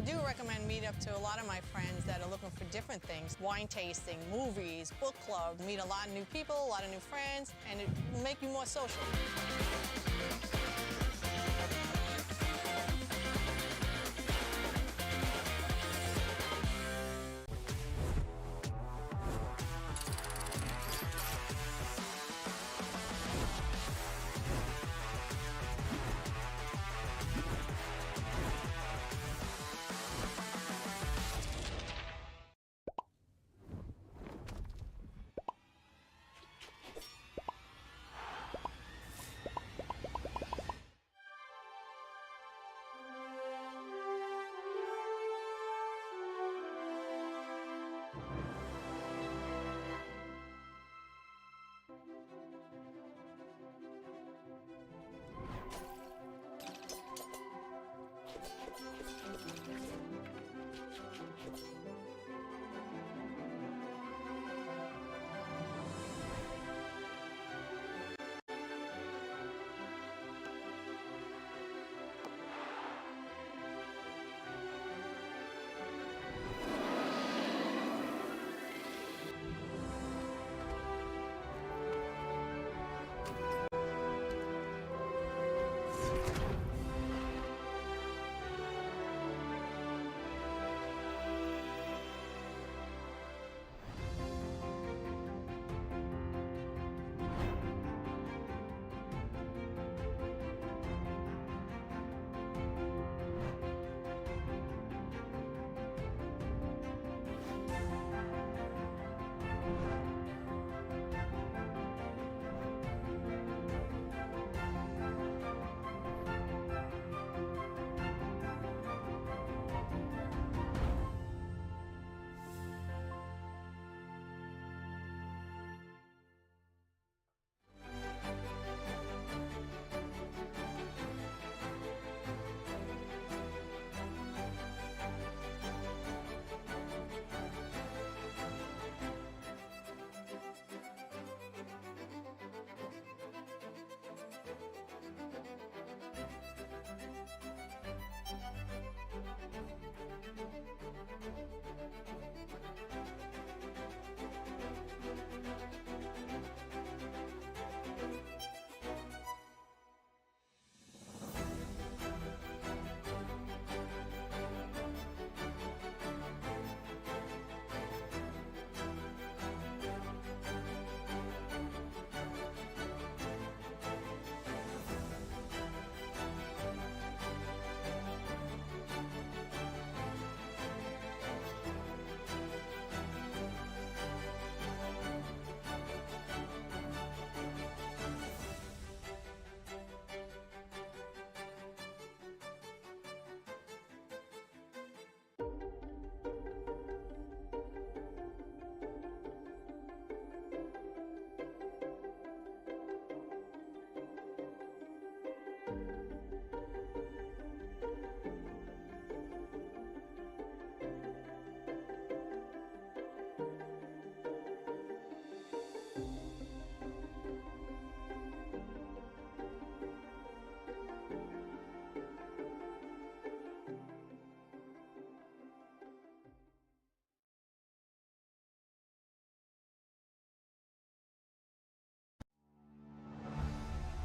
do recommend Meetup to a lot of my friends that are looking for different things. Wine tasting, movies, book club, meet a lot of new people, a lot of new friends, and it will make you more social.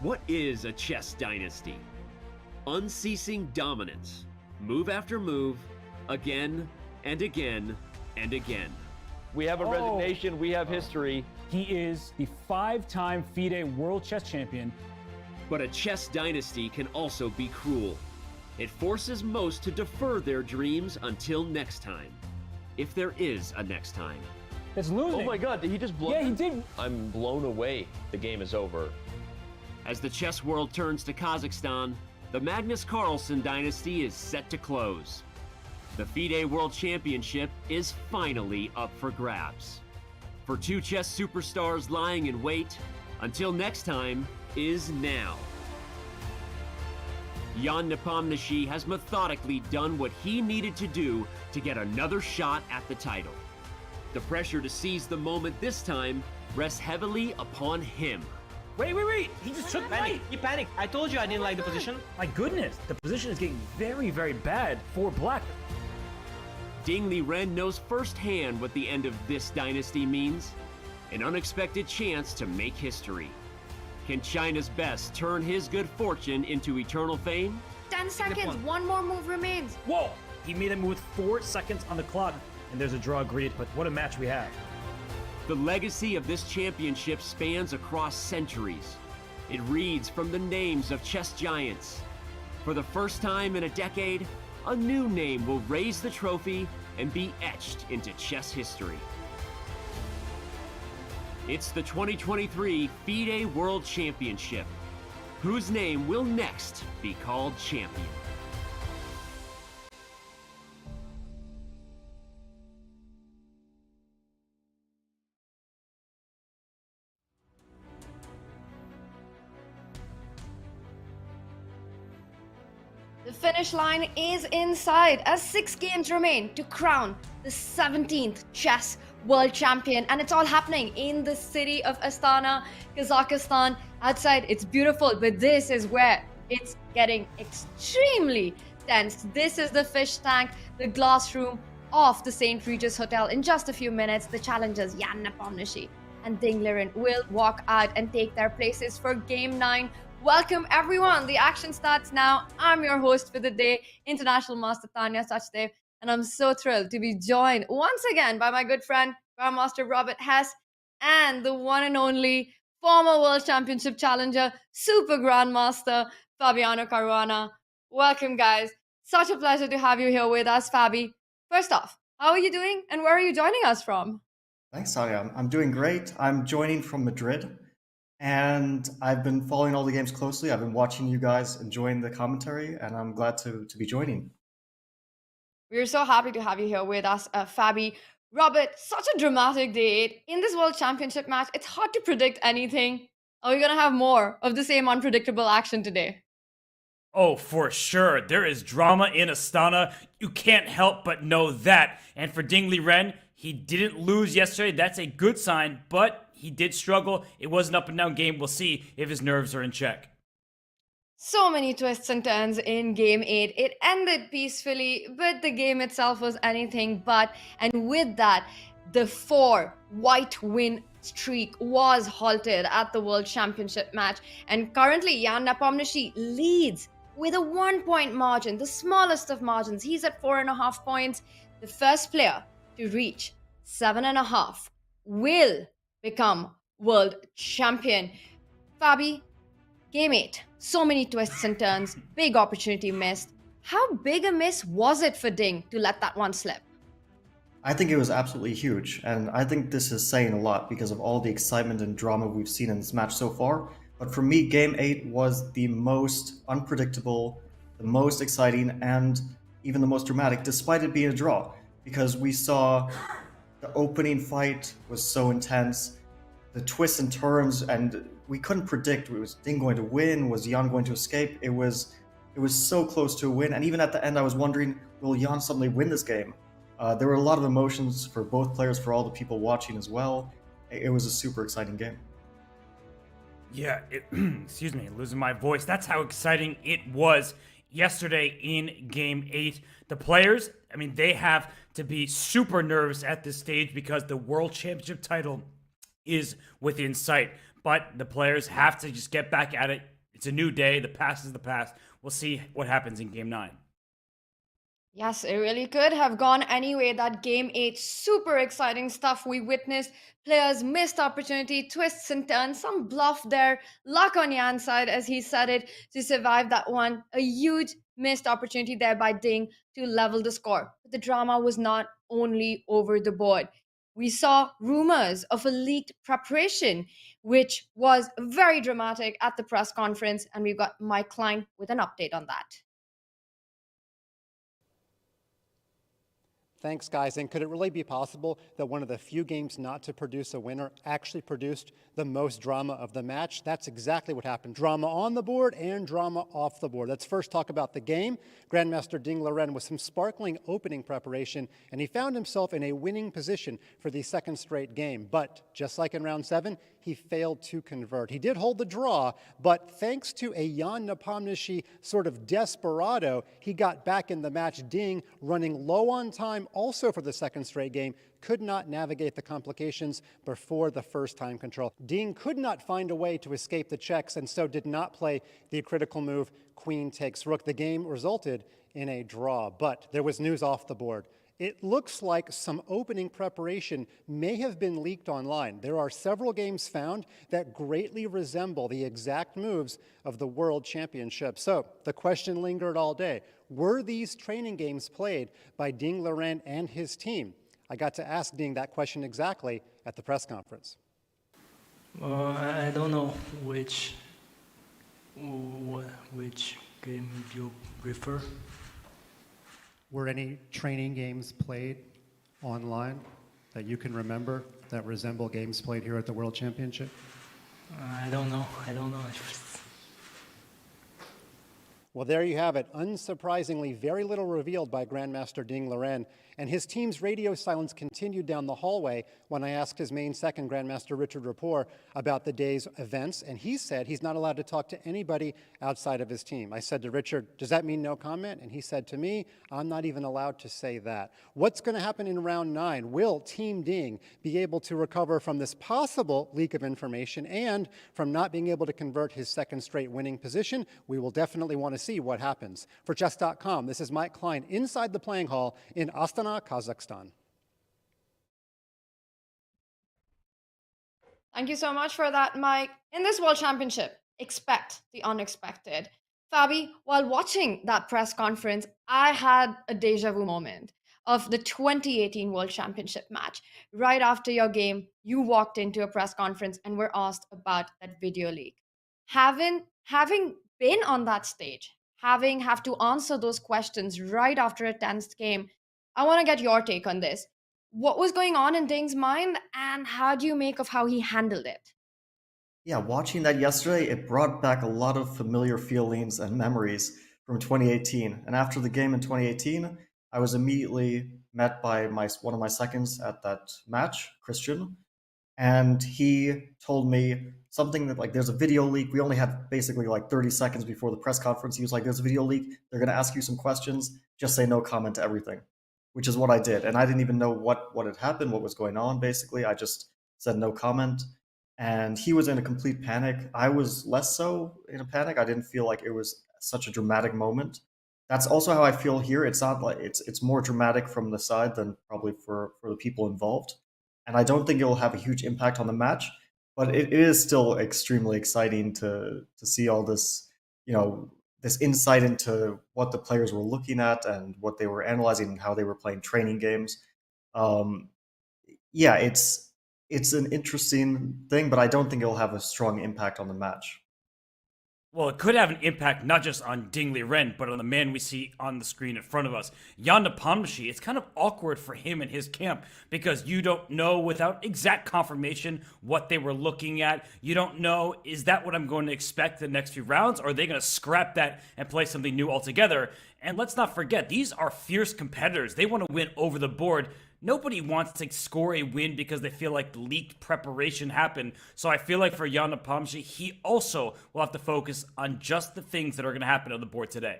What is a chess dynasty? Unceasing dominance, move after move, again and again and again. We have a resignation, we have history. He is the 5-time FIDE World Chess Champion. But a chess dynasty can also be cruel. It forces most to defer their dreams until next time. If there is a next time. That's losing. Oh my god, did he just blow? Yeah, he did. I'm blown away. The game is over. As the chess world turns to Kazakhstan, the Magnus Carlsen dynasty is set to close. The FIDE World Championship is finally up for grabs. For two chess superstars lying in wait, until next time is now. Jan Nepomniachtchi has methodically done what he needed to do to get another shot at the title. The pressure to seize the moment this time rests heavily upon him. Wait! He just took panic. He panicked. I told you I didn't like the position. My goodness, the position is getting very, very bad for black. Ding Liren knows firsthand what the end of this dynasty means. An unexpected chance to make history. Can China's best turn his good fortune into eternal fame? 10 seconds, one more move remains. Whoa! He made a move with 4 seconds on the clock, and there's a draw agreed, but what a match we have. The legacy of this championship spans across centuries. It reads from the names of chess giants. For the first time in a decade, a new name will raise the trophy and be etched into chess history. It's the 2023 FIDE World Championship. Whose name will next be called champion? The finish line is in sight as 6 games remain to crown the 17th chess world champion, and it's all happening in the city of Astana, Kazakhstan. Outside it's beautiful, but this is where it's getting extremely tense. This is the fish tank, the glass room of the St. Regis Hotel. In just a few minutes, the challengers Jan Nepomniachtchi and Ding Liren will walk out and take their places for Game 9. Welcome everyone, the action starts now. I'm your host for the day, International Master Tanya Sachdev, and I'm so thrilled to be joined once again by my good friend, Grandmaster Robert Hess, and the one and only former World Championship challenger, Super Grandmaster Fabiano Caruana. Welcome guys, such a pleasure to have you here with us, Fabi. First off, how are you doing and where are you joining us from? Thanks, Tanya. I'm doing great. I'm joining from Madrid. And I've been following all the games closely. I've been watching you guys, enjoying the commentary, and I'm glad to be joining. We're so happy to have you here with us, Fabi. Robert, such a dramatic day. In this World Championship match, it's hard to predict anything. Are we going to have more of the same unpredictable action today? Oh, for sure. There is drama in Astana. You can't help but know that. And for Ding Liren, he didn't lose yesterday. That's a good sign, but he did struggle. It was an up and down game. We'll see if his nerves are in check. So many twists and turns in Game 8. It ended peacefully, but the game itself was anything but. And with that, the 4 white win streak was halted at the World Championship match. And currently, Jan Nepomniachtchi leads with a 1-point margin, the smallest of margins. He's at 4.5 points. The first player to reach 7.5 will become world champion. Fabi, Game 8, so many twists and turns, big opportunity missed. How big a miss was it for Ding to let that one slip? I think it was absolutely huge, and I think this is saying a lot because of all the excitement and drama we've seen in this match so far. But for me, Game 8 was the most unpredictable, the most exciting, and even the most dramatic, despite it being a draw. Because we saw the opening fight was so intense, the twists and turns, and we couldn't predict, was Ding going to win, was Jan going to escape? It was so close to a win, and even at the end I was wondering, will Jan suddenly win this game? There were a lot of emotions for both players, for all the people watching as well. It was a super exciting game. Yeah, excuse me, losing my voice. That's how exciting it was yesterday in Game 8. The players, I mean, they have to be super nervous at this stage because the World Championship title is within sight. But the players have to just get back at it. It's a new day. The past is the past. We'll see what happens in Game 9. Yes, it really could have gone anyway. That Game 8, super exciting stuff we witnessed. Players missed opportunity, twists and turns, some bluff there. Luck on Jan's side, as he said it, to survive that one. A huge missed opportunity there by Ding to level the score. But the drama was not only over the board. We saw rumors of a leaked preparation, which was very dramatic at the press conference. And we've got Mike Klein with an update on that. Thanks, guys. And could it really be possible that one of the few games not to produce a winner actually produced the most drama of the match? That's exactly what happened. Drama on the board and drama off the board. Let's first talk about the game. Grandmaster Ding Liren with some sparkling opening preparation, and he found himself in a winning position for the second straight game. But just like in round 7, he failed to convert. He did hold the draw, but thanks to a Jan Nepomniachtchi sort of desperado, he got back in the match. Ding running low on time also for the second straight game, could not navigate the complications before the first time control. Ding could not find a way to escape the checks and so did not play the critical move, queen takes rook. The game resulted in a draw, but there was news off the board. It looks like some opening preparation may have been leaked online. There are several games found that greatly resemble the exact moves of the World Championship. So the question lingered all day. Were these training games played by Ding Liren and his team? I got to ask Ding that question exactly at the press conference. I don't know which game you prefer. Were any training games played online that you can remember that resemble games played here at the World Championship? I don't know. Well, there you have it. Unsurprisingly, very little revealed by Grandmaster Ding Liren, and his team's radio silence continued down the hallway when I asked his main second, Grandmaster Richard Rapport, about the day's events, and he said he's not allowed to talk to anybody outside of his team. I said to Richard, does that mean no comment? And he said to me, I'm not even allowed to say that. What's going to happen in round 9? Will Team Ding be able to recover from this possible leak of information and from not being able to convert his second straight winning position? We will definitely want to see what happens. For chess.com, this is Mike Klein inside the playing hall in Astana, Kazakhstan. Thank you so much for that, Mike. In this World Championship, expect the unexpected. Fabi, while watching that press conference, I had a deja vu moment of the 2018 World Championship match. Right after your game, you walked into a press conference and were asked about that video leak. Having been on that stage, have to answer those questions right after a tense game, I want to get your take on this. What was going on in Ding's mind, and how do you make of how he handled it? Yeah, watching that yesterday, it brought back a lot of familiar feelings and memories from 2018. And after the game in 2018, I was immediately met by one of my seconds at that match, Christian, and he told me something that, like, there's a video leak. We only had basically like 30 seconds before the press conference. He was like, there's a video leak. They're going to ask you some questions. Just say no comment to everything, which is what I did. And I didn't even know what had happened, what was going on, basically. I just said no comment. And he was in a complete panic. I was less so in a panic. I didn't feel like it was such a dramatic moment. That's also how I feel here. It's not like it's more dramatic from the side than probably for the people involved. And I don't think it will have a huge impact on the match, but it is still extremely exciting to see all this, this insight into what the players were looking at and what they were analyzing and how they were playing training games. Yeah, it's an interesting thing, but I don't think it'll have a strong impact on the match. Well, it could have an impact not just on Ding Liren, but on the man we see on the screen in front of us, Jan Nepomniachtchi. It's kind of awkward for him and his camp because you don't know without exact confirmation what they were looking at. You don't know, is that what I'm going to expect the next few rounds? Or are they going to scrap that and play something new altogether? And let's not forget, these are fierce competitors. They want to win over the board. Nobody wants to score a win because they feel like leaked preparation happened. So I feel like for Jan Nepomniachtchi, he also will have to focus on just the things that are going to happen on the board today.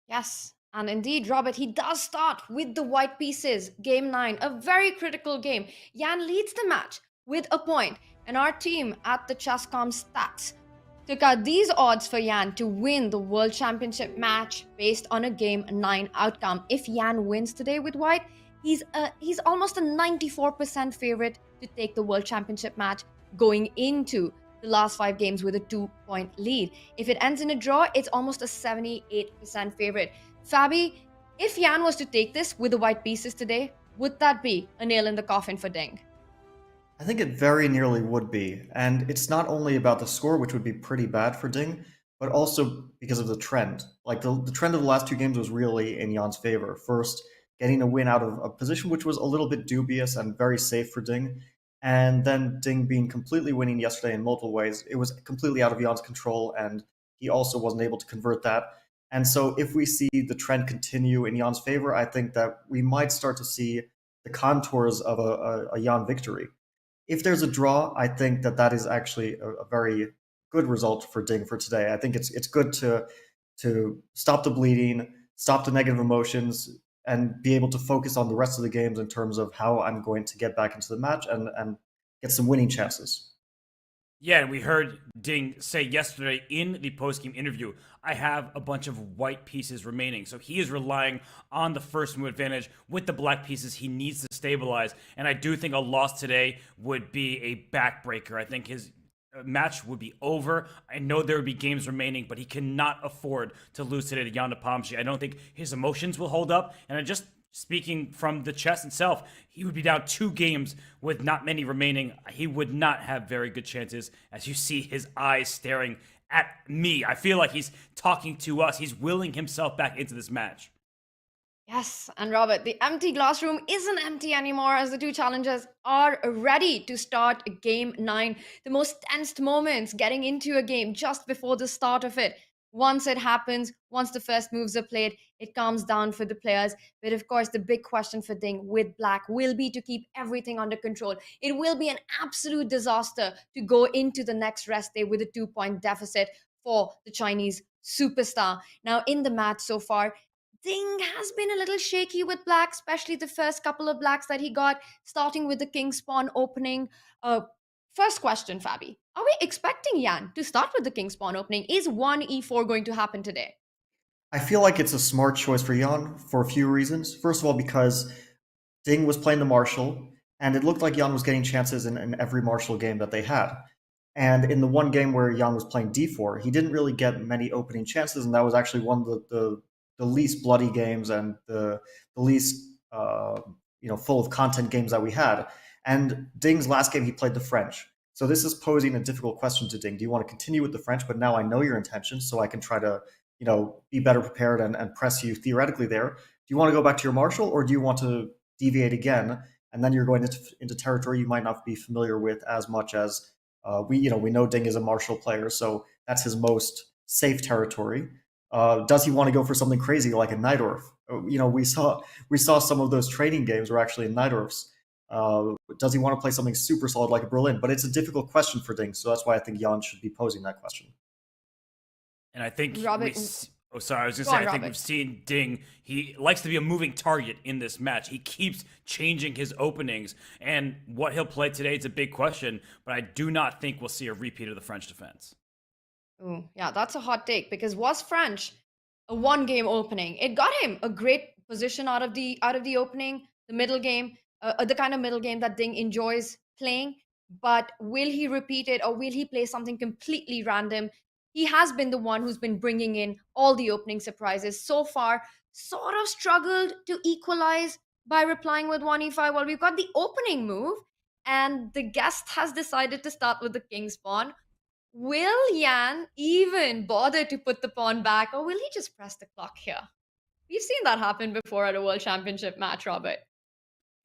Yes, and indeed, Robert, he does start with the white pieces. Game 9, a very critical game. Jan leads the match with a point, and our team at the Chess.com Stats took out these odds for Jan to win the World Championship match based on a Game 9 outcome. If Jan wins today with white, he's almost a 94% favorite to take the World Championship match going into the last 5 games with a 2-point lead. If it ends in a draw, it's almost a 78% favorite. Fabi, if Jan was to take this with the white pieces today, would that be a nail in the coffin for Ding? I think it very nearly would be. And it's not only about the score, which would be pretty bad for Ding, but also because of the trend. Like the trend of the last 2 games was really in Jan's favor. First, getting a win out of a position which was a little bit dubious and very safe for Ding. And then Ding being completely winning yesterday in multiple ways. It was completely out of Jan's control, and he also wasn't able to convert that. And so if we see the trend continue in Jan's favor, I think that we might start to see the contours of a Jan victory. If there's a draw, I think that is actually a very good result for Ding for today. I think it's good to stop the bleeding, stop the negative emotions, and be able to focus on the rest of the games in terms of how I'm going to get back into the match and get some winning chances. Yeah, and we heard Ding say yesterday in the post-game interview, I have a bunch of white pieces remaining. So he is relying on the first move advantage with the black pieces he needs to stabilize. And I do think a loss today would be a backbreaker. I think his match would be over. I know there would be games remaining, but he cannot afford to lose today to Jan Nepomniachtchi. I don't think his emotions will hold up. And I just speaking from the chess itself, he would be down 2 games with not many remaining. He would not have very good chances. As you see his eyes staring at me, I feel like he's talking to us. He's willing himself back into this match. Yes, and Robert, the empty glass room isn't empty anymore as the two challengers are ready to start game 9. The most tensed moments getting into a game just before the start of it. Once it happens, once the first moves are played, it calms down for the players. But of course, the big question for Ding with Black will be to keep everything under control. It will be an absolute disaster to go into the next rest day with a 2-point deficit for the Chinese superstar. Now, in the match so far, Ding has been a little shaky with Black, especially the first couple of Blacks that he got, starting with the King's Pawn opening. First question, Fabi. Are we expecting Yan to start with the King's Pawn opening? Is 1e4 going to happen today? I feel like it's a smart choice for Jan for a few reasons. First of all, because Ding was playing the Marshall, and it looked like Jan was getting chances in every Marshall game that they had. And in the one game where Jan was playing d4, he didn't really get many opening chances, and that was actually one of the least bloody games and the least full of content games that we had. And Ding's last game, he played the French. So this is posing a difficult question to Ding. Do you want to continue with the French, but now I know your intentions, so I can try to be better prepared and press you theoretically there? Do you want to go back to your Marshall, or do you want to deviate again? And then you're going into territory you might not be familiar with as much as we know Ding is a Marshall player, so that's his most safe territory. Does he want to go for something crazy like a Najdorf? We saw some of those training games were actually in Najdorfs. Does he want to play something super solid like a Berlin? But it's a difficult question for Ding, so that's why I think Jan should be posing that question. And I think Robert, I think we've seen Ding. He likes to be a moving target in this match. He keeps changing his openings, and what he'll play today is a big question. But I do not think we'll see a repeat of the French defense. Ooh, yeah, that's a hot take, because was French a 1-game opening? It got him a great position out of the opening, the middle game, the kind of middle game that Ding enjoys playing. But will he repeat it, or will he play something completely random? He has been the one who's been bringing in all the opening surprises so far. Sort of struggled to equalize by replying with 1e5. Well, we've got the opening move, and the guest has decided to start with the King's Pawn. Will Yan even bother to put the pawn back, or will he just press the clock here? We've seen that happen before at a World Championship match, Robert.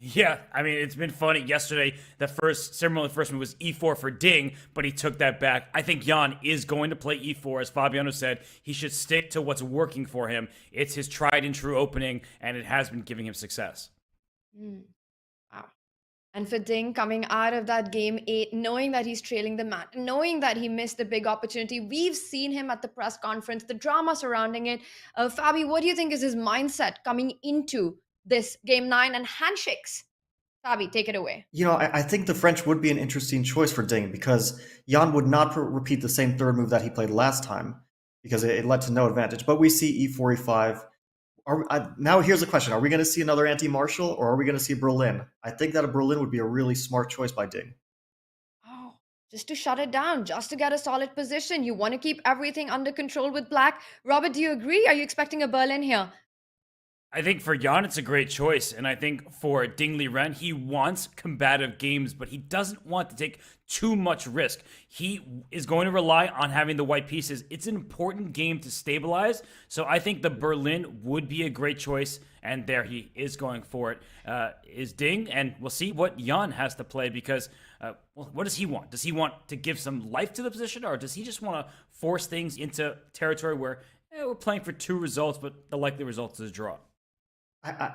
Yeah, I mean, it's been funny. Yesterday, the first move was e4 for Ding, but he took that back. I think Jan is going to play e4. As Fabiano said, he should stick to what's working for him. It's his tried and true opening, and it has been giving him success. Wow. And for Ding, coming out of that game 8, knowing that he's trailing the match, knowing that he missed the big opportunity, we've seen him at the press conference, the drama surrounding it. Fabi, what do you think is his mindset coming into this game 9 and handshakes? Fabi, take it away. I think the French would be an interesting choice for Ding, because Jan would not repeat the same third move that he played last time, because it led to no advantage. But we see e4, e5. Now here's the question. Are we going to see another anti-Marshall, or are we going to see Berlin? I think that a Berlin would be a really smart choice by Ding. Oh, just to shut it down, just to get a solid position. You want to keep everything under control with Black. Robert, do you agree? Are you expecting a Berlin here? I think for Jan, it's a great choice. And I think for Ding Liren, he wants combative games, but he doesn't want to take too much risk. He is going to rely on having the white pieces. It's an important game to stabilize. So I think the Berlin would be a great choice. And there he is going for it, is Ding. And we'll see what Jan has to play, because what does he want? Does he want to give some life to the position, or does he just want to force things into territory where we're playing for 2 results, but the likely result is a draw?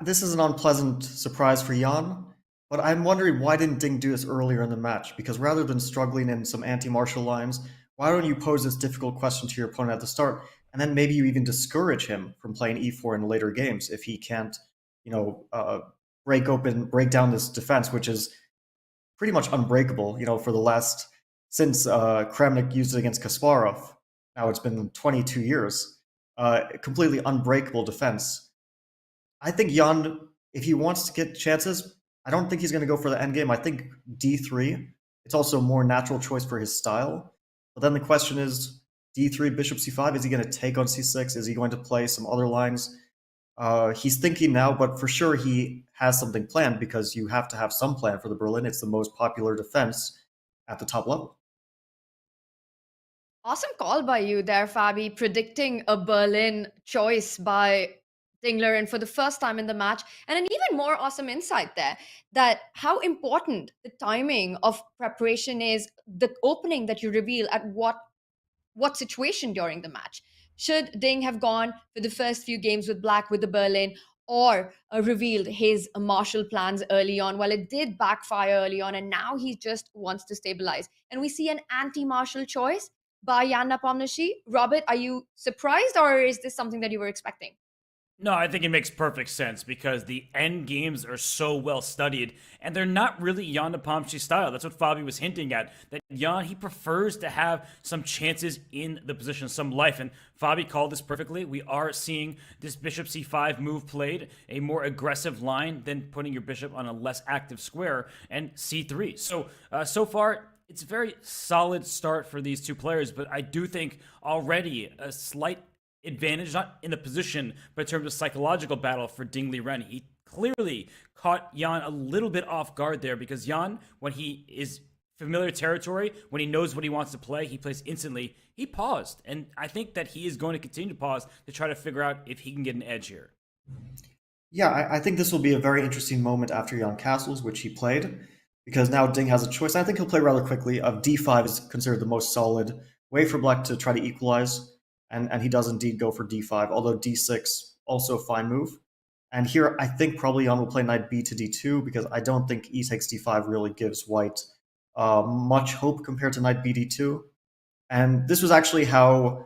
This is an unpleasant surprise for Jan, but I'm wondering, why didn't Ding do this earlier in the match? Because rather than struggling in some anti-Marshall lines, why don't you pose this difficult question to your opponent at the start, and then maybe you even discourage him from playing e4 in later games if he can't, break down this defense, which is pretty much unbreakable, for the last, since Kramnik used it against Kasparov. Now it's been 22 years. Completely unbreakable defense. I think Jan, if he wants to get chances, I don't think he's going to go for the endgame. I think d3. It's also a more natural choice for his style. But then the question is, d3, bishop c5, is he going to take on c6? Is he going to play some other lines? He's thinking now, but for sure he has something planned, because you have to have some plan for the Berlin. It's the most popular defense at the top level. Awesome call by you there, Fabi, predicting a Berlin choice by Ding Liren for the first time in the match. And an even more awesome insight there, that how important the timing of preparation is, the opening that you reveal at what situation during the match. Should Ding have gone for the first few games with Black with the Berlin, or revealed his martial plans early on? Well, it did backfire early on, and now he just wants to stabilize. And we see an anti-martial choice by Jan Nepomniachtchi. Robert, are you surprised, or is this something that you were expecting? No, I think it makes perfect sense, because the end games are so well studied, and they're not really Jan Nepomniachtchi's style. That's what Fabi was hinting at, that Jan, he prefers to have some chances in the position, some life, and Fabi called this perfectly. We are seeing this bishop c5 move played, a more aggressive line than putting your bishop on a less active square, and c3. So far, it's a very solid start for these two players, but I do think already a slight advantage, not in the position, but in terms of psychological battle for Ding Liren. He clearly caught Jan a little bit off guard there, because Jan, when he is familiar territory, when he knows what he wants to play, he plays instantly. He paused, and I think that he is going to continue to pause to try to figure out if he can get an edge here. Yeah, I think this will be a very interesting moment after Jan Castles, which he played, because now Ding has a choice. I think he'll play rather quickly. D5 is considered the most solid way for Black to try to equalize. And he does indeed go for d5, although d6 also a fine move. And here I think probably Jan will play knight b to d2, because I don't think e takes d5 really gives white much hope compared to knight b d2. And this was actually how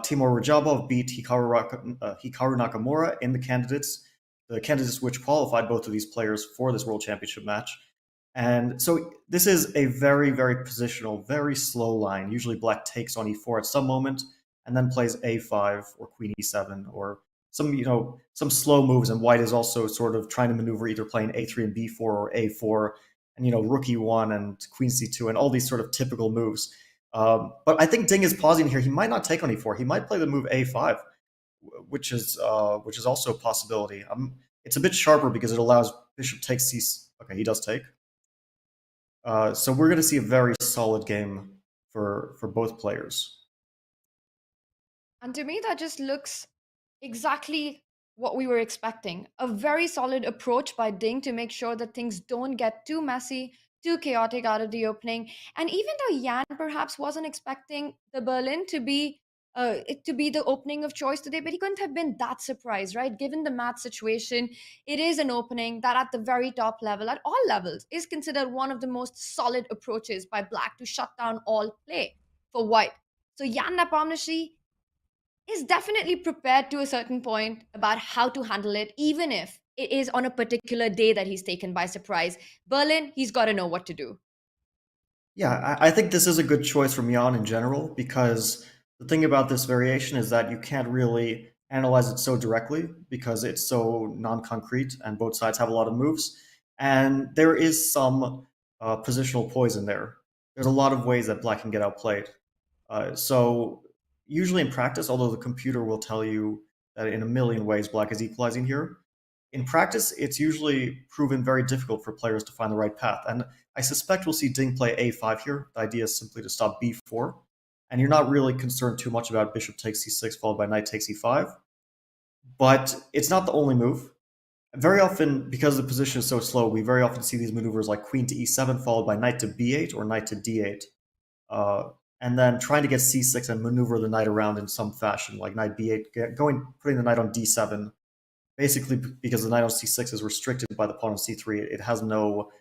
Timur Rajabov beat Hikaru Nakamura in the candidates which qualified both of these players for this World Championship match. And so this is a very, very positional, very slow line. Usually Black takes on e4 at some moment, and then plays a5 or queen e7 or some slow moves, and white is also sort of trying to maneuver, either playing a3 and b4 or a4 and rook e1 and queen c2 and all these sort of typical moves. But I think Ding is pausing here. He might not take on e4. He might play the move a5, which is also a possibility. It's a bit sharper because it allows bishop takes c. Okay, he does take. So we're going to see a very solid game for both players. And to me, that just looks exactly what we were expecting. A very solid approach by Ding to make sure that things don't get too messy, too chaotic out of the opening. And even though Jan perhaps wasn't expecting the Berlin to be the opening of choice today, but he couldn't have been that surprised, right? Given the match situation, it is an opening that at the very top level, at all levels, is considered one of the most solid approaches by Black to shut down all play for white. So Jan Nepomniachtchi is definitely prepared to a certain point about how to handle it, even if it is on a particular day that he's taken by surprise. Berlin, he's got to know what to do. Yeah, I think this is a good choice from Jan in general, because the thing about this variation is that you can't really analyze it so directly, because it's so non-concrete and both sides have a lot of moves. And there is some positional poison there. There's a lot of ways that Black can get outplayed. So usually in practice, although the computer will tell you that in a million ways Black is equalizing here, in practice, it's usually proven very difficult for players to find the right path. And I suspect we'll see Ding play a5 here. The idea is simply to stop b4. And you're not really concerned too much about bishop takes c6 followed by knight takes e5. But it's not the only move. Very often, because the position is so slow, we very often see these maneuvers like queen to e7 followed by knight to b8 or knight to d8. And then trying to get c6 and maneuver the knight around in some fashion, like knight b8, putting the knight on d7, basically because the knight on c6 is restricted by the pawn on c3. It has no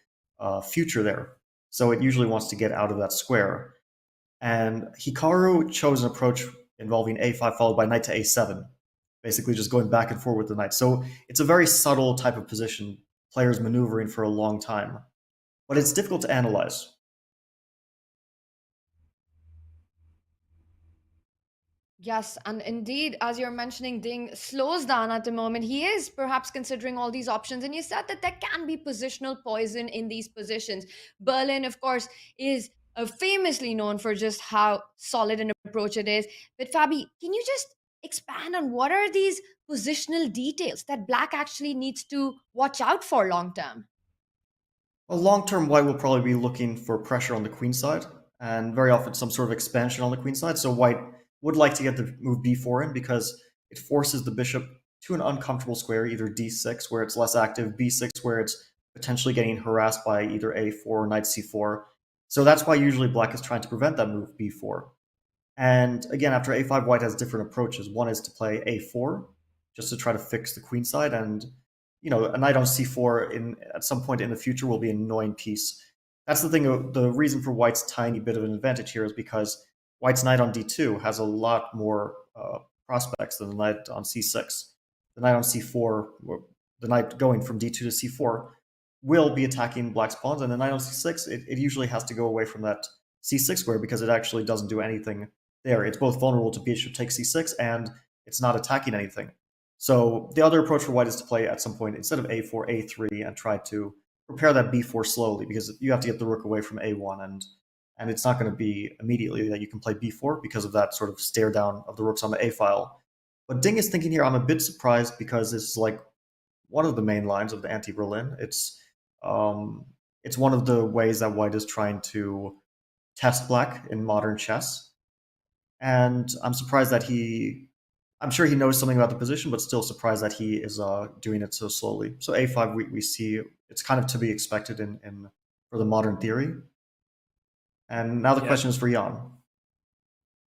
future there. So it usually wants to get out of that square. And Hikaru chose an approach involving a5 followed by knight to a7. basically just going back and forth with the knight. So it's a very subtle type of position, players maneuvering for a long time. But it's difficult to analyze. Yes, and indeed, as you're mentioning, Ding slows down at the moment. He is perhaps considering all these options, and you said that there can be positional poison in these positions. Berlin, of course, is famously known for just how solid an approach it is. But Fabi, can you just expand on what are these positional details that Black actually needs to watch out for long term? Well, long term, white will probably be looking for pressure on the queen side, and very often some sort of expansion on the queen side. So white would like to get the move b4 in because it forces the bishop to an uncomfortable square, either d6 where it's less active, b6 where it's potentially getting harassed by either a4 or knight c4. So that's why usually black is trying to prevent that move b4. And again, after a5, white has different approaches. One is to play a4, just to try to fix the queen side, and a knight on c4 at some point in the future will be an annoying piece. That's the thing. The reason for white's tiny bit of an advantage here is because white's knight on d2 has a lot more prospects than the knight on c6. The knight on c4, the knight going from d2 to c4, will be attacking black's pawns, and the knight on c6, it usually has to go away from that c6 square because it actually doesn't do anything there. It's both vulnerable to bishop takes c6, and it's not attacking anything. So the other approach for white is to play at some point, instead of a4, a3, and try to prepare that b4 slowly, because you have to get the rook away from a1, and it's not going to be immediately that you can play b4 because of that sort of stare down of the rooks on the a file. But Ding is thinking here, I'm a bit surprised because this is like one of the main lines of the anti-Berlin. It's one of the ways that white is trying to test black in modern chess. And I'm surprised that I'm sure he knows something about the position, but still surprised that he is doing it so slowly. So a5, we see it's kind of to be expected for the modern theory. And now the question is for Jan.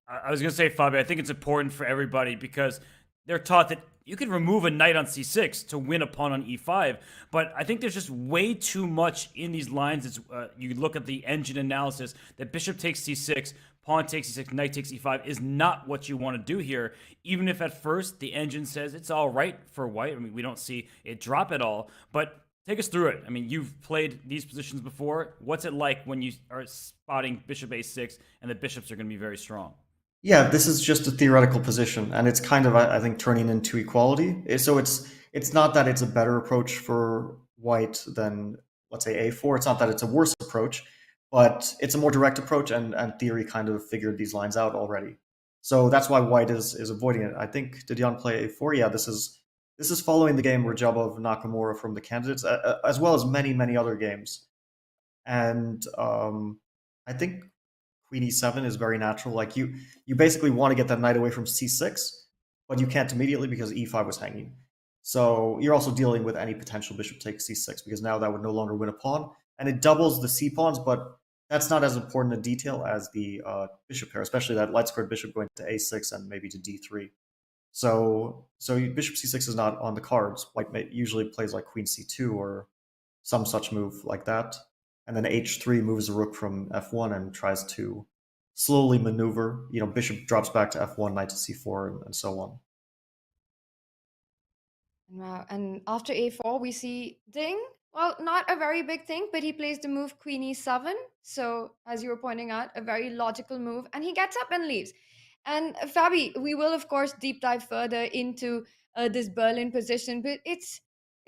I was going to say, Fabi, I think it's important for everybody because they're taught that you can remove a knight on c6 to win a pawn on e5, but I think there's just way too much in these lines. It's, you look at the engine analysis that bishop takes c6, pawn takes c6, knight takes e5 is not what you want to do here, even if at first the engine says it's all right for white. I mean, we don't see it drop at all, but take us through it. I mean, you've played these positions before. What's it like when you are spotting bishop a6 and the bishops are going to be very strong? Yeah, this is just a theoretical position, and it's kind of, I think, turning into equality. So it's not that it's a better approach for white than, let's say, a4. It's not that it's a worse approach, but it's a more direct approach, and theory kind of figured these lines out already. So that's why white is avoiding it. I think, did Jan play a4? Yeah, this is following the game Rajabov Nakamura from the candidates, as well as many, many other games. And I think Queen e7 is very natural. Like you basically want to get that knight away from c6, but you can't immediately because e5 was hanging. So you're also dealing with any potential bishop takes c6 because now that would no longer win a pawn, and it doubles the c pawns, but that's not as important a detail as the bishop pair, especially that light squared bishop going to a6 and maybe to d3. So bishop c6 is not on the cards. White usually plays like queen c2 or some such move like that. And then h3 moves the rook from f1 and tries to slowly maneuver. Bishop drops back to f1, knight to c4, and so on. Wow. And after a4, we see Ding. Well, not a very big thing, but he plays the move queen e7. So, as you were pointing out, a very logical move. And he gets up and leaves. And Fabi, we will, of course, deep dive further into this Berlin position. But it's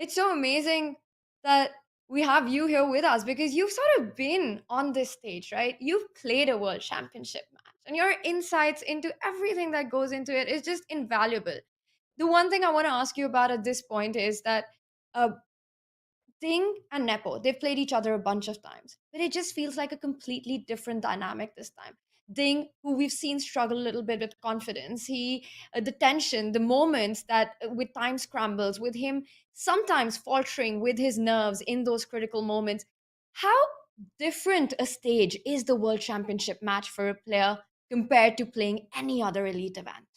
so amazing that we have you here with us because you've sort of been on this stage, right? You've played a world championship match. And your insights into everything that goes into it is just invaluable. The one thing I want to ask you about at this point is that Ding and Nepo, they've played each other a bunch of times, but it just feels like a completely different dynamic this time. Ding, who we've seen struggle a little bit with confidence, the tension, the moments that with time scrambles, with him sometimes faltering with his nerves in those critical moments. How different a stage is the World Championship match for a player compared to playing any other elite event?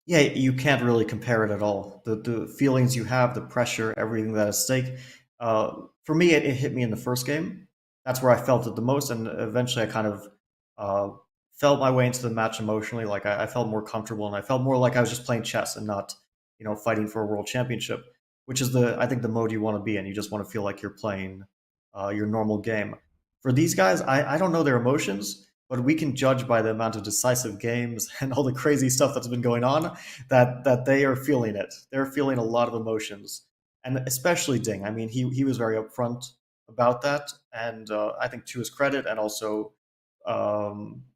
Yeah, you can't really compare it at all. The feelings you have, the pressure, everything that is at stake. For me, it hit me in the first game. That's where I felt it the most, and eventually I kind of felt my way into the match emotionally. Like I felt more comfortable, and I felt more like I was just playing chess and not fighting for a world championship, which is I think the mode you want to be in. You just want to feel like you're playing your normal game. For these guys, I don't know their emotions, but we can judge by the amount of decisive games and all the crazy stuff that's been going on that they are feeling it. They're feeling a lot of emotions, and especially Ding. I mean, he was very upfront about that, and I think to his credit, and also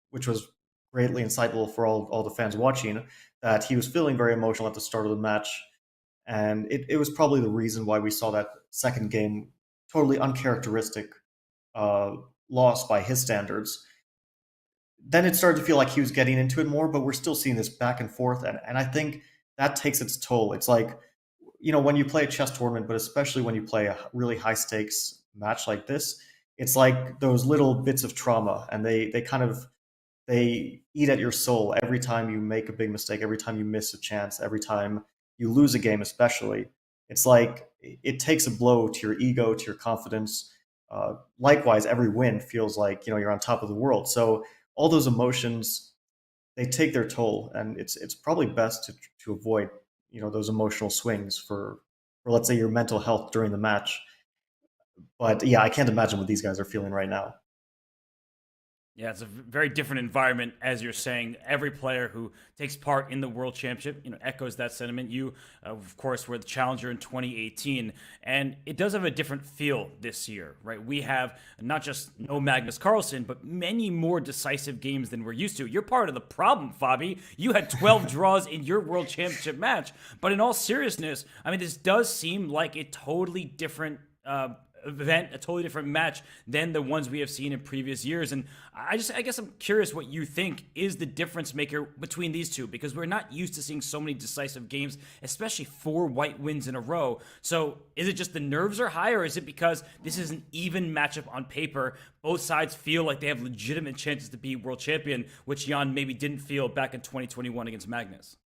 which was greatly insightful for all the fans watching, that he was feeling very emotional at the start of the match, and it was probably the reason why we saw that second game totally uncharacteristic loss by his standards. Then it started to feel like he was getting into it more, but we're still seeing this back and forth, and I think that takes its toll. It's like, when you play a chess tournament, but especially when you play a really high stakes match like this, it's like those little bits of trauma, and they eat at your soul every time you make a big mistake, every time you miss a chance, every time you lose a game, especially. It's like it takes a blow to your ego, to your confidence. Likewise, every win feels like you're on top of the world. So all those emotions, they take their toll, and it's probably best to avoid those emotional swings for let's say your mental health during the match. But yeah, I can't imagine what these guys are feeling right now. Yeah, it's a very different environment, as you're saying. Every player who takes part in the World Championship, echoes that sentiment. You, of course, were the challenger in 2018, and it does have a different feel this year, right? We have not just no Magnus Carlsen, but many more decisive games than we're used to. You're part of the problem, Fabi. You had 12 draws in your World Championship match, but in all seriousness, I mean, this does seem like a totally different event, a totally different match than the ones we have seen in previous years. And I guess I'm curious what you think is the difference maker between these two, because we're not used to seeing so many decisive games, especially 4 white wins in a row. So is it just the nerves are high, or is it because this is an even matchup on paper? Both sides feel like they have legitimate chances to be world champion, which Jan maybe didn't feel back in 2021 against Magnus.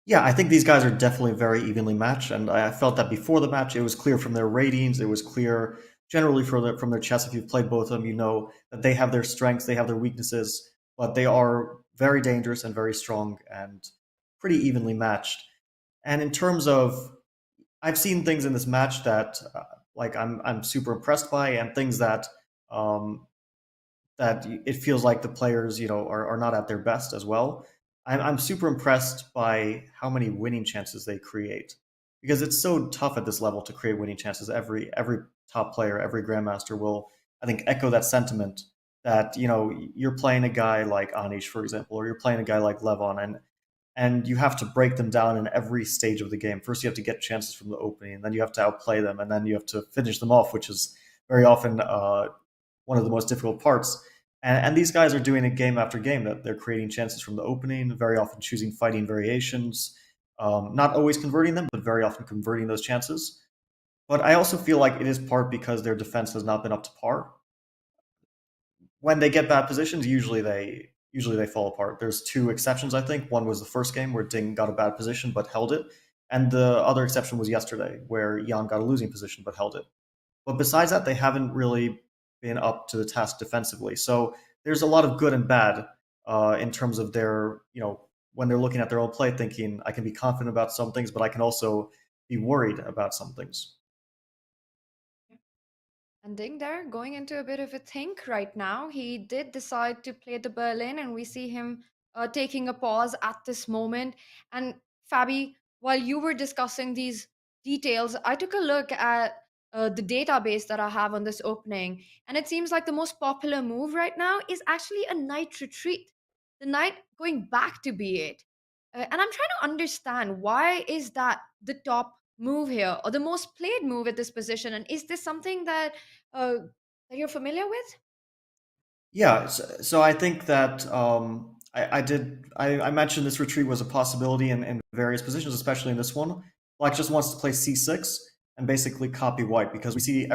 Yeah, I think these guys are definitely very evenly matched, and I felt that before the match. It was clear from their ratings. It was clear generally from their chess. If you've played both of them, you know that they have their strengths, they have their weaknesses, but they are very dangerous and very strong and pretty evenly matched. And in terms of, I've seen things in this match that like I'm super impressed by, and things um, that it feels like the players, are not at their best as well. I'm super impressed by how many winning chances they create, because it's so tough at this level to create winning chances. Every top player, every grandmaster will, I think, echo that sentiment that you're playing a guy like Anish, for example, or you're playing a guy like Levon, and you have to break them down in every stage of the game. First, you have to get chances from the opening, and then you have to outplay them, and then you have to finish them off, which is very often one of the most difficult parts. And these guys are doing it game after game, that they're creating chances from the opening, very often choosing fighting variations, not always converting them, but very often converting those chances. But I also feel like it is part because their defense has not been up to par. When they get bad positions, usually they fall apart. There's 2 exceptions, I think. One was the first game where Ding got a bad position but held it, and the other exception was yesterday where Jan got a losing position but held it. But besides that, they haven't really been up to the task defensively. So there's a lot of good and bad in terms of their, when they're looking at their own play, thinking I can be confident about some things, but I can also be worried about some things. And Ding there going into a bit of a think right now. He did decide to play the Berlin, and we see him taking a pause at this moment. And Fabi, while you were discussing these details, I took a look at the database that I have on this opening, and it seems like the most popular move right now is actually a knight retreat, the knight going back to b8. And I'm trying to understand, why is that the top move here, or the most played move at this position, and is this something uh, that you're familiar with? Yeah, so I think that I mentioned this retreat was a possibility in various positions, especially in this one. Black just wants to play c6 and basically copy white, because we see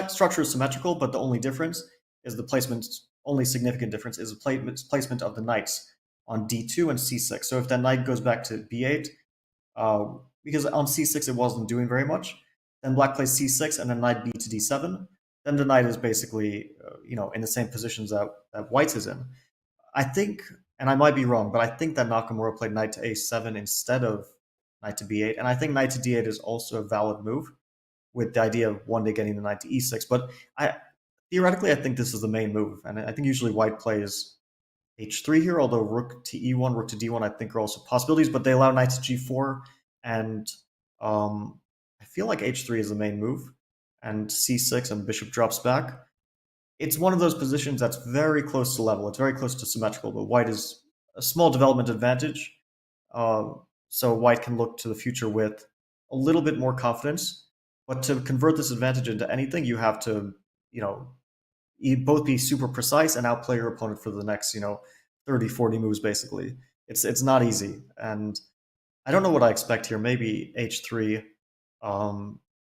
structure is symmetrical, but the only difference is the placement. Only significant difference is the placement of the knights on d2 and c6. So if that knight goes back to b8, because on c6 it wasn't doing very much, then black plays c6 and then knight b to d7. Then the knight is basically in the same positions that white's is in. I think, and I might be wrong, but I think that Nakamura played knight to a7 instead of knight to b8, and I think knight to d8 is also a valid move, with the idea of one day getting the knight to e6. But theoretically, I think this is the main move, and I think usually white plays h3 here, although rook to e1, rook to d1, I think are also possibilities, but they allow knight to g4, and I feel like h3 is the main move, and c6 and bishop drops back. It's one of those positions that's very close to level. It's very close to symmetrical, but white is a small development advantage, so white can look to the future with a little bit more confidence. But to convert this advantage into anything, you have to, both be super precise and outplay your opponent for the next, 30, 40 moves, basically. It's not easy. And I don't know what I expect here. Maybe h3.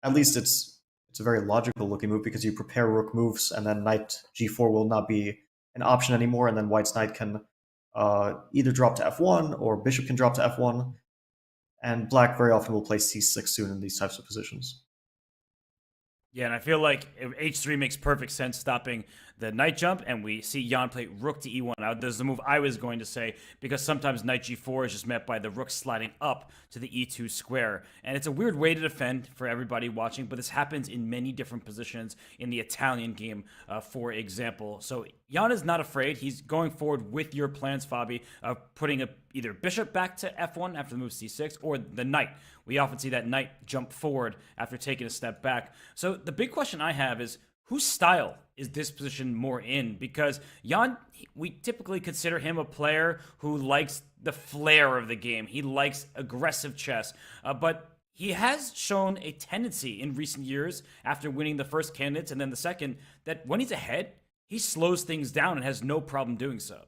At least it's a very logical looking move because you prepare rook moves, and then knight g4 will not be an option anymore, and then white's knight can either drop to f1 or bishop can drop to f1. And black very often will play c6 soon in these types of positions. Yeah, and I feel like h3 makes perfect sense, stopping the knight jump, and we see Jan play rook to e1. Now, this is the move I was going to say, because sometimes knight g4 is just met by the rook sliding up to the e2 square. And it's a weird way to defend for everybody watching, but this happens in many different positions in the Italian game, for example. So Jan is not afraid. He's going forward with your plans, Fabi, of putting either bishop back to f1 after the move c6, or the knight. We often see that knight jump forward after taking a step back. So the big question I have is, whose style is this position more in? Because Jan, we typically consider him a player who likes the flair of the game. He likes aggressive chess, but he has shown a tendency in recent years, after winning the first candidates and then the second, that when he's ahead, he slows things down and has no problem doing so.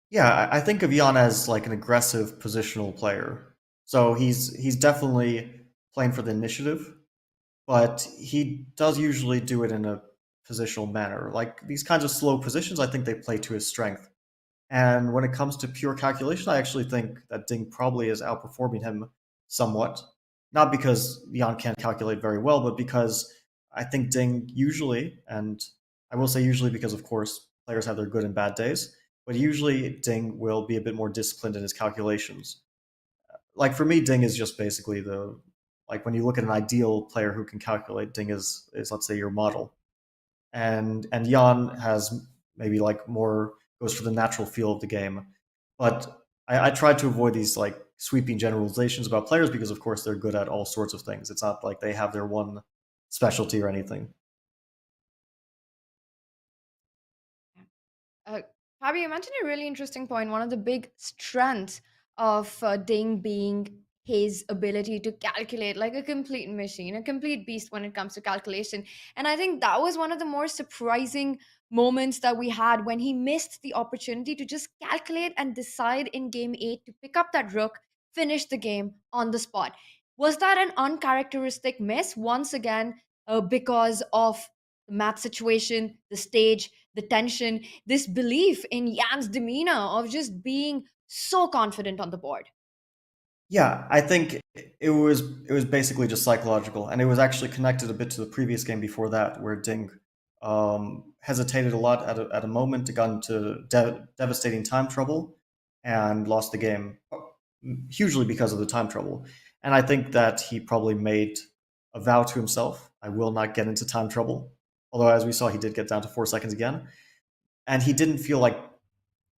Yeah, I think of Jan as like an aggressive positional player. So he's definitely playing for the initiative, but he does usually do it in a positional manner. Like these kinds of slow positions, I think they play to his strength. And when it comes to pure calculation, I actually think that Ding probably is outperforming him somewhat. Not because Jan can't calculate very well, but because I think Ding usually, and I will say usually because of course players have their good and bad days, but usually Ding will be a bit more disciplined in his calculations. Like for me, Ding is just basically like when you look at an ideal player who can calculate, Ding is let's say your model. And Jan has maybe like more goes for the natural feel of the game. But I try to avoid these like sweeping generalizations about players because of course they're good at all sorts of things. It's not like they have their one specialty or anything. Fabi, you mentioned a really interesting point. One of the big strengths of Ding being his ability to calculate like a complete machine, a complete beast when it comes to calculation. And I think that was one of the more surprising moments that we had when he missed the opportunity to just calculate and decide in game 8 to pick up that rook, finish the game on the spot. Was that an uncharacteristic miss once again because of the map situation, the stage, the tension, this belief in Jan's demeanor of just being so confident on the board? Yeah, I think it was basically just psychological, and it was actually connected a bit to the previous game before that, where Ding hesitated a lot at a moment, got into devastating time trouble, and lost the game hugely because of the time trouble. And I think that he probably made a vow to himself: I will not get into time trouble. Although, as we saw, he did get down to 4 seconds again, and he didn't feel like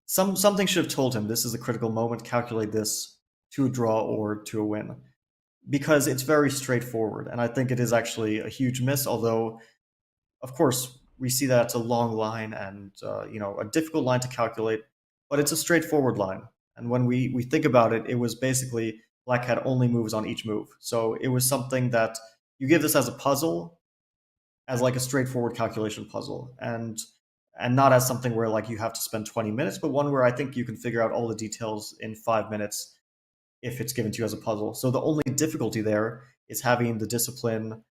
something should have told him this is a critical moment. Calculate this to a draw or to a win, because it's very straightforward. And I think it is actually a huge miss, although, of course, we see that it's a long line and a difficult line to calculate, but it's a straightforward line. And when we think about it, it was basically black had only moves on each move. So it was something that you give this as a puzzle, as like a straightforward calculation puzzle, and not as something where like you have to spend 20 minutes, but one where I think you can figure out all the details in 5 minutes if it's given to you as a puzzle. So the only difficulty there is having the discipline,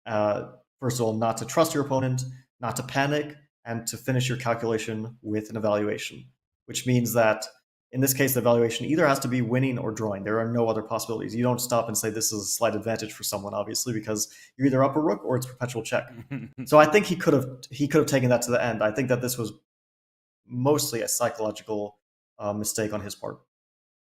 first of all, not to trust your opponent, not to panic, and to finish your calculation with an evaluation, which means that in this case, the evaluation either has to be winning or drawing. There are no other possibilities. You don't stop and say this is a slight advantage for someone, obviously, because you're either up a rook or it's perpetual check. So I think he could have taken that to the end. I think that this was mostly a psychological mistake on his part.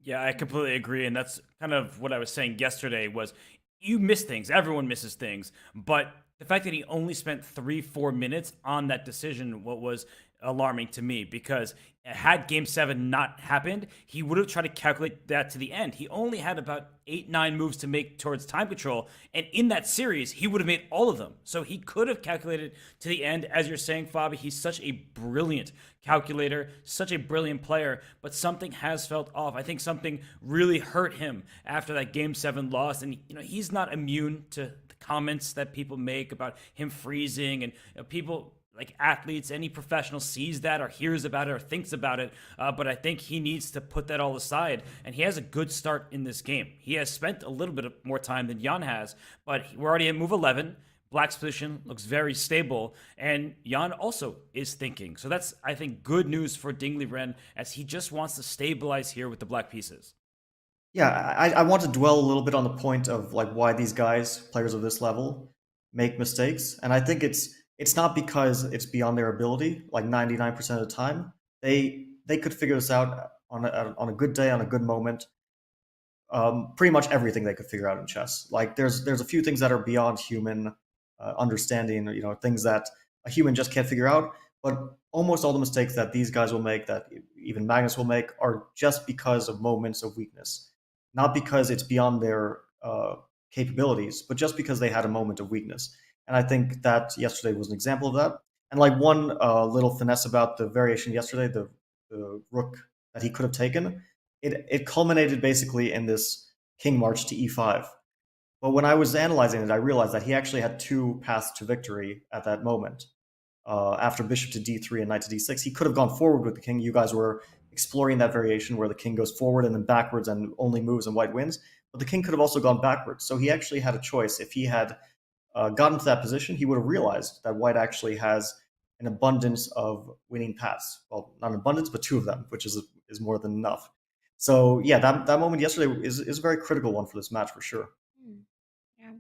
Yeah, I completely agree, and that's kind of what I was saying yesterday. Was you miss things. Everyone misses things, but the fact that he only spent 3-4 minutes on that decision, what was alarming to me, because had Game 7 not happened, he would have tried to calculate that to the end. He only had about 8-9 moves to make towards time control, and in that series, he would have made all of them. So he could have calculated to the end. As you're saying, Fabi, he's such a brilliant calculator, such a brilliant player, but something has felt off. I think something really hurt him after that Game 7 loss, and he's not immune to the comments that people make about him freezing, and people like athletes, any professional sees that or hears about it or thinks about it. But I think he needs to put that all aside. And he has a good start in this game. He has spent a little bit more time than Jan has, but we're already at move 11. Black's position looks very stable, and Jan also is thinking. So that's, I think, good news for Ding Liren, as he just wants to stabilize here with the black pieces. Yeah, I want to dwell a little bit on the point of like why these guys, players of this level, make mistakes, and I think it's not because it's beyond their ability. Like 99% of the time, they could figure this out on a good day, on a good moment. Pretty much everything they could figure out in chess. Like there's a few things that are beyond human understanding. Things that a human just can't figure out. But almost all the mistakes that these guys will make, that even Magnus will make, are just because of moments of weakness, not because it's beyond their capabilities, but just because they had a moment of weakness. And I think that yesterday was an example of that. And like one little finesse about the variation yesterday, the rook that he could have taken, it culminated basically in this king march to e5. But when I was analyzing it, I realized that he actually had two paths to victory at that moment. After bishop to d3 and knight to d6, he could have gone forward with the king. You guys were exploring that variation where the king goes forward and then backwards and only moves and white wins. But the king could have also gone backwards. So he actually had a choice. If he had gotten to that position, he would have realized that white actually has an abundance of winning paths. Well, not an abundance, but two of them, which is more than enough. So yeah, that moment yesterday is a very critical one for this match for sure. Yeah.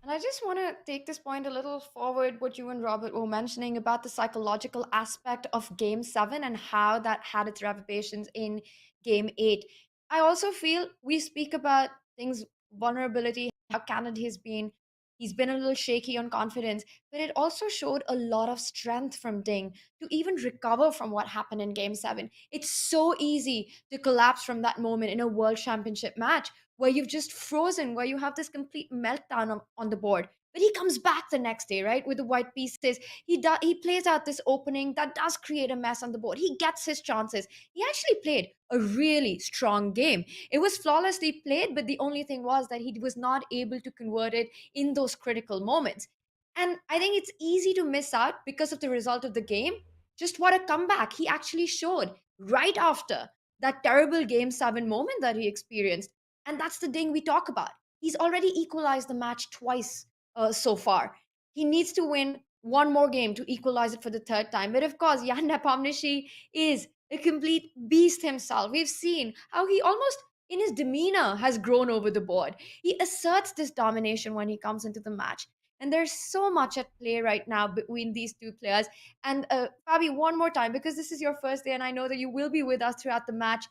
And I just want to take this point a little forward, what you and Robert were mentioning about the psychological aspect of Game 7 and how that had its reverberations in Game 8. I also feel we speak about things, vulnerability, how candid he's been. He's been a little shaky on confidence, but it also showed a lot of strength from Ding to even recover from what happened in Game 7. It's so easy to collapse from that moment in a World Championship match where you've just frozen, where you have this complete meltdown on the board. But he comes back the next day, right, with the white pieces. He plays out this opening that does create a mess on the board. He gets his chances. He actually played a really strong game. It was flawlessly played, but the only thing was that he was not able to convert it in those critical moments. And I think it's easy to miss out because of the result of the game. Just what a comeback he actually showed right after that terrible Game 7 moment that he experienced. And that's the Ding we talk about. He's already equalized the match twice so far. He needs to win one more game to equalize it for the third time. But of course, Jan Nepomniachtchi is a complete beast himself. We've seen how he almost in his demeanor has grown over the board. He asserts this domination when he comes into the match. And there's so much at play right now between these two players. And Fabi, one more time, because this is your first day, and I know that you will be with us throughout the match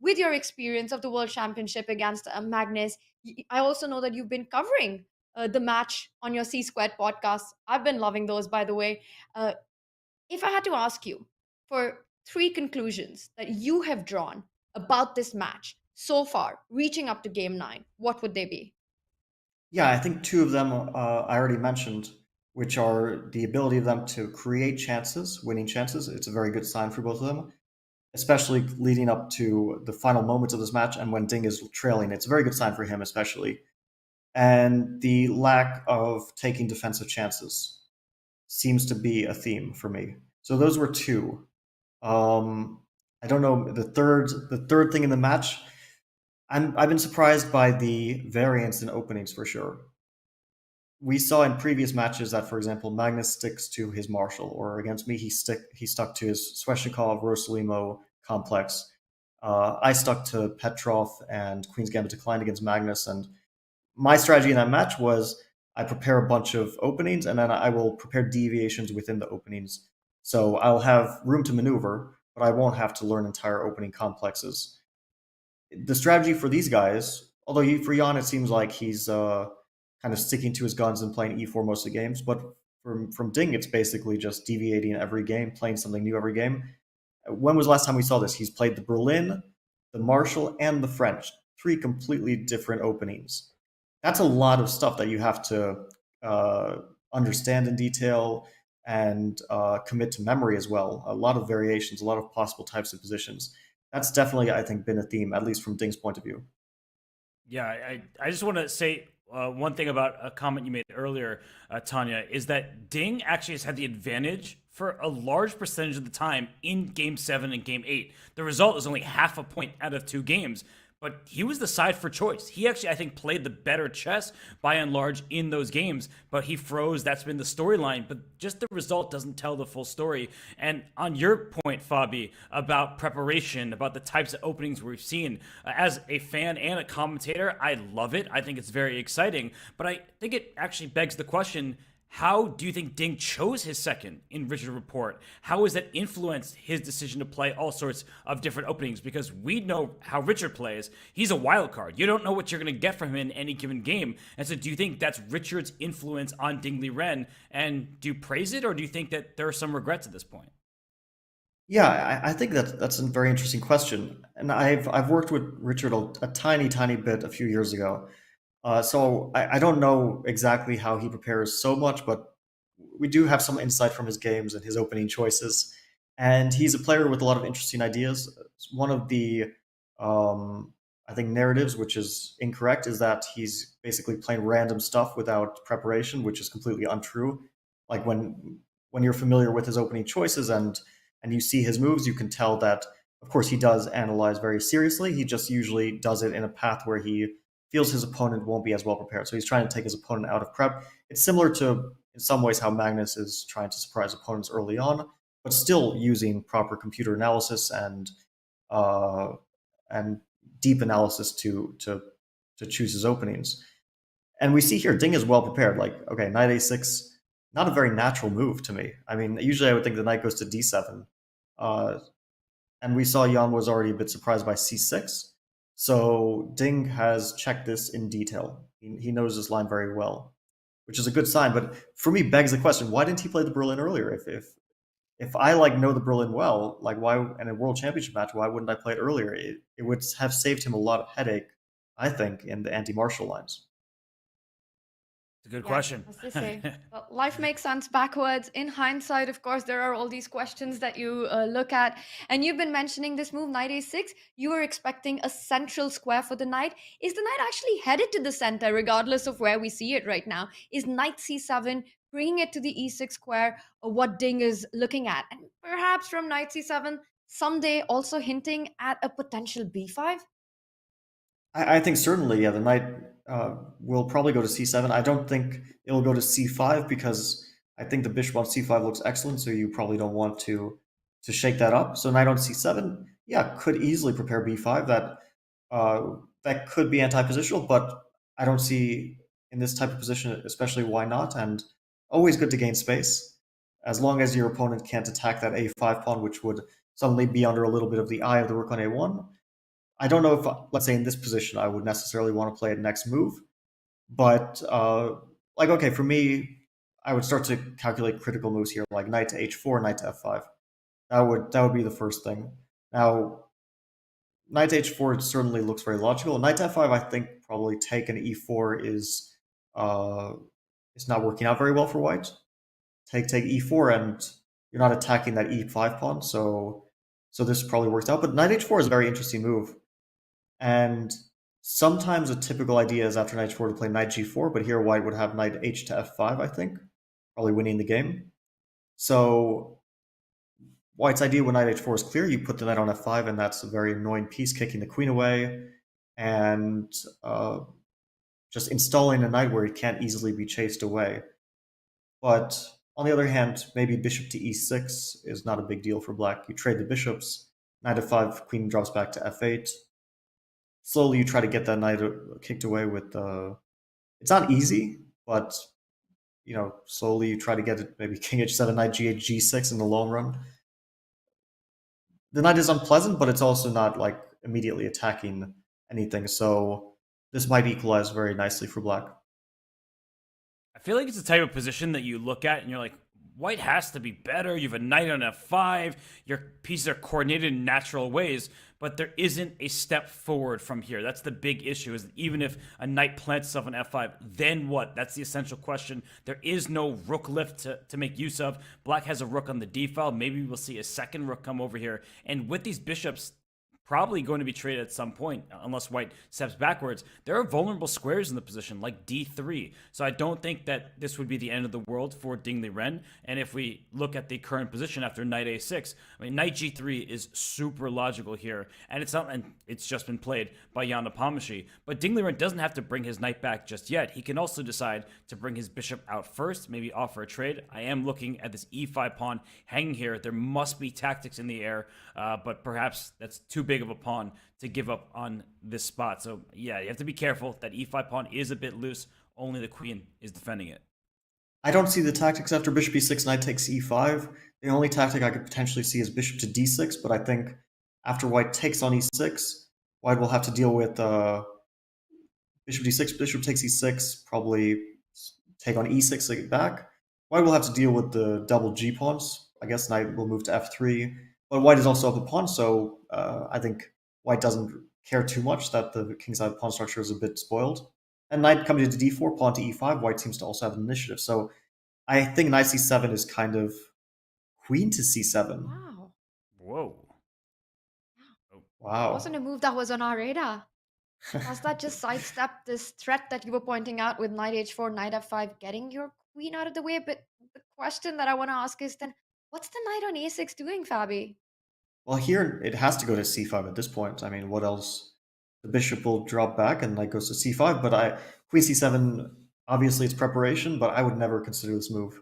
with your experience of the World Championship against Magnus. I also know that you've been covering the match on your C Squared podcast. I've been loving those, by the way. If I had to ask you for three conclusions that you have drawn about this match so far, reaching up to Game 9, what would they be? Yeah, I think two of them I already mentioned, which are the ability of them to create chances, winning chances. It's a very good sign for both of them, especially leading up to the final moments of this match and when Ding is trailing. It's a very good sign for him, especially. And the lack of taking defensive chances seems to be a theme for me. So those were two. I don't know the third thing in the match. I've been surprised by the variance in openings for sure. We saw in previous matches that, for example, Magnus sticks to his Marshall, or against me, he stuck to his Sveshnikov Rosalimo complex. I stuck to Petrov and Queen's Gambit declined against Magnus, and my strategy in that match was I prepare a bunch of openings and then I will prepare deviations within the openings. So I'll have room to maneuver, but I won't have to learn entire opening complexes. the strategy for these guys, although for Jan it seems like he's kind of sticking to his guns and playing e4 most of the games, but from Ding it's basically just deviating every game, playing something new every game. When was the last time we saw this? He's played the Berlin, the Marshall, and the French. 3 completely different openings. That's a lot of stuff that you have to understand in detail and commit to memory as well. A lot of variations, a lot of possible types of positions. That's definitely, I think, been a theme, at least from Ding's point of view. Yeah, I just want to say one thing about a comment you made earlier, Tanya, is that Ding actually has had the advantage for a large percentage of the time in Game 7 and Game 8. The result is only half a point out of 2 games, but he was the side for choice. He actually, I think, played the better chess by and large in those games, but he froze. That's been the storyline, but just the result doesn't tell the full story. And on your point, Fabi, about preparation, about the types of openings we've seen, as a fan and a commentator, I love it. I think it's very exciting, but I think it actually begs the question, how do you think Ding chose his second in Richard Report? How has that influenced his decision to play all sorts of different openings? Because we know how Richard plays. He's a wild card. You don't know what you're going to get from him in any given game. And so do you think that's Richard's influence on Ding Liren? And do you praise it, or do you think that there are some regrets at this point? Yeah, I think that's a very interesting question. And I've worked with Richard a tiny bit a few years ago. So I don't know exactly how he prepares so much, but we do have some insight from his games and his opening choices. And he's a player with a lot of interesting ideas. One of the, I think, narratives, which is incorrect, is that he's basically playing random stuff without preparation, which is completely untrue. Like when you're familiar with his opening choices and you see his moves, you can tell that, of course, he does analyze very seriously. He just usually does it in a path where he feels his opponent won't be as well prepared. So he's trying to take his opponent out of prep. It's similar to, in some ways, how Magnus is trying to surprise opponents early on, but still using proper computer analysis and deep analysis to choose his openings. And we see here Ding is well prepared. Like, okay, knight a6, not a very natural move to me. I mean, usually I would think the knight goes to d7. And we saw Jan was already a bit surprised by c6. So Ding has checked this in detail. He knows this line very well, which is a good sign. But for me, begs the question: why didn't he play the Berlin earlier? If I know the Berlin well, like why in a World Championship match, why wouldn't I play it earlier? It would have saved him a lot of headache, I think, in the anti-Marshall lines. It's a good question. As they say, well, life makes sense backwards. In hindsight, of course, there are all these questions that you look at. And you've been mentioning this move, knight a6. You were expecting a central square for the knight. Is the knight actually headed to the center, regardless of where we see it right now? Is knight c7 bringing it to the e6 square, or what Ding is looking at? And perhaps from knight c7, someday also hinting at a potential b5? I think certainly, yeah, the knight will probably go to c7. I don't think it'll go to c5 because I think the bishop on c5 looks excellent, so you probably don't want to shake that up. So knight on c7, yeah, could easily prepare b5. That could be anti-positional, but I don't see in this type of position, especially why not. And always good to gain space, as long as your opponent can't attack that a5 pawn, which would suddenly be under a little bit of the eye of the rook on a1. I don't know if, let's say in this position, I would necessarily want to play it next move, but okay, for me, I would start to calculate critical moves here, like knight to h4, knight to f5. That would be the first thing. Now, knight to h4 certainly looks very logical. Knight to f5, I think probably take an e4 is not working out very well for white. Take e4, and you're not attacking that e5 pawn, so this probably works out. But knight h4 is a very interesting move. And sometimes a typical idea is after knight h4 to play knight g4, but here white would have knight h to f5, I think, probably winning the game. So white's idea when knight h4 is clear, you put the knight on f5, and that's a very annoying piece, kicking the queen away, and just installing a knight where it can't easily be chased away. But on the other hand, maybe bishop to e6 is not a big deal for black. You trade the bishops, knight f5, queen drops back to f8. Slowly you try to get that knight kicked away with it's not easy, but slowly you try to get it, maybe king h7, knight g8, g6 in the long run. The knight is unpleasant, but it's also not like immediately attacking anything. So this might equalize very nicely for black. I feel like it's the type of position that you look at and you're like, white has to be better. You have a knight on f5. Your pieces are coordinated in natural ways, but there isn't a step forward from here. That's the big issue, is that even if a knight plants itself on f5, then what? That's the essential question. There is no rook lift to make use of. Black has a rook on the d file. Maybe we'll see a second rook come over here. And with these bishops probably going to be traded at some point, unless white steps backwards, there are vulnerable squares in the position, like d3. So I don't think that this would be the end of the world for Ding Liren. And if we look at the current position after knight a6, I mean, knight g3 is super logical here. And it's not, and it's just been played by Jan Nepomniachtchi. But Ding Liren doesn't have to bring his knight back just yet. He can also decide to bring his bishop out first, maybe offer a trade. I am looking at this e5 pawn hanging here. There must be tactics in the air, but perhaps that's too big of a pawn to give up on this spot. So yeah, you have to be careful. That e5 pawn is a bit loose. Only the queen is defending it. I don't see the tactics after bishop e6, knight takes e5. The only tactic I could potentially see is bishop to d6, but I think after white takes on e6, white will have to deal with bishop d6, bishop takes e6, probably take on e6 back. White will have to deal with the double g pawns. I guess knight will move to f3. But white is also up a pawn, so I think white doesn't care too much that the kingside pawn structure is a bit spoiled. And knight coming into d4, pawn to e5, white seems to also have an initiative. So I think knight c7 is kind of queen to c7. Wow. Whoa. Wow. Wasn't a move that was on our radar. Does that just sidestep this threat that you were pointing out with knight h4, knight f5, getting your queen out of the way? But the question that I want to ask is then, what's the knight on a6 doing, Fabi? Well, here it has to go to c5 at this point. I mean, what else? The bishop will drop back and knight goes to c5, but queen c7, obviously it's preparation, but I would never consider this move.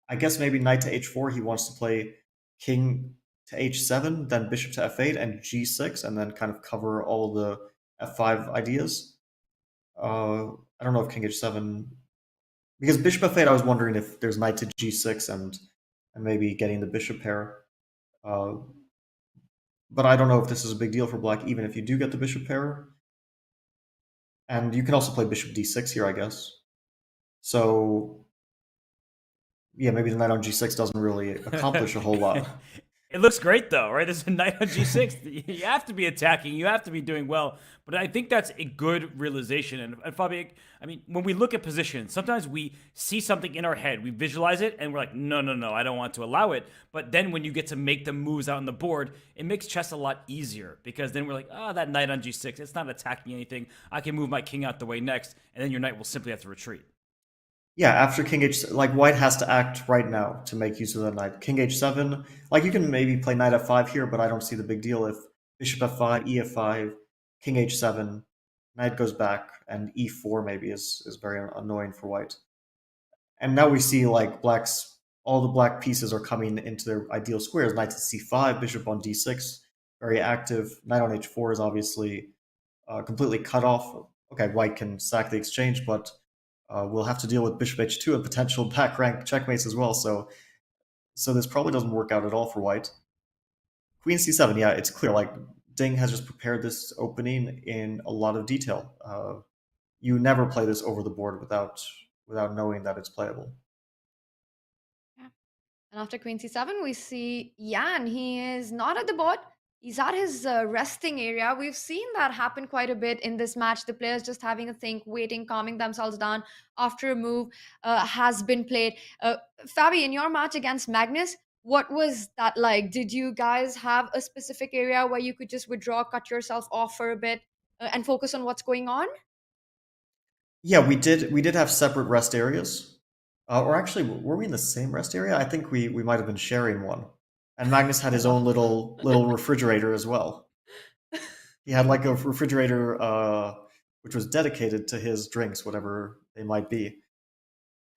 I guess maybe knight to h4, he wants to play king to h7, then bishop to f8 and g6, and then kind of cover all the f5 ideas. I don't know if king h7, because bishop f8, I was wondering if there's knight to g6 and maybe getting the bishop pair. But I don't know if this is a big deal for black, even if you do get the bishop pair. And you can also play bishop d6 here, I guess. So yeah, maybe the knight on g6 doesn't really accomplish a whole lot. It looks great though, right? There's a knight on g6. You have to be attacking. You have to be doing well. But I think that's a good realization. And Fabi, I mean, when we look at positions, sometimes we see something in our head. We visualize it and we're like, no, I don't want to allow it. But then when you get to make the moves out on the board, it makes chess a lot easier. Because then we're like, that knight on g6, it's not attacking anything. I can move my king out the way next. And then your knight will simply have to retreat. Yeah, after king h, like white has to act right now to make use of the knight. King h7, like you can maybe play knight f5 here, but I don't see the big deal if bishop f5, ef5, king h7, knight goes back, and e4 maybe is very annoying for white. And now we see like all the black pieces are coming into their ideal squares. Knight to c5, bishop on d6, very active. Knight on h4 is obviously completely cut off. Okay, white can sack the exchange, but we'll have to deal with bishop h2 and potential back rank checkmates as well. So this probably doesn't work out at all for white. Queen c7, yeah, it's clear. Like Ding has just prepared this opening in a lot of detail. You never play this over the board without knowing that it's playable. Yeah. And after queen c7, we see Jan. He is not at the board. He's at his resting area. We've seen that happen quite a bit in this match. The players just having a think, waiting, calming themselves down after a move has been played. Fabi, in your match against Magnus, what was that like? Did you guys have a specific area where you could just withdraw, cut yourself off for a bit and focus on what's going on? Yeah, we did have separate rest areas. Or actually, were we in the same rest area? I think we might have been sharing one. And Magnus had his own little refrigerator as well. He had like a refrigerator which was dedicated to his drinks, whatever they might be.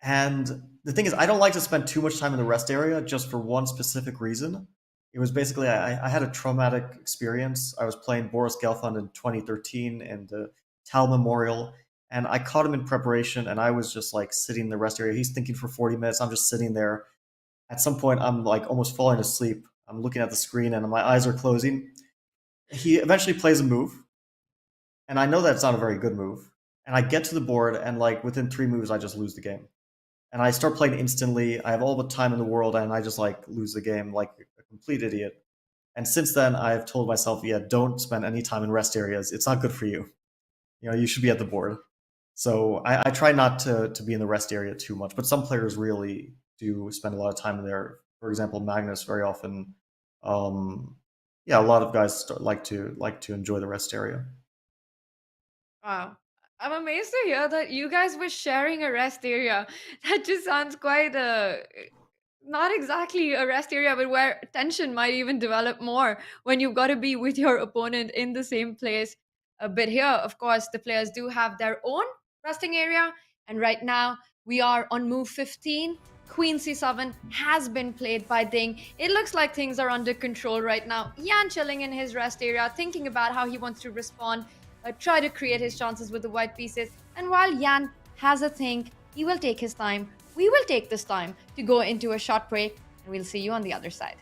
And the thing is, I don't like to spend too much time in the rest area just for one specific reason. It was basically, I had a traumatic experience. I was playing Boris Gelfand in 2013 in the Tal Memorial, and I caught him in preparation, and I was just like sitting in the rest area. He's thinking for 40 minutes. I'm just sitting there. At some point, I'm like almost falling asleep. I'm looking at the screen and my eyes are closing. He eventually plays a move. And I know that's not a very good move. And I get to the board, and like within 3 moves, I just lose the game. And I start playing instantly. I have all the time in the world, and I just like lose the game like a complete idiot. And since then, I've told myself, yeah, don't spend any time in rest areas. It's not good for you. You know, you should be at the board. So I try not to be in the rest area too much. But some players really do spend a lot of time in there. For example, Magnus very often. Yeah, a lot of guys like to enjoy the rest area. Wow. I'm amazed to hear that you guys were sharing a rest area. That just sounds quite not exactly a rest area, but where tension might even develop more when you've got to be with your opponent in the same place. But here, of course, the players do have their own resting area. And right now, we are on move 15. Queen c7 has been played by Ding. It looks like things are under control right now. Yan chilling in his rest area, thinking about how he wants to respond, try to create his chances with the white pieces. And while Yan has a think, he will take his time. We will take this time to go into a short break, and we'll see you on the other side.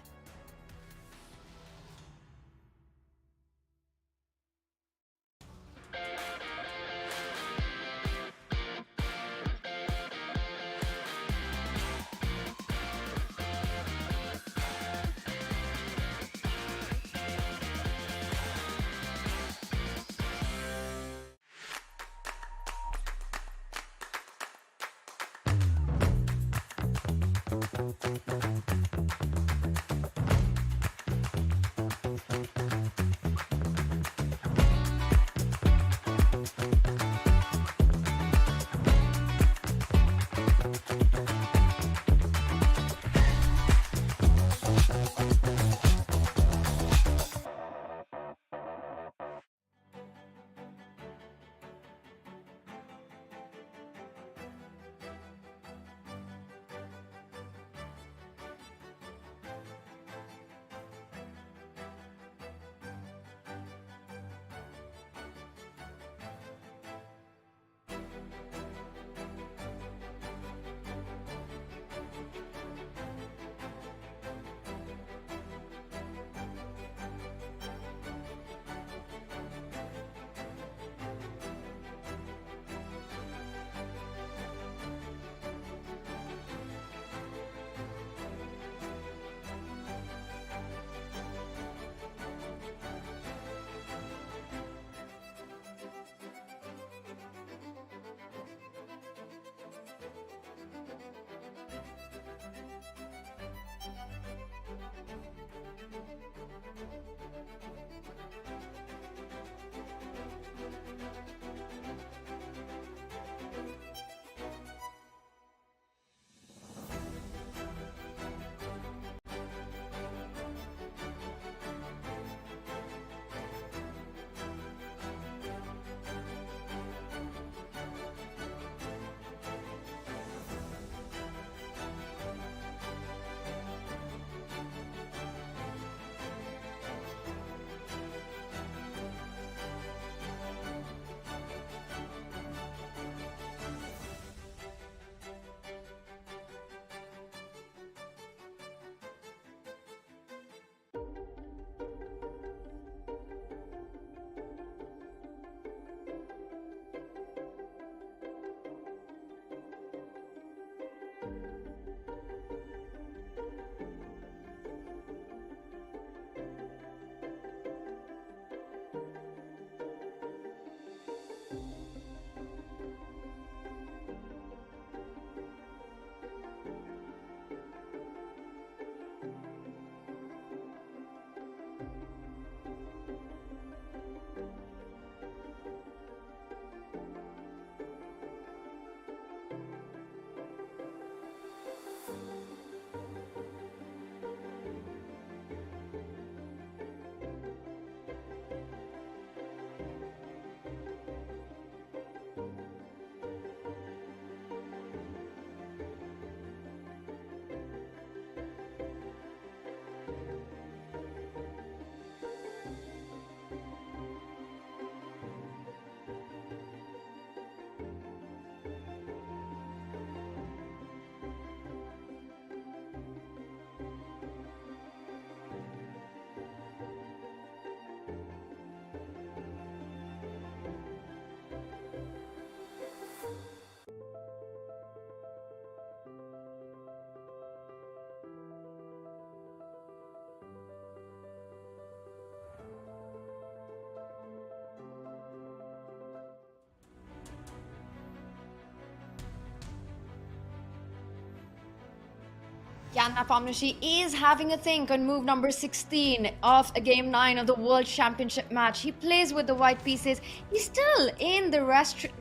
Jan Nepomniachtchi is having a think on move number 16 of a game 9 of the World Championship match. He plays with the white pieces. He's still in the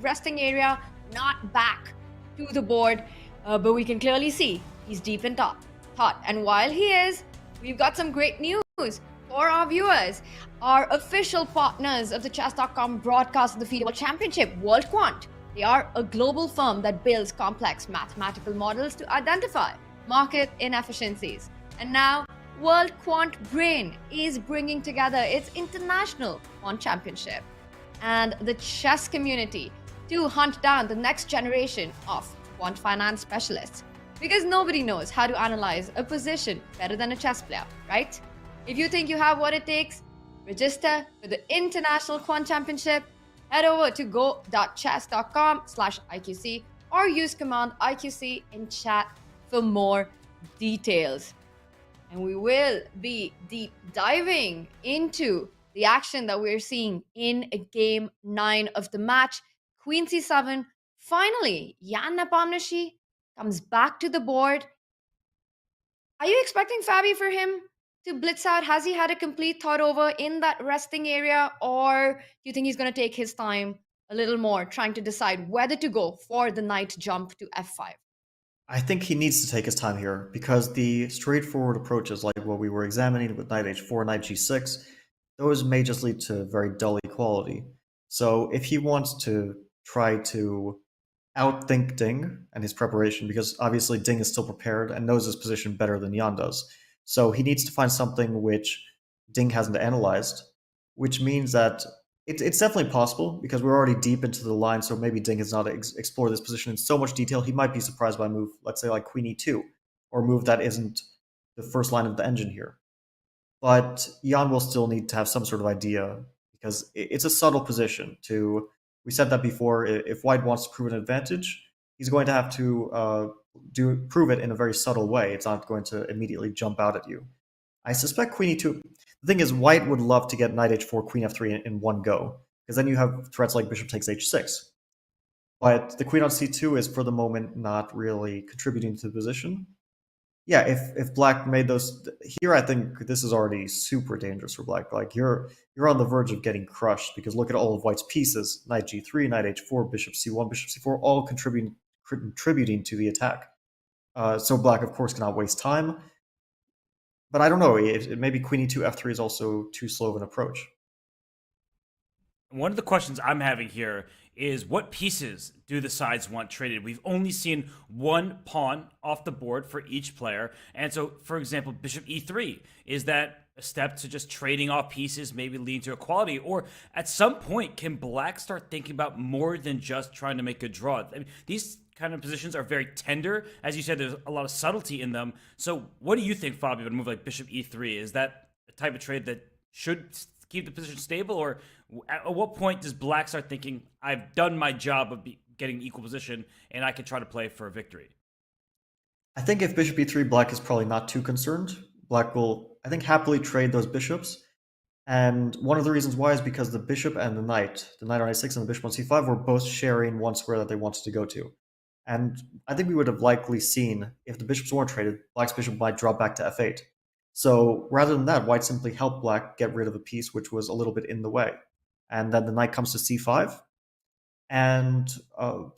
resting area, not back to the board, but we can clearly see he's deep in thought. And while he is, we've got some great news for our viewers. Our official partners of the chess.com broadcast of the FIDE World Championship, World Quant. They are a global firm that builds complex mathematical models to identify market inefficiencies. And now, World Quant Brain is bringing together its international quant championship and the chess community to hunt down the next generation of quant finance specialists. Because nobody knows how to analyze a position better than a chess player, right? If you think you have what it takes, register for the International Quant Championship. Head over to go.chess.com/IQC or use command IQC in chat for more details. And we will be deep diving into the action that we're seeing in game 9 of the match. Queen c7. Finally, Jan Nepomniachtchi comes back to the board. Are you expecting Fabi for him to blitz out? Has he had a complete thought over in that resting area, or do you think he's going to take his time a little more, trying to decide whether to go for the knight jump to f5? I think he needs to take his time here, because the straightforward approaches like what we were examining with knight h4, knight g6, those may just lead to very dull equality. So if he wants to try to outthink Ding and his preparation, because obviously Ding is still prepared and knows his position better than Jan does, so he needs to find something which Ding hasn't analyzed, which means that it's definitely possible, because we're already deep into the line, so maybe Ding has not explored this position in so much detail. He might be surprised by a move, let's say like queen e2, or a move that isn't the first line of the engine here. But Jan will still need to have some sort of idea, because it's a subtle position. We said that before, if White wants to prove an advantage, he's going to have to prove it in a very subtle way. It's not going to immediately jump out at you. I suspect queen e2. The thing is, White would love to get knight h4, queen f3 in one go, because then you have threats like bishop takes h6. But the queen on c2 is, for the moment, not really contributing to the position. Yeah, if Black made those here, I think this is already super dangerous for Black. Like you're on the verge of getting crushed, because look at all of White's pieces: knight g3, knight h4, bishop c1, bishop c4, all contributing to the attack. So Black, of course, cannot waste time. But I don't know, maybe queen e2, f3 is also too slow of an approach. One of the questions I'm having here is, what pieces do the sides want traded? We've only seen one pawn off the board for each player. And so, for example, bishop e3, is that a step to just trading off pieces, maybe leading to equality? Or at some point, can Black start thinking about more than just trying to make a draw? I mean, these kind of positions are very tender. As you said, there's a lot of subtlety in them. So what do you think, Fabio, would a move like bishop e3? Is that a type of trade that should keep the position stable? Or at what point does Black start thinking, I've done my job of getting equal position and I can try to play for a victory? I think if bishop e3, Black is probably not too concerned. Black will, I think, happily trade those bishops. And one of the reasons why is because the bishop and the knight on a6 and the bishop on c5, were both sharing one square that they wanted to go to. And I think we would have likely seen, if the bishops weren't traded, Black's bishop might drop back to f8. So rather than that, White simply helped Black get rid of a piece which was a little bit in the way. And then the knight comes to c5, and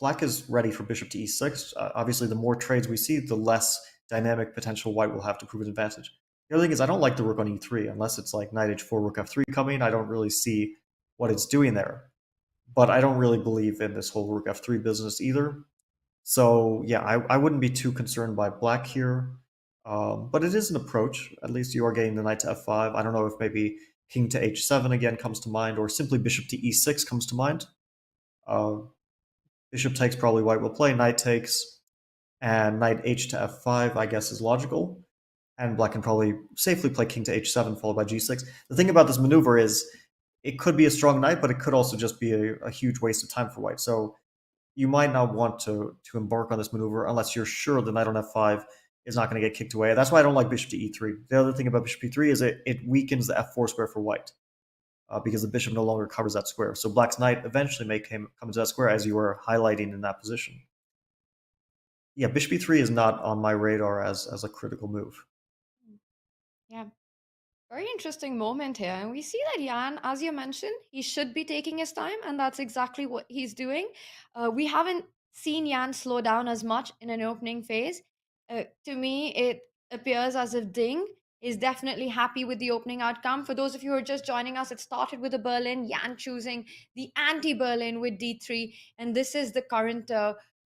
Black is ready for bishop to e6. Obviously, the more trades we see, the less dynamic potential White will have to prove an advantage. The other thing is, I don't like the rook on e3, unless it's like knight h4, rook f3 coming. I don't really see what it's doing there. But I don't really believe in this whole rook f3 business either. So yeah, I wouldn't be too concerned by Black here. But it is an approach. At least you are getting the knight to f5. I don't know if maybe king to h7 again comes to mind, or simply bishop to e6 comes to mind. Bishop takes, probably White will play. Knight takes, and knight h to f5, I guess, is logical. And Black can probably safely play king to h7 followed by g6. The thing about this maneuver is, it could be a strong knight, but it could also just be a huge waste of time for White. So you might not want to embark on this maneuver unless you're sure the knight on f5 is not going to get kicked away. That's why I don't like bishop to e3. The other thing about bishop e3 is it weakens the f4 square for White, because the bishop no longer covers that square. So Black's knight eventually may come to that square, as you were highlighting in that position. Yeah, bishop e3 is not on my radar as a critical move. Yeah. Very interesting moment here. And we see that Jan, as you mentioned, he should be taking his time, and that's exactly what he's doing. We haven't seen Jan slow down as much in an opening phase. To me, it appears as if Ding is definitely happy with the opening outcome. For those of you who are just joining us, it started with a Berlin, Jan choosing the anti Berlin with d3, and this is the current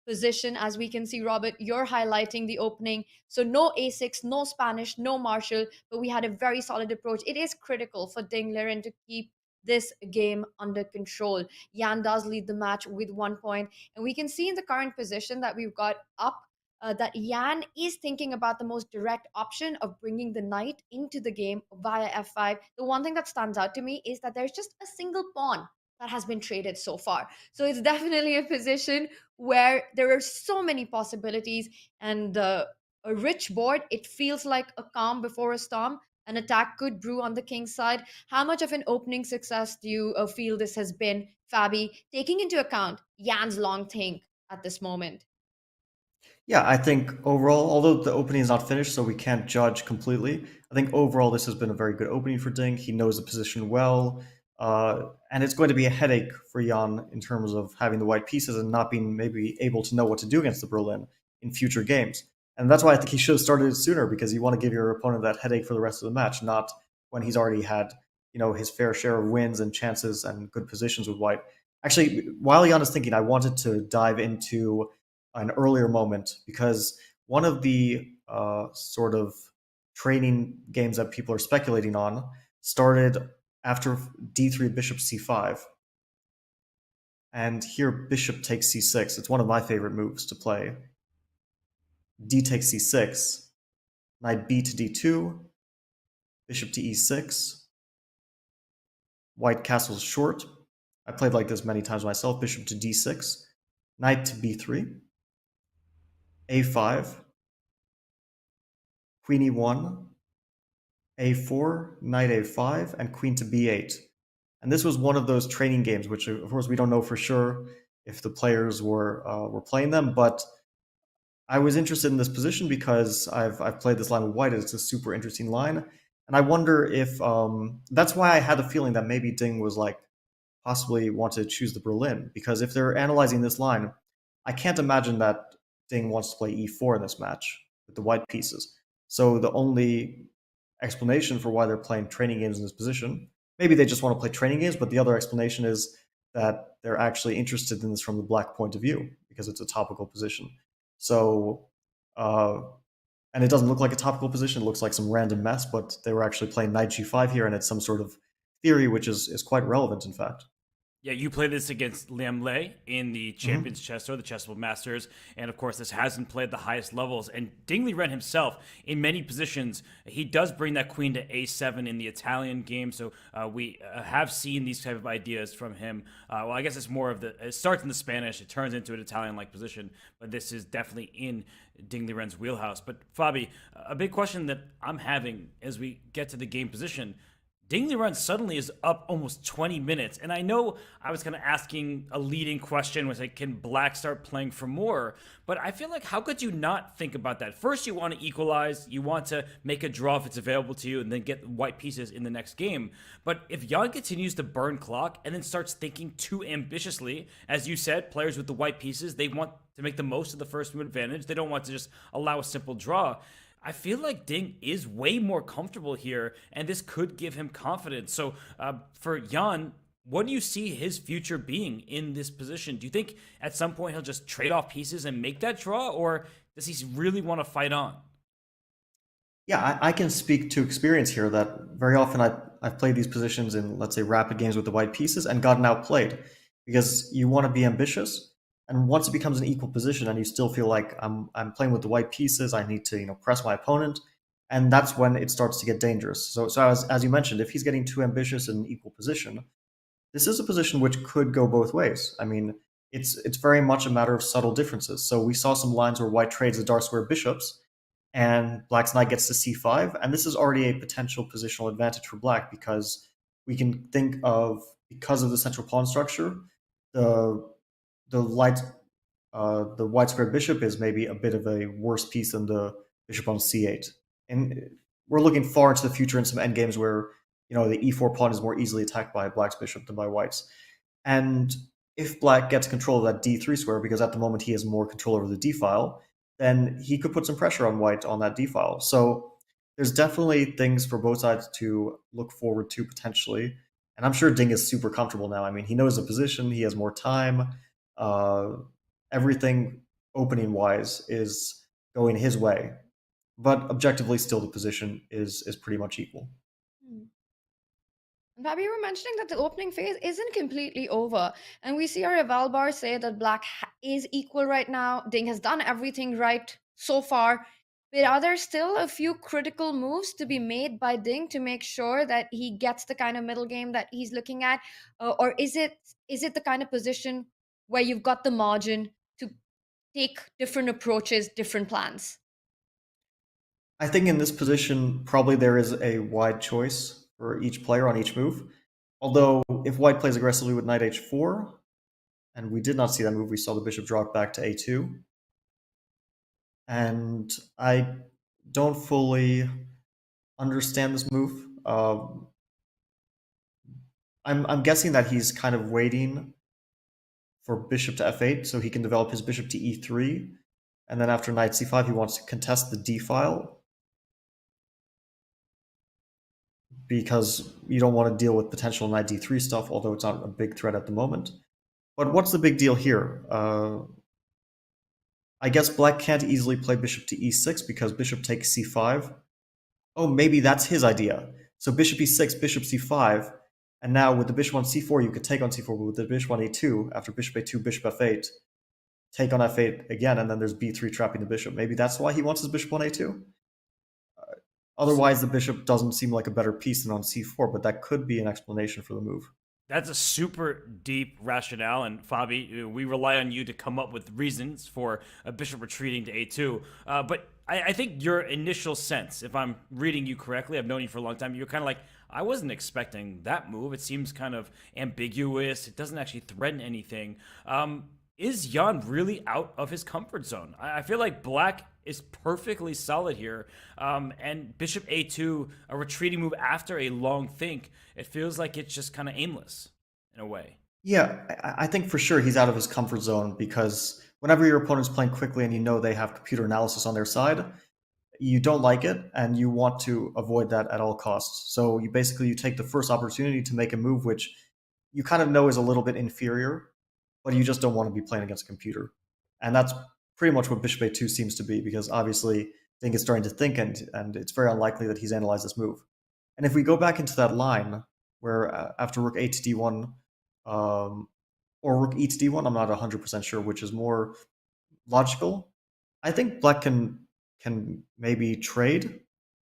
position. As we can see, Robert, you're highlighting the opening. So no a6, no Spanish, no Marshall, but we had a very solid approach. It is critical for Ding Liren to keep this game under control. Jan does lead the match with 1 point, and we can see in the current position that we've got up that Jan is thinking about the most direct option of bringing the knight into the game via f5. The one thing that stands out to me is that there's just a single pawn that has been traded so far. So it's definitely a position where there are so many possibilities, and a rich board, it feels like a calm before a storm. An attack could brew on the king's side. How much of an opening success do you feel this has been, Fabi, taking into account Jan's long think at this moment? Yeah, I think overall, although the opening is not finished, so we can't judge completely, I think overall this has been a very good opening for Ding. He knows the position well, and it's going to be a headache for Jan in terms of having the white pieces and not being maybe able to know what to do against the Berlin in future games. And that's why I think he should have started it sooner, because you want to give your opponent that headache for the rest of the match, not when he's already had his fair share of wins and chances and good positions with white. Actually, while Jan is thinking, I wanted to dive into an earlier moment, because one of the sort of training games that people are speculating on started after d3 bishop c5, and here bishop takes c6. It's one of my favorite moves to play. D takes c6, knight b to d2, bishop to e6, white castles short. I played like this many times myself. Bishop to d6, knight to b3, a5, queen e1, a4, knight a5, and queen to b8. And this was one of those training games, which of course we don't know for sure if the players were playing them, but I was interested in this position because I've played this line with white. It's a super interesting line, and I wonder if that's why I had a feeling that maybe Ding was like possibly want to choose the Berlin, because if they're analyzing this line, I can't imagine that Ding wants to play e4 in this match with the white pieces. So the only explanation for why they're playing training games in this position, maybe they just want to play training games, but the other explanation is that they're actually interested in this from the black point of view because it's a topical position. So, and it doesn't look like a topical position. It looks like some random mess, but they were actually playing knight g5 here, and it's some sort of theory which is quite relevant, in fact. Yeah, you play this against Liam Lei in the Champions Chess Tour, the Chessable Masters, and of course this hasn't played the highest levels. And Ding Liren himself, in many positions, he does bring that queen to a7 in the Italian game. So we have seen these type of ideas from him. Well, I guess it's more of it starts in the Spanish, it turns into an Italian-like position, but this is definitely in Ding Liren's wheelhouse. But Fabi, a big question that I'm having as we get to the game position. Ding Liren suddenly is up almost 20 minutes. And I know I was kind of asking a leading question, was like, can Black start playing for more? But I feel like, how could you not think about that? First, you want to equalize, you want to make a draw if it's available to you, and then get white pieces in the next game. But if Jan continues to burn clock and then starts thinking too ambitiously, as you said, players with the white pieces, they want to make the most of the first move advantage. They don't want to just allow a simple draw. I feel like Ding is way more comfortable here, and this could give him confidence. So for Jan, what do you see his future being in this position? Do you think at some point he'll just trade off pieces and make that draw, or does he really want to fight on? Yeah, I can speak to experience here that very often I've played these positions in, let's say, rapid games with the white pieces and gotten outplayed, because you want to be ambitious. And once it becomes an equal position and you still feel like I'm playing with the white pieces, I need to press my opponent, and that's when it starts to get dangerous. So as you mentioned, if he's getting too ambitious in an equal position, this is a position which could go both ways. I mean, it's very much a matter of subtle differences. So we saw some lines where white trades the dark square bishops, and Black's knight gets to c5, and this is already a potential positional advantage for Black, because we can think of, because of the central pawn structure, the light the wide squared bishop is maybe a bit of a worse piece than the bishop on c8. And we're looking far into the future in some endgames where the e4 pawn is more easily attacked by black's bishop than by white's. And if black gets control of that d3 square, because at the moment he has more control over the d file, then he could put some pressure on white on that d file. So there's definitely things for both sides to look forward to potentially. And I'm sure Ding is super comfortable now. I mean, he knows the position, he has more time. Everything opening wise is going his way. But objectively, still the position is pretty much equal. Fabi, you were mentioning that the opening phase isn't completely over. And we see our eval bar say that black is equal right now. Ding has done everything right so far. But are there still a few critical moves to be made by Ding to make sure that he gets the kind of middle game that he's looking at? Or is it the kind of position where you've got the margin to take different approaches, different plans? I think in this position, probably there is a wide choice for each player on each move. Although, if white plays aggressively with knight h4, and we did not see that move, we saw the bishop drop back to a2. And I don't fully understand this move. I'm guessing that he's kind of waiting for bishop to f8 so he can develop his bishop to e3. And then after knight c5, he wants to contest the d file, because you don't want to deal with potential knight d3 stuff, although it's not a big threat at the moment. But what's the big deal here? I guess black can't easily play bishop to e6 because bishop takes c5. Oh, maybe that's his idea. So bishop e6, bishop c5, and now with the bishop on c4, you could take on c4, but with the bishop on a2, after bishop a2, bishop f8, take on f8 again, and then there's b3 trapping the bishop. Maybe that's why he wants his bishop on a2? Otherwise, the bishop doesn't seem like a better piece than on c4, but that could be an explanation for the move. That's a super deep rationale, and Fabi, we rely on you to come up with reasons for a bishop retreating to a2. But I think your initial sense, if I'm reading you correctly, I've known you for a long time, you're kind of like, I wasn't expecting that move. It seems kind of ambiguous. It doesn't actually threaten anything. Is Jan really out of his comfort zone? I feel like black is perfectly solid here. And bishop a2, a retreating move after a long think, it feels like it's just kind of aimless in a way. Yeah, I think for sure he's out of his comfort zone, because whenever your opponent's playing quickly and you know they have computer analysis on their side, you don't like it and you want to avoid that at all costs. So you take the first opportunity to make a move which you kind of know is a little bit inferior, but you just don't want to be playing against a computer. And that's pretty much what bishop a2 seems to be, because obviously Ding is starting to think, and it's very unlikely that he's analyzed this move. And if we go back into that line where after rook a to d1, or rook e to d1, I'm not 100% sure which is more logical. I think black can maybe trade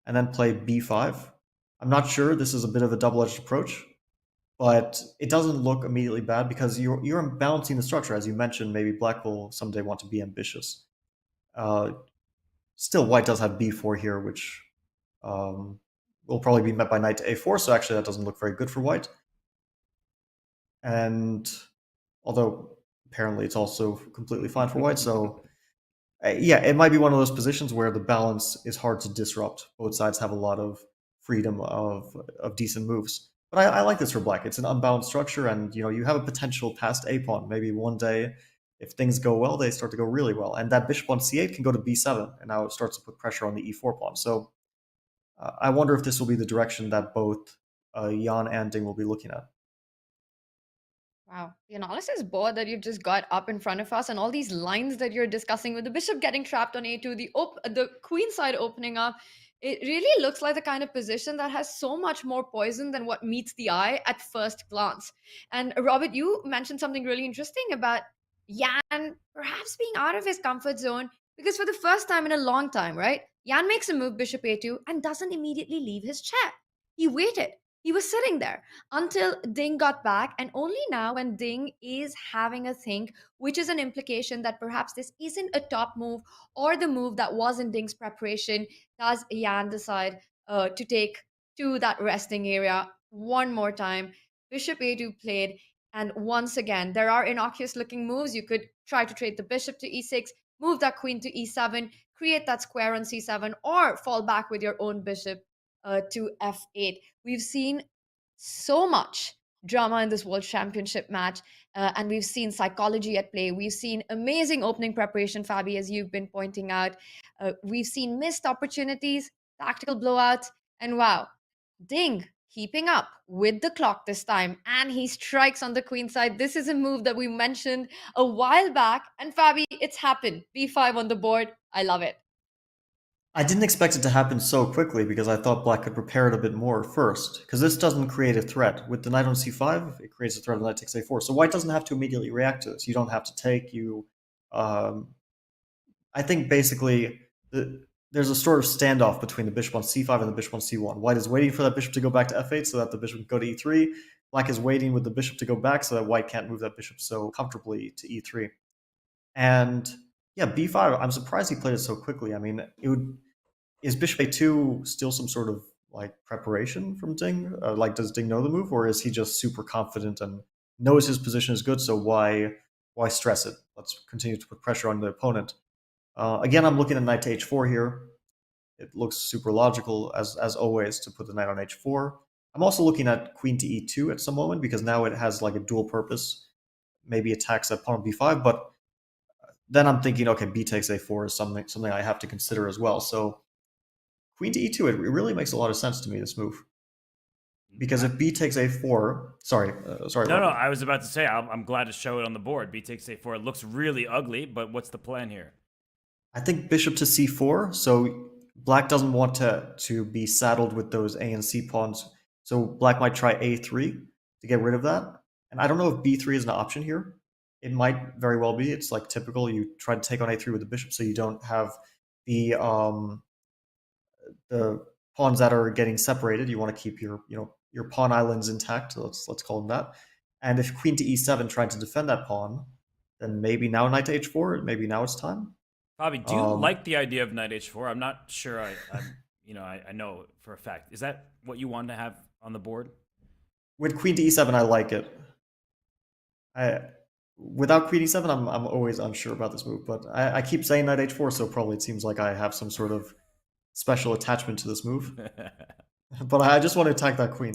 and then play b5. I'm not sure. This is a bit of a double-edged approach, but it doesn't look immediately bad because you're balancing the structure. As you mentioned, maybe black will someday want to be ambitious. Still, white does have b4 here, which will probably be met by knight to a4, so actually that doesn't look very good for white. And although apparently it's also completely fine for white, so yeah, it might be one of those positions where the balance is hard to disrupt. Both sides have a lot of freedom of decent moves. But I like this for black. It's an unbalanced structure, and you have a potential past a pawn. Maybe one day, if things go well, they start to go really well. And that bishop on c8 can go to b7, and now it starts to put pressure on the e4 pawn. So I wonder if this will be the direction that both Jan and Ding will be looking at. Wow, the analysis board that you've just got up in front of us, and all these lines that you're discussing with the bishop getting trapped on a2, the queen side opening up, it really looks like the kind of position that has so much more poison than what meets the eye at first glance. And Robert, you mentioned something really interesting about Jan perhaps being out of his comfort zone, because for the first time in a long time, right, Jan makes a move bishop a2 and doesn't immediately leave his chair. He waited. He was sitting there until Ding got back, and only now, when Ding is having a think, which is an implication that perhaps this isn't a top move or the move that was in Ding's preparation, does Yan decide to take to that resting area one more time. Bishop a2 played. And once again, there are innocuous looking moves. You could try to trade the bishop to e6, move that queen to e7, create that square on c7, or fall back with your own bishop to f8. We've seen so much drama in this World Championship match, and we've seen psychology at play. We've seen amazing opening preparation, Fabi, as you've been pointing out. We've seen missed opportunities, tactical blowouts, and wow, Ding keeping up with the clock this time, and he strikes on the queen side. This is a move that we mentioned a while back, and Fabi, it's happened. b5 on the board. I love it. I didn't expect it to happen so quickly because I thought black could prepare it a bit more first. Because this doesn't create a threat. With the knight on c5, it creates a threat on knight takes a4. So white doesn't have to immediately react to this. You don't have to take. I think basically there's a sort of standoff between the bishop on c5 and the bishop on c1. White is waiting for that bishop to go back to f8 so that the bishop can go to e3. Black is waiting with the bishop to go back so that white can't move that bishop so comfortably to e3. And yeah, b5, I'm surprised he played it so quickly. I mean, is bishop a2 still some sort of like preparation from Ding? Like, does Ding know the move, or is he just super confident and knows his position is good, so why stress it? Let's continue to put pressure on the opponent. Again, I'm looking at knight to h4 here. It looks super logical, as always, to put the knight on h4. I'm also looking at queen to e2 at some moment, because now it has like a dual purpose. Maybe attacks that pawn on b5, but then I'm thinking, okay, b takes a4 is something I have to consider as well. So queen to e2, it really makes a lot of sense to me, this move. Because if b takes a4, sorry. No, I was about to say, I'm glad to show it on the board. B takes a4. It looks really ugly, but what's the plan here? I think bishop to c4, so black doesn't want to be saddled with those a and c pawns. So black might try a3 to get rid of that. And I don't know if b3 is an option here. It might very well be. It's like typical. You try to take on a3 with the bishop so you don't have the pawns that are getting separated. You want to keep your pawn islands intact. Let's call them that. And if queen to e7 trying to defend that pawn, then maybe now knight to h4. Maybe now it's time. Bobby, do you like the idea of knight h4? I'm not sure. I know for a fact. Is that what you want to have on the board? With queen to e7, I like it. Without queen e7, I'm always unsure about this move. But I keep saying knight h4, so probably it seems like I have some sort of special attachment to this move. But I just want to attack that queen.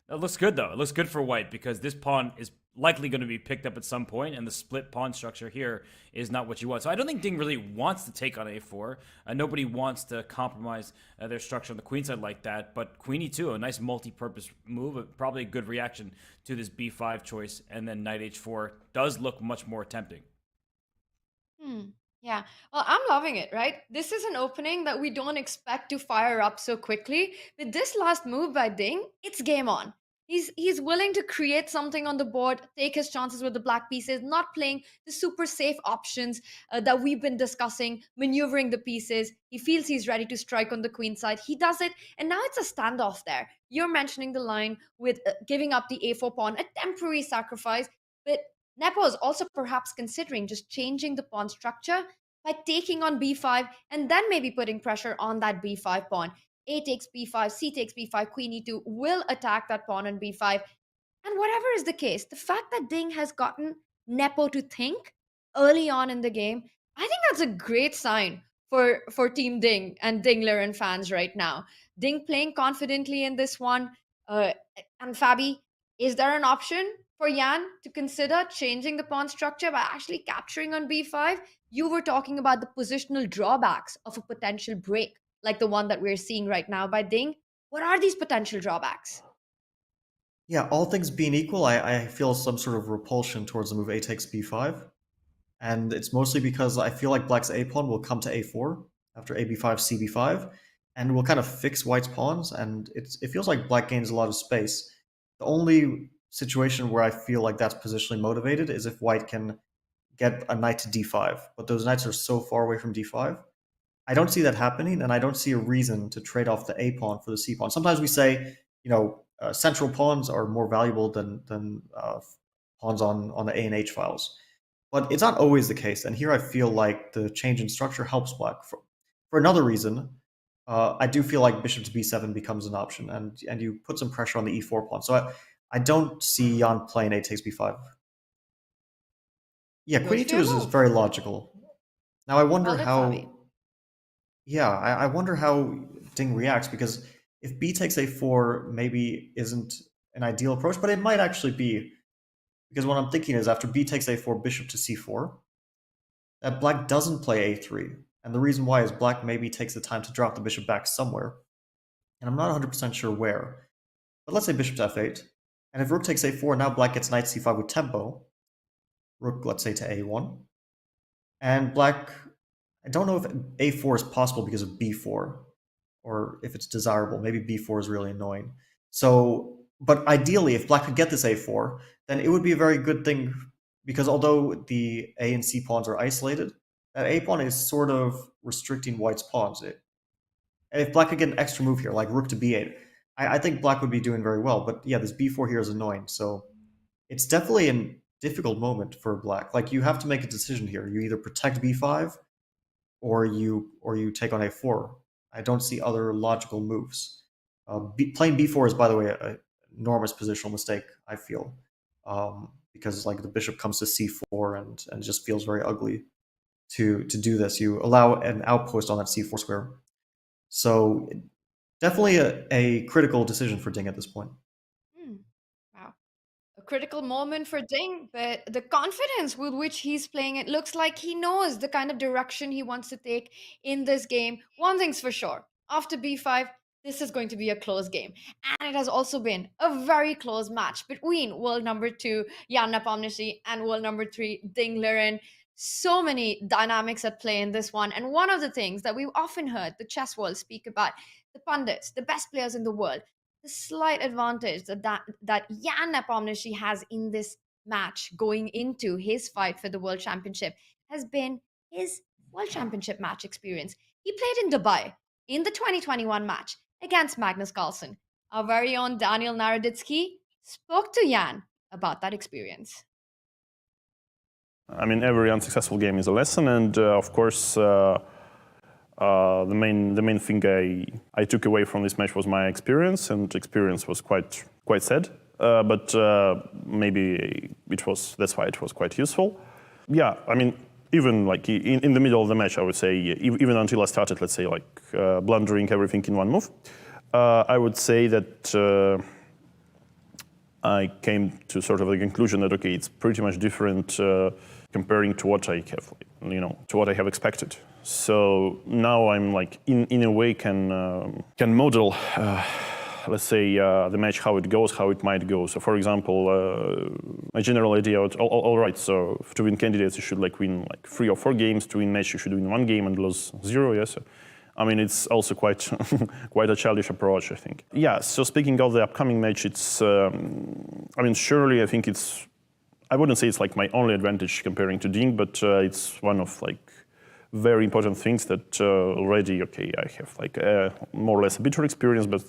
It looks good, though. It looks good for white, because this pawn is likely going to be picked up at some point, and the split pawn structure here is not what you want. So I don't think Ding really wants to take on a4. Nobody wants to compromise their structure on the queen side like that, but queen e2, a nice multi-purpose move, probably a good reaction to this b5 choice, and then knight h4 does look much more tempting. Yeah, well, I'm loving it, right? This is an opening that we don't expect to fire up so quickly. With this last move by Ding, it's game on. He's willing to create something on the board, take his chances with the black pieces, not playing the super safe options that we've been discussing, maneuvering the pieces. He feels he's ready to strike on the queen side. He does it, and now it's a standoff there. You're mentioning the line with giving up the a4 pawn, a temporary sacrifice, but Nepo is also perhaps considering just changing the pawn structure by taking on b5 and then maybe putting pressure on that b5 pawn. A takes b5, c takes b5, queen e2 will attack that pawn on b5. And whatever is the case, the fact that Ding has gotten Nepo to think early on in the game, I think that's a great sign for Team Ding and Ding Liren fans right now. Ding playing confidently in this one. And Fabi, is there an option for Yan to consider changing the pawn structure by actually capturing on b5? You were talking about the positional drawbacks of a potential break, like the one that we're seeing right now by Ding. What are these potential drawbacks? Yeah, all things being equal, I feel some sort of repulsion towards the move a takes b5. And it's mostly because I feel like black's a pawn will come to a4 after a b5, c b5, and will kind of fix white's pawns, and it feels like black gains a lot of space. The only situation where I feel like that's positionally motivated is if white can get a knight to d5, but those knights are so far away from d5. I don't see that happening, and I don't see a reason to trade off the a pawn for the c pawn. Sometimes we say, central pawns are more valuable than pawns on the a and h files, but it's not always the case. And here I feel like the change in structure helps black. For another reason, I do feel like bishop to b7 becomes an option, and you put some pressure on the e4 pawn. So I don't see Jan playing a takes b5. Yeah, Goes queen for e2 your is move. very logical. Now I wonder Called it, Fabi. how. Yeah, I wonder how Ding reacts, because if b takes a4 maybe isn't an ideal approach, but it might actually be, because what I'm thinking is after b takes a4, bishop to c4, that black doesn't play a3, and the reason why is black maybe takes the time to drop the bishop back somewhere, and I'm not 100% sure where. But let's say bishop to f8, and if rook takes a4, now black gets knight c5 with tempo. Rook, let's say, to a1, and black, I don't know if a4 is possible because of b4, or if it's desirable. Maybe b4 is really annoying. So, but ideally, if black could get this a4, then it would be a very good thing, because although the a and c pawns are isolated, that a pawn is sort of restricting white's pawns. If black could get an extra move here, like rook to b8, I think black would be doing very well. But yeah, this b4 here is annoying. So it's definitely a difficult moment for black. Like, you have to make a decision here. You either protect b5 or you take on a4. I don't see other logical moves. Playing b4 is, by the way, an enormous positional mistake, I feel, because like the bishop comes to c4 and it just feels very ugly to do this. You allow an outpost on that c4 square. So definitely a critical decision for Ding at this point. Wow. A critical moment for Ding, but the confidence with which he's playing it looks like he knows the kind of direction he wants to take in this game. One thing's for sure, after b5, this is going to be a close game. And it has also been a very close match between world number 2, Jan Nepomniachtchi, and world number 3, Ding Liren. So many dynamics at play in this one. And one of the things that we've often heard the chess world speak about, the pundits, the best players in the world, the slight advantage that Jan Nepomniachtchi has in this match going into his fight for the World Championship has been his World Championship match experience. He played in Dubai in the 2021 match against Magnus Carlsen. Our very own Daniel Naroditsky spoke to Jan about that experience. I mean, every unsuccessful game is a lesson, and of course, the main thing I took away from this match was my experience, and experience was quite sad. But maybe that's why it was quite useful. Yeah, I mean, even like in the middle of the match, I would say, even until I started, let's say, like blundering everything in one move, I would say that I came to sort of the conclusion that, okay, it's pretty much different comparing to what I have, to what I have expected. So now I'm like, in a way, can model, let's say, the match, how it goes, how it might go. So, for example, a general idea, all right, so to win candidates, you should like win like 3 or 4 games. To win match, you should win 1 game and lose 0, yes? I mean, it's also quite quite a childish approach, I think. Yeah, so speaking of the upcoming match, it's, I mean, surely I think I wouldn't say it's like my only advantage comparing to Ding, but it's one of like very important things that already, okay, I have like more or less a bitter experience, but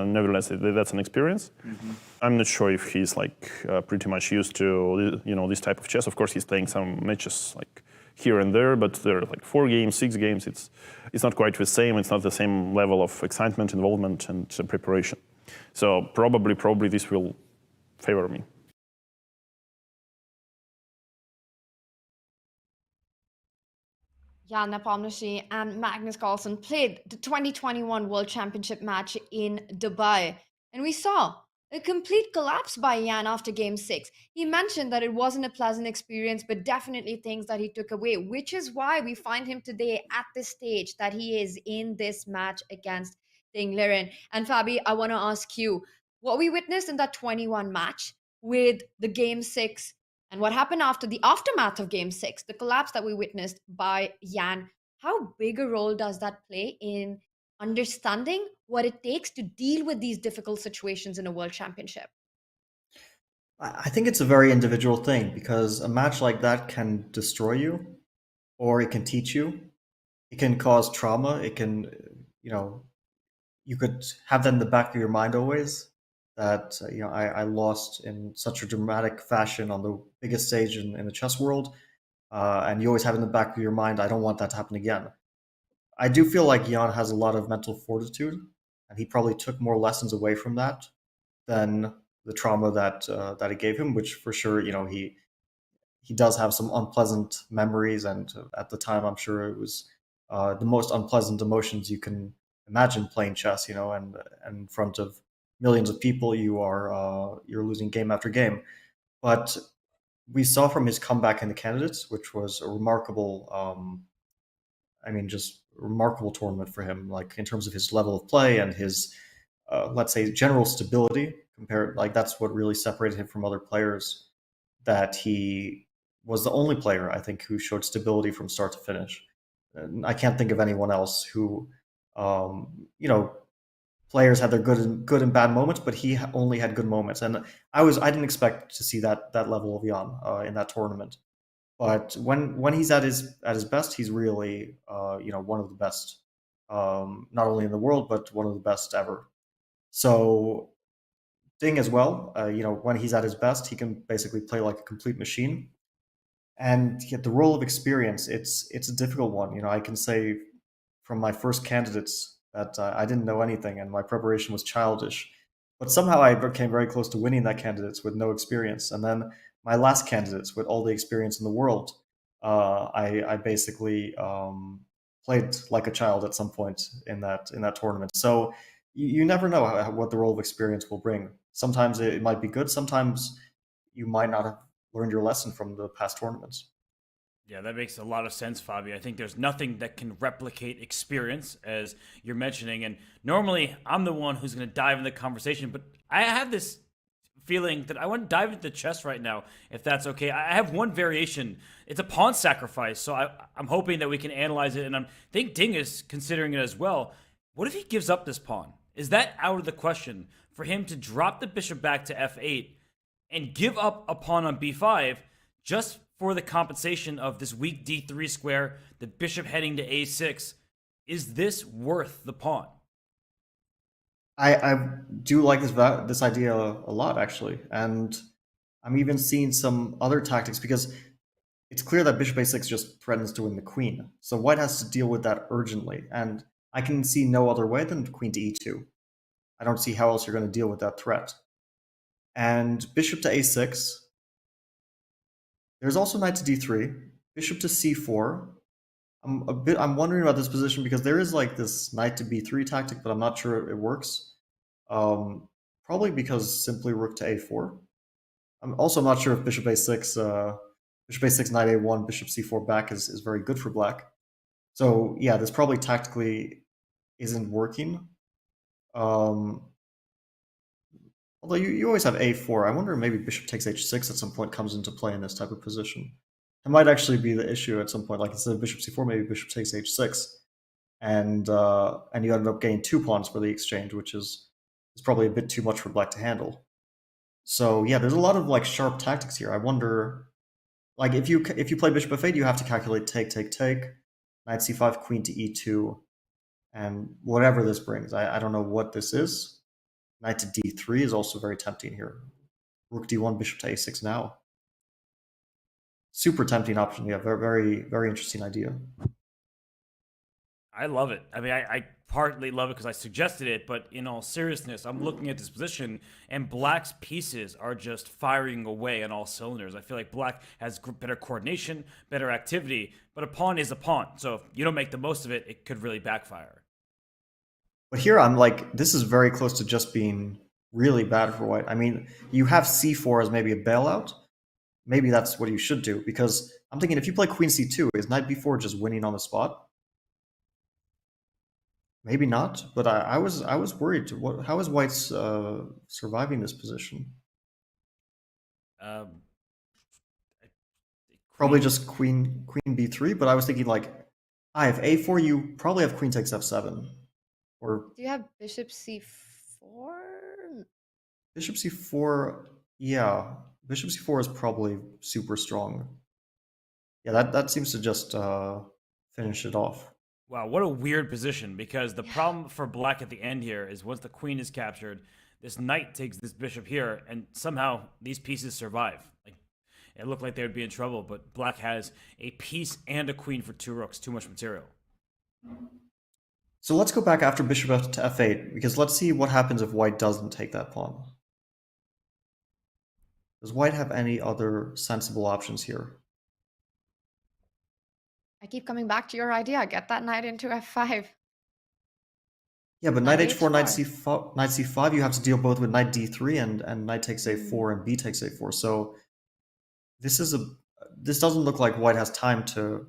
nevertheless, that's an experience. Mm-hmm. I'm not sure if he's like pretty much used to, this type of chess. Of course, he's playing some matches like here and there, but there are like 4 games, 6 games. It's not quite the same. It's not the same level of excitement, involvement, and preparation. So probably this will favor me. Jan Nepomniachtchi and Magnus Carlsen played the 2021 World Championship match in Dubai. And we saw a complete collapse by Jan after game 6. He mentioned that it wasn't a pleasant experience, but definitely things that he took away, which is why we find him today at this stage that he is in this match against Ding Liren. And Fabi, I want to ask you, what we witnessed in that 21 match with the game 6 and what happened after the aftermath of game 6, the collapse that we witnessed by Jan, how big a role does that play in understanding what it takes to deal with these difficult situations in a world championship? I think it's a very individual thing, because a match like that can destroy you, or it can teach you. It can cause trauma. It can, you could have that in the back of your mind always, that I lost in such a dramatic fashion on the biggest stage in the chess world, and you always have in the back of your mind, I don't want that to happen again. I do feel like Jan has a lot of mental fortitude, and he probably took more lessons away from that than the trauma that that it gave him, which for sure, he does have some unpleasant memories, and at the time, I'm sure it was the most unpleasant emotions you can imagine playing chess. And in front of millions of people, you're losing game after game. But we saw from his comeback in the candidates, which was a remarkable, just remarkable tournament for him, like in terms of his level of play and his, let's say, general stability. Compared, like that's what really separated him from other players. That he was the only player, I think, who showed stability from start to finish. And I can't think of anyone else who, players had their good and bad moments, but he only had good moments. And I didn't expect to see that level of Jan in that tournament. But when he's at his best, he's really one of the best, not only in the world but one of the best ever. So Ding as well, when he's at his best, he can basically play like a complete machine. And the role of experience, it's a difficult one. I can say from my first candidates that I didn't know anything and my preparation was childish. But somehow I came very close to winning that candidates with no experience. And then my last candidates with all the experience in the world, I basically played like a child at some point in that tournament. So you never know what the role of experience will bring. Sometimes it might be good. Sometimes you might not have learned your lesson from the past tournaments. Yeah, that makes a lot of sense, Fabi. I think there's nothing that can replicate experience, as you're mentioning. And normally, I'm the one who's going to dive into the conversation, but I have this feeling that I want to dive into chess right now, if that's okay. I have one variation. It's a pawn sacrifice, so I'm hoping that we can analyze it, and I think Ding is considering it as well. What if he gives up this pawn? Is that out of the question for him to drop the bishop back to f8 and give up a pawn on b5 just for the compensation of this weak d3 square, the bishop heading to a6? Is this worth the pawn? I do like this idea a lot, actually, and I'm even seeing some other tactics because it's clear that bishop a6 just threatens to win the queen. So white has to deal with that urgently, and I can see no other way than queen to e2. I don't see how else you're going to deal with that threat. And bishop to a6. There's also knight to d3, bishop to c4. I'm wondering about this position because there is like this knight to b3 tactic, but I'm not sure it works. Probably because simply rook to a4. I'm also not sure if bishop a6, knight a1, bishop c4 back is very good for black. So yeah, this probably tactically isn't working. Although you always have a4. I wonder if maybe bishop takes h6 at some point comes into play in this type of position. It might actually be the issue at some point. Like instead of bishop c4, maybe bishop takes h6, and you end up getting 2 pawns for the exchange, which is probably a bit too much for black to handle. So yeah, there's a lot of like sharp tactics here. I wonder, like if you play bishop f8, you have to calculate take, knight c5, queen to e2, and whatever this brings. I don't know what this is. Knight to d3 is also very tempting here. Rook d1, bishop to a6 now. Super tempting option. Yeah, very, very, very interesting idea. I love it. I mean, I partly love it because I suggested it, but in all seriousness, I'm looking at this position, and black's pieces are just firing away on all cylinders. I feel like black has better coordination, better activity, but a pawn is a pawn. So if you don't make the most of it, it could really backfire. But here I'm like, this is very close to just being really bad for white. I mean, you have c4 as maybe a bailout. Maybe that's what you should do, because I'm thinking if you play queen c2, is knight b4 just winning on the spot? Maybe not, but I was worried. How is white surviving this position? Probably just queen b3, but I was thinking like, I have a4, you probably have queen takes f7. Or do you have bishop c4? Bishop c4, yeah. Bishop c4 is probably super strong. Yeah, that seems to just finish it off. Wow, what a weird position, because the problem for black at the end here is once the queen is captured, this knight takes this bishop here, and somehow these pieces survive. Like, it looked like they would be in trouble, but black has a piece and a queen for 2 rooks, too much material. So let's go back after bishop to f8, because let's see what happens if white doesn't take that pawn. Does white have any other sensible options here? I keep coming back to your idea. Get that knight into f5. Yeah, but Knight knight h4, knight h4. c5, knight c5, you have to deal both with knight d3 and knight takes a4 and b takes a4. So this doesn't look like white has time to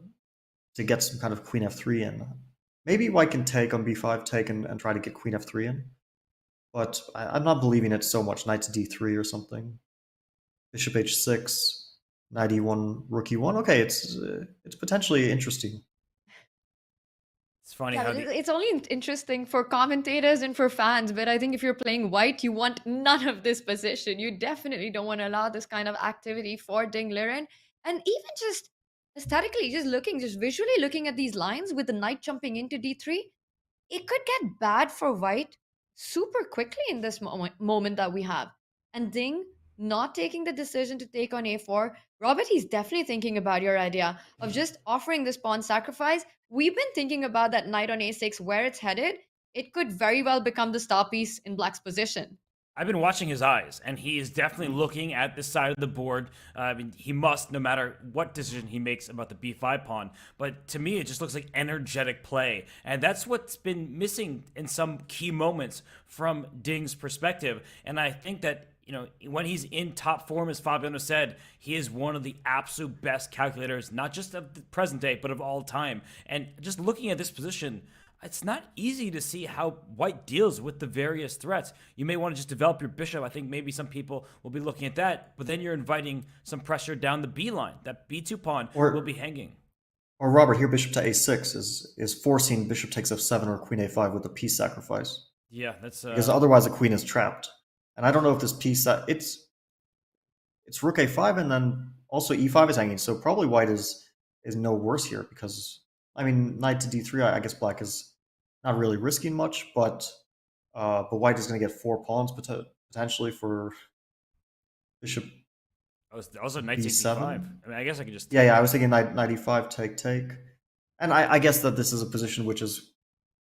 get some kind of queen f3 in. Maybe white can take on b5, take and try to get queen f3 in. But I'm not believing it so much. Knight to d3 or something. Bishop h6, knight e1, rook e1. Okay, it's potentially interesting. It's funny Yeah, how but it's only interesting for commentators and for fans, but I think if you're playing white, you want none of this position. You definitely don't want to allow this kind of activity for Ding Liren. And even just aesthetically, just visually looking at these lines with the knight jumping into d3, it could get bad for white super quickly in this moment that we have. And Ding not taking the decision to take on a4, Robert, he's definitely thinking about your idea of just offering this pawn sacrifice. We've been thinking about that knight on a6, where it's headed. It could very well become the star piece in black's position. I've been watching his eyes, and he is definitely looking at this side of the board. I mean, he must, no matter what decision he makes about the b5 pawn. But to me, it just looks like energetic play. And that's what's been missing in some key moments from Ding's perspective. And I think that, you know, when he's in top form, as Fabiano said, he is one of the absolute best calculators, not just of the present day, but of all time. And just looking at this position, it's not easy to see how white deals with the various threats. You may want to just develop your bishop. I think maybe some people will be looking at that, but then you're inviting some pressure down the B line. That B2 pawn will be hanging. Or Robert, here bishop to a6 is forcing bishop takes f7 or queen a5 with a piece sacrifice. Yeah, that's because otherwise the queen is trapped. And I don't know if this piece it's rook a5 and then also e5 is hanging. So probably white is no worse here because I mean knight to d3. I guess black is not really risking much, but white is going to get 4 pawns potentially for bishop. Also knight takes b7. e5. I mean, I guess I could just Yeah. I was thinking knight e5 take, and I guess that this is a position which is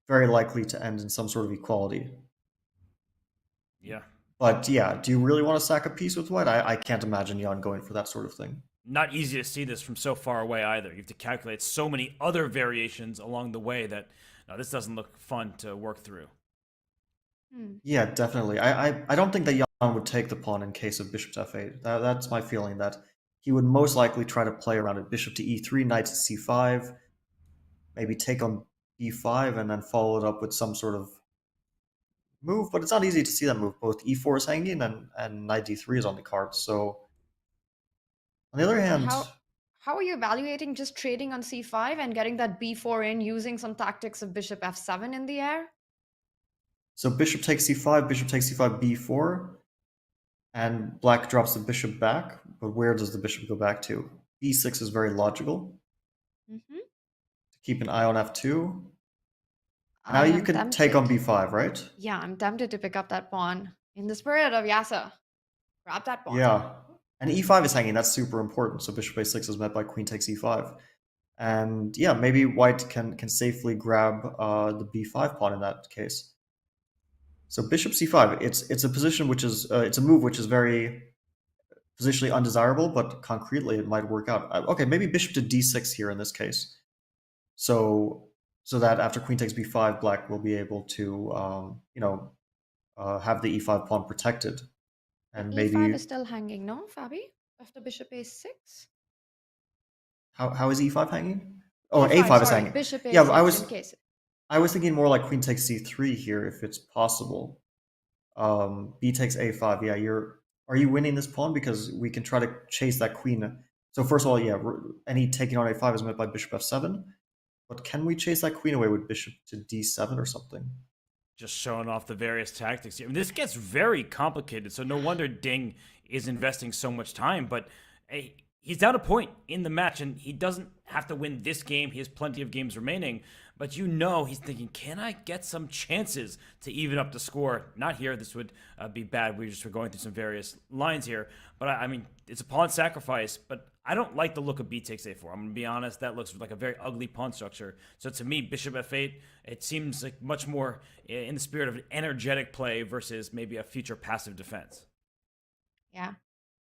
very likely to end in some sort of equality. Yeah. But yeah, do you really want to sack a piece with white? I can't imagine Jan going for that sort of thing. Not easy to see this from so far away either. You have to calculate so many other variations along the way that no, this doesn't look fun to work through. Yeah, definitely. I don't think that Jan would take the pawn in case of bishop to f8. That's my feeling, that he would most likely try to play around it. Bishop to e3, knight to c5, maybe take on b5, and then follow it up with some sort of move. But it's not easy to see that move. Both e4 is hanging and knight d3 is on the card. So on the other hand... How are you evaluating just trading on c5 and getting that b4 in using some tactics of bishop f7 in the air? So bishop takes c5, bishop takes c5, b4, and black drops the bishop back. But where does the bishop go back to? b6 is very logical. To keep an eye on f2. Now you can take on b5, right? Yeah, I'm tempted to pick up that pawn. In the spirit of Yasa, grab that pawn. Yeah. And e5 is hanging. That's super important. So bishop a6 is met by queen takes e5. And yeah, maybe white can safely grab the b5 pawn in that case. So bishop c5, it's a position which is it's a move which is very positionally undesirable, but concretely it might work out. Okay, maybe bishop to d6 here in this case. So that after queen takes b5, black will be able to have the e5 pawn protected. And maybe e5 is still hanging, no, Fabi? After bishop a6? How is e5 hanging? Oh, E5, a5 is sorry, hanging. bishop a6 yeah, in case. I was thinking more like queen takes c3 here if it's possible. B takes a5. Yeah, are you winning this pawn? Because we can try to chase that queen. So first of all, yeah, any taking on a5 is met by bishop f7. But can we chase that queen away with bishop to d7 or something? Just showing off the various tactics here. I mean, this gets very complicated, so no wonder Ding is investing so much time. But hey, he's down a point in the match, and he doesn't have to win this game. He has plenty of games remaining. But you know he's thinking, can I get some chances to even up the score? Not here. This would be bad. We're going through some various lines here. But I mean, it's a pawn sacrifice, but I don't like the look of b takes a4. I'm going to be honest. That looks like a very ugly pawn structure. So to me, bishop f8, it seems like much more in the spirit of an energetic play versus maybe a future passive defense. Yeah.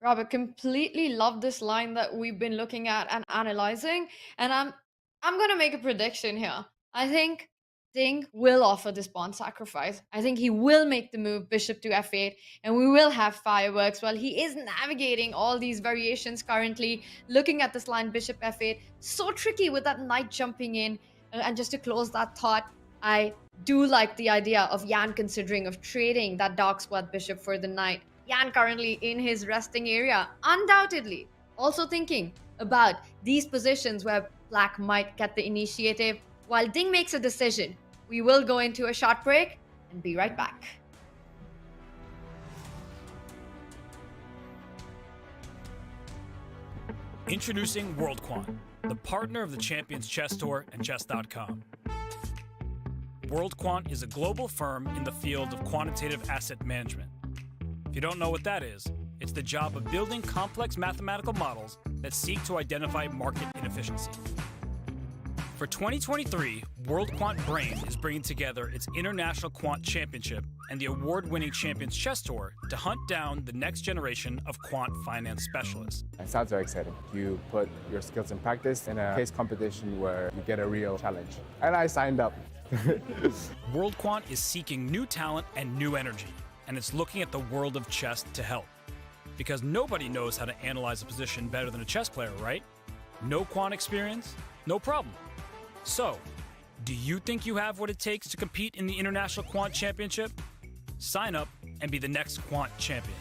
Robert, completely love this line that we've been looking at and analyzing, and I'm gonna make a prediction here. I think Ding will offer this pawn sacrifice. I think he will make the move bishop to f8, and we will have fireworks while he is navigating all these variations currently. Looking at this line, bishop f8, so tricky with that knight jumping in. And just to close that thought, I do like the idea of Yan considering of trading that dark squad bishop for the knight. Yan currently in his resting area, undoubtedly. Also thinking about these positions where black might get the initiative. While Ding makes a decision, we will go into a short break and be right back. Introducing WorldQuant, the partner of the Champions Chess Tour and Chess.com. WorldQuant is a global firm in the field of quantitative asset management. If you don't know what that is, it's the job of building complex mathematical models that seek to identify market inefficiency. For 2023, WorldQuant Brain is bringing together its International Quant Championship and the award-winning Champions Chess Tour to hunt down the next generation of quant finance specialists. It sounds very exciting. You put your skills in practice in a case competition where you get a real challenge. And I signed up. WorldQuant is seeking new talent and new energy, and it's looking at the world of chess to help. Because nobody knows how to analyze a position better than a chess player, right? No quant experience? No problem. So, do you think you have what it takes to compete in the International Quant Championship? Sign up and be the next quant champion.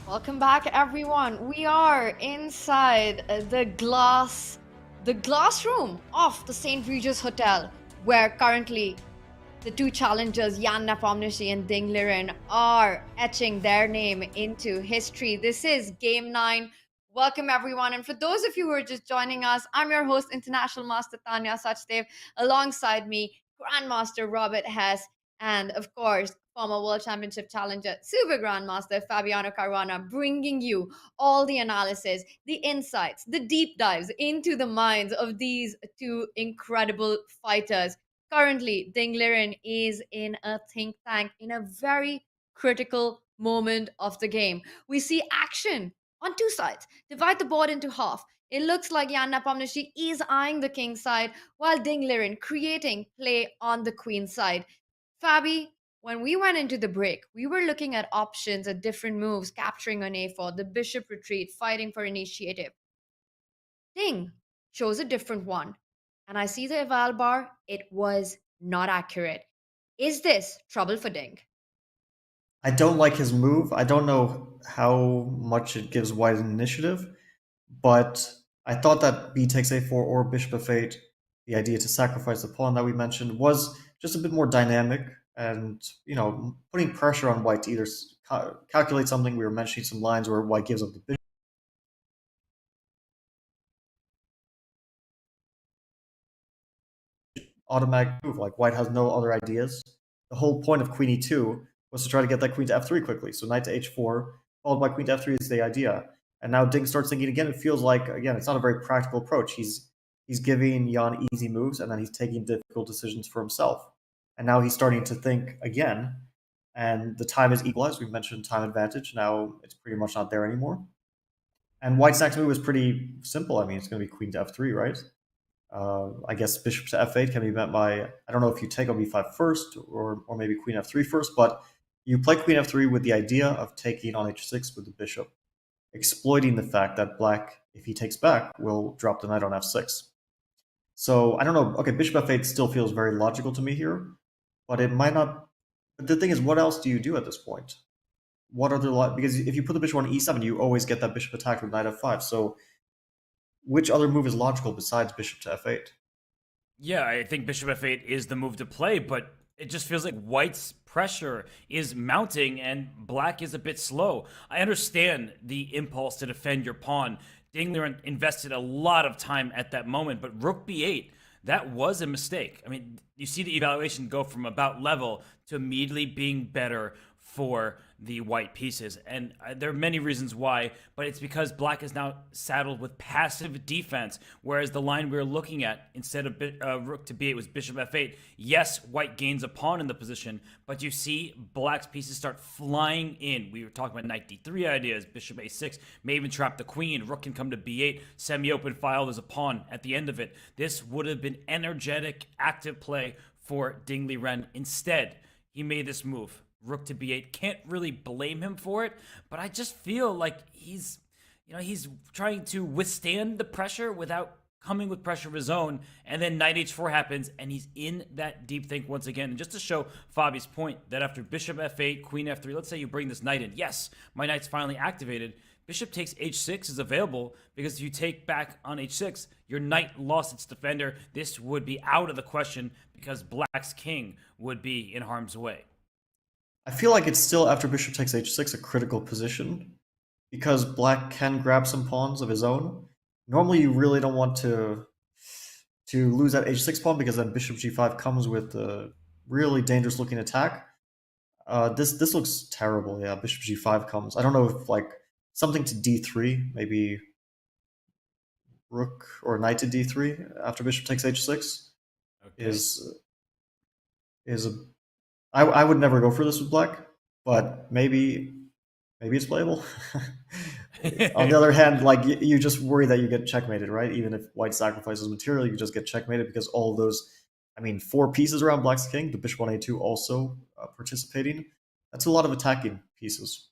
Welcome back, everyone. We are inside the glass the glass room of the St. Regis Hotel, where currently the two challengers, Jan Nepomniachtchi and Ding Liren, are etching their name into history. This is Game 9. Welcome, everyone. And for those of you who are just joining us, I'm your host, International Master Tanya Sachdev. Alongside me, Grandmaster Robert Hess, and of course, former World Championship challenger, Super Grandmaster Fabiano Caruana, bringing you all the analysis, the insights, the deep dives into the minds of these two incredible fighters. Currently, Ding Liren is in a think tank in a very critical moment of the game. We see action on two sides. Divide the board into half. It looks like Jan Nepomniachtchi is eyeing the king side, while Ding Liren creating play on the queen side. Fabi, when we went into the break, we were looking at options at different moves, capturing on a4, the bishop retreat, fighting for initiative. Ding chose a different one. And I see the eval bar, it was not accurate. Is this trouble for Ding? I don't like his move. I don't know how much it gives white an initiative, but I thought that b takes a4 or bishop f8, the idea to sacrifice the pawn that we mentioned, was just a bit more dynamic and, putting pressure on white to either calculate something. We were mentioning some lines where white gives up the bishop. Automatic move, like white has no other ideas. The whole point of queen e2 was to try to get that queen to f3 quickly. So knight to h4, followed by queen to f3 is the idea. And now Ding starts thinking again. It feels like, again, it's not a very practical approach. He's giving Jan easy moves, and then he's taking difficult decisions for himself. And now he's starting to think again, and the time is equalized. We mentioned time advantage. Now it's pretty much not there anymore. And white's next move is pretty simple. I mean, it's going to be queen to f3, right? I guess bishop to f8 can be met by, I don't know if you take on b5 first or maybe queen f3 first, but you play queen f3 with the idea of taking on h6 with the bishop, exploiting the fact that black, if he takes back, will drop the knight on f6. So I don't know. Okay, bishop f8 still feels very logical to me here, but it might not. But the thing is, what else do you do at this point? What other because if you put the bishop on e7, you always get that bishop attacked with knight f5. So which other move is logical besides bishop to f8? Yeah, I think bishop f8 is the move to play, but it just feels like white's pressure is mounting and black is a bit slow. I understand the impulse to defend your pawn. Ding Liren invested a lot of time at that moment, but rook b8, that was a mistake. I mean, you see the evaluation go from about level to immediately being better for the white pieces. And there are many reasons why, but it's because black is now saddled with passive defense, whereas the line we were looking at, instead of rook to b8, was bishop f8. Yes, white gains a pawn in the position, but you see black's pieces start flying in. We were talking about knight d3 ideas, bishop a6, may even trap the queen, rook can come to b8, semi-open file, there's a pawn at the end of it. This would have been energetic, active play for Ding Liren. Instead, he made this move. Rook to b8. Can't really blame him for it, but I just feel like he's trying to withstand the pressure without coming with pressure of his own, and then knight h4 happens, and he's in that deep think once again. And just to show Fabi's point that after bishop f8, queen f3, let's say you bring this knight in. Yes, my knight's finally activated. Bishop takes h6 is available, because if you take back on h6, your knight lost its defender. This would be out of the question, because black's king would be in harm's way. I feel like it's still, after bishop takes h6, a critical position, because black can grab some pawns of his own. Normally, you really don't want to lose that h6 pawn, because then bishop g5 comes with a really dangerous looking attack. This looks terrible. Yeah, bishop g5 comes. I don't know if like something to d3, maybe rook or knight to d3 after bishop takes h6 is a. I would never go for this with black, but maybe it's playable. On the other hand, like you just worry that you get checkmated, right? Even if white sacrifices material, you just get checkmated, because all those, I mean, 4 pieces around black's king, the bishop on a2 also participating. That's a lot of attacking pieces.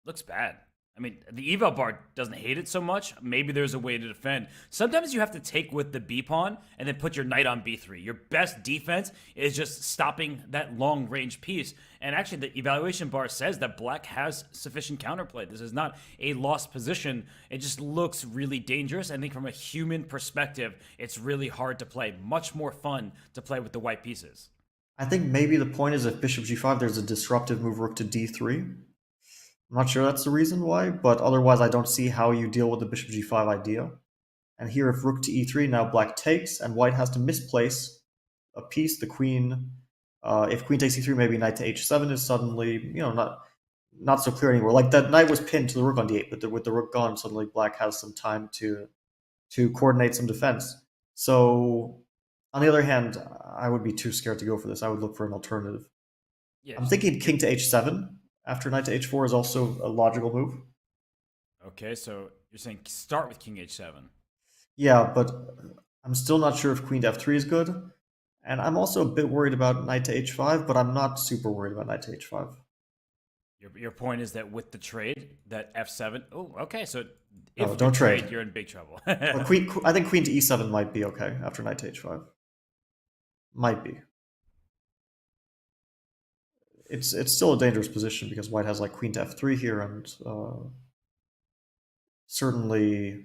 Looks bad. I mean, the eval bar doesn't hate it so much. Maybe there's a way to defend. Sometimes you have to take with the B pawn and then put your knight on B3. Your best defense is just stopping that long range piece. And actually, the evaluation bar says that black has sufficient counterplay. This is not a lost position. It just looks really dangerous. I think from a human perspective, it's really hard to play. Much more fun to play with the white pieces. I think maybe the point is if bishop g5, there's a disruptive move rook to d3. I'm not sure that's the reason why, but otherwise I don't see how you deal with the bishop g5 idea. And here if rook to e3, now black takes, and white has to misplace a piece, the queen. If queen takes e3, maybe knight to h7 is suddenly, not so clear anymore. Like that knight was pinned to the rook on d8, but with the rook gone, suddenly black has some time to coordinate some defense. So on the other hand, I would be too scared to go for this. I would look for an alternative. Yeah, I'm thinking king to h7 after knight to h4 is also a logical move. Okay, so you're saying start with king h7. Yeah, but I'm still not sure if queen to f3 is good. And I'm also a bit worried about knight to h5, but I'm not super worried about knight to h5. Your point is that with the trade, that f7... Oh, okay, so if you don't trade, you're in big trouble. I think queen to e7 might be okay after knight to h5. Might be. It's still a dangerous position because white has like queen to f3 here, and certainly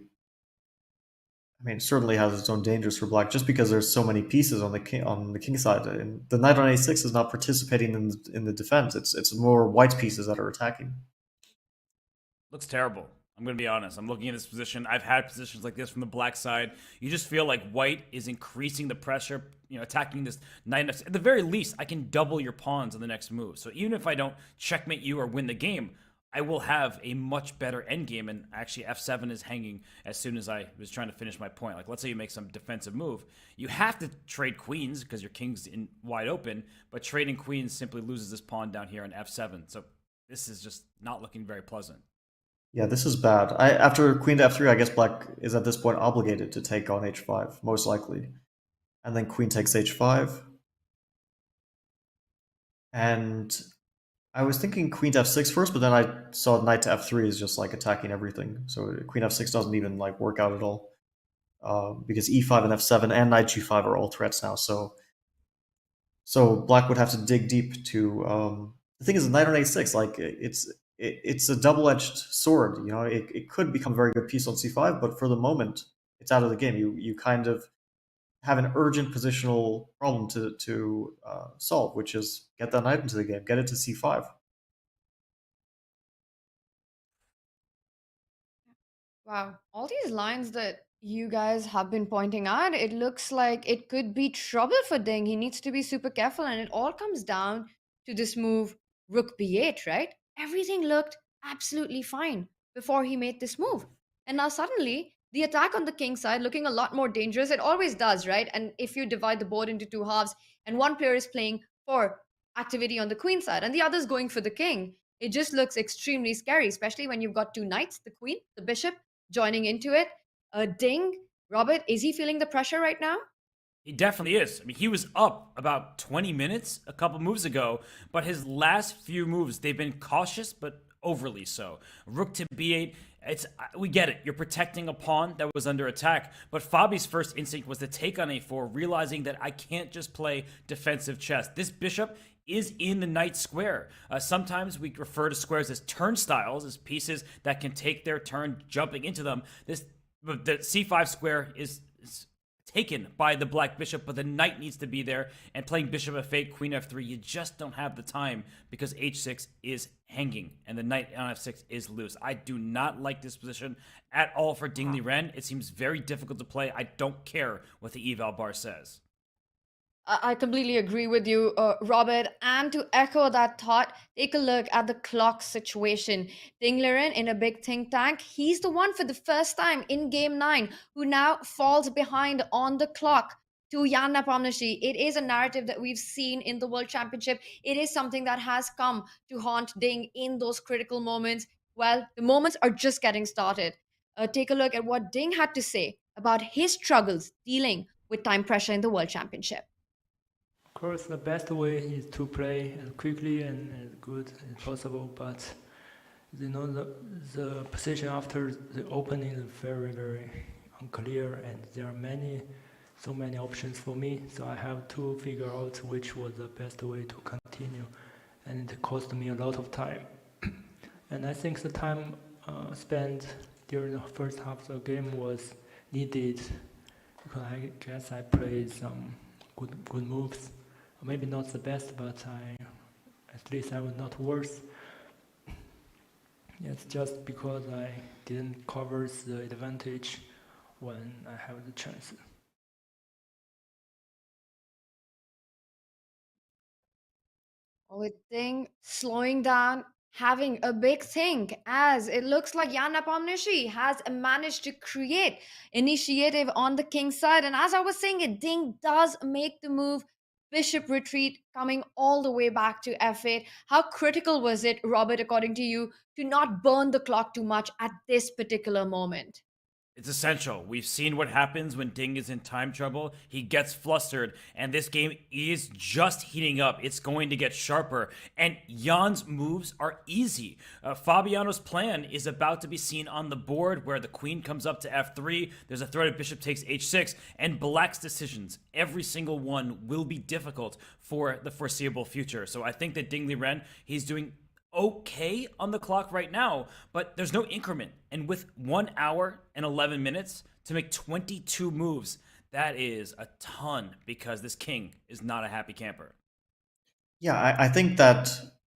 has its own dangers for black just because there's so many pieces on the king side. And the knight on a6 is not participating in the defense. It's more white's pieces that are attacking. Looks terrible. I'm going to be honest. I'm looking at this position. I've had positions like this from the black side. You just feel like white is increasing the pressure, attacking this knight. At the very least, I can double your pawns on the next move. So even if I don't checkmate you or win the game, I will have a much better endgame. And actually, f7 is hanging as soon as I was trying to finish my point. Like, let's say you make some defensive move. You have to trade queens because your king's in wide open, but trading queens simply loses this pawn down here on f7. So this is just not looking very pleasant. Yeah, this is bad. After queen to f3, I guess black is at this point obligated to take on h5, most likely. And then queen takes h5. And I was thinking queen to f6 first, but then I saw knight to f3 is just like attacking everything. So queen f6 doesn't even like work out at all. Because e5 and f7 and knight g5 are all threats now. So black would have to dig deep to... the thing is, the knight on a6, like it's a double-edged sword. It could become a very good piece on c5, but for the moment, it's out of the game. You kind of have an urgent positional problem to solve, which is get that knight into the game, get it to c5. Wow, all these lines that you guys have been pointing out, it looks like it could be trouble for Ding. He needs to be super careful, and it all comes down to this move, rook b8, right? Everything looked absolutely fine before he made this move. And now suddenly, the attack on the king side looking a lot more dangerous. It always does, right? And if you divide the board into two halves, and one player is playing for activity on the queen side, and the other is going for the king, it just looks extremely scary, especially when you've got two knights, the queen, the bishop, joining into it. Ding, Robert, is he feeling the pressure right now? He definitely is. I mean, he was up about 20 minutes a couple moves ago, but his last few moves, they've been cautious, but overly so. Rook to b8, we get it. You're protecting a pawn that was under attack, but Fabi's first instinct was to take on a4, realizing that I can't just play defensive chess. This bishop is in the knight square. Sometimes we refer to squares as turnstiles, as pieces that can take their turn jumping into them. The c5 square is taken by the black bishop, but the knight needs to be there, and playing bishop f8, queen f3, you just don't have the time because h6 is hanging and the knight on f6 is loose. I do not like this position at all for Ding Liren. It seems very difficult to play. I don't care what the eval bar says. I completely agree with you, Robert. And to echo that thought, take a look at the clock situation. Ding Liren in a big think tank, he's the one for the first time in Game 9 who now falls behind on the clock to Jan Nepomniachtchi. It is a narrative that we've seen in the World Championship. It is something that has come to haunt Ding in those critical moments. Well, the moments are just getting started. Take a look at what Ding had to say about his struggles dealing with time pressure in the World Championship. Of course, the best way is to play as quickly and as good as possible, but You know, the position after the opening is very, very unclear, and there are so many options for me. So I have to figure out which was the best way to continue, and it cost me a lot of time. And I think the time spent during the first half of the game was needed, because I guess I played some good moves. Maybe not the best, but at least I was not worse. It's just because I didn't cover the advantage when I have the chance. With Ding slowing down, having a big think, as it looks like Jan Nepomniachtchi has managed to create initiative on the king's side. And as I was saying it, Ding does make the move, bishop retreat, coming all the way back to f8. How critical was it, Robert, according to you, to not burn the clock too much at this particular moment? It's essential. We've seen what happens when Ding is in time trouble. He gets flustered, and this game is just heating up. It's going to get sharper, and Jan's moves are easy. Fabiano's plan is about to be seen on the board, where the queen comes up to f3. There's a threat of bishop takes h6, and Black's decisions, every single one, will be difficult for the foreseeable future. So I think that Ding Liren, he's doing okay on the clock right now, but there's no increment. And with 1 hour and 11 minutes to make 22 moves, that is a ton, because this king is not a happy camper. Yeah, I think that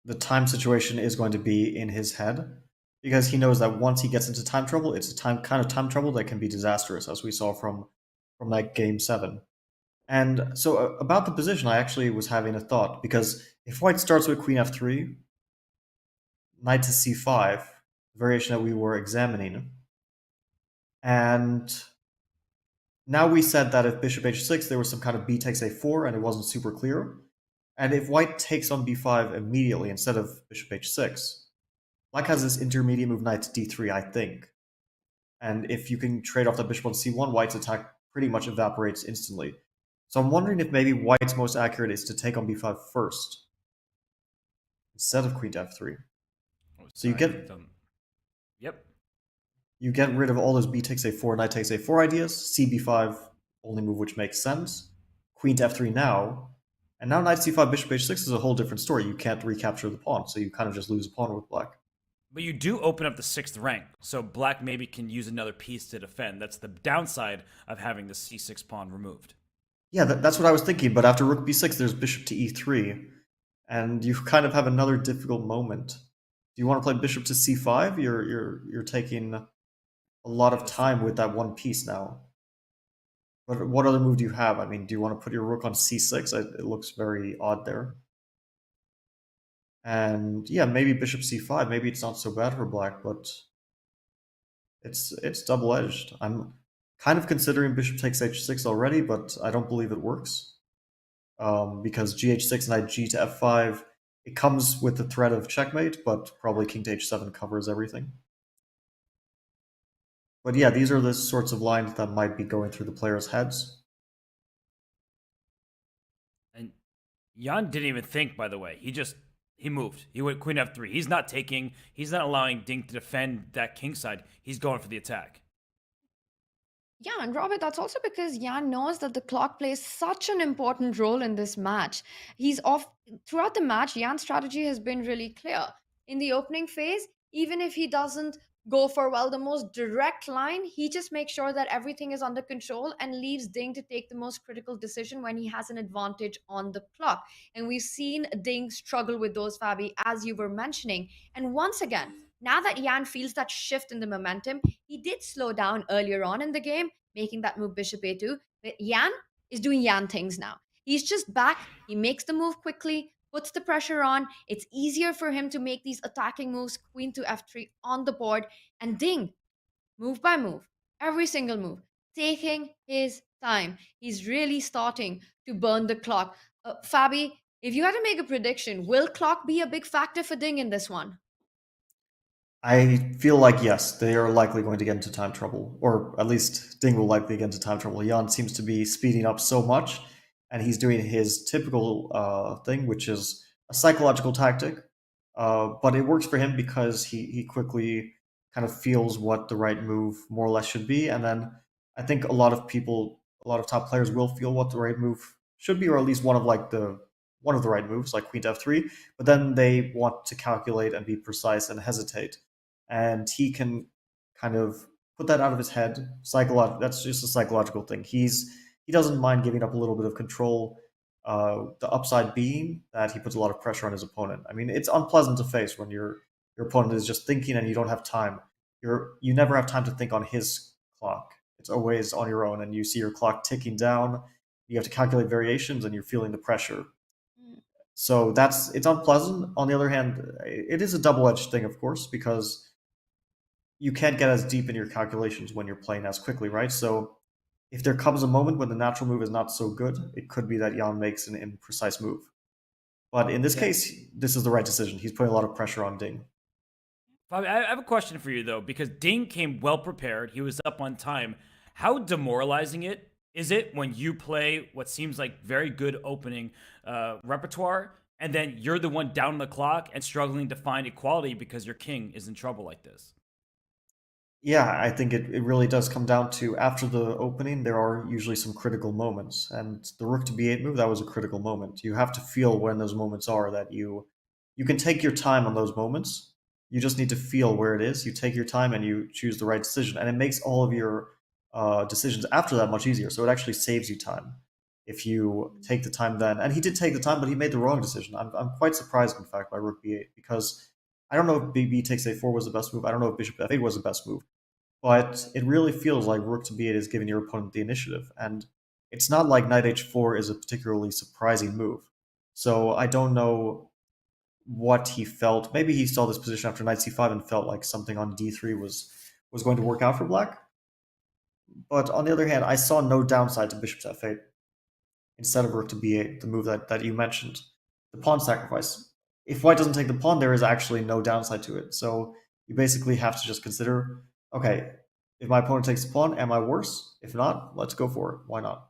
the time situation is going to be in his head, because he knows that once he gets into time trouble, it's a kind of time trouble that can be disastrous, as we saw from that game 7. And so about the position, I actually was having a thought, because if white starts with queen f3, knight to c5, the variation that we were examining. And now we said that if bishop h6, there was some kind of b takes a4, and it wasn't super clear. And if white takes on b5 immediately instead of bishop h6, black has this intermediate move knight to d3, I think. And if you can trade off that bishop on c1, white's attack pretty much evaporates instantly. So I'm wondering if maybe white's most accurate is to take on b5 first, instead of queen to f3. So you get you get rid of all those b takes a4, knight takes a4 ideas. cb5, only move which makes sense. Queen to f3 now, and now knight c5, bishop h6 is a whole different story. You can't recapture the pawn, so you kind of just lose a pawn with black. But you do open up the 6th rank, so black maybe can use another piece to defend. That's the downside of having the c6 pawn removed. Yeah, that's what I was thinking. But after rook b6, there's bishop to e3, and you kind of have another difficult moment. Do you want to play bishop to c5? You're taking a lot of time with that one piece now. But what other move do you have? I mean, do you want to put your rook on c6? It looks very odd there. And yeah, maybe bishop c5. Maybe it's not so bad for black, but it's double-edged. I'm kind of considering bishop takes h6 already, but I don't believe it works. Because gh6, knight g to f5, it comes with the threat of checkmate, but probably king to h7 covers everything. But yeah, these are the sorts of lines that might be going through the players' heads. And Jan didn't even think, by the way. He moved. He went queen f3. He's not taking, he's not allowing Ding to defend that king side. He's going for the attack. Yeah, and Robert, that's also because Jan knows that the clock plays such an important role in this match. Throughout the match, Jan's strategy has been really clear. In the opening phase, even if he doesn't go for, the most direct line, he just makes sure that everything is under control and leaves Ding to take the most critical decision when he has an advantage on the clock. And we've seen Ding struggle with those, Fabi, as you were mentioning. And once again, now that Jan feels that shift in the momentum, he did slow down earlier on in the game, making that move bishop a2. But Jan is doing Jan things now. He's just back. He makes the move quickly, puts the pressure on. It's easier for him to make these attacking moves, queen to f3 on the board. And Ding, move by move, every single move, taking his time. He's really starting to burn the clock. Fabi, if you had to make a prediction, will clock be a big factor for Ding in this one? I feel like yes, they are likely going to get into time trouble, or at least Ding will likely get into time trouble. Jan seems to be speeding up so much, and he's doing his typical thing, which is a psychological tactic. But it works for him because he quickly kind of feels what the right move more or less should be, and then I think a lot of top players will feel what the right move should be, or at least one of the right moves, like queen to f3. But then they want to calculate and be precise and hesitate, and he can kind of put that out of his head. That's just a psychological thing. He doesn't mind giving up a little bit of control. The upside being that he puts a lot of pressure on his opponent. I mean, it's unpleasant to face when your opponent is just thinking and you don't have time. You never have time to think on his clock. It's always on your own, and you see your clock ticking down. You have to calculate variations, and you're feeling the pressure. So it's unpleasant. On the other hand, it is a double-edged thing, of course, because you can't get as deep in your calculations when you're playing as quickly, right? So if there comes a moment when the natural move is not so good, it could be that Jan makes an imprecise move. But in this case, this is the right decision. He's putting a lot of pressure on Ding. Bobby, I have a question for you, though, because Ding came well prepared. He was up on time. How demoralizing is it when you play what seems like very good opening repertoire, and then you're the one down the clock and struggling to find equality because your king is in trouble like this? Yeah, I think it really does come down to, after the opening, there are usually some critical moments. And the rook to b8 move, that was a critical moment. You have to feel when those moments are, that you can take your time on those moments. You just need to feel where it is. You take your time and you choose the right decision. And it makes all of your decisions after that much easier. So it actually saves you time if you take the time then. And he did take the time, but he made the wrong decision. I'm quite surprised, in fact, by rook b8, because I don't know if b takes a4 was the best move. I don't know if bishop f8 was the best move. But it really feels like rook to b8 is giving your opponent the initiative. And it's not like knight h4 is a particularly surprising move. So I don't know what he felt. Maybe he saw this position after knight c5 and felt like something on d3 was going to work out for black. But on the other hand, I saw no downside to bishop to f8 instead of rook to b8, the move that you mentioned, the pawn sacrifice. If white doesn't take the pawn, there is actually no downside to it. So you basically have to just consider, okay, if my opponent takes the pawn, am I worse? If not, let's go for it. Why not?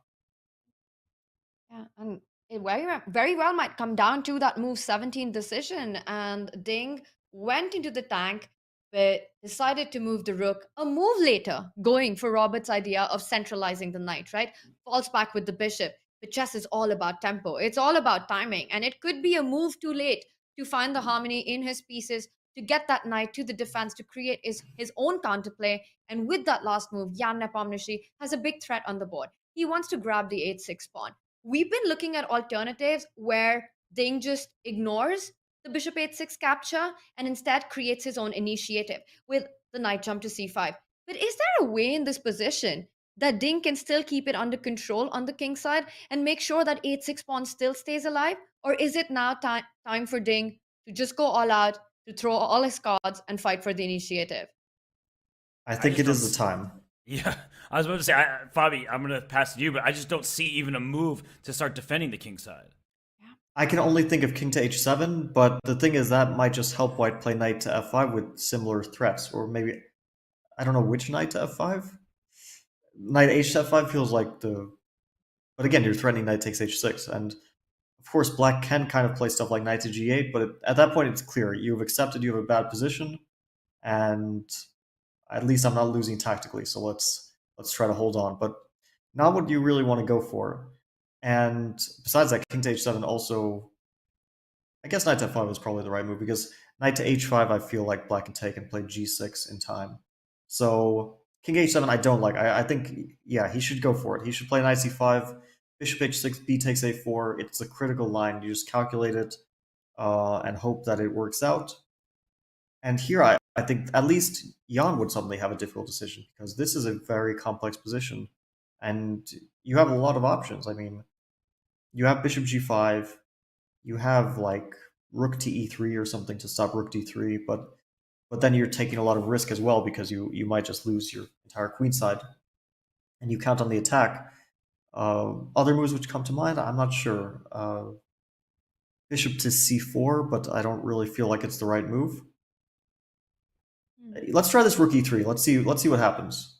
Yeah, and it very well might come down to that move 17 decision. And Ding went into the tank, but decided to move the rook a move later, going for Robert's idea of centralizing the knight, right? Falls back with the bishop. But chess is all about tempo. It's all about timing. And it could be a move too late to find the harmony in his pieces, to get that knight to the defense, to create his own counterplay. And with that last move, Jan Nepomniachtchi has a big threat on the board. He wants to grab the h6 pawn. We've been looking at alternatives where Ding just ignores the bishop h6 capture and instead creates his own initiative with the knight jump to c5. But is there a way in this position that Ding can still keep it under control on the king side and make sure that h6 pawn still stays alive? Or is it now time for Ding to just go all out, to throw all his cards and fight for the initiative? I think it is the time. Yeah, I was about to say, Fabi, I'm going to pass to you, but I just don't see even a move to start defending the king side. I can only think of king to h7, but the thing is that might just help white play knight to f5 with similar threats, or maybe, I don't know which knight to f5? Knight h to f5 feels like but again, you're threatening knight takes h6, and of course black can kind of play stuff like knight to g8, but at that point it's clear, you've accepted you have a bad position, and at least I'm not losing tactically, so let's try to hold on, but not what you really want to go for. And besides that, king to h7 also, I guess knight to f5 is probably the right move, because knight to h5 I feel like black can take and play g6 in time. So king h7 I don't like. I think, yeah, he should go for it. He should play knight c5, bishop h6, b takes a4. It's a critical line. You just calculate it and hope that it works out. And here I think at least Jan would suddenly have a difficult decision, because this is a very complex position. And you have a lot of options. I mean, you have bishop g5, you have like rook to e3 or something to stop rook d3, but then you're taking a lot of risk as well, because you might just lose your entire queen side, and you count on the attack. Other moves which come to mind, I'm not sure. Bishop to c4, but I don't really feel like it's the right move. Let's try this rook e3. Let's see what happens.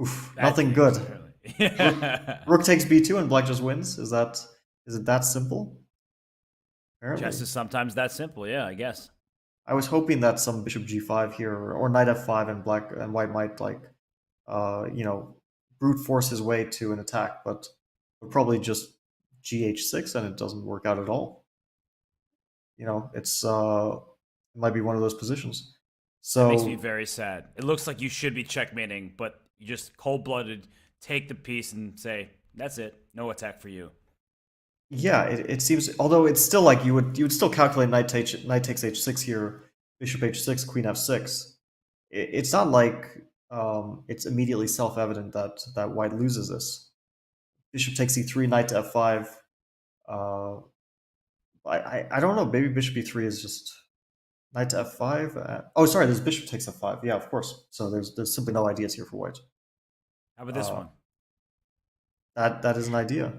Oof, nothing good. Rook takes b2 and black just wins. Is it that simple? Apparently. Chess is sometimes that simple, yeah, I guess. I was hoping that some bishop g5 here or knight f5 and black and white might like brute force his way to an attack, but probably just gh6 and it doesn't work out at all. It's it might be one of those positions. So that makes me very sad. It looks like you should be checkmating, but you just cold-blooded take the piece and say, that's it, no attack for you. Yeah, it seems, although it's still like you would still calculate knight takes h6 here, bishop h6, queen f6. It's not like it's immediately self-evident that white loses this. Bishop takes e3, knight to f5. I don't know. Maybe bishop e3 is just knight to f5. Oh, sorry. There's bishop takes f5. Yeah, of course. So there's simply no ideas here for white. How about this one? That is an idea.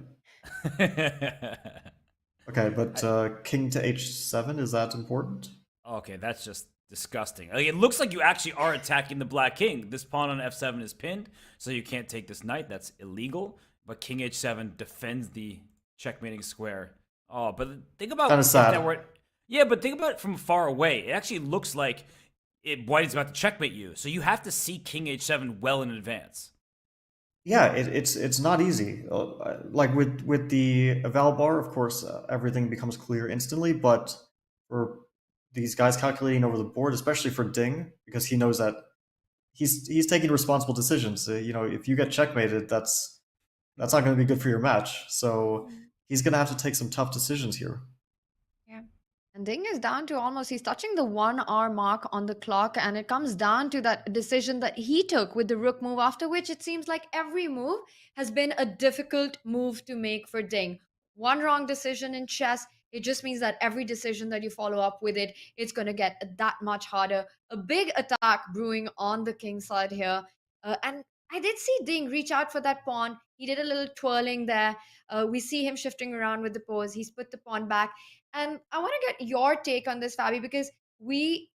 Okay, but king to h7, is that important? Okay, that's just disgusting. Like, it looks like you actually are attacking the black king. This pawn on f7 is pinned, so you can't take this knight. That's illegal. But king h7 defends the checkmating square. Oh, but think about kind of sad. Yeah, but think about it from far away. It actually looks like white is about to checkmate you. So you have to see king h7 well in advance. Yeah, it's not easy. Like with the eval bar, of course, everything becomes clear instantly. But for these guys calculating over the board, especially for Ding, because he knows that he's taking responsible decisions. If you get checkmated, that's not going to be good for your match. So he's going to have to take some tough decisions here. Yeah. And Ding is down to he's touching the 1 hour mark on the clock, and it comes down to that decision that he took with the rook move, after which it seems like every move has been a difficult move to make for Ding. One wrong decision in chess, it just means that every decision that you follow up with it's going to get that much harder. A big attack brewing on the king side here. And I did see Ding reach out for that pawn. He did a little twirling there. We see him shifting around with the pose. He's put the pawn back. And I want to get your take on this, Fabi, because you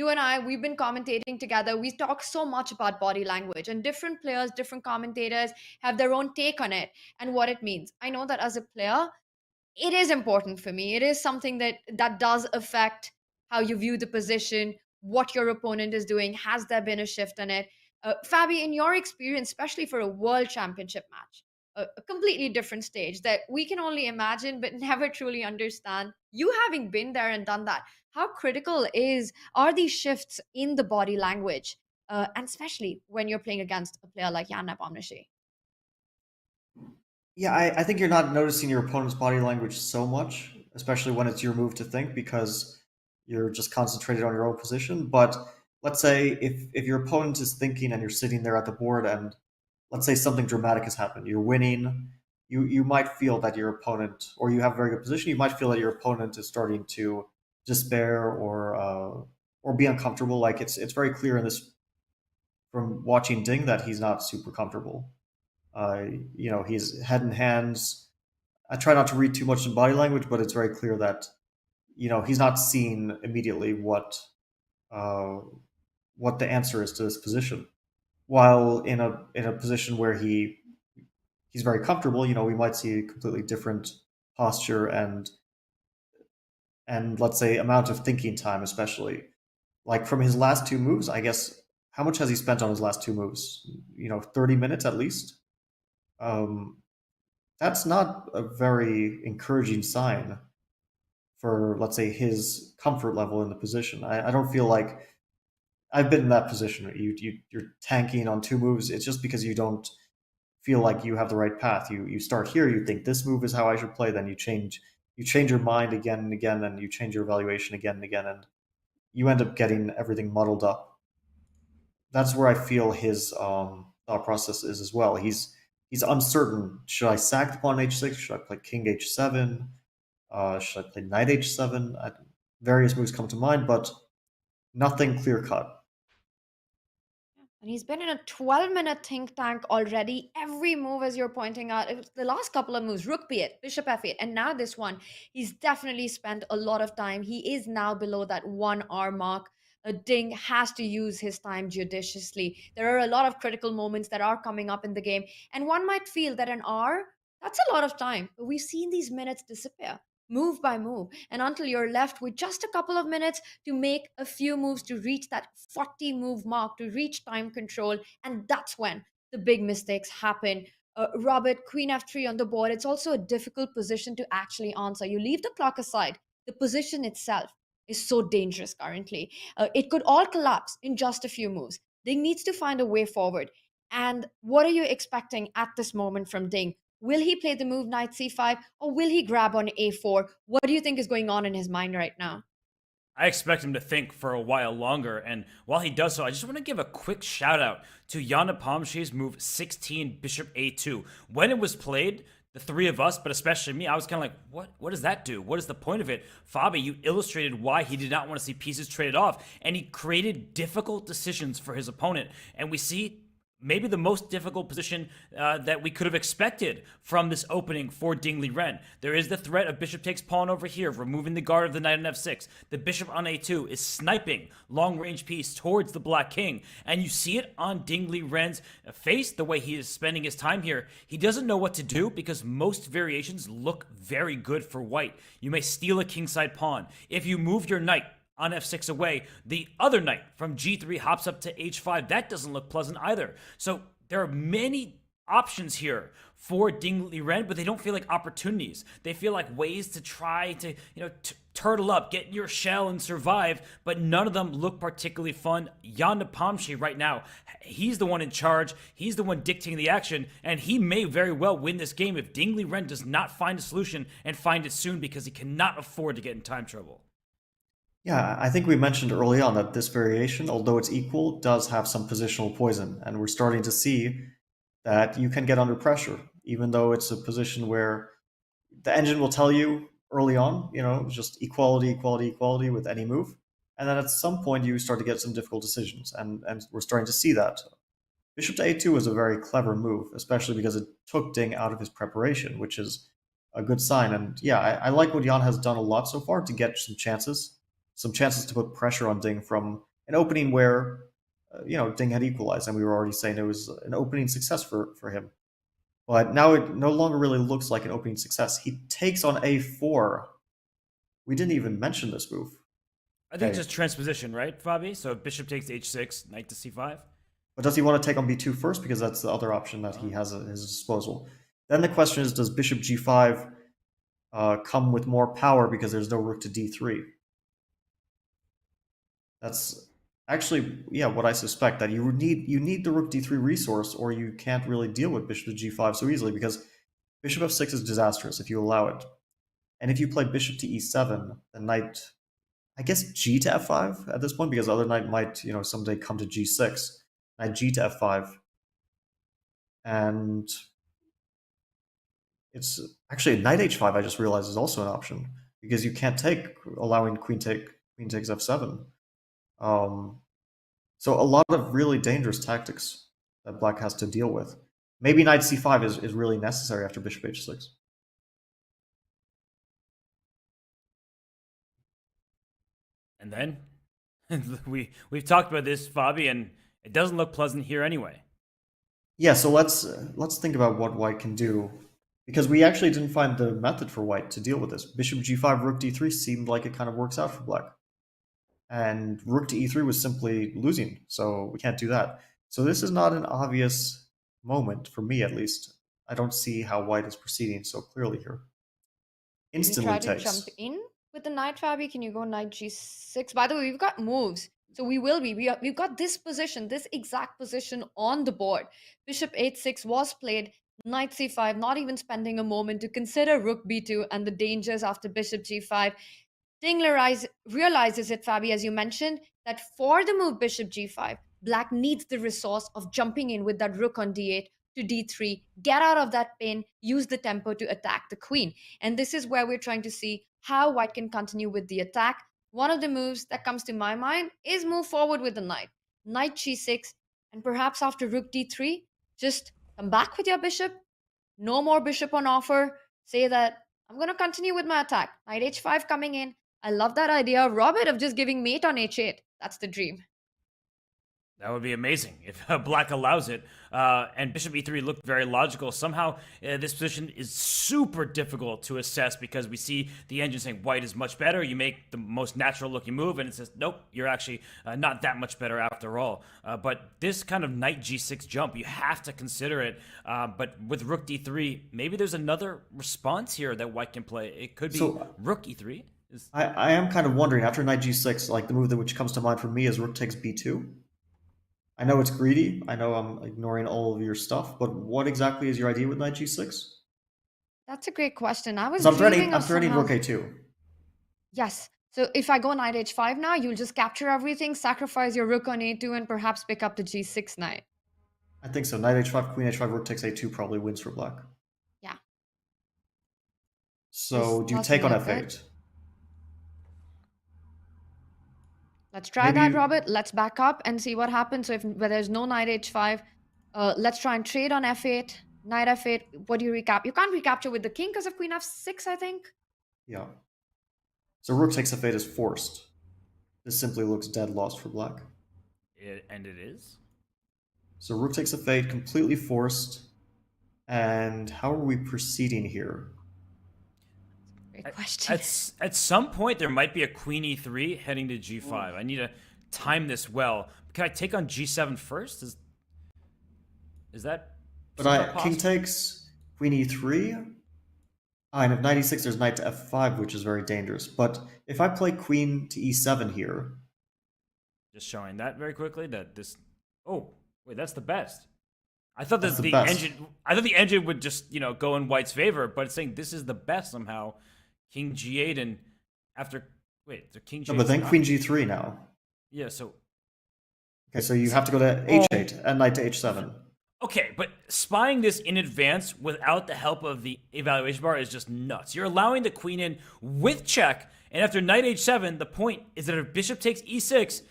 and I, we've been commentating together. We talk so much about body language, and different players, different commentators have their own take on it and what it means. I know that as a player, it is important for me. It is something that does affect how you view the position, what your opponent is doing. Has there been a shift in it? Fabi, in your experience, especially for a world championship match, a completely different stage that we can only imagine but never truly understand. You having been there and done that, how critical are these shifts in the body language, and especially when you're playing against a player like Jan Nepomniachtchi? Yeah, I think you're not noticing your opponent's body language so much, especially when it's your move to think, because you're just concentrated on your own position. But let's say if your opponent is thinking and you're sitting there at the board and let's say something dramatic has happened, you're winning, you might feel that your opponent, or you have a very good position, you might feel that your opponent is starting to despair or be uncomfortable. Like it's very clear in this from watching Ding that he's not super comfortable. He's head in hands. I try not to read too much in body language, but it's very clear that he's not seeing immediately what the answer is to this position. While in a position where he's very comfortable, we might see a completely different posture and let's say amount of thinking time, especially like from his last two moves. I guess how much has he spent on his last two moves? 30 minutes at least. That's not a very encouraging sign for, let's say, his comfort level in the position. I don't feel like I've been in that position. You're tanking on two moves. It's just because you don't feel like you have the right path. You start here, you think this move is how I should play, then you change your mind again and again, and you change your evaluation again and again, and you end up getting everything muddled up. That's where I feel his thought process is as well. He's uncertain. Should I sack the pawn h6? Should I play king h7? Should I play knight h7? Various moves come to mind, but nothing clear cut. And he's been in a 12-minute think tank already. Every move, as you're pointing out, it was the last couple of moves, rook b8, bishop f8, and now this one, he's definitely spent a lot of time. He is now below that 1 hour mark. Ding has to use his time judiciously. There are a lot of critical moments that are coming up in the game, and one might feel that an hour, that's a lot of time. But we've seen these minutes disappear. move by move, and until you're left with just a couple of minutes to make a few moves to reach that 40 move mark, to reach time control. And that's when the big mistakes happen. Robert, queen f3 on the board, it's also a difficult position to actually answer. You leave the clock aside, the position itself is so dangerous currently. It could all collapse in just a few moves. Ding needs to find a way forward. And what are you expecting at this moment from Ding? Will he play the move knight c5, or will he grab on a4? What do you think is going on in his mind right now? I expect him to think for a while longer, and while he does so, I just want to give a quick shout out to Jan Nepomniachtchi's move 16 bishop a2. When it was played, the three of us, but especially me, I was kind of like, what does that do? What is the point of it? Fabi, you illustrated why he did not want to see pieces traded off, and he created difficult decisions for his opponent. And we see maybe the most difficult position that we could have expected from this opening for Ding Liren. There is the threat of bishop takes pawn over here, removing the guard of the knight on f6. The bishop on a2 is sniping long-range piece towards the black king. And you see it on Ding Liren's face, the way he is spending his time here. He doesn't know what to do because most variations look very good for white. You may steal a kingside pawn. If you move your knight on f6 away, the other knight from g3 hops up to h5. That doesn't look pleasant either. So there are many options here for Ding Liren, but they don't feel like opportunities. They feel like ways to try to, turtle up, get in your shell and survive, but none of them look particularly fun. Jan Nepomniachtchi right now, he's the one in charge, he's the one dictating the action, and he may very well win this game if Ding Liren does not find a solution and find it soon, because he cannot afford to get in time trouble. Yeah, I think we mentioned early on that this variation, although it's equal, does have some positional poison, and we're starting to see that you can get under pressure, even though it's a position where the engine will tell you early on, just equality, equality, equality with any move, and then at some point you start to get some difficult decisions, and we're starting to see that. Bishop to a2 is a very clever move, especially because it took Ding out of his preparation, which is a good sign. And yeah, I like what Jan has done a lot so far to get some chances to put pressure on Ding from an opening where, Ding had equalized, and we were already saying it was an opening success for him. But now it no longer really looks like an opening success. He takes on a4. We didn't even mention this move. I think just transposition, right, Fabi? So bishop takes h6, knight to c5. But does he want to take on b2 first? Because that's the other option that he has at his disposal. Then the question is, does bishop g5 come with more power because there's no rook to d3? That's actually, what I suspect, that you need the rook d3 resource, or you can't really deal with bishop to g5 so easily, because bishop f6 is disastrous if you allow it. And if you play bishop to e7, the knight, I guess g to f5 at this point, because the other knight might, someday come to g6. Knight g to f5. And it's actually knight h5, I just realized, is also an option, because you can't take, allowing queen takes f7. So a lot of really dangerous tactics that black has to deal with. Maybe knight c5 is really necessary after bishop h6. And then we've talked about this, Fabi, and it doesn't look pleasant here anyway. Yeah, so let's think about what white can do, because we actually didn't find the method for white to deal with this. Bishop g5, rook d3 seemed like it kind of works out for black. And rook to e3 was simply losing, so we can't do that. So this is not an obvious moment, for me at least. I don't see how white is proceeding so clearly here. Instantly Can you try takes. to jump in with the knight, Fabi? Can you go knight g6? By the way, we've got moves. So we've got this position, this exact position on the board. Bishop h6 was played, knight c5, not even spending a moment to consider rook b2 and the dangers after bishop g5. Ding realizes it, Fabi, as you mentioned, that for the move bishop g5, black needs the resource of jumping in with that rook on d8 to d3, get out of that pin, use the tempo to attack the queen. And this is where we're trying to see how white can continue with the attack. One of the moves that comes to my mind is move forward with the knight. Knight g6, and perhaps after rook d3, just come back with your bishop. No more bishop on offer. Say that I'm going to continue with my attack. Knight h5 coming in. I love that idea, Robert, of just giving mate on h8. That's the dream. That would be amazing if black allows it. And bishop e3 looked very logical. Somehow, this position is super difficult to assess because we see the engine saying white is much better. You make the most natural looking move, and it says, nope, you're actually not that much better after all. But this kind of knight g6 jump, you have to consider it. But with rook d3, maybe there's another response here that white can play. It could be rook e3. I am kind of wondering, after knight g6, like the move that which comes to mind for me is rook takes b2. I know it's greedy. I know I'm ignoring all of your stuff, but what exactly is your idea with knight g6? That's a great question. I was I'm dreaming of threatening somehow... rook a2. Yes. So if I go knight h5 now, you'll just capture everything, sacrifice your rook on a2, and perhaps pick up the g6 knight. I think so. Knight h5, queen h5, rook takes a2 probably wins for black. Yeah. So do you take on f8? Let's try that, Robert. Let's back up and see what happens. So if there's no knight h5, let's try and trade on f8. Knight f8. What do you recap? You can't recapture with the king because of queen f6, I think. Yeah. So rook takes f8 is forced. This simply looks dead lost for black. And it is? So rook takes f8, completely forced. And how are we proceeding here? Great question. At some point, there might be a queen e3 heading to g5. I need to time this well. Can I take on g7 first? Is that? But king takes queen e3. And if knight e6, there's knight to f5, which is very dangerous. But if I play queen to e7 here, just showing that very quickly that this. Oh wait, that's the best. I thought that the engine would just go in white's favor, but it's saying this is the best somehow. King g8 and after the king g8. No, but then queen g3 now. Yeah, so. Okay, so you have to go to h8 and knight to h7. Okay, but spying this in advance without the help of the evaluation bar is just nuts. You're allowing the queen in with check, and after knight h7, the point is that if bishop takes e6,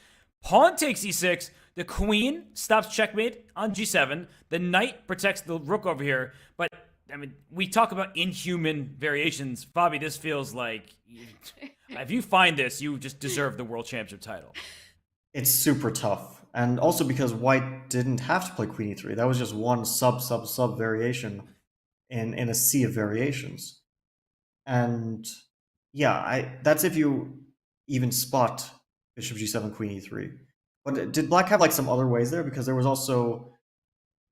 pawn takes e6, the queen stops checkmate on g7, the knight protects the rook over here, but I mean, we talk about inhuman variations. Fabi, this feels like if you find this, you just deserve the world championship title. It's super tough. And also because white didn't have to play queen e3. That was just one sub variation in a sea of variations. And yeah, that's if you even spot bishop g7, queen e3. But did black have like some other ways there? Because there was also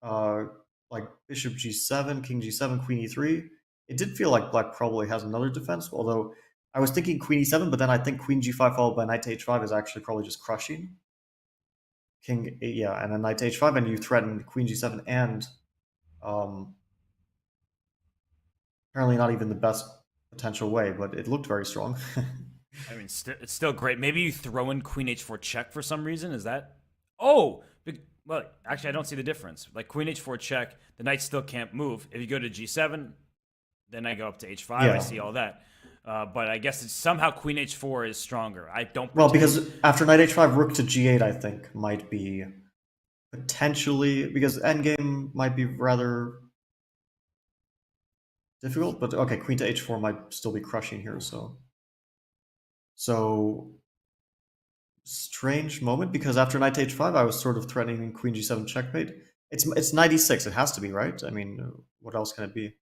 like bishop g7, king g7, queen e3. It did feel like black probably has another defense, although I was thinking queen e7, but then I think queen g5 followed by knight to h5 is actually probably just crushing. King, yeah, and then knight to h5, and you threaten queen g7 and apparently not even the best potential way, but it looked very strong. I mean, it's still great. Maybe you throw in queen h4 check for some reason. Is that? Oh, well, actually, I don't see the difference. Like queen h4 check, the knight still can't move. If you go to g7, then I go up to h5. Yeah. I see all that. But I guess it's somehow queen h4 is stronger. I don't. Well, because after knight h5, rook to g8, I think might be potentially because endgame might be rather difficult. But okay, queen to h4 might still be crushing here. So strange moment because after knight to h5, I was sort of threatening queen g7 checkmate. It's knight e6. It has to be, right? I mean, what else can it be?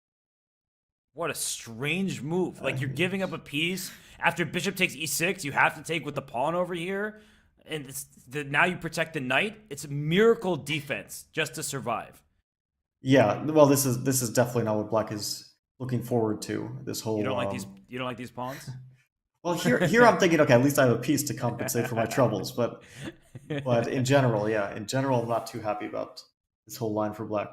What a strange move. Like, you're giving up a piece. After bishop takes e6, you have to take with the pawn over here. And now you protect the knight. It's a miracle defense just to survive. Yeah, well, this is definitely not what black is looking forward to. This whole You don't like these pawns? Well, here I'm thinking, okay, at least I have a piece to compensate for my troubles. But in general, I'm not too happy about this whole line for black.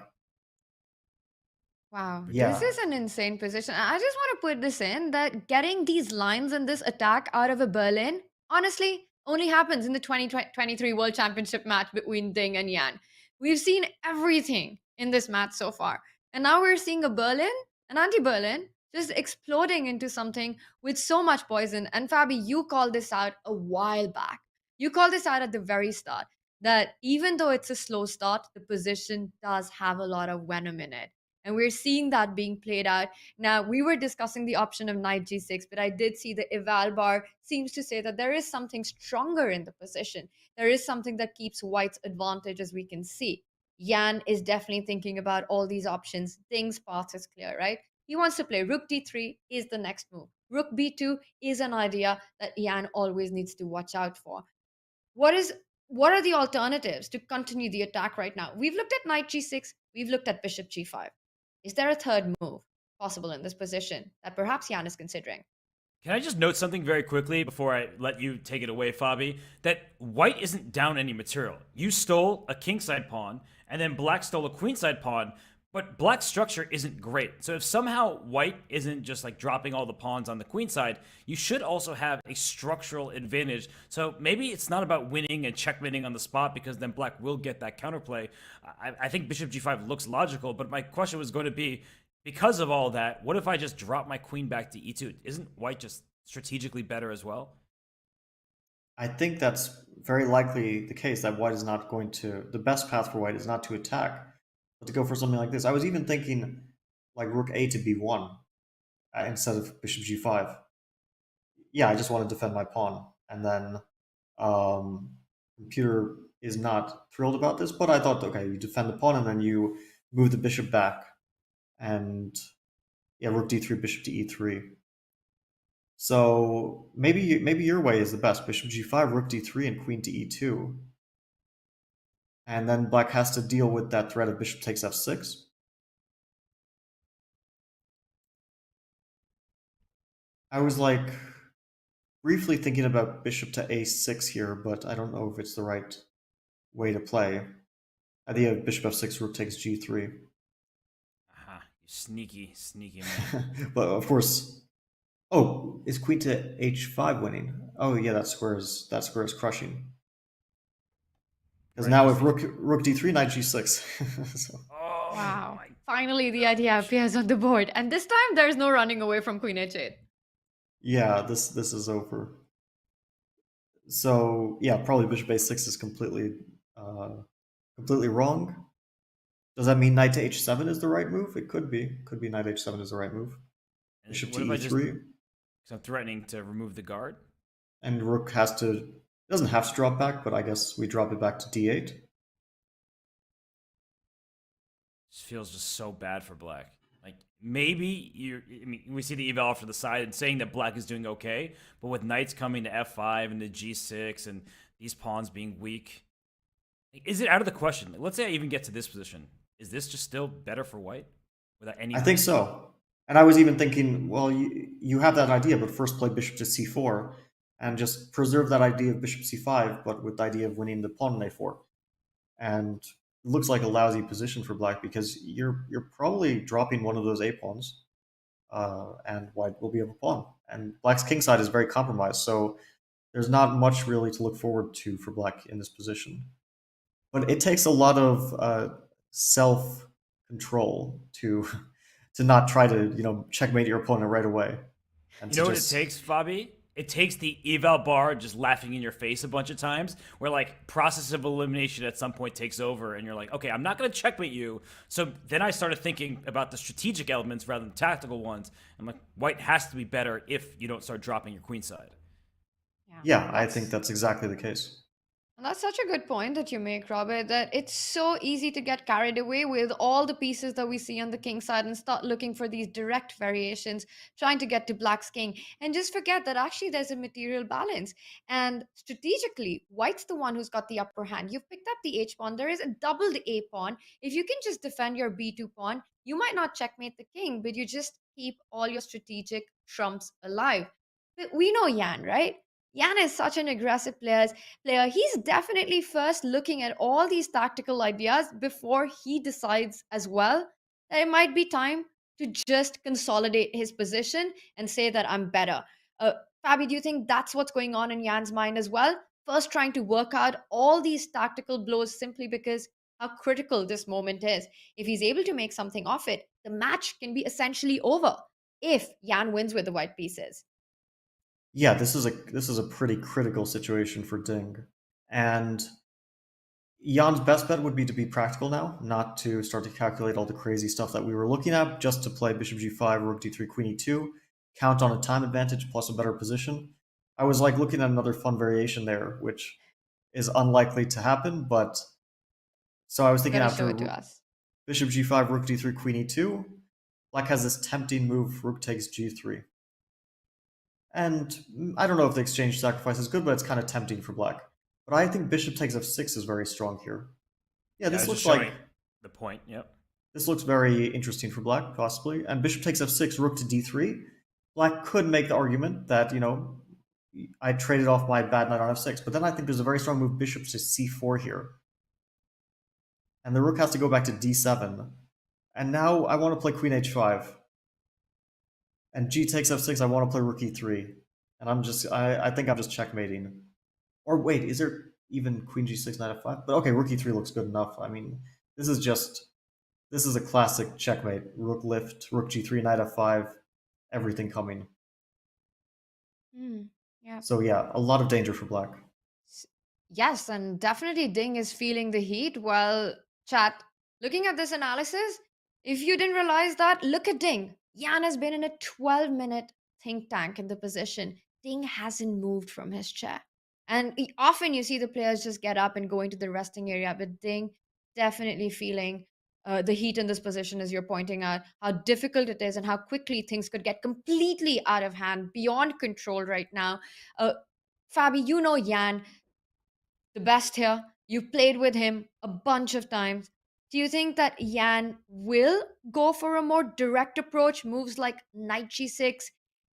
Wow, yeah. This is an insane position. I just want to put this in that getting these lines in this attack out of a Berlin, honestly, only happens in the 2023 World Championship match between Ding and Yan. We've seen everything in this match so far. And now we're seeing a Berlin, an anti-Berlin, just exploding into something with so much poison. And Fabi, you called this out a while back. You called this out at the very start, that even though it's a slow start, the position does have a lot of venom in it. And we're seeing that being played out. Now, we were discussing the option of knight g6, but I did see the eval bar seems to say that there is something stronger in the position. There is something that keeps white's advantage, as we can see. Yan is definitely thinking about all these options. Ding's path is clear, right? He wants to play rook d3 is the next move. Rook b2 is an idea that Yan always needs to watch out for. What are the alternatives to continue the attack right now? We've looked at knight g6, we've looked at bishop g5. Is there a third move possible in this position that perhaps Yan is considering? Can I just note something very quickly before I let you take it away, Fabi? That white isn't down any material. You stole a kingside pawn, and then black stole a queenside pawn, but black's structure isn't great. So if somehow white isn't just like dropping all the pawns on the queen side, you should also have a structural advantage. So maybe it's not about winning and checkmating on the spot, because then black will get that counterplay. I think bishop g5 looks logical, but my question was going to be, because of all that, what if I just drop my queen back to e2? Isn't white just strategically better as well? I think that's very likely the case, that white is not going to, the best path for white is not to attack, but to go for something like this. I was even thinking like rook a to b1 instead of bishop g5. Yeah, I just want to defend my pawn. And then computer is not thrilled about this, but I thought, okay, you defend the pawn and then you move the bishop back. And yeah, rook d3, bishop to e3. So maybe your way is the best. Bishop g5, rook d3, and queen to e2. And then black has to deal with that threat of bishop takes f6. I was like briefly thinking about bishop to a6 here, but I don't know if it's the right way to play. Idea of bishop f6, rook takes g3. Aha, you sneaky man. But of course, oh, is queen to h5 winning? Oh yeah, that square is crushing. Because Right. now if rook d3, knight g6. So. Oh, Wow. Finally, the idea appears on the board. And this time, there's no running away from queen h8. Yeah, this is over. So yeah, probably bishop a6 is completely wrong. Does that mean knight to h7 is the right move? It could be. Could be knight h7 is the right move. And Bishop what to if I e3. Because I'm threatening to remove the guard. And rook doesn't have to drop back, but I guess we drop it back to d8. This feels just so bad for black. Like, maybe we see the eval off to the side and saying that black is doing okay, but with knights coming to f5 and to g6 and these pawns being weak, is it out of the question? Let's say I even get to this position. Is this just still better for white without any? I think so. And I was even thinking, well, you have that idea, but first play bishop to c4 and just preserve that idea of bishop c5, but with the idea of winning the pawn on a4. And it looks like a lousy position for black because you're probably dropping one of those a pawns, and white will be able to pawn. And black's king side is very compromised, so there's not much really to look forward to for black in this position. But it takes a lot of self-control to not try to checkmate your opponent right away. And You know what it takes, Fabi? It takes the eval bar just laughing in your face a bunch of times, where like process of elimination at some point takes over, and you're like, okay, I'm not going to checkmate you. So then I started thinking about the strategic elements rather than tactical ones. I'm like, white has to be better if you don't start dropping your queen side. Yeah, I think that's exactly the case. And that's such a good point that you make, Robert, that it's so easy to get carried away with all the pieces that we see on the king side and start looking for these direct variations, trying to get to black's king, and just forget that actually there's a material balance. And strategically, white's the one who's got the upper hand. You've picked up the h pawn. There is a doubled a pawn. If you can just defend your b2 pawn, you might not checkmate the king, but you just keep all your strategic trumps alive. But we know Yan, right? Yan is such an aggressive player. He's definitely first looking at all these tactical ideas before he decides as well that it might be time to just consolidate his position and say that I'm better. Fabi, do you think that's what's going on in Yan's mind as well? First trying to work out all these tactical blows simply because how critical this moment is. If he's able to make something of it, the match can be essentially over if Yan wins with the white pieces. Yeah, this is a pretty critical situation for Ding. And Jan's best bet would be to be practical now, not to start to calculate all the crazy stuff that we were looking at, just to play bishop g5, rook d3, queen e2, count on a time advantage plus a better position. I was like looking at another fun variation there, which is unlikely to happen, but so I was thinking Gotta after show it to us. bishop g5, rook d3, queen e2, black has this tempting move, rook takes g3. And I don't know if the exchange sacrifice is good, but it's kind of tempting for black. But I think bishop takes f6 is very strong here. Yeah, this looks like the point. Yep. This looks very interesting for black, possibly. And bishop takes f6, rook to d3. Black could make the argument that, you know, I traded off my bad knight on f6, but then I think there's a very strong move, bishop to c4 here. And the rook has to go back to d7. And now I want to play queen h5. And g takes f6, I want to play rook e3. And I think I'm just checkmating. Or wait, is there even queen g6, knight f5? But okay, rook e3 looks good enough. I mean, this is a classic checkmate. Rook lift, rook g3, knight f5, everything coming. Yeah. So yeah, a lot of danger for black. Yes, and definitely Ding is feeling the heat. Well, chat, looking at this analysis, if you didn't realize that, look at Ding. Jan has been in a 12-minute think tank in the position. Ding hasn't moved from his chair. And often you see the players just get up and go into the resting area, but Ding definitely feeling the heat in this position, as you're pointing out, how difficult it is and how quickly things could get completely out of hand, beyond control right now. Fabi, you know Jan the best here. You've played with him a bunch of times. Do you think that Jan will go for a more direct approach, moves like knight g6,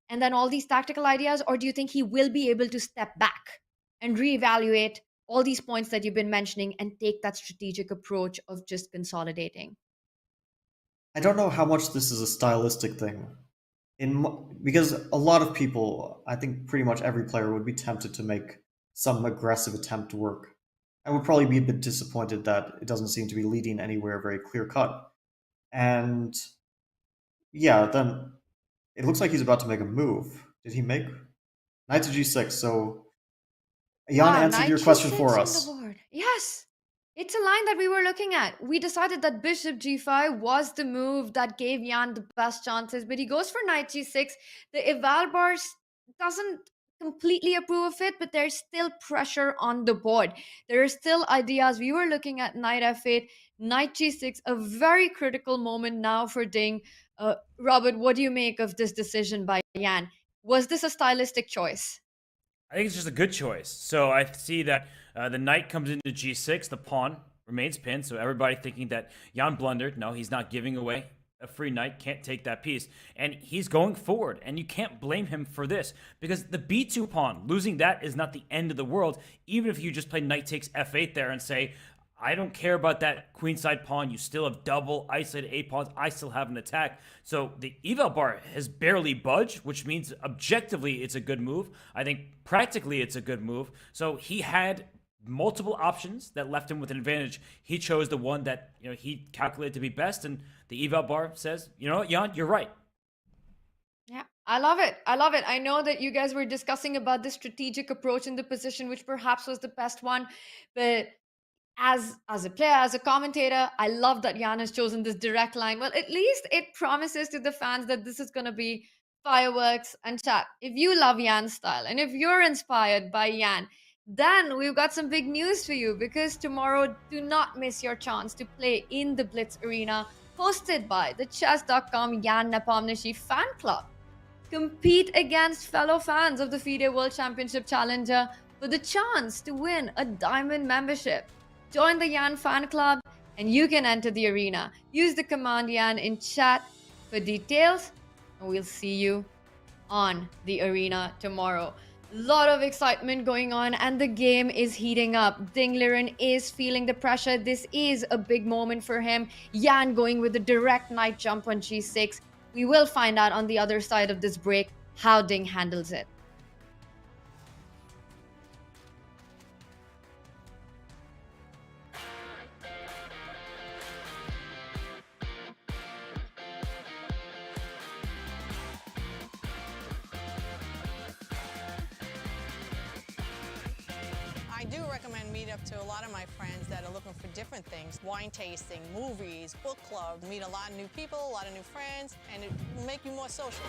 and then all these tactical ideas? Or do you think he will be able to step back and reevaluate all these points that you've been mentioning and take that strategic approach of just consolidating? I don't know how much this is a stylistic thing. Because a lot of people, I think pretty much every player would be tempted to make some aggressive attempt to work. I would probably be a bit disappointed that it doesn't seem to be leading anywhere very clear cut. And yeah, then it looks like he's about to make a move. Did he make? Knight to g6, so Jan answered your question for us. Yes, it's a line that we were looking at. We decided that bishop g5 was the move that gave Jan the best chances, but he goes for knight g6. The eval bar doesn't completely approve of it, but there's still pressure on the board. There are still ideas. We were looking at knight f8, knight g6, a very critical moment now for Ding. Robert, what do you make of this decision by Jan? Was this a stylistic choice? I think it's just a good choice. So I see that the knight comes into g6, the pawn remains pinned, so everybody thinking that Jan blundered. No, he's not giving away a free knight, can't take that piece. And he's going forward, and you can't blame him for this, because the b2 pawn, losing that is not the end of the world, even if you just play knight takes f8 there and say, I don't care about that queenside pawn, you still have double isolated a pawns, I still have an attack. So the eval bar has barely budged, which means objectively it's a good move. I think practically it's a good move. So he had multiple options that left him with an advantage. He chose the one that, you know, he calculated to be best, and the eval bar says, you know what, Jan, you're right. Yeah, I love it. I love it. I know that you guys were discussing about the strategic approach in the position, which perhaps was the best one, but as a player, as a commentator, I love that Jan has chosen this direct line. Well, at least it promises to the fans that this is going to be fireworks. And chat, if you love Jan's style and if you're inspired by Jan, then we've got some big news for you, because tomorrow, do not miss your chance to play in the Blitz Arena, hosted by the chess.com Jan Nepomniachtchi fan club. Compete against fellow fans of the FIDE World Championship Challenger for the chance to win a diamond membership. Join the Jan fan club and you can enter the arena. Use the command Jan in chat for details, and we'll see you on the arena tomorrow. Lot of excitement going on and the game is heating up. Ding Liren is feeling the pressure. This is a big moment for him. Jan going with a direct knight jump on g6. We will find out on the other side of this break how Ding handles it. I do recommend meeting meet up to a lot of my friends that are looking for different things. Wine tasting, movies, book club. Meet a lot of new people, a lot of new friends, and it will make you more social.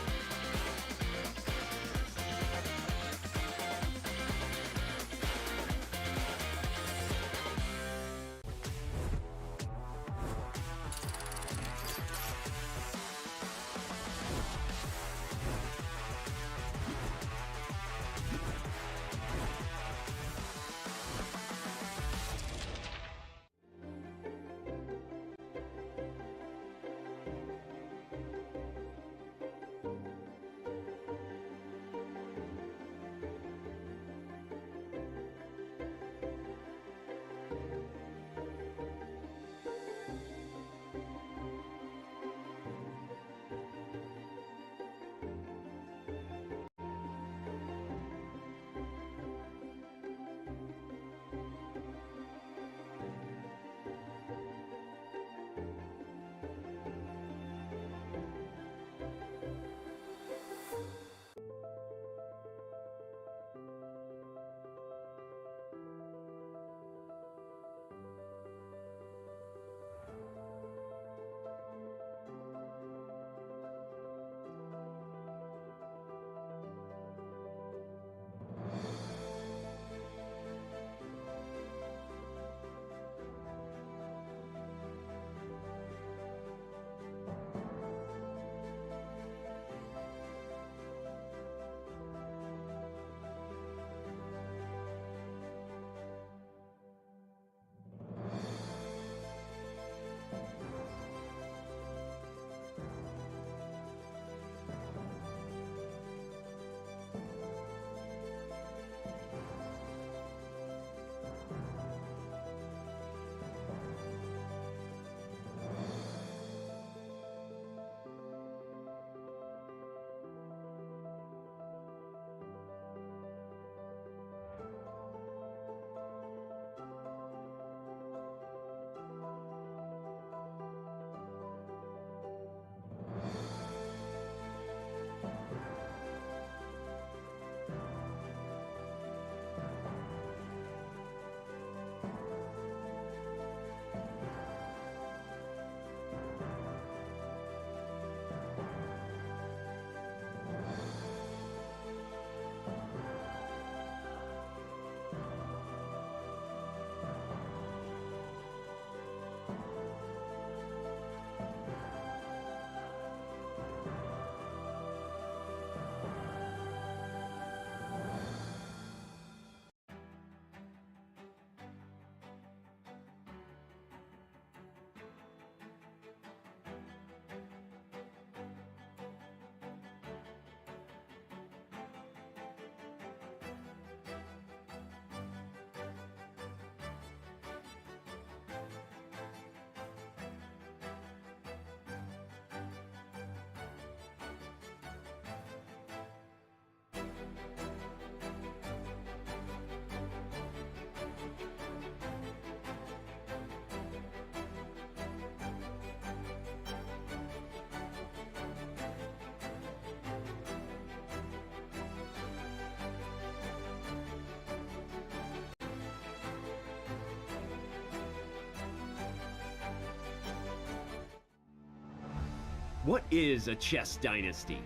What is a chess dynasty?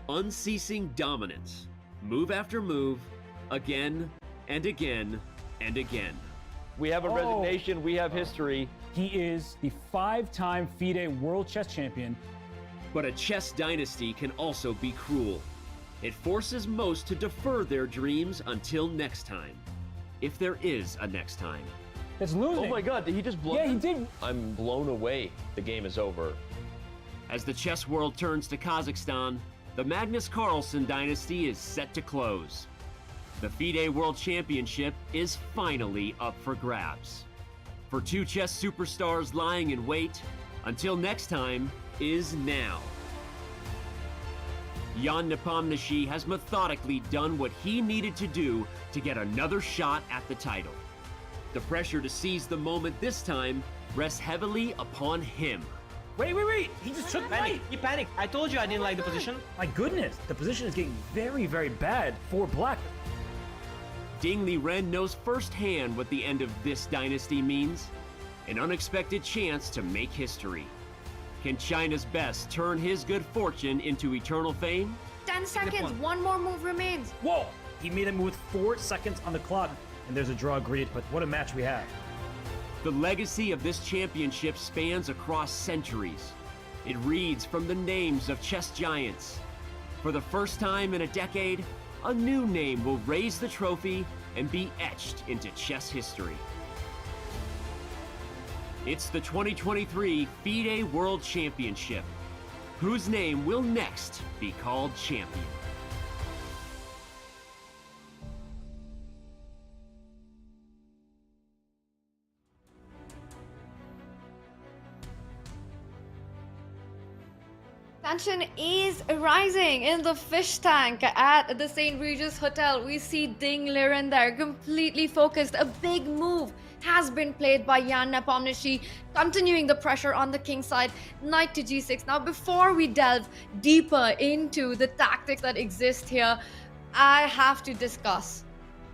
Unceasing dominance, move after move, again and again and again. We have a resignation, we have history. He is the 5-time FIDE World Chess Champion. But a chess dynasty can also be cruel. It forces most to defer their dreams until next time. If there is a next time. That's losing. Oh my god, did he just blow? Yeah, he did. I'm blown away. The game is over. As the chess world turns to Kazakhstan, the Magnus Carlsen dynasty is set to close. The FIDE World Championship is finally up for grabs. For two chess superstars lying in wait, until next time is now. Jan Nepomniachtchi has methodically done what he needed to do to get another shot at the title. The pressure to seize the moment this time rests heavily upon him. Wait. He just took Panic. He panicked. I told you I didn't like the position. My goodness, the position is getting very, very bad for black. Ding Liren knows firsthand what the end of this dynasty means. An unexpected chance to make history. Can China's best turn his good fortune into eternal fame? 10 seconds, one more move remains. Whoa! He made a move with 4 seconds on the clock, and there's a draw agreed, but what a match we have. The legacy of this championship spans across centuries. It reads from the names of chess giants. For the first time in a decade, a new name will raise the trophy and be etched into chess history. It's the 2023 FIDE World Championship. Whose name will next be called champion? Tension is rising in the fish tank at the St. Regis Hotel. We see Ding Liren there, completely focused. A big move has been played by Jan Nepomniachtchi, continuing the pressure on the king side. Knight to g6. Now, before we delve deeper into the tactics that exist here, I have to discuss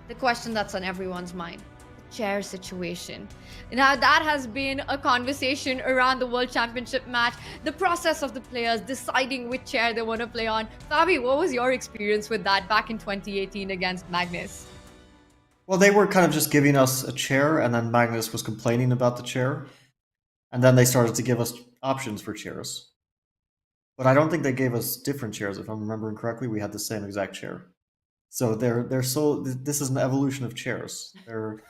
the question that's on everyone's mind. Chair situation. Now that has been a conversation around the World Championship match, the process of the players deciding which chair they want to play on. Fabi, what was your experience with that back in 2018 against Magnus? Well, they were kind of just giving us a chair, and then Magnus was complaining about the chair, and then they started to give us options for chairs. But I don't think they gave us different chairs. If I'm remembering correctly, we had the same exact chair. So this is an evolution of chairs. They're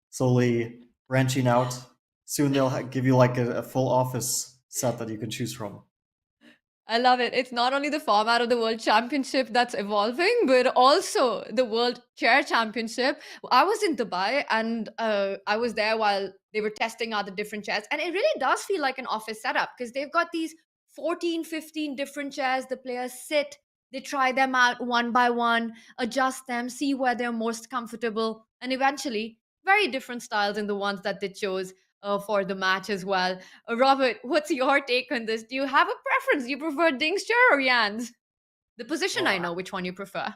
slowly branching out. Soon they'll give you like a full office set that you can choose from. I love it. It's not only the format of the World Championship that's evolving, but also the World Chair Championship. I was in Dubai and I was there while they were testing out the different chairs. And it really does feel like an office setup because they've got these 14, 15 different chairs. The players sit, they try them out one by one, adjust them, see where they're most comfortable, and eventually very different styles in the ones that they chose for the match as well. Robert, what's your take on this? Do you have a preference? Do you prefer Ding's chair or Jan's? The position, I know which one you prefer.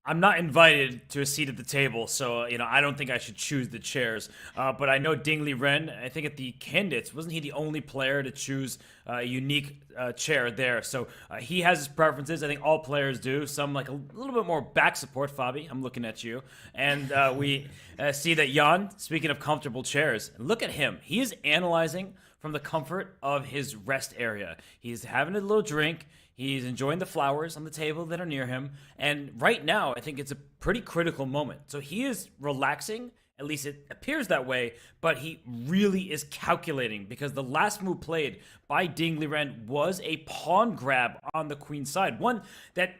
I'm not invited to a seat at the table, so I don't think I should choose the chairs. But I know Ding Liren, I think at the candidates, wasn't he the only player to choose a unique chair there? So he has his preferences. I think all players do. Some like a little bit more back support. Fabi, I'm looking at you, and we see that Jan. Speaking of comfortable chairs, look at him. He is analyzing from the comfort of his rest area. He's having a little drink. He's enjoying the flowers on the table that are near him. And right now, I think it's a pretty critical moment. So he is relaxing, at least it appears that way, but he really is calculating because the last move played by Ding Liren was a pawn grab on the queen side. One that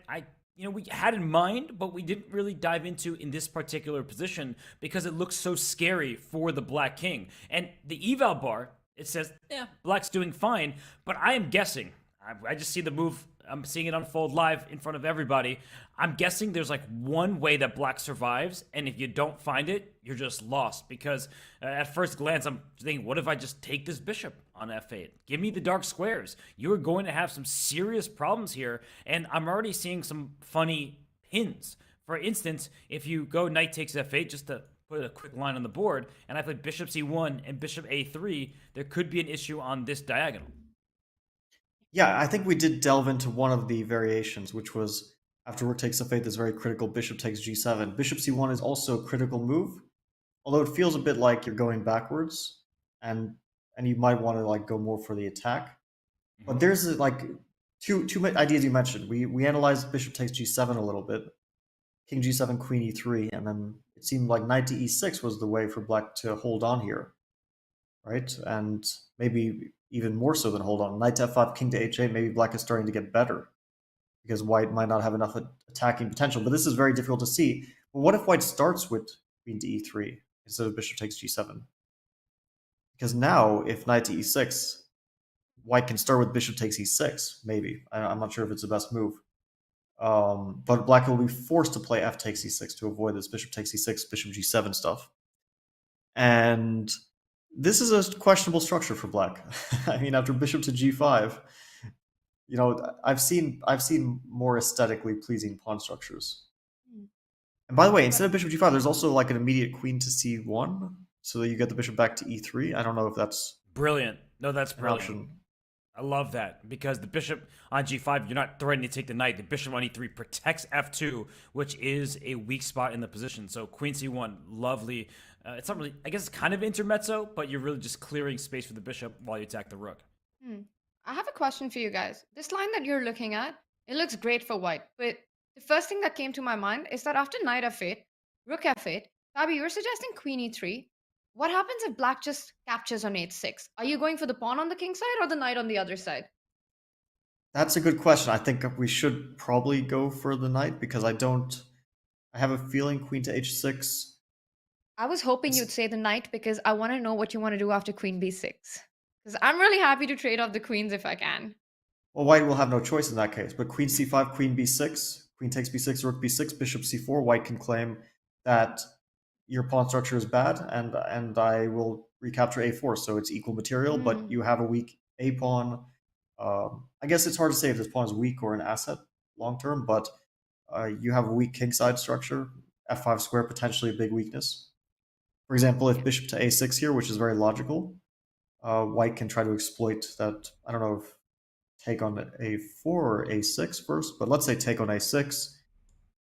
we had in mind, but we didn't really dive into in this particular position because it looks so scary for the black king. And the eval bar, it says, black's doing fine, but I am guessing. I just see the move. I'm seeing it unfold live in front of everybody. I'm guessing there's like one way that black survives, and if you don't find it, you're just lost. Because at first glance, I'm thinking, what if I just take this bishop on f8? Give me the dark squares. You are going to have some serious problems here, and I'm already seeing some funny pins. For instance, if you go knight takes f8, just to put a quick line on the board, and I play bishop c1 and bishop a3, there could be an issue on this diagonal. Yeah, I think we did delve into one of the variations, which was after rook takes f8, this very critical bishop takes g7. Bishop c1 is also a critical move, although it feels a bit like you're going backwards, and you might want to like go more for the attack. But there's like two ideas you mentioned. We analyzed bishop takes g7 a little bit, king g7, queen e3, and then it seemed like knight to e6 was the way for black to hold on here, right? And maybe even more so than hold on. Knight to f5, king to h8, maybe black is starting to get better because white might not have enough attacking potential. But this is very difficult to see. But what if white starts with queen to e3 instead of bishop takes g7? Because now, if knight to e6, white can start with bishop takes e6, maybe. I'm not sure if it's the best move. But black will be forced to play f takes e6 to avoid this bishop takes e6, bishop g7 stuff. And this is a questionable structure for black. I mean, after bishop to g5, I've seen more aesthetically pleasing pawn structures. And by the way, instead of bishop g5, there's also like an immediate queen to c1, so that you get the bishop back to e3. I don't know if that's brilliant. No, that's an brilliant. option. I love that because the bishop on g5, you're not threatening to take the knight. The bishop on e3 protects f2, which is a weak spot in the position. So queen c1, lovely. It's not really, I guess it's kind of intermezzo, but you're really just clearing space for the bishop while you attack the rook. I have a question for you guys. This line that you're looking at, it looks great for white, but the first thing that came to my mind is that after knight f8, rook f8, Fabi, you were suggesting queen e3. What happens if black just captures on h6? Are you going for the pawn on the king side or the knight on the other side? That's a good question. I think we should probably go for the knight because I have a feeling queen to h6. I was hoping you'd say the knight because I want to know what you want to do after queen b6. Because I'm really happy to trade off the queens if I can. Well, white will have no choice in that case, but queen c5, queen b6, queen takes b6, rook b6, bishop c4, white can claim that your pawn structure is bad, and I will recapture a4, so it's equal material, but you have a weak a pawn. I guess it's hard to say if this pawn is weak or an asset long term, but you have a weak kingside structure, f5 square, potentially a big weakness. For example, if bishop to a6 here, which is very logical, white can try to exploit that. I don't know if take on a4 or a6 first, but let's say take on a6,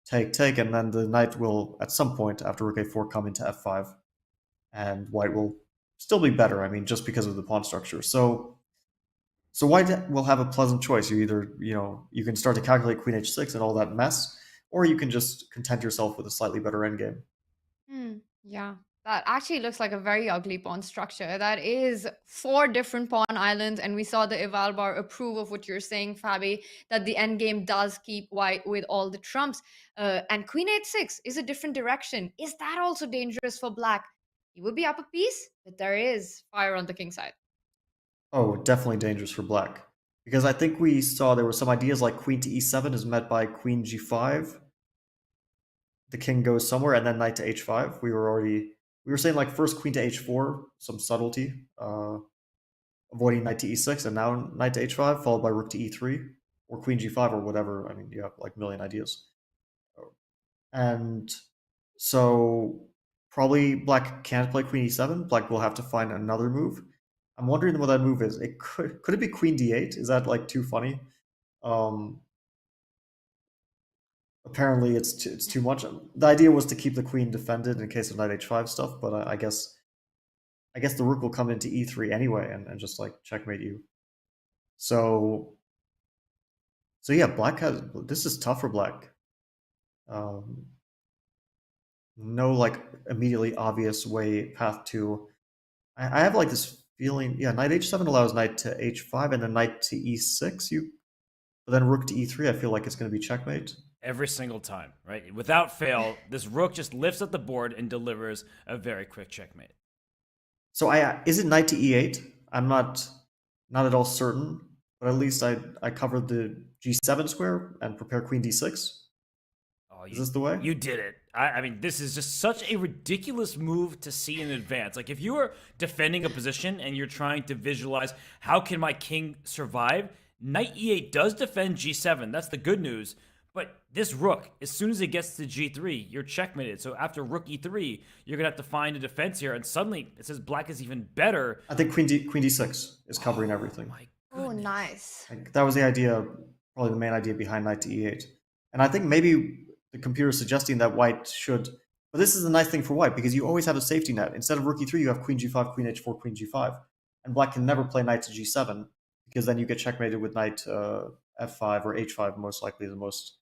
take, and then the knight will, at some point after rook a4, come into f5, and white will still be better, I mean, just because of the pawn structure. So white will have a pleasant choice. You either, you can start to calculate queen h6 and all that mess, or you can just content yourself with a slightly better endgame. Yeah. That actually looks like a very ugly pawn structure. That is 4 different pawn islands, and we saw the Evalbar approve of what you're saying, Fabi, that the endgame does keep white with all the trumps. And queen h6 is a different direction. Is that also dangerous for black? He would be up a piece, but there is fire on the king side. Oh, definitely dangerous for black. Because I think we saw there were some ideas like queen to e7 is met by queen g5. The king goes somewhere, and then knight to h5. We were saying like first queen to h4, some subtlety, avoiding knight to e6, and now knight to h5, followed by rook to e3, or queen g5, or whatever. I mean, you have like a million ideas. And so probably black can't play queen e7. Black will have to find another move. I'm wondering what that move is. It could it be queen d8? Is that like too funny? Apparently it's too much. The idea was to keep the queen defended in case of knight h5 stuff, but I guess the rook will come into e3 anyway and just like checkmate you. So yeah, this is tough for black. No like immediately obvious path to. I have like this feeling, yeah, knight h7 allows knight to h5 and then knight to e6. But then rook to e3, I feel like it's going to be checkmate. Every single time, right? Without fail, this rook just lifts up the board and delivers a very quick checkmate. So is it knight to e8? I'm not at all certain, but at least I covered the g7 square and prepare queen d6. Is this the way? You did it. I mean, this is just such a ridiculous move to see in advance. Like, if you are defending a position and you're trying to visualize, how can my king survive? Knight e8 does defend g7. That's the good news. But this rook, as soon as it gets to g3, you're checkmated. So after rook e3, you're going to have to find a defense here. And suddenly, it says black is even better. I think queen d6 is covering everything. My goodness. Oh, nice. That was the idea, probably the main idea behind knight to e8. And I think maybe the computer is suggesting that white should... But this is the nice thing for white, because you always have a safety net. Instead of rook e3, you have queen g5, queen h4, queen g5. And black can never play knight to g7, because then you get checkmated with knight f5 or h5, most likely the most...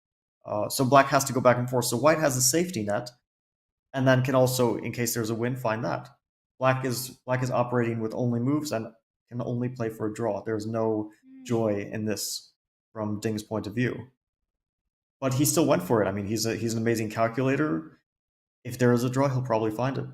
so black has to go back and forth. So white has a safety net, and then can also, in case there's a win, find that. Black is operating with only moves and can only play for a draw. There's no joy in this from Ding's point of view. But he still went for it. I mean, he's an amazing calculator. If there is a draw, he'll probably find it.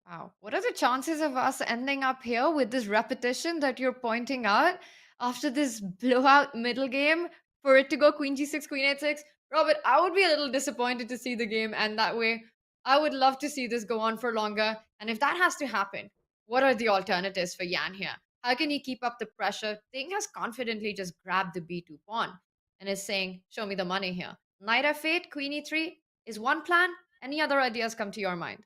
Wow. What are the chances of us ending up here with this repetition that you're pointing out after this blowout middle game for it to go queen g6, queen h6? Robert, I would be a little disappointed to see the game end that way. I would love to see this go on for longer. And if that has to happen, what are the alternatives for Yan here? How can he keep up the pressure? Ding has confidently just grabbed the b2 pawn and is saying, show me the money here. Knight f8, queen e3 is one plan. Any other ideas come to your mind?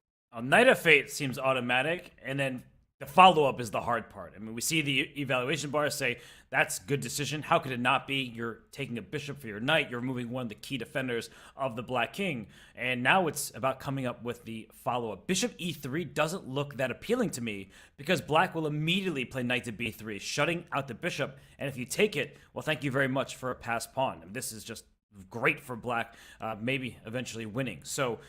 Knight of Fate seems automatic, and then the follow-up is the hard part. I mean, we see the evaluation bar say, that's good decision. How could it not be? You're taking a bishop for your knight. You're removing one of the key defenders of the Black King. And now it's about coming up with the follow-up. Bishop e3 doesn't look that appealing to me because Black will immediately play knight to b3, shutting out the bishop. And if you take it, well, thank you very much for a passed pawn. I mean, this is just great for Black, maybe eventually winning. So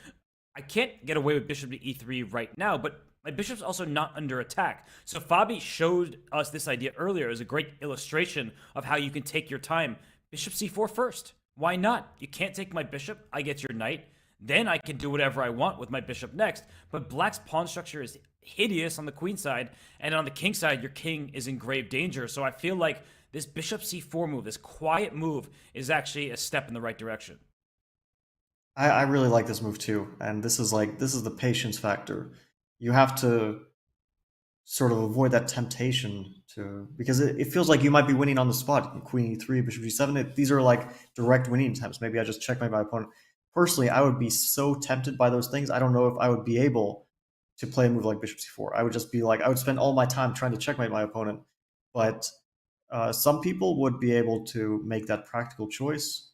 I can't get away with bishop to e3 right now, but my bishop's also not under attack. So Fabi showed us this idea earlier as a great illustration of how you can take your time. Bishop c4 first. Why not? You can't take my bishop. I get your knight. Then I can do whatever I want with my bishop next. But Black's pawn structure is hideous on the queen side, and on the king side, your king is in grave danger. So I feel like this bishop c4 move, this quiet move, is actually a step in the right direction. I really like this move too, and this is the patience factor. You have to sort of avoid that temptation because it feels like you might be winning on the spot. Queen e3, bishop g7. These are like direct winning attempts. Maybe I just checkmate my opponent. Personally, I would be so tempted by those things. I don't know if I would be able to play a move like bishop c4. I would just be like, I would spend all my time trying to checkmate my opponent. But some people would be able to make that practical choice.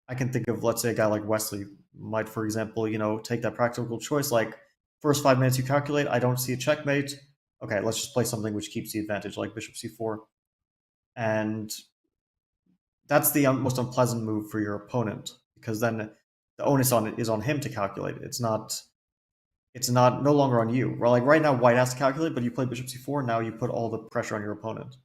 I can think of, let's say, a guy like Wesley might, for example, take that practical choice. Like, first 5 minutes you calculate, I don't see a checkmate. Okay, let's just play something which keeps the advantage, like bishop c4. And that's the most unpleasant move for your opponent, because then the onus on it is on him to calculate it. It's no longer on you. Like right now, white has to calculate, but you play bishop c4, now you put all the pressure on your opponent.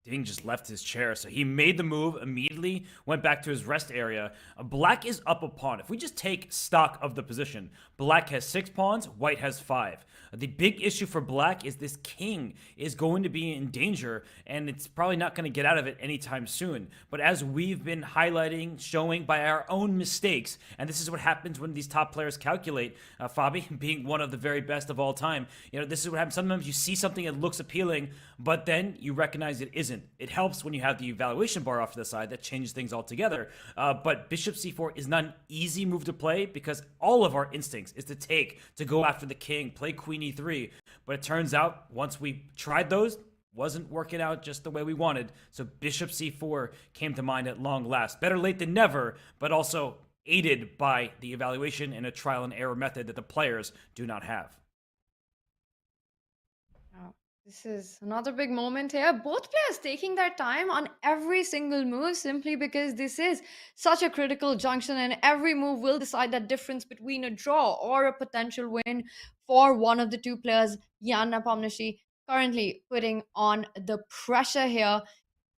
Ding just left his chair, so he made the move immediately, went back to his rest area. Black is up a pawn. If we just take stock of the position, Black has 6 pawns, White has 5. The big issue for Black is this king is going to be in danger, and it's probably not going to get out of it anytime soon. But as we've been highlighting, showing by our own mistakes, and this is what happens when these top players calculate, Fabi being one of the very best of all time, this is what happens. Sometimes you see something that looks appealing, but then you recognize it isn't. It helps when you have the evaluation bar off to the side. That changes things altogether. But bishop c4 is not an easy move to play because all of our instincts is to go after the king, play queen e3. But it turns out once we tried those, wasn't working out just the way we wanted. So bishop c4 came to mind at long last. Better late than never, but also aided by the evaluation and a trial and error method that the players do not have. This is another big moment here. Both players taking their time on every single move simply because this is such a critical junction, and every move will decide that difference between a draw or a potential win for one of the two players. Jan Nepomniachtchi currently putting on the pressure here.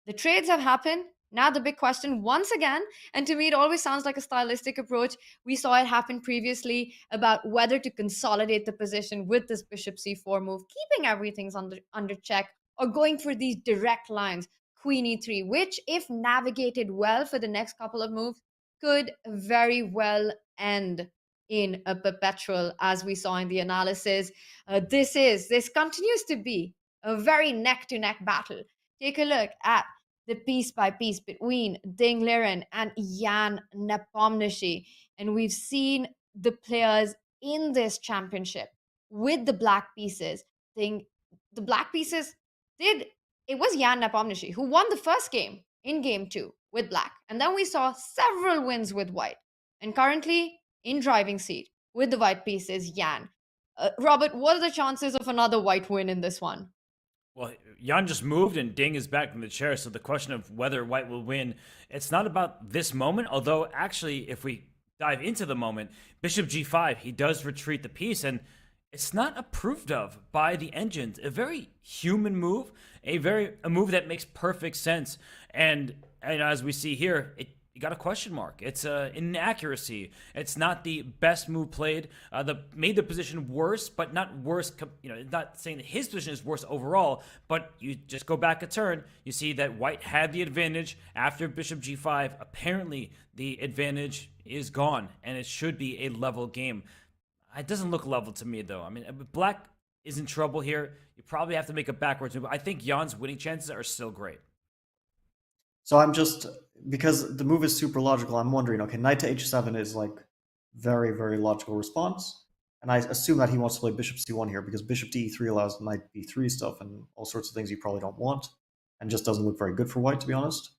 The trades have happened. Now the big question once again, and to me it always sounds like a stylistic approach. We saw it happen previously about whether to consolidate the position with this bishop c4 move, keeping everything under check, or going for these direct lines, queen e3, which if navigated well for the next couple of moves could very well end in a perpetual, as we saw in the analysis. This continues to be a very neck-to-neck battle. Take a look at the piece by piece between Ding Liren and Jan Nepomniachtchi. And we've seen the players in this championship with the black pieces. The black pieces it was Jan Nepomniachtchi who won the first game in game 2 with black. And then we saw several wins with white. And currently in driving seat with the white pieces, Jan. Robert, what are the chances of another white win in this one? Well, Jan just moved and Ding is back from the chair, so the question of whether White will win, it's not about this moment, although actually if we dive into the moment, bishop g5, he does retreat the piece, and it's not approved of by the engines. A very human move, a move that makes perfect sense, and as we see here, you got a question mark. It's an inaccuracy. It's not the best move played. Made the position worse, but not worse. Not saying that his position is worse overall, but you just go back a turn. You see that White had the advantage after bishop g5. Apparently, the advantage is gone, and it should be a level game. It doesn't look level to me, though. I mean, Black is in trouble here. You probably have to make a backwards move. I think Jan's winning chances are still great. So I'm just, because the move is super logical, I'm wondering, okay, knight to h7 is like very, very logical response. And I assume that he wants to play bishop c1 here because bishop to e3 allows knight b3 stuff and all sorts of things you probably don't want and just doesn't look very good for white, to be honest.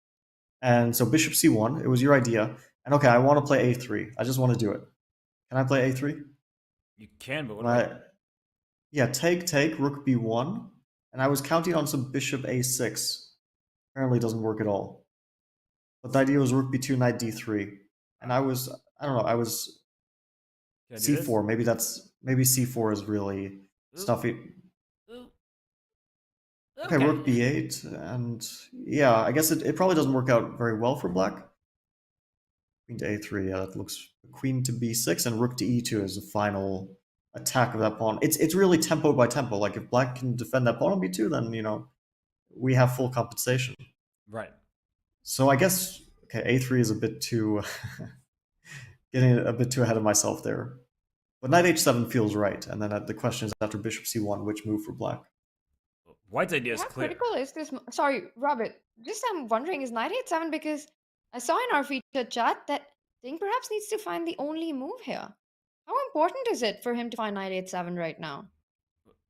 And so bishop c1, it was your idea. And okay, I want to play a3. I just want to do it. Can I play a3? You can, but what Yeah, take, rook b1. And I was counting on some bishop a6. Apparently it doesn't work at all. But the idea was rook b2, knight d3. And I was c4. Maybe c4 is really stuffy. Okay, rook b8, and yeah, I guess it probably doesn't work out very well for black. Queen to a3, yeah, that looks queen to b6, and rook to e2 is the final attack of that pawn. It's really tempo by tempo. Like if black can defend that pawn on b2, then we have full compensation. Right. So I guess a3 is a bit too getting a bit too ahead of myself there. But knight h7 feels right, and then the question is after bishop c1, which move for black? White's idea is How clear. critical is this? Sorry, Robert. Just I'm wondering, is knight h7 because I saw in our featured chat that Ding perhaps needs to find the only move here. How important is it for him to find knight h7 right now?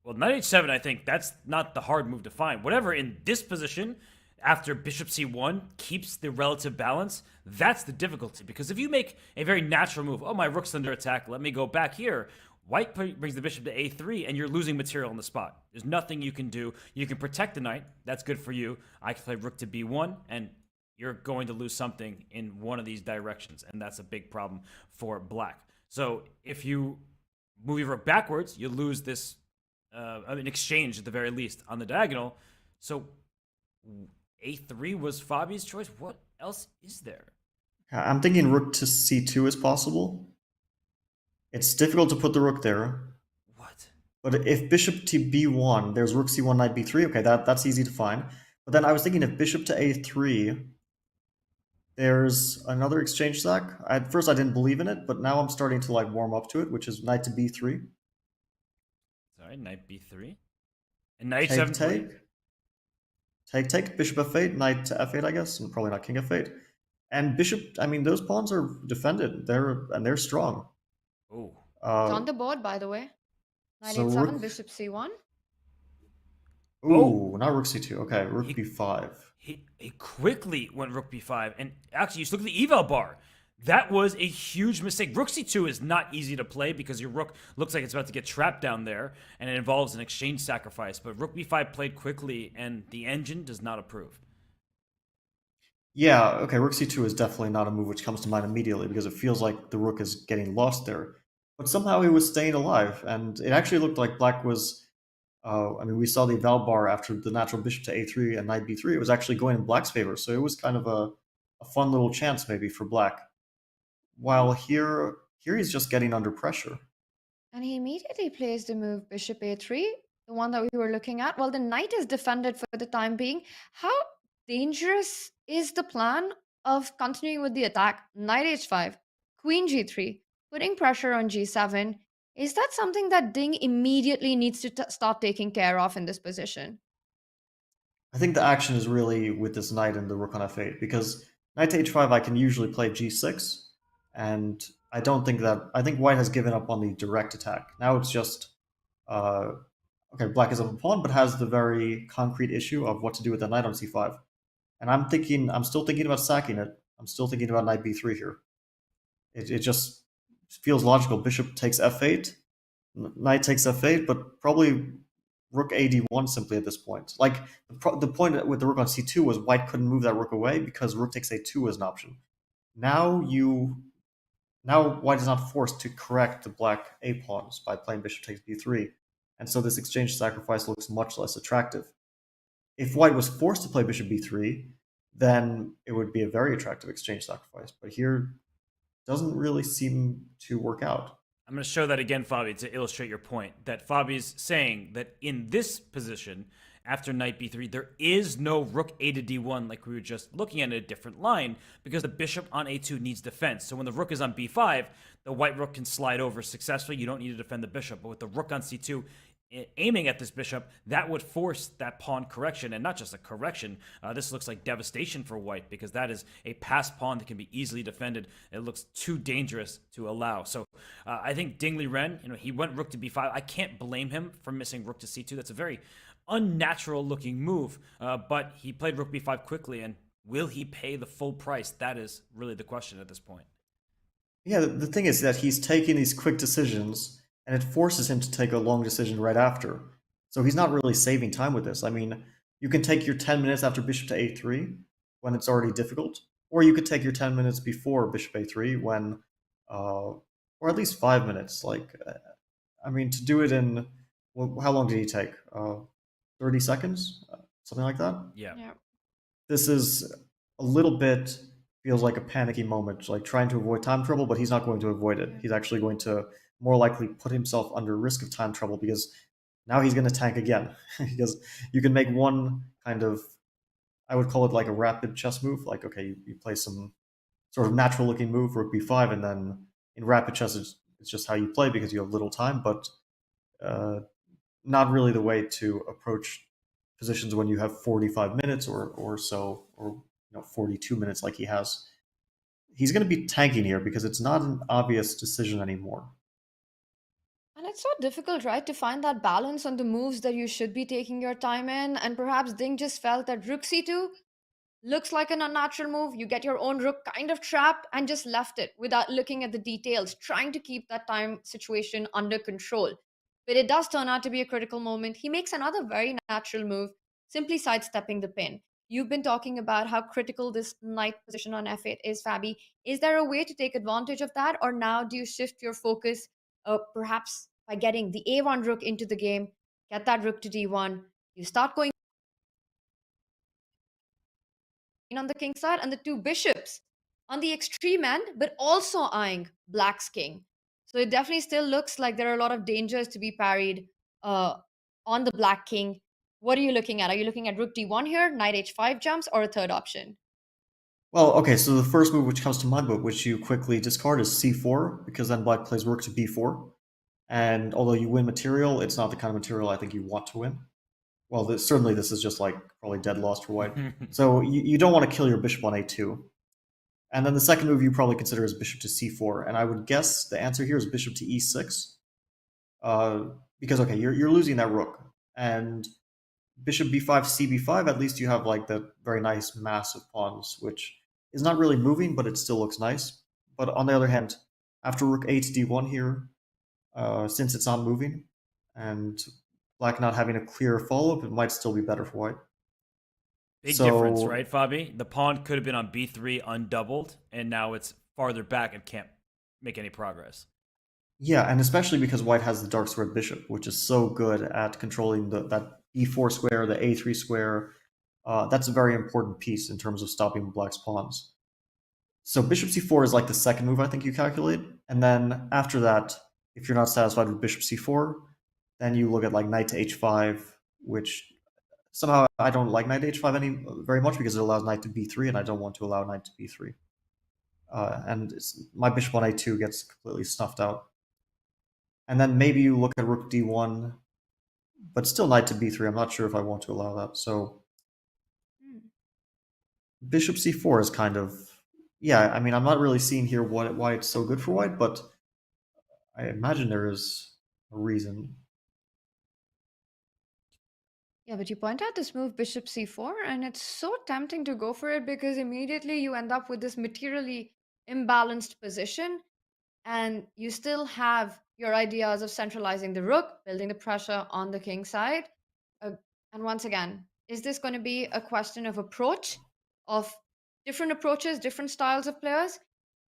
Well, knight h7, I think that's not the hard move to find. Whatever in this position, after bishop c1 keeps the relative balance, that's the difficulty. Because if you make a very natural move, oh, my rook's under attack, let me go back here. White brings the bishop to a3, and you're losing material on the spot. There's nothing you can do. You can protect the knight. That's good for you. I can play rook to b1, and you're going to lose something in one of these directions, and that's a big problem for black. So if you move your rook backwards, you lose this an exchange at the very least on the diagonal. So a3 was Fabi's choice. What else is there? I'm thinking rook to c2 is possible. It's difficult to put the rook there. What? But if bishop to b1, there's rook c1, knight b3. Okay, that's easy to find. But then I was thinking if bishop to a3, there's another exchange sack. At first I didn't believe in it, but now I'm starting to like warm up to it, which is knight to b3. Sorry, knight b3. And knight h7. Take, bishop f8, knight to f8, I guess, and probably not king f8. And bishop, I mean, those pawns are defended. They're strong. Oh. It's on the board, by the way. Knight so h7, bishop c1. Ooh, not rook c2. Okay, rook b5. He quickly went rook b5, and actually, you just look at the eval bar. That was a huge mistake. Rook c2 is not easy to play because your rook looks like it's about to get trapped down there, and it involves an exchange sacrifice. But rook b5 played quickly, and the engine does not approve. Yeah, okay, rook c2 is definitely not a move which comes to mind immediately because it feels like the rook is getting lost there. But somehow he was staying alive, and it actually looked like black was... I mean, we saw the eval bar after the natural bishop to a3 and knight b3. It was actually going in black's favor, so it was kind of a fun little chance maybe for black. While here he's just getting under pressure. And he immediately plays the move bishop a3, the one that we were looking at. Well, the knight is defended for the time being. How dangerous is the plan of continuing with the attack? Knight h5, queen g3, putting pressure on g7. Is that something that Ding immediately needs to start taking care of in this position? I think the action is really with this knight and the rook on f8, because knight to h5 I can usually play g6, and I think white has given up on the direct attack. Now it's just, okay, black is up a pawn, but has the very concrete issue of what to do with the knight on c5. And I'm still thinking about sacking it. I'm still thinking about knight b3 here. It just feels logical. Bishop takes f8, knight takes f8, but probably rook ad1 simply at this point. Like, the point with the rook on c2 was white couldn't move that rook away because rook takes a2 as an option. Now white is not forced to correct the black a pawns by playing bishop takes b3, and so this exchange sacrifice looks much less attractive. If white was forced to play bishop b3, then it would be a very attractive exchange sacrifice, but here doesn't really seem to work out. I'm going to show that again, Fabi, to illustrate your point, that Fabi's saying that in this position, after knight b3, there is no rook a to d1 like we were just looking at in a different line, because the bishop on a2 needs defense. So when the rook is on b5, the white rook can slide over successfully. You don't need to defend the bishop. But with the rook on c2, aiming at this bishop, that would force that pawn correction, and not just a correction. This looks like devastation for white, because that is a passed pawn that can be easily defended. It looks too dangerous to allow. So I think Ding Liren, he went rook to b5. I can't blame him for missing rook to c2. That's a very unnatural looking move, but he played rook b5 quickly, and will he pay the full price? That is really the question at this point. Yeah, the thing is that he's taking these quick decisions, and it forces him to take a long decision right after. So he's not really saving time with this. I mean, you can take your 10 minutes after bishop to a3 when it's already difficult, or you could take your 10 minutes before bishop a3 when, or at least 5 minutes. I mean, to do it in, well, how long did he take? 30 seconds? Something like that? Yeah. This is a little bit, feels like a panicky moment, like trying to avoid time trouble, but he's not going to avoid it. He's actually going to more likely put himself under risk of time trouble, because now he's going to tank again. Because you can make one kind of, I would call it like a rapid chess move. Like, okay, you play some sort of natural looking move, rook b5, and then in rapid chess, it's just how you play because you have little time, but not really the way to approach positions when you have 45 minutes or so, or 42 minutes like he has. He's going to be tanking here because it's not an obvious decision anymore. And it's so difficult, right, to find that balance on the moves that you should be taking your time in. And perhaps Ding just felt that rook c2 looks like an unnatural move. You get your own rook kind of trapped and just left it without looking at the details, trying to keep that time situation under control. But it does turn out to be a critical moment. He makes another very natural move, simply sidestepping the pin. You've been talking about how critical this knight position on f8 is, Fabi. Is there a way to take advantage of that? Or now do you shift your focus perhaps by getting the a1 rook into the game, get that rook to d1, you start going on the king side, and the two bishops on the extreme end, but also eyeing black's king. So it definitely still looks like there are a lot of dangers to be parried on the black king. What are you looking at? Are you looking at rook d1 here, knight h5 jumps, or a third option? Well, okay, so the first move which comes to mind, but which you quickly discard, is c4, because then black plays rook to b4. And although you win material, it's not the kind of material I think you want to win. Well, certainly this is just like probably dead lost for white. So you don't want to kill your bishop on a2. And then the second move you probably consider is bishop to c4. And I would guess the answer here is bishop to e6. Because, okay, you're losing that rook. And bishop b5, cb5, at least you have like the very nice mass of pawns, which is not really moving, but it still looks nice. But on the other hand, after rook a to d1 here, since it's not moving, and black not having a clear follow-up, it might still be better for white. Big difference, right, Fabi? The pawn could have been on b3 undoubled, and now it's farther back and can't make any progress. Yeah, and especially because white has the dark squared bishop, which is so good at controlling that e4 square, the a3 square. That's a very important piece in terms of stopping black's pawns. So bishop c4 is like the second move I think you calculate, and then after that, if you're not satisfied with bishop c4, then you look at like knight to h5, which somehow I don't like knight to h5 very much because it allows knight to b3, and I don't want to allow knight to b3. And my bishop on a2 gets completely snuffed out. And then maybe you look at rook d1, but still knight to b3. I'm not sure if I want to allow that. So bishop c4 is kind of, yeah, I mean, I'm not really seeing here why it's so good for white, but I imagine there is a reason. Yeah, but you point out this move bishop c4, and it's so tempting to go for it because immediately you end up with this materially imbalanced position, and you still have your ideas of centralizing the rook, building the pressure on the king side. And once again, is this going to be a question of approach, of different approaches, different styles of players?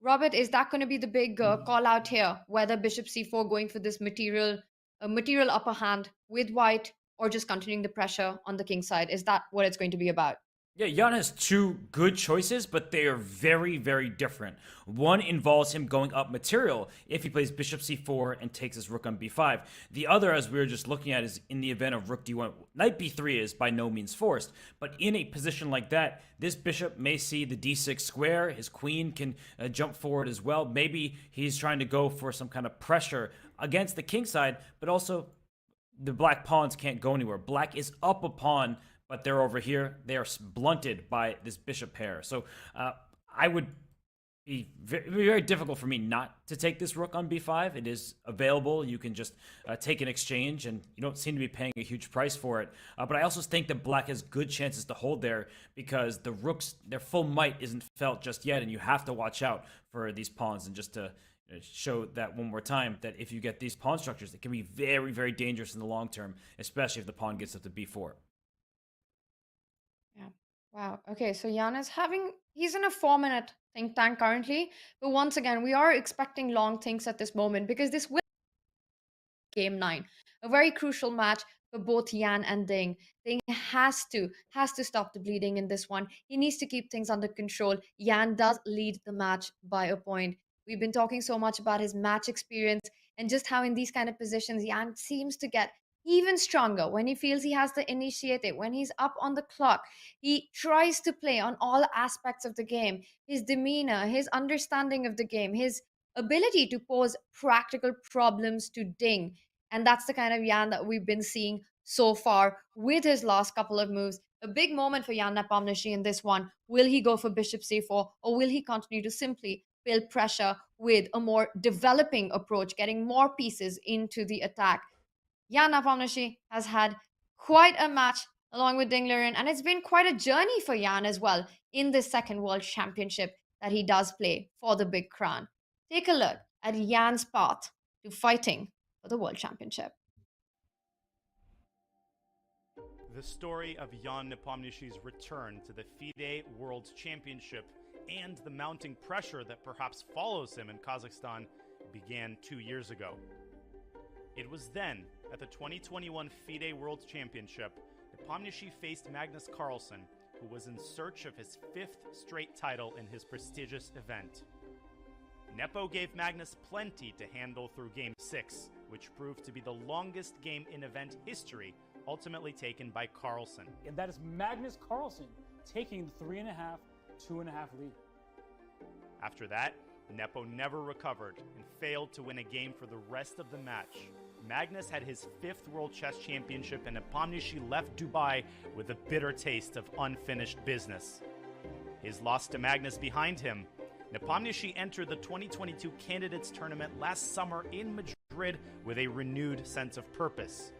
Robert, is that going to be the big call out here, whether bishop c4 going for this material upper hand with white, or just continuing the pressure on the king side? Is that what it's going to be about? Yeah, Jan has two good choices, but they are very, very different. One involves him going up material if he plays bishop c4 and takes his rook on b5. The other, as we were just looking at, is in the event of rook d1. Knight b3 is by no means forced, but in a position like that, this bishop may see the d6 square. His queen can jump forward as well. Maybe he's trying to go for some kind of pressure against the king side, but also the black pawns can't go anywhere. Black is up a pawn, but they're over here. They are blunted by this bishop pair. So I would be very difficult for me not to take this rook on b5. It is available. You can just take an exchange, and you don't seem to be paying a huge price for it. But I also think that black has good chances to hold there because the rooks, their full might isn't felt just yet, and you have to watch out for these pawns. And just to show that one more time, that if you get these pawn structures, it can be very, very dangerous in the long term, especially if the pawn gets up to b4. Yeah. Wow. Okay, so Jan is he's in a 4-minute think tank currently, but once again, we are expecting long things at this moment because this will game 9, a very crucial match for both Jan and Ding. Ding has to stop the bleeding in this one. He needs to keep things under control. Jan does lead the match by a point. We've been talking so much about his match experience and just how in these kind of positions Jan seems to get even stronger when he feels he has the initiative, when he's up on the clock. He tries to play on all aspects of the game. His demeanor, his understanding of the game, his ability to pose practical problems to Ding. And that's the kind of Jan that we've been seeing so far with his last couple of moves. A big moment for Jan Nepomniachtchi in this one. Will he go for bishop c4, or will he continue to simply build pressure with a more developing approach, getting more pieces into the attack? Jan Nepomniachtchi has had quite a match along with Ding Liren, and it's been quite a journey for Jan as well in this second World Championship that he does play for the Big Crown. Take a look at Jan's path to fighting for the World Championship. The story of Jan Nepomniachtchi's return to the FIDE World Championship and the mounting pressure that perhaps follows him in Kazakhstan began 2 years ago. It was then, at the 2021 FIDE World Championship, Nepomniachtchi faced Magnus Carlsen, who was in search of his 5th straight title in his prestigious event. Nepo gave Magnus plenty to handle through Game 6, which proved to be the longest game in event history, ultimately taken by Carlsen. And that is Magnus Carlsen taking the 3.5, 2.5 lead. After that, Nepo never recovered and failed to win a game for the rest of the match. Magnus had his 5th World Chess Championship, and Nepomniachtchi left Dubai with a bitter taste of unfinished business. His loss to Magnus behind him, Nepomniachtchi entered the 2022 Candidates Tournament last summer in Madrid with a renewed sense of purpose.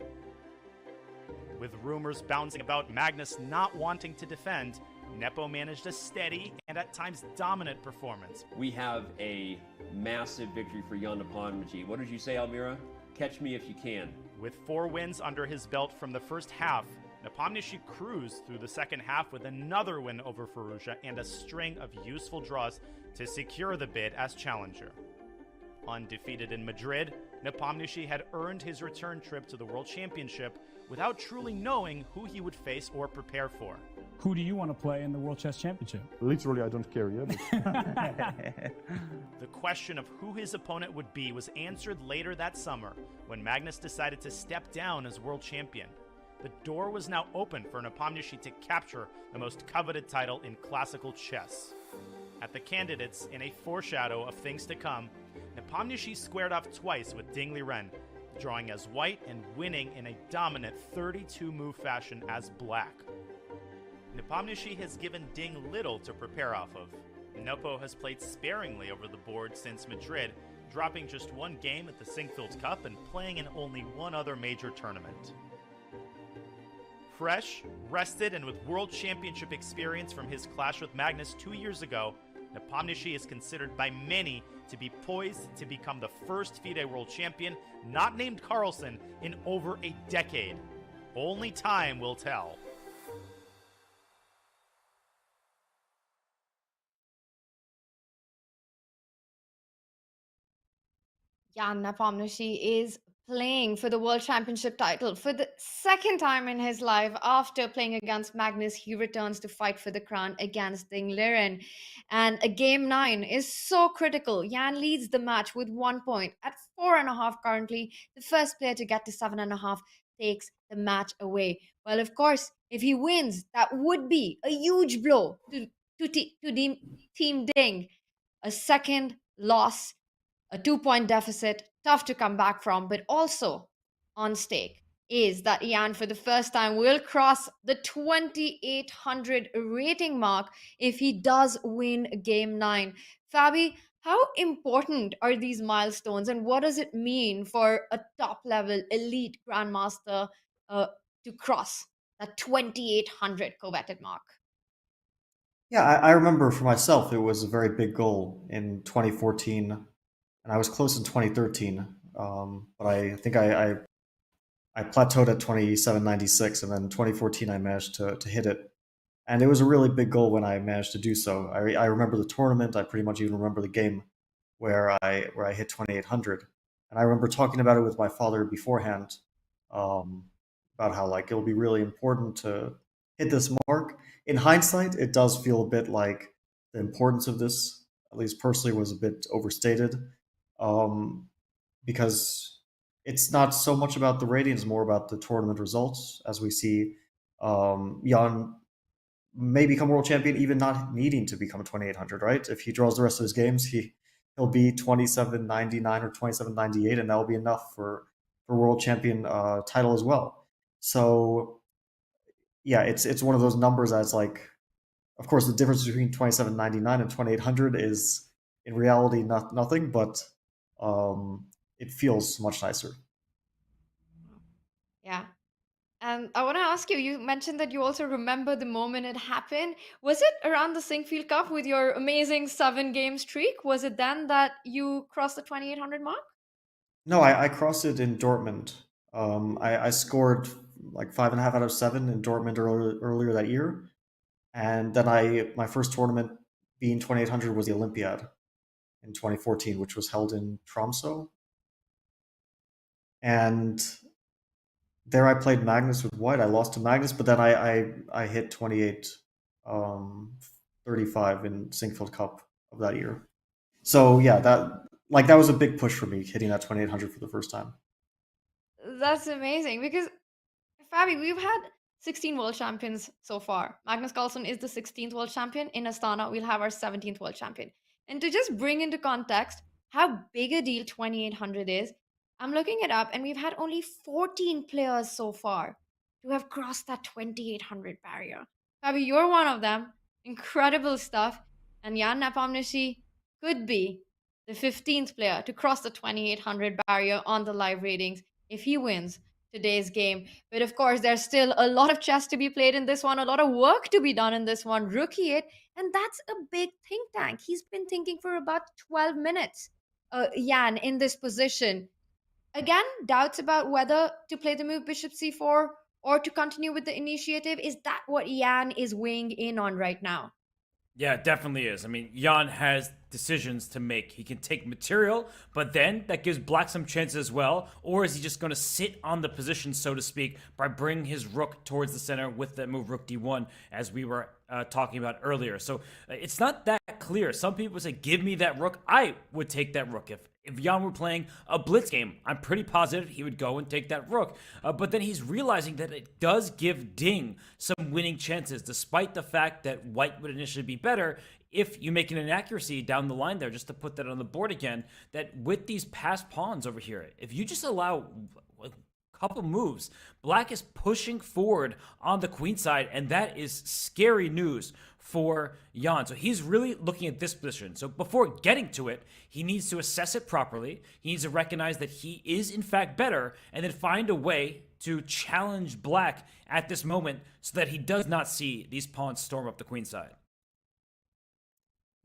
With rumors bouncing about Magnus not wanting to defend, Nepo managed a steady and at times dominant performance. We have a massive victory for Jan Nepomniachtchi. What did you say, Almira? Catch me if you can. With 4 wins under his belt from the first half, Nepomniachtchi cruised through the second half with another win over Firouzja and a string of useful draws to secure the bid as challenger. Undefeated in Madrid, Nepomniachtchi had earned his return trip to the World Championship without truly knowing who he would face or prepare for. Who do you want to play in the World Chess Championship? Literally, I don't care, yeah. But... The question of who his opponent would be was answered later that summer when Magnus decided to step down as world champion. The door was now open for Nepomniachtchi to capture the most coveted title in classical chess. At the candidates, in a foreshadow of things to come, Nepomniachtchi squared off twice with Ding Liren, drawing as white and winning in a dominant 32-move fashion as black. Nepomniachtchi has given Ding little to prepare off of. Nepo has played sparingly over the board since Madrid, dropping just 1 game at the Singfield Cup and playing in only 1 other major tournament. Fresh, rested, and with World Championship experience from his clash with Magnus 2 years ago, Nepomniachtchi is considered by many to be poised to become the first FIDE World Champion, not named Carlsen, in over a decade. Only time will tell. Jan Nepomniachtchi is playing for the World Championship title for the second time in his life. After playing against Magnus, he returns to fight for the crown against Ding Liren. And a game 9 is so critical. Jan leads the match with 1 point at 4.5 currently. The first player to get to 7.5 takes the match away. Well, of course, if he wins, that would be a huge blow to Team Ding. A second loss, a 2-point deficit, tough to come back from, but also on stake. is that Jan, for the first time, will cross the 2800 rating mark if he does win Game 9. Fabi, how important are these milestones and what does it mean for a top level elite grandmaster to cross that 2800 coveted mark? Yeah, I remember for myself, it was a very big goal in 2014, and I was close in 2013. But I think I plateaued at 2796, and then 2014 I managed to hit it. And it was a really big goal when I managed to do so. I remember the tournament. I pretty much even remember the game where I hit 2800. And I remember talking about it with my father beforehand, about how like it'll be really important to hit this mark. In hindsight, it does feel a bit like the importance of this, at least personally, was a bit overstated, because it's not so much about the ratings, more about the tournament results, as we see Jan may become world champion even not needing to become 2800, right? If he draws the rest of his games, he'll be 2799 or 2798, and that'll be enough for world champion title as well. So yeah, it's one of those numbers that's like, of course, the difference between 2799 and 2800 is in reality nothing, but it feels much nicer. Yeah. And I want to ask you, you mentioned that you also remember the moment it happened. Was it around the Singfield Cup with your amazing 7-game streak? Was it then that you crossed the 2800 mark? No, I crossed it in Dortmund. I scored like 5.5 out of 7 in Dortmund earlier that year. And then my first tournament being 2800 was the Olympiad in 2014, which was held in Tromsø. And there I played Magnus with white. I lost to Magnus, but then I hit 28-35 in Singfield Cup of that year. So yeah, that was a big push for me, hitting that 2800 for the first time. That's amazing because, Fabi, we've had 16 world champions so far. Magnus Carlsen is the 16th world champion. In Astana, we'll have our 17th world champion. And to just bring into context how big a deal 2800 is, I'm looking it up, and we've had only 14 players so far to have crossed that 2800 barrier. Fabi, you're one of them. Incredible stuff. And Jan Nepomniachtchi could be the 15th player to cross the 2800 barrier on the live ratings if he wins today's game. But of course, there's still a lot of chess to be played in this one, a lot of work to be done in this one. Rookie it, and that's a big think tank. He's been thinking for about 12 minutes, Jan, in this position. Again, doubts about whether to play the move bishop c4 or to continue with the initiative. Is that what Jan is weighing in on right now? Yeah, it definitely is. I mean, Jan has decisions to make. He can take material, but then that gives black some chances as well. Or is he just going to sit on the position, so to speak, by bringing his rook towards the center with that move rook d1, as we were talking about earlier? So it's not that clear. Some people say, give me that rook. I would take that rook. If Jan were playing a blitz game, I'm pretty positive he would go and take that rook. But then he's realizing that it does give Ding some winning chances, despite the fact that white would initially be better. If you make an inaccuracy down the line there, just to put that on the board again, that with these passed pawns over here, if you just allow a couple moves, black is pushing forward on the queen side, and that is scary news for Jan. So he's really looking at this position. So before getting to it, he needs to assess it properly. He needs to recognize that he is in fact better, and then find a way to challenge black at this moment so that he does not see these pawns storm up the queen side.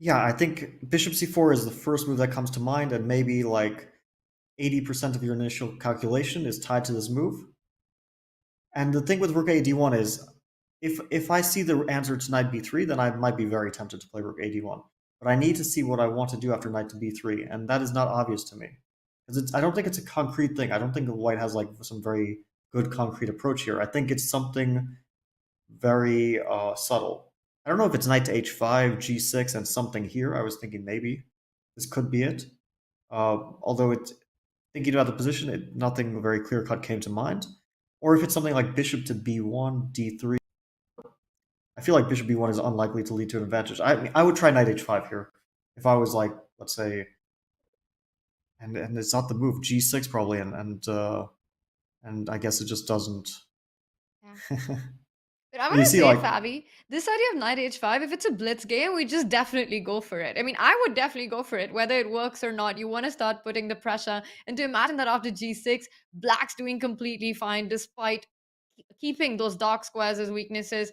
Yeah, I think bishop c4 is the first move that comes to mind, and maybe like 80% of your initial calculation is tied to this move. And the thing with rook a d1 is, if I see the answer to knight b3, then I might be very tempted to play rook a d1. But I need to see what I want to do after knight to b3, and that is not obvious to me. Because I don't think it's a concrete thing. I don't think white has like some very good concrete approach here. I think it's something very subtle. I don't know if it's knight to h5, g6, and something here. I was thinking maybe this could be it. Although thinking about the position, nothing very clear-cut came to mind. Or if it's something like bishop to b1, d3. I feel like bishop b1 is unlikely to lead to an advantage. I would try knight h5 here. If I was like, let's say, and it's not the move, g6 probably, and and I guess it just doesn't. But I'm You gonna see, say, like, Fabi, this idea of knight h5, if it's a blitz game, we just definitely go for it. I mean, I would definitely go for it, whether it works or not. You want to start putting the pressure. And to imagine that after g6, black's doing completely fine despite keeping those dark squares as weaknesses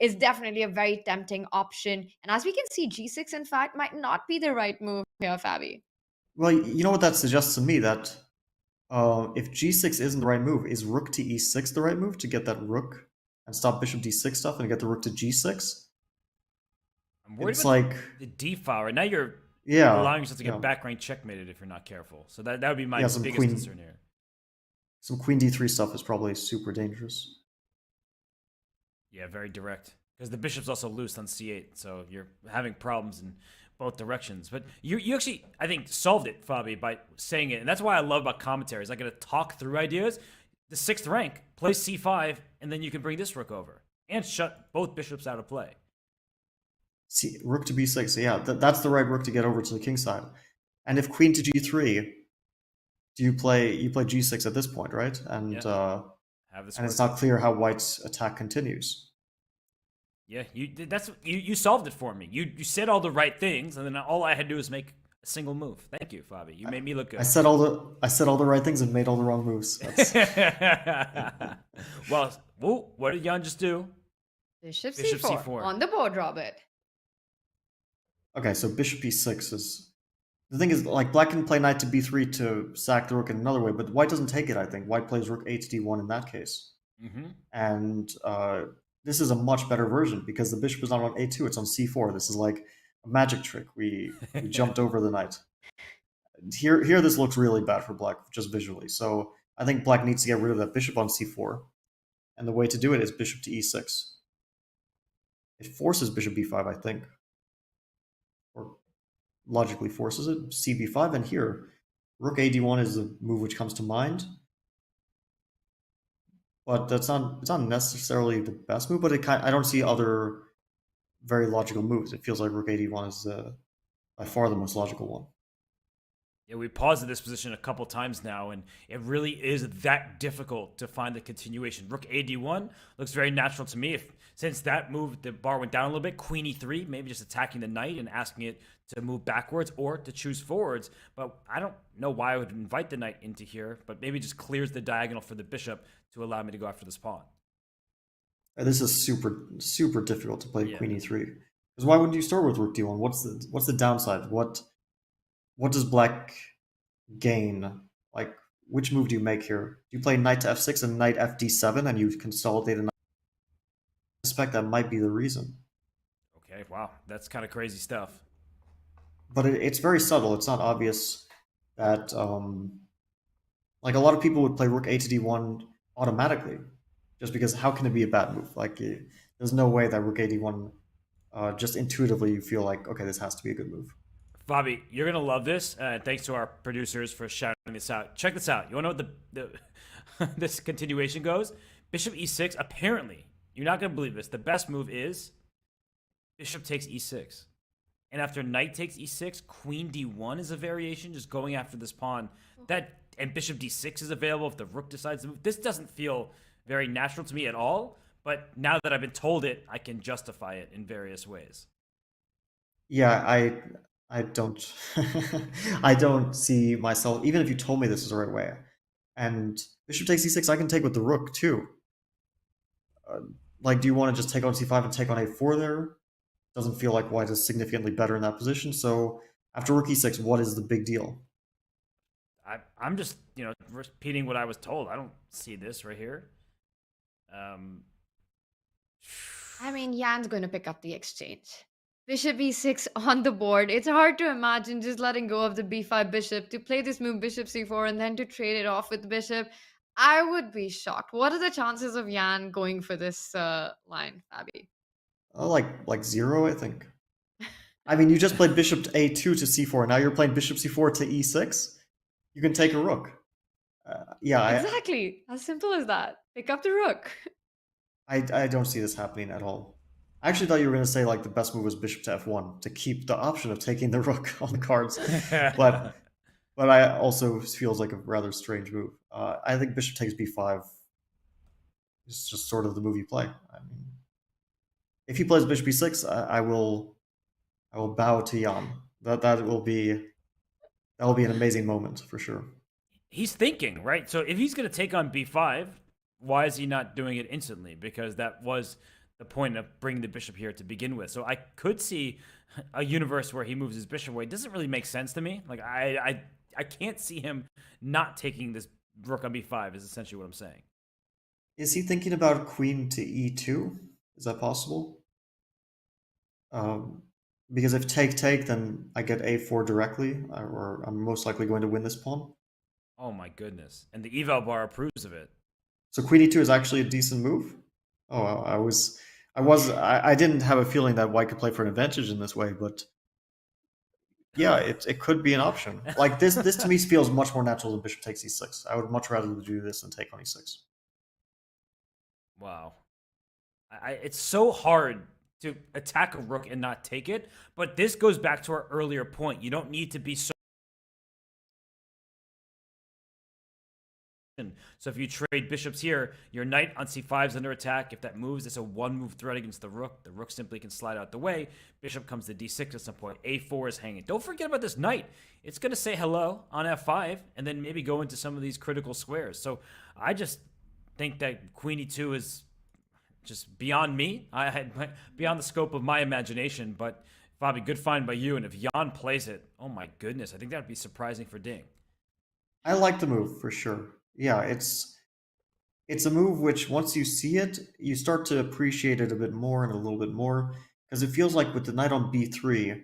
is definitely a very tempting option. And as we can see, g6, in fact, might not be the right move here, Fabi. well, you know what that suggests to me? That if g6 isn't the right move, is rook to e6 the right move to get that rook and stop bishop d6 stuff and get the rook to g6? I'm worried It's about like the d file. Right now, you're yeah, allowing yourself to get yeah. back rank checkmated if you're not careful. So that would be my Yeah, some biggest queen- concern here. Some queen d3 stuff is probably super dangerous. Yeah, very direct. Because the bishop's also loose on c8, so you're having problems in both directions. But you actually, I think, solved it, Fabi, by saying it. And that's why I love about commentaries. I get to talk through ideas. The 6th rank, play c5, and then you can bring this rook over. And shut both bishops out of play. See, rook to b6, so yeah, that's the right rook to get over to the king side. And if queen to g3, you play g6 at this point, right? And Have this and it's work. not clear how white's attack continues. Yeah, you solved it for me. You said all the right things, and then all I had to do was make a single move. Thank you, Fabi. You made me look good. I said all the right things and made all the wrong moves. Well, what did Jan just do? Bishop Bishop c4, c4. on the board, Robert. Okay, so bishop e6 is... The thing is, like, black can play knight to b3 to sack the rook in another way, but white doesn't take it, I think. White plays rook a to d1 in that case. Mm-hmm. And this is a much better version because the bishop is not on a2, it's on c4. This is like a magic trick. We jumped over the knight. Here this looks really bad for black, just visually. So I think black needs to get rid of that bishop on c4. And the way to do it is bishop to e6. It forces bishop b5, I think. Or logically forces it. cb5, and here, rook a d1 is the move which comes to mind. But it's not necessarily the best move, but I don't see other very logical moves. It feels like rook a d1 is by far the most logical one. Yeah, we paused at this position a couple times now, and it really is that difficult to find the continuation. Rook a d1 looks very natural to me. Since that move, the bar went down a little bit, queen e3, maybe just attacking the knight and asking it to move backwards or to choose forwards. But I don't know why I would invite the knight into here, but maybe just clears the diagonal for the bishop to allow me to go after this pawn. This is super difficult to play queen e3. Because why wouldn't you start with rook d1? What's the downside? What does black gain? Like, which move do you make here? Do you play knight to f6 and knight fd7 and you consolidate a knight? I suspect that might be the reason. Okay, wow, that's kind of crazy stuff. But it's very subtle. It's not obvious that like a lot of people would play rook a to d1 automatically, just because how can it be a bad move? Like, there's no way that rook a d1 just intuitively you feel like, okay, this has to be a good move. Bobby, you're going to love this. Thanks to our producers for shouting this out. Check this out. You want to know what the this continuation goes? Bishop e6, apparently, you're not going to believe this. The best move is bishop takes e6. And after knight takes e6, queen d1 is a variation, just going after this pawn. And bishop d6 is available if the rook decides to move. This doesn't feel very natural to me at all. But now that I've been told it, I can justify it in various ways. Yeah, I don't I don't see myself, even if you told me this is the right way. And bishop takes e6, I can take with the rook too. Like, do you want to just take on c5 and take on a4 there? Doesn't feel like white is significantly better in that position. So after rook e6, what is the big deal? I'm just, repeating what I was told. I don't see this right here. I mean, Jan's going to pick up the exchange. Bishop e6 on the board. It's hard to imagine just letting go of the b5 bishop to play this move bishop c4 and then to trade it off with the bishop. I would be shocked. What are the chances of Jan going for this line, Fabi? Like 0, I think. I mean, you just played bishop to a2 to c4. Now you're playing bishop c4 to e6. You can take a rook. Yeah, exactly. As simple as that. Pick up the rook. I don't see this happening at all. I actually thought you were going to say like the best move was bishop to f1 to keep the option of taking the rook on the cards, but I also feels like a rather strange move. I think bishop takes b5 is just sort of the move you play. I mean, if he plays bishop b6, I will bow to Jan. That will be an amazing moment for sure. He's thinking, right? So if he's going to take on b5, why is he not doing it instantly? Because that was the point of bringing the bishop here to begin with. So I could see a universe where he moves his bishop away. It doesn't really make sense to me. Like I can't see him not taking this rook on b5 is essentially what I'm saying. Is he thinking about queen to e2? Is that possible? Because if take, then I get a4 directly, or I'm most likely going to win this pawn. Oh my goodness. And the eval bar approves of it. So queen e2 is actually a decent move? Oh, I didn't have a feeling that white could play for an advantage in this way, but yeah, it could be an option. Like this to me feels much more natural than bishop takes e6. I would much rather do this than take on e6. Wow. It's so hard to attack a rook and not take it, but this goes back to our earlier point. You don't need to be so. So if you trade bishops here, your knight on c5 is under attack. If that moves, it's a one-move threat against the rook. The rook simply can slide out the way. Bishop comes to d6 at some point. a4 is hanging. Don't forget about this knight. It's going to say hello on f5 and then maybe go into some of these critical squares. So I just think that queen e2 is just beyond me. I had beyond the scope of my imagination. But Fabi, good find by you. And if Jan plays it, oh my goodness, I think that would be surprising for Ding. I like the move for sure. Yeah, it's a move which once you see it, you start to appreciate it a bit more and a little bit more, because it feels like with the knight on b3,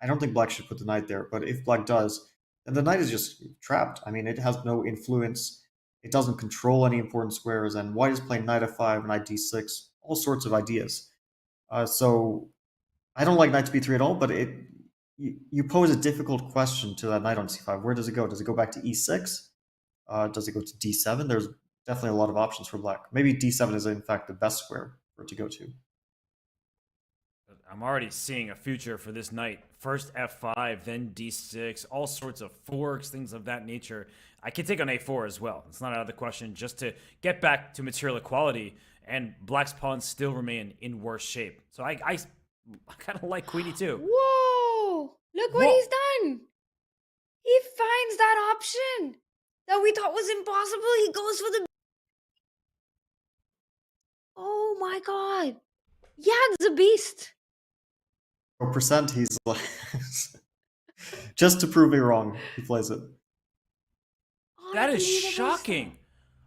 I don't think black should put the knight there, but if black does, then the knight is just trapped. I mean, it has no influence, it doesn't control any important squares, and white is playing knight f5, knight d6, all sorts of ideas. So I don't like knight to b3 at all, but you pose a difficult question to that knight on c5. Where does it go? Does it go back to e6? Does it go to d7? There's definitely a lot of options for black. Maybe d7 is in fact the best square for it to go to. I'm already seeing a future for this knight. First f5, then d6, all sorts of forks, things of that nature. I can take on a4 as well. It's not out of the question, just to get back to material equality, and black's pawns still remain in worse shape. So I kind of like queen e2. Whoa! Look what he's done! He finds that option that we thought was impossible. He goes for the... Oh my god. Jan's a beast. Percent he's like... just to prove me wrong, he plays it. That is shocking.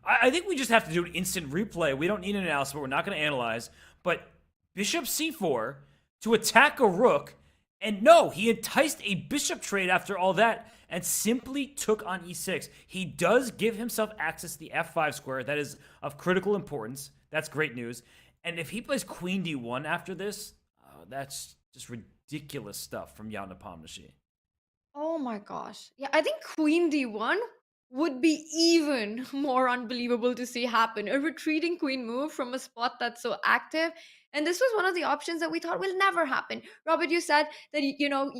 I think we just have to do an instant replay. We don't need an analysis, but we're not going to analyze. But bishop c4 to attack a rook, and no, he enticed a bishop trade after all that and simply took on e6. He does give himself access to the f5 square. That is of critical importance. That's great news. And if he plays queen d1 after this, that's just ridiculous stuff from Jan Nepomniachtchi. Oh my gosh. Yeah, I think queen d1 would be even more unbelievable to see happen. A retreating queen move from a spot that's so active. And this was one of the options that we thought will never happen. Robert, you said that, you know,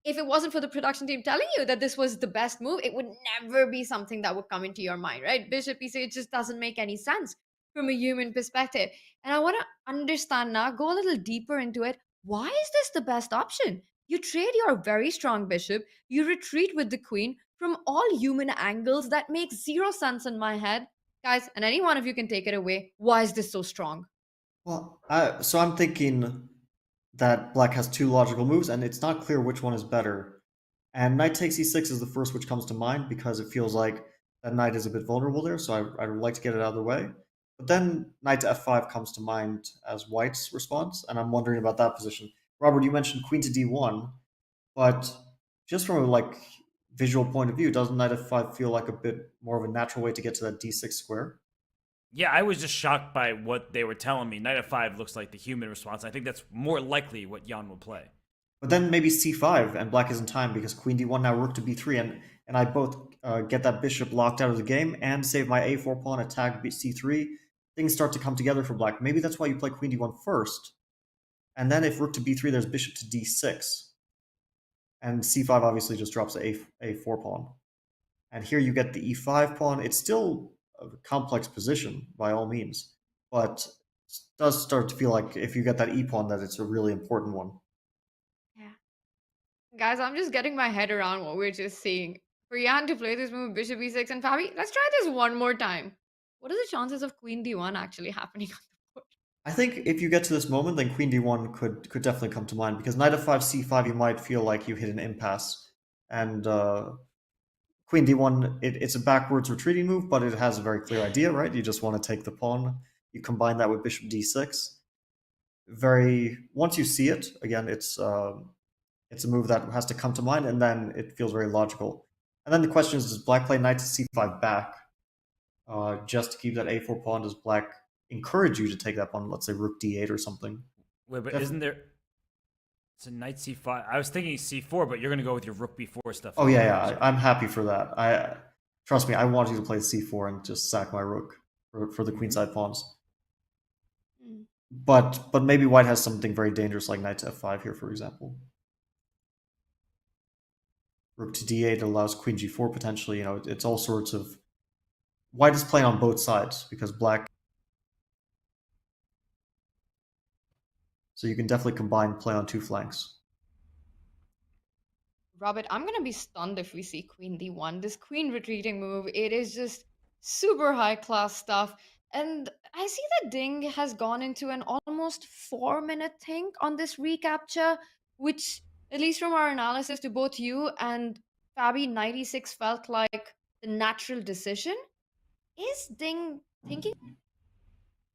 if it wasn't for the production team telling you that this was the best move, it would never be something that would come into your mind, right? Bishop e6, it just doesn't make any sense from a human perspective. And I want to understand now, go a little deeper into it. Why is this the best option? You trade your very strong bishop, you retreat with the queen from all human angles. That makes zero sense in my head. Guys, and any one of you can take it away. Why is this so strong? Well, so I'm thinking that black has two logical moves, and it's not clear which one is better. And knight takes e6 is the first which comes to mind, because it feels like that knight is a bit vulnerable there, so I would like to get it out of the way. But then knight to f5 comes to mind as white's response, and I'm wondering about that position. Robert, you mentioned queen to d1, but just from a visual point of view, doesn't knight f5 feel like a bit more of a natural way to get to that d6 square? Yeah, I was just shocked by what they were telling me. Knight f5 looks like the human response. I think that's more likely what Jan will play. But then maybe c5, and black is in time because queen d1, now rook to b3, and I both get that bishop locked out of the game and save my a4 pawn, attack c3. Things start to come together for black. Maybe that's why you play queen d1 first. And then if rook to b3, there's bishop to d6. And c5 obviously just drops the a4 pawn. And here you get the e5 pawn. It's still a complex position by all means, but it does start to feel like if you get that e pawn, that it's a really important one. Yeah. Guys, I'm just getting my head around what we're just seeing. For Jan to play this move, bishop e6, and Fabi, let's try this one more time. What are the chances of queen d1 actually happening on the board? I think if you get to this moment, then queen d1 could definitely come to mind, because knight f5, c5, you might feel like you hit an impasse. And queen d1, it's a backwards retreating move, but it has a very clear idea, right? You just want to take the pawn. You combine that with bishop d6. Once you see it, again, it's a move that has to come to mind, and then it feels very logical. And then the question is, does black play knight to c5 back just to keep that a4 pawn? Does black encourage you to take that pawn, let's say rook d8 or something? Wait, but isn't there... It's a knight c5. I was thinking c4, but you're going to go with your rook b4 stuff. Oh, yeah. I'm happy for that. Trust me, I want you to play c4 and just sack my rook for the queenside pawns. But maybe white has something very dangerous like knight to f5 here, for example. Rook to d8 allows queen g4 potentially. You know, it's all sorts of... White is playing on both sides because black... So you can definitely combine play on two flanks. Robert, I'm going to be stunned if we see queen d1. This queen retreating move, it is just super high-class stuff. And I see that Ding has gone into an almost 4-minute think on this recapture, which, at least from our analysis to both you and Fabi, 96 felt like the natural decision. Is Ding thinking,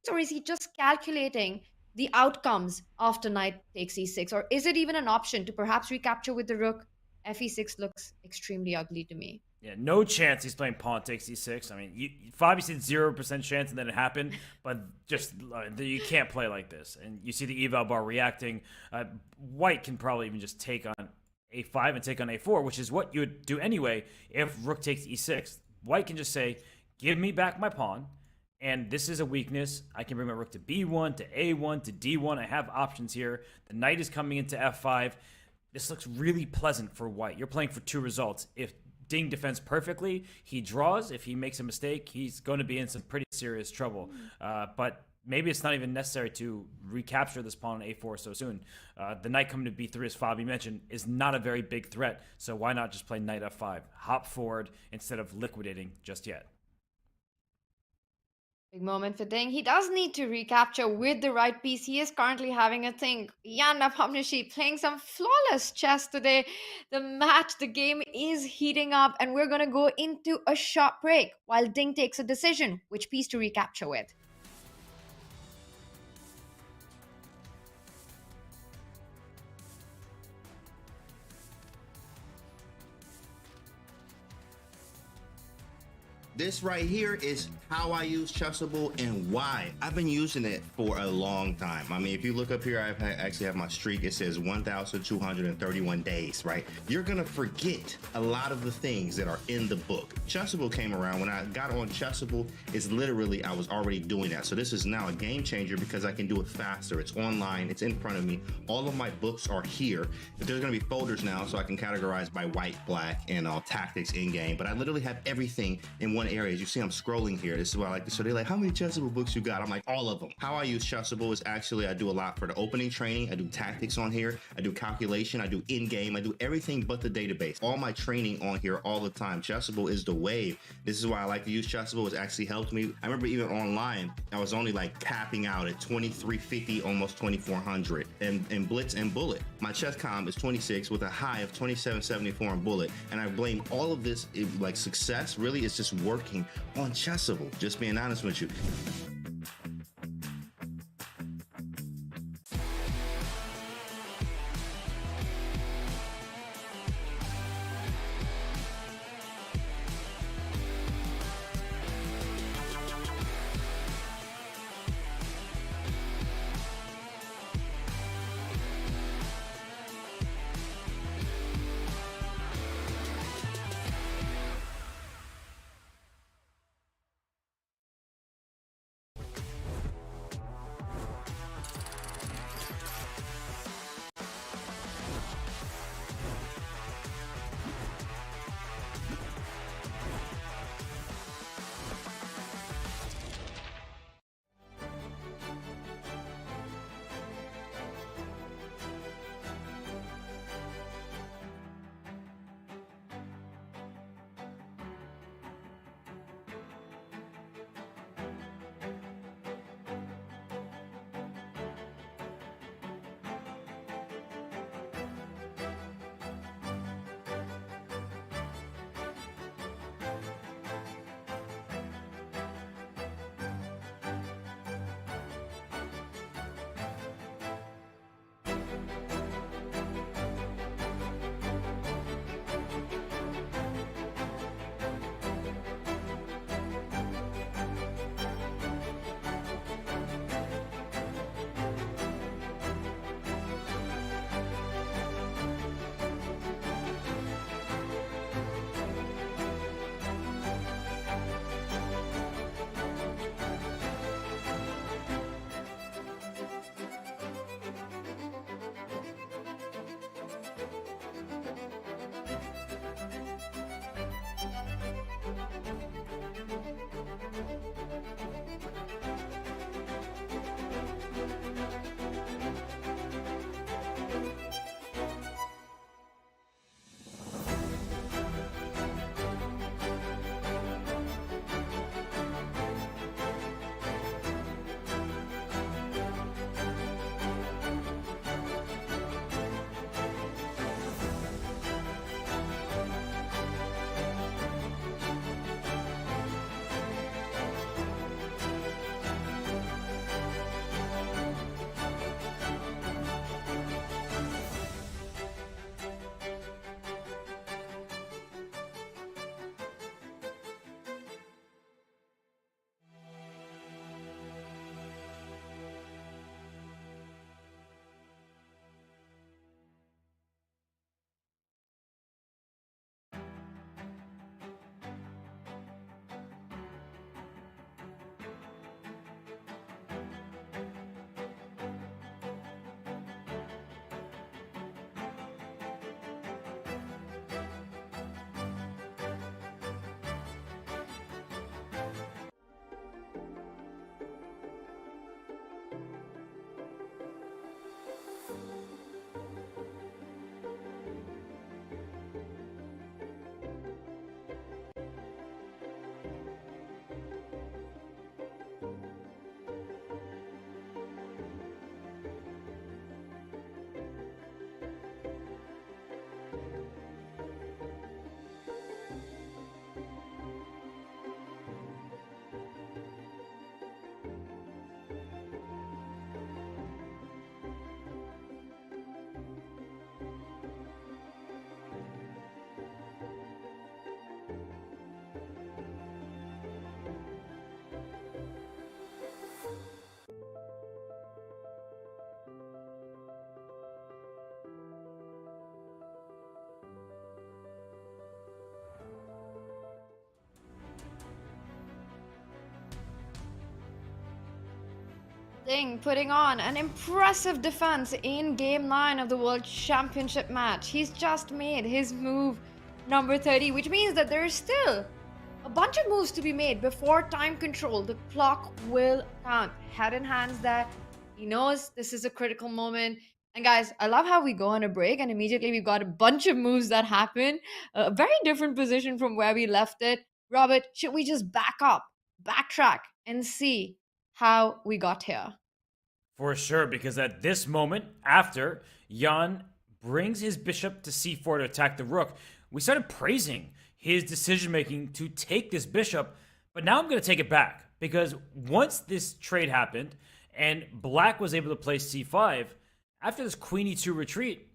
or is he just calculating the outcomes after knight takes e6? Or is it even an option to perhaps recapture with the rook? Fe6 looks extremely ugly to me. Yeah, no chance he's playing pawn takes e6. I mean, Fabi said 0% chance and then it happened, but just you can't play like this. And you see the eval bar reacting. White can probably even just take on a5 and take on a4, which is what you would do anyway if rook takes e6. White can just say, give me back my pawn, and this is a weakness. I can bring my rook to b1, to a1, to d1. I have options here. The knight is coming into f5. This looks really pleasant for white. You're playing for two results. If Ding defends perfectly, he draws. If he makes a mistake, he's going to be in some pretty serious trouble. But maybe it's not even necessary to recapture this pawn on a4 so soon. The knight coming to b3, as Fabi mentioned, is not a very big threat. So why not just play knight f5? Hop forward instead of liquidating just yet. Big moment for Ding. He does need to recapture with the right piece. He is currently having a think. Jan Nepomniachtchi playing some flawless chess today. The game is heating up, and we're going to go into a short break while Ding takes a decision which piece to recapture with. This right here is how I use Chessable and why. I've been using it for a long time. I mean, if you look up here, I actually have my streak. It says 1,231 days, right? You're gonna forget a lot of the things that are in the book. Chessable came around. When I got on Chessable, it's literally, I was already doing that. So this is now a game changer because I can do it faster. It's online, it's in front of me. All of my books are here. There's gonna be folders now so I can categorize by white, black, and tactics in game. But I literally have everything in one area. As you see, I'm scrolling here. This is why I like this. So they're like, how many Chessable books you got? I'm like, all of them. How I use Chessable is actually, I do a lot for the opening training. I do tactics on here. I do calculation. I do in-game. I do everything but the database. All my training on here all the time. Chessable is the wave. This is why I like to use Chessable. It's actually helped me. I remember even online, I was only like capping out at 2350, almost 2400 in Blitz and Bullet. My chess comm is 26 with a high of 2774 in Bullet. And I blame all of this, like success, really, it's just working on Chessable. Just being honest with you. Ding putting on an impressive defense in Game 9 of the World Championship match. He's just made his move number 30, which means that there is still a bunch of moves to be made before time control. The clock will count. Head in hands there. He knows this is a critical moment. And guys, I love how we go on a break and immediately we've got a bunch of moves that happen. A very different position from where we left it. Robert, should we just back up, backtrack, and see how we got here? For sure, because at this moment, after Jan brings his bishop to c4 to attack the rook, we started praising his decision making to take this bishop. But now I'm going to take it back, because once this trade happened and black was able to play c5, after this queen e2 retreat,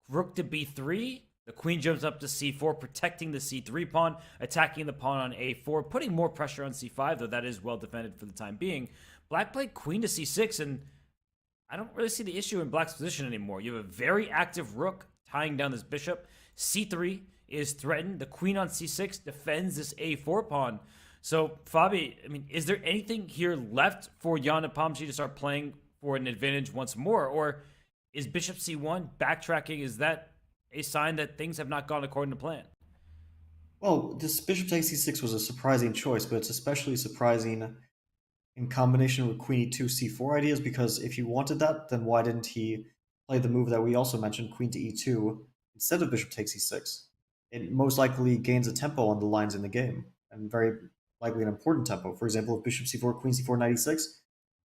rook to b3, the queen jumps up to c4, protecting the c3 pawn, attacking the pawn on a4, putting more pressure on c5, though that is well defended for the time being. Black played queen to c6, and I don't really see the issue in black's position anymore. You have a very active rook tying down this bishop. c3 is threatened. The queen on c6 defends this a4 pawn. So, Fabi, I mean, is there anything here left for Jan Nepomniachtchi to start playing for an advantage once more? Or is bishop c1 backtracking? Is that a sign that things have not gone according to plan? Well, this bishop takes c6 was a surprising choice, but it's especially surprising in combination with queen e2 c4 ideas, because if you wanted that, then why didn't he play the move that we also mentioned, queen to e2, instead of bishop takes e6? It most likely gains a tempo on the lines in the game, and very likely an important tempo. For example, if bishop c4, queen c4, knight e6,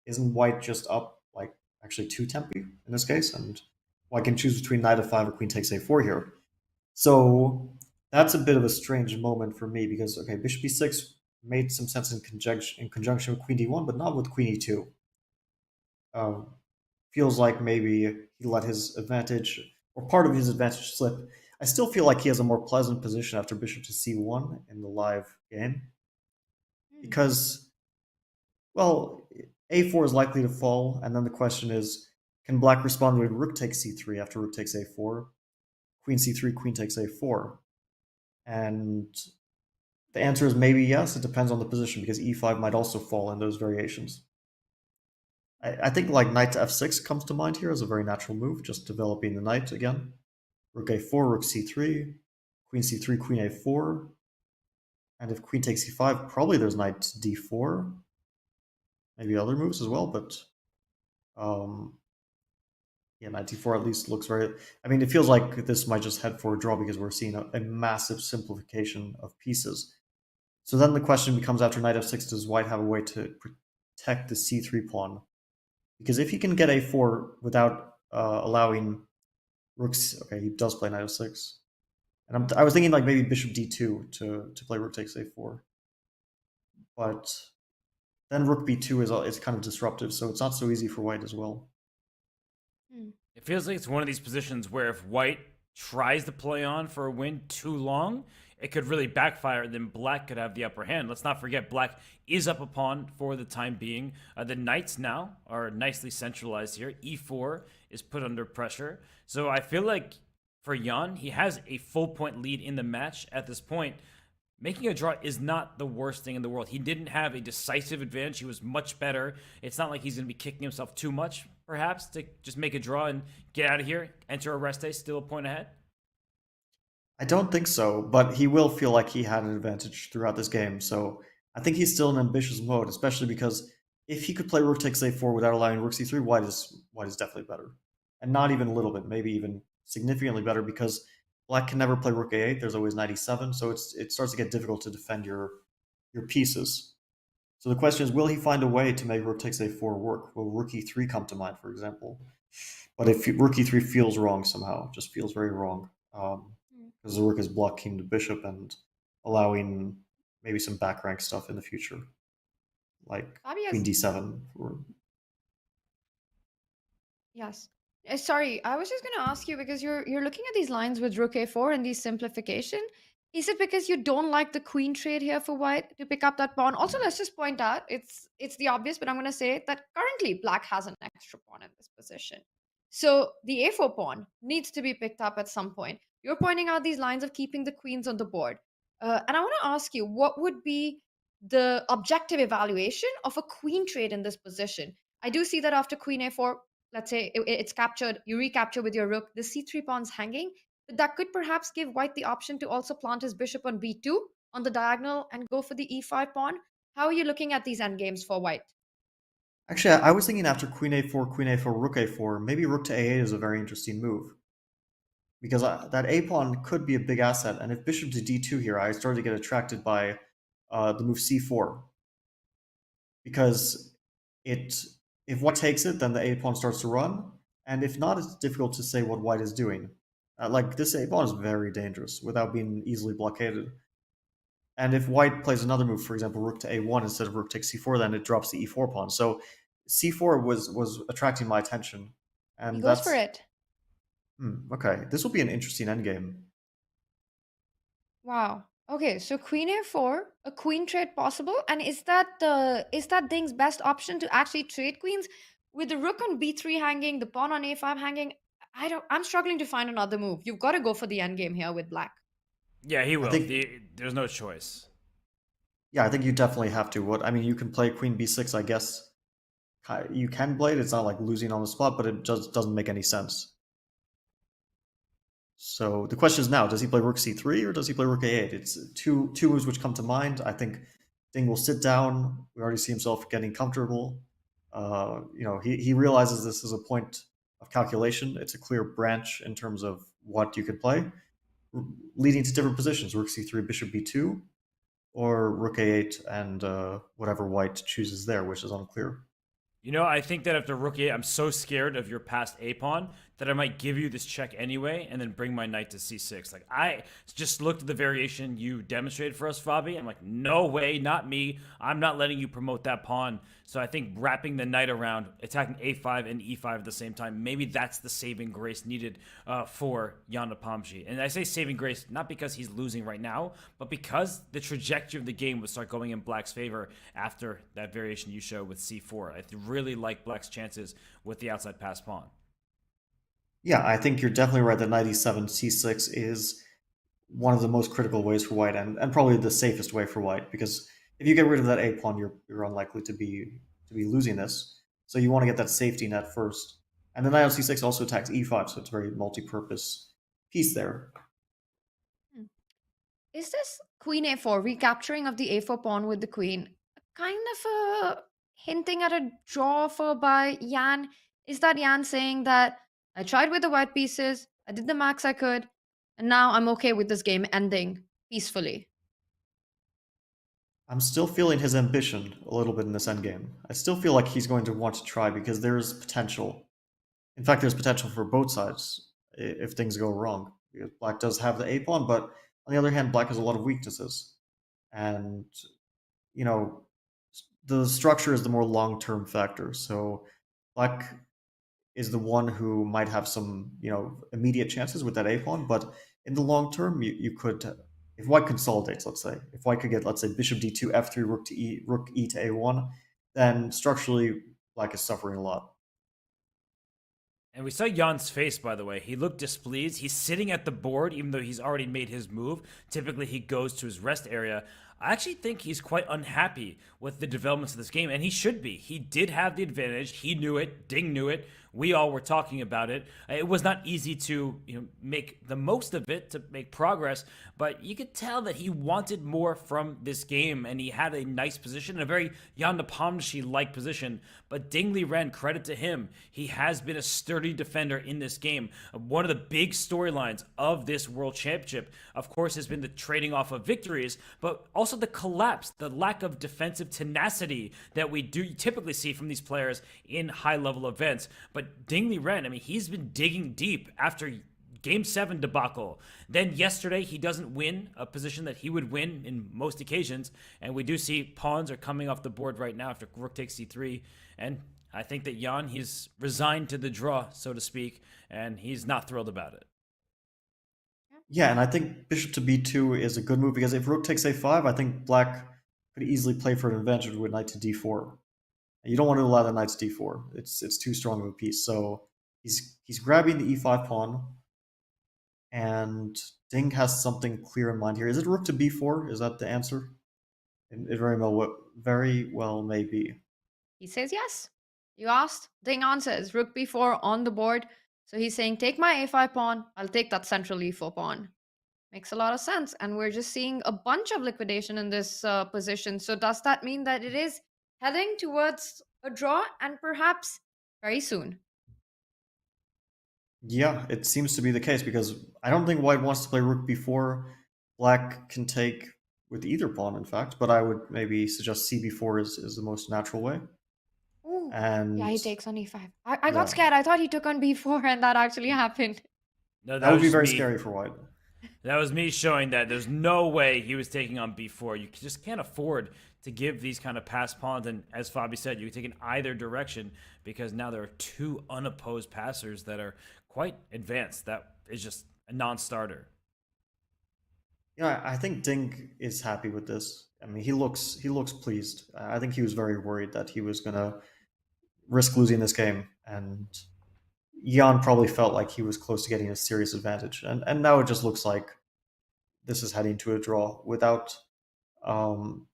isn't white just up like actually 2 tempi in this case? And white can choose between knight f5 or queen takes a4 here. So that's a bit of a strange moment for me, because okay, bishop e6 made some sense in conjunction with queen d1, but not with queen e2. Feels like maybe he let his advantage, or part of his advantage, slip. I still feel like he has a more pleasant position after bishop to c1 in the live game, because, well, a4 is likely to fall, and then the question is, can black respond with rook takes c3 after rook takes a4, queen c3, queen takes a4? And the answer is maybe yes. It depends on the position, because e5 might also fall in those variations. I think like knight to f6 comes to mind here as a very natural move, just developing the knight again. Rook a4, rook c3, queen c3, queen a4. And if queen takes e5, probably there's knight d4. Maybe other moves as well, but yeah, knight d4 at least looks very... I mean, it feels like this might just head for a draw, because we're seeing a massive simplification of pieces. So then the question becomes, after knight f6, does white have a way to protect the c3 pawn? Because if he can get a4 without allowing rooks... Okay, he does play knight f6. And I was thinking like maybe bishop d2 to play rook takes a4. But then rook b2 is kind of disruptive, so it's not so easy for white as well. It feels like it's one of these positions where if white tries to play on for a win too long, it could really backfire, and then black could have the upper hand. Let's not forget, black is up a pawn for the time being. The knights now are nicely centralized here. e4 is put under pressure. So I feel like for Jan, he has a full point lead in the match at this point. Making a draw is not the worst thing in the world. He didn't have a decisive advantage. He was much better. It's not like he's going to be kicking himself too much, perhaps, to just make a draw and get out of here. Enter Oreste, still a point ahead. I don't think so, but he will feel like he had an advantage throughout this game. So I think he's still in ambitious mode, especially because if he could play rook takes a4 without allowing rook c3, white is definitely better. And not even a little bit, maybe even significantly better, because black can never play rook a8. There's always knight e7, so it starts to get difficult to defend your pieces. So the question is, will he find a way to make rook takes a4 work? Will rook e3 come to mind, for example? But if rook e3 feels wrong somehow, just feels very wrong, because the rook is blocking the bishop and allowing maybe some back rank stuff in the future, like queen d7. Yes. Sorry, I was just going to ask you, because you're looking at these lines with rook a4 and these simplification. Is it because you don't like the queen trade here for white to pick up that pawn? Also, let's just point out, it's the obvious, but I'm going to say that currently black has an extra pawn in this position. So the a4 pawn needs to be picked up at some point. You're pointing out these lines of keeping the queens on the board. And I want to ask you, what would be the objective evaluation of a queen trade in this position? I do see that after queen a4, let's say it's captured, you recapture with your rook, the c3 pawn's hanging, but that could perhaps give white the option to also plant his bishop on b2 on the diagonal and go for the e5 pawn. How are you looking at these endgames for white? Actually, I was thinking after queen a4, rook a4, maybe rook to a8 is a very interesting move. Because that a pawn could be a big asset, and if bishop to d2 here, I started to get attracted by the move c4. Because if white takes it, then the a pawn starts to run, and if not, it's difficult to say what white is doing. Like, this a pawn is very dangerous without being easily blockaded. And if white plays another move, for example, rook to a1 instead of rook takes c4, then it drops the e4 pawn. So c4 was attracting my attention. And He goes that's for it. Okay, this will be an interesting endgame. Wow. Okay, so queen a4, a queen trade possible, and is that Ding's best option to actually trade queens with the rook on b3 hanging, the pawn on a5 hanging? I'm struggling to find another move. You've got to go for the endgame here with black. Yeah, he will. think- There's no choice. Yeah, I think you definitely have to. I mean, you can play queen b6, I guess. You can play it. It's not like losing on the spot, but it just doesn't make any sense. So the question is now, does he play rook c3 or does he play rook a8? It's two moves which come to mind. I think Ding will sit down. We already see himself getting comfortable. He realizes this is a point of calculation. It's a clear branch in terms of what you could play, leading to different positions: rook c3, bishop b2, or rook a8, and whatever white chooses there, which is unclear. You know, I think that after rook 8, I'm so scared of your passed a pawn that I might give you this check anyway and then bring my knight to c6. Like, I just looked at the variation you demonstrated for us, Fabi. I'm like, no way, not me. I'm not letting you promote that pawn. So I think wrapping the knight around, attacking a5 and e5 at the same time, maybe that's the saving grace needed for Jan Nepomniachtchi. And I say saving grace not because he's losing right now, but because the trajectory of the game would start going in Black's favor after that variation you showed with c4. I really like Black's chances with the outside pass pawn. Yeah, I think you're definitely right that knight e7, c6 is one of the most critical ways for white, and probably the safest way for white, because if you get rid of that a pawn, you're unlikely to be losing this. So you want to get that safety net first. And the knight on c6 also attacks e5, so it's a very multi-purpose piece there. Is this queen a4, recapturing of the a4 pawn with the queen, kind of a hinting at a draw for by Jan? Is that Jan saying that I tried with the white pieces, I did the max I could, and now I'm okay with this game ending peacefully? I'm still feeling his ambition a little bit in this endgame. I still feel like he's going to want to try because there's potential. In fact, there's potential for both sides if things go wrong. Because Black does have the a pawn, but on the other hand, Black has a lot of weaknesses. And, the structure is the more long-term factor. So Black is the one who might have some, immediate chances with that a pawn, but in the long term, you could, if white consolidates, let's say, if white could get, let's say, bishop d2, f3, rook e to a1, then structurally, Black is suffering a lot. And we saw Jan's face, by the way. He looked displeased. He's sitting at the board, even though he's already made his move. Typically, he goes to his rest area. I actually think he's quite unhappy with the developments of this game, and he should be. He did have the advantage. He knew it. Ding knew it. We all were talking about it. It was not easy to make the most of it, to make progress, but you could tell that he wanted more from this game, and he had a nice position, a very Jan Nepomniachtchi-like position. But Ding Liren, credit to him, he has been a sturdy defender in this game. One of the big storylines of this World Championship, of course, has been the trading off of victories, but also the collapse, the lack of defensive tenacity that we do typically see from these players in high-level events. But Ding Liren, he's been digging deep after Game 7 debacle. Then yesterday, he doesn't win a position that he would win in most occasions. And we do see pawns are coming off the board right now after rook takes c3. And I think that Jan, he's resigned to the draw, so to speak, and he's not thrilled about it. Yeah, and I think bishop to b2 is a good move, because if rook takes a5, I think Black could easily play for an advantage with knight to d4. You don't want to allow the knight to d4. It's too strong of a piece. So he's grabbing the e5 pawn, and Ding has something clear in mind here. Is it rook to b4? Is that the answer? It very well may be. He says yes. You asked? Ding answers. Rook b4 on the board. So he's saying, take my a5 pawn. I'll take that central e4 pawn. Makes a lot of sense. And we're just seeing a bunch of liquidation in this position. So does that mean that it is heading towards a draw and perhaps very soon? Yeah, it seems to be the case because I don't think white wants to play rook b4. Black can take with either pawn, in fact, but I would maybe suggest cb4 is the most natural way. Ooh. And yeah, he takes on e5. I got scared. I thought he took on b4 and that actually happened. No, that would be was very me. scary for white. That was me showing that there's no way he was taking on b4. You just can't afford to give these kind of pass pawns. And as Fabi said, you can take in either direction because now there are two unopposed passers that are quite advanced. That is just a non-starter. Yeah, I think Ding is happy with this. I mean, he looks pleased. I think he was very worried that he was gonna risk losing this game, and Jan probably felt like he was close to getting a serious advantage. And now it just looks like this is heading to a draw without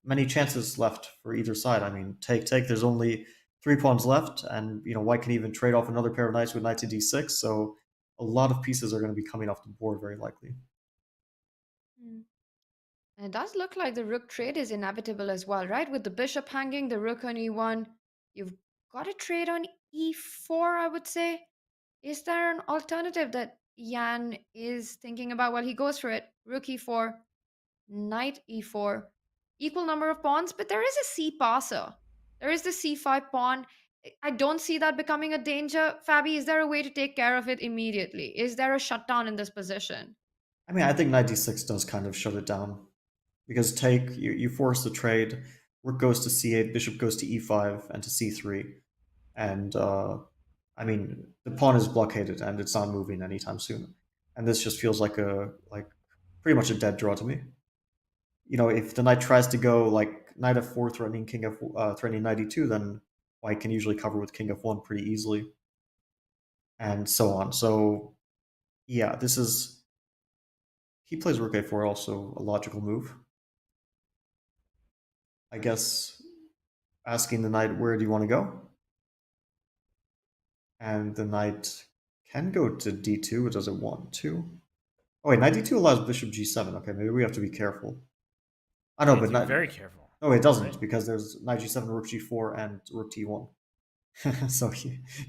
many chances left for either side. I mean, take. There's only 3 pawns left, and white can even trade off another pair of knights with knight to d6. So a lot of pieces are going to be coming off the board very likely. And it does look like the rook trade is inevitable as well, right? With the bishop hanging, the rook on e1, you've got a trade on e4, I would say. Is there an alternative that Jan is thinking about? Well, he goes for it. Rook e4, knight e4, equal number of pawns, but there is a c passer. There is the c5 pawn. I don't see that becoming a danger. Fabi, is there a way to take care of it immediately? Is there a shutdown in this position? I mean, I think knight d6 does kind of shut it down. Because take, you force the trade, rook goes to c8, bishop goes to e5 and to c3. And, I mean, the pawn is blockaded and it's not moving anytime soon. And this just feels like pretty much a dead draw to me. If the knight tries to go like knight f4 threatening threatening knight e2, then white can usually cover with king f1 pretty easily. And so on. So, yeah, he plays rook a4, also a logical move. I guess asking the knight, where do you want to go? And the knight can go to d2, it doesn't want to. Oh wait, knight d2 allows bishop g7. Okay, maybe we have to be careful. I know, but not very careful. No, it doesn't, because there's knight g7, rook g4, and rook t1. So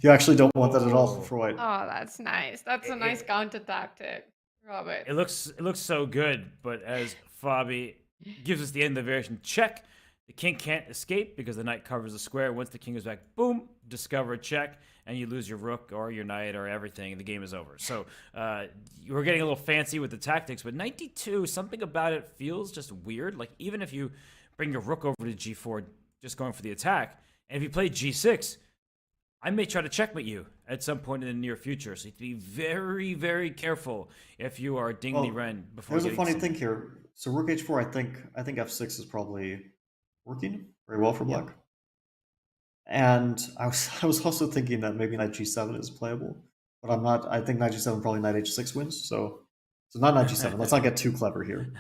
you actually don't want that at all for white. Oh, that's nice. That's a nice counter tactic, Robert. It looks so good, but as Fabi gives us the end of the variation, check. The king can't escape because the knight covers the square. Once the king goes back, boom, discover check, and you lose your rook or your knight or everything, and the game is over. So we're getting a little fancy with the tactics, but knight d2, something about it feels just weird. Like, even if you bring your rook over to g4, just going for the attack, and if you play g6, I may try to checkmate you at some point in the near future. So you have to be very, very careful if you are Ding Liren before. There's a funny thing here. So rook h4, I think f6 is probably working very well for black. And I was also thinking that maybe knight g7 is playable, but I'm not. I think knight g7 probably knight h6 wins. So not knight g7. Let's not get too clever here.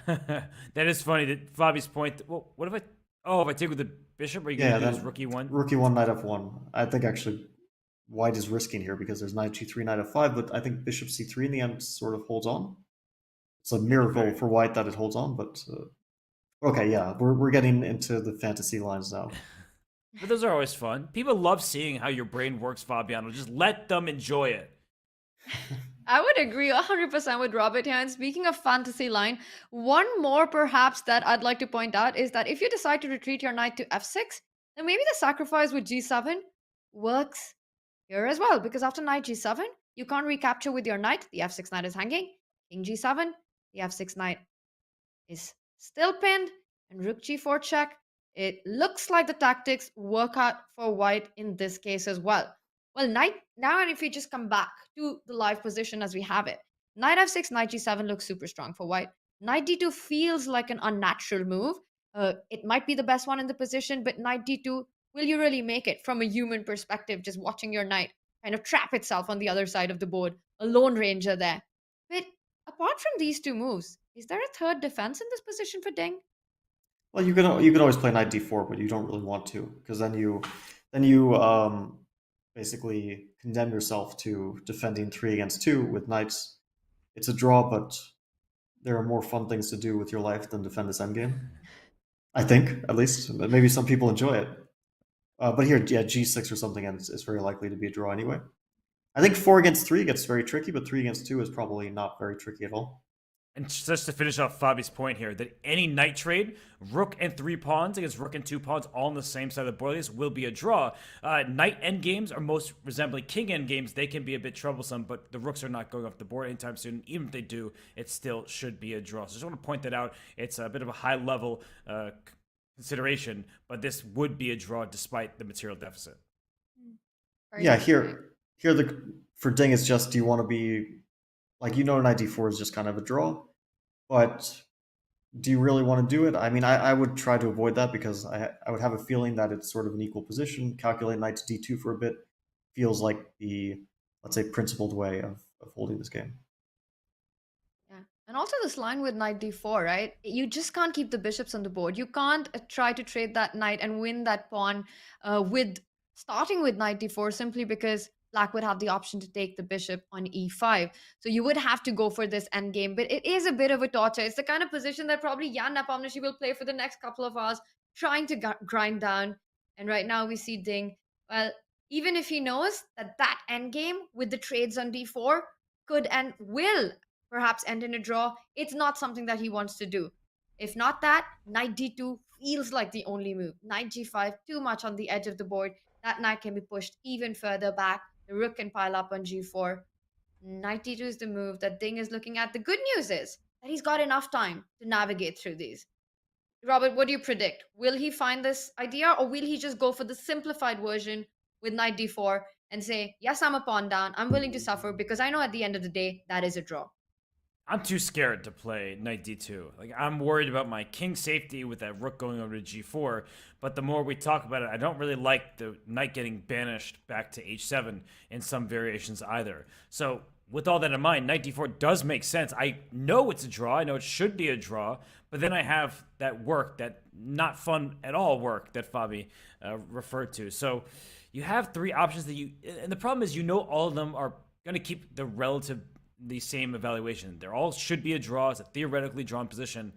That is funny. That Fabi's point. Well, what if I take with the bishop? Are you going to do rook e1? Rook e1, knight f1. I think actually white is risking here because there's knight g3, knight f5, but I think bishop c3 in the end sort of holds on. It's a miracle for white that it holds on, but okay, yeah, we're getting into the fantasy lines now. But those are always fun. People love seeing how your brain works, Fabiano. Just let them enjoy it. I would agree 100% with Robert here. And speaking of fantasy line, one more perhaps that I'd like to point out is that if you decide to retreat your knight to f6, then maybe the sacrifice with g7 works here as well. Because after knight g7, you can't recapture with your knight. The f6 knight is hanging. King g7, the f6 knight is still pinned. And rook g4 check. It looks like the tactics work out for white in this case as well. Well, knight now, and if we just come back to the live position as we have it, knight f6, knight g7 looks super strong for white. Knight d2 feels like an unnatural move. It might be the best one in the position, but knight d2, will you really make it from a human perspective, just watching your knight kind of trap itself on the other side of the board? A lone ranger there. But apart from these two moves, is there a third defense in this position for Ding? Well, you can always play knight d4, but you don't really want to, because then you basically condemn yourself to defending 3 against 2 with knights. It's a draw, but there are more fun things to do with your life than defend this endgame. I think, at least. Maybe some people enjoy it. But here, yeah, g6 or something, and it's very likely to be a draw anyway. I think 4 against 3 gets very tricky, but 3 against 2 is probably not very tricky at all. And just to finish off Fabi's point here, that any knight trade, rook and 3 pawns against rook and 2 pawns all on the same side of the board will be a draw. Knight endgames are most resembling king endgames. They can be a bit troublesome, but the rooks are not going off the board anytime soon. Even if they do, it still should be a draw. So I just want to point that out. It's a bit of a high-level consideration, but this would be a draw despite the material deficit. Yeah, here for Ding, it's just, do you want to be, like, knight d4 is just kind of a draw, but do you really want to do it? I mean, I would try to avoid that because I would have a feeling that it's sort of an equal position. Calculate knight to d2 for a bit feels like the, let's say, principled way of holding this game. Yeah. And also this line with knight d4, right? You just can't keep the bishops on the board. You can't try to trade that knight and win that pawn with starting with knight d4 simply because Black would have the option to take the bishop on e5. So you would have to go for this endgame, but it is a bit of a torture. It's the kind of position that probably Jan Nepomniachtchi will play for the next couple of hours, trying to grind down. And right now we see Ding, well, even if he knows that that endgame with the trades on d4 could and will perhaps end in a draw, it's not something that he wants to do. If not that, knight d2 feels like the only move. Knight g5, too much on the edge of the board. That knight can be pushed even further back. The rook can pile up on g4. Knight d2 is the move that Ding is looking at. The good news is that he's got enough time to navigate through these. Robert, what do you predict? Will he find this idea, or will he just go for the simplified version with knight d4 and say, yes, I'm a pawn down, I'm willing to suffer because I know at the end of the day, that is a draw? I'm too scared to play knight d2. Like, I'm worried about my king safety with that rook going over to g4, but the more we talk about it, I don't really like the knight getting banished back to h7 in some variations either. So with all that in mind, knight d4 does make sense. I know it's a draw. I know it should be a draw, but then I have that work, that not fun at all work that Fabi referred to. So you have 3 options that and the problem is, all of them are going to keep the same evaluation. They all should be a draw. It's a theoretically drawn position.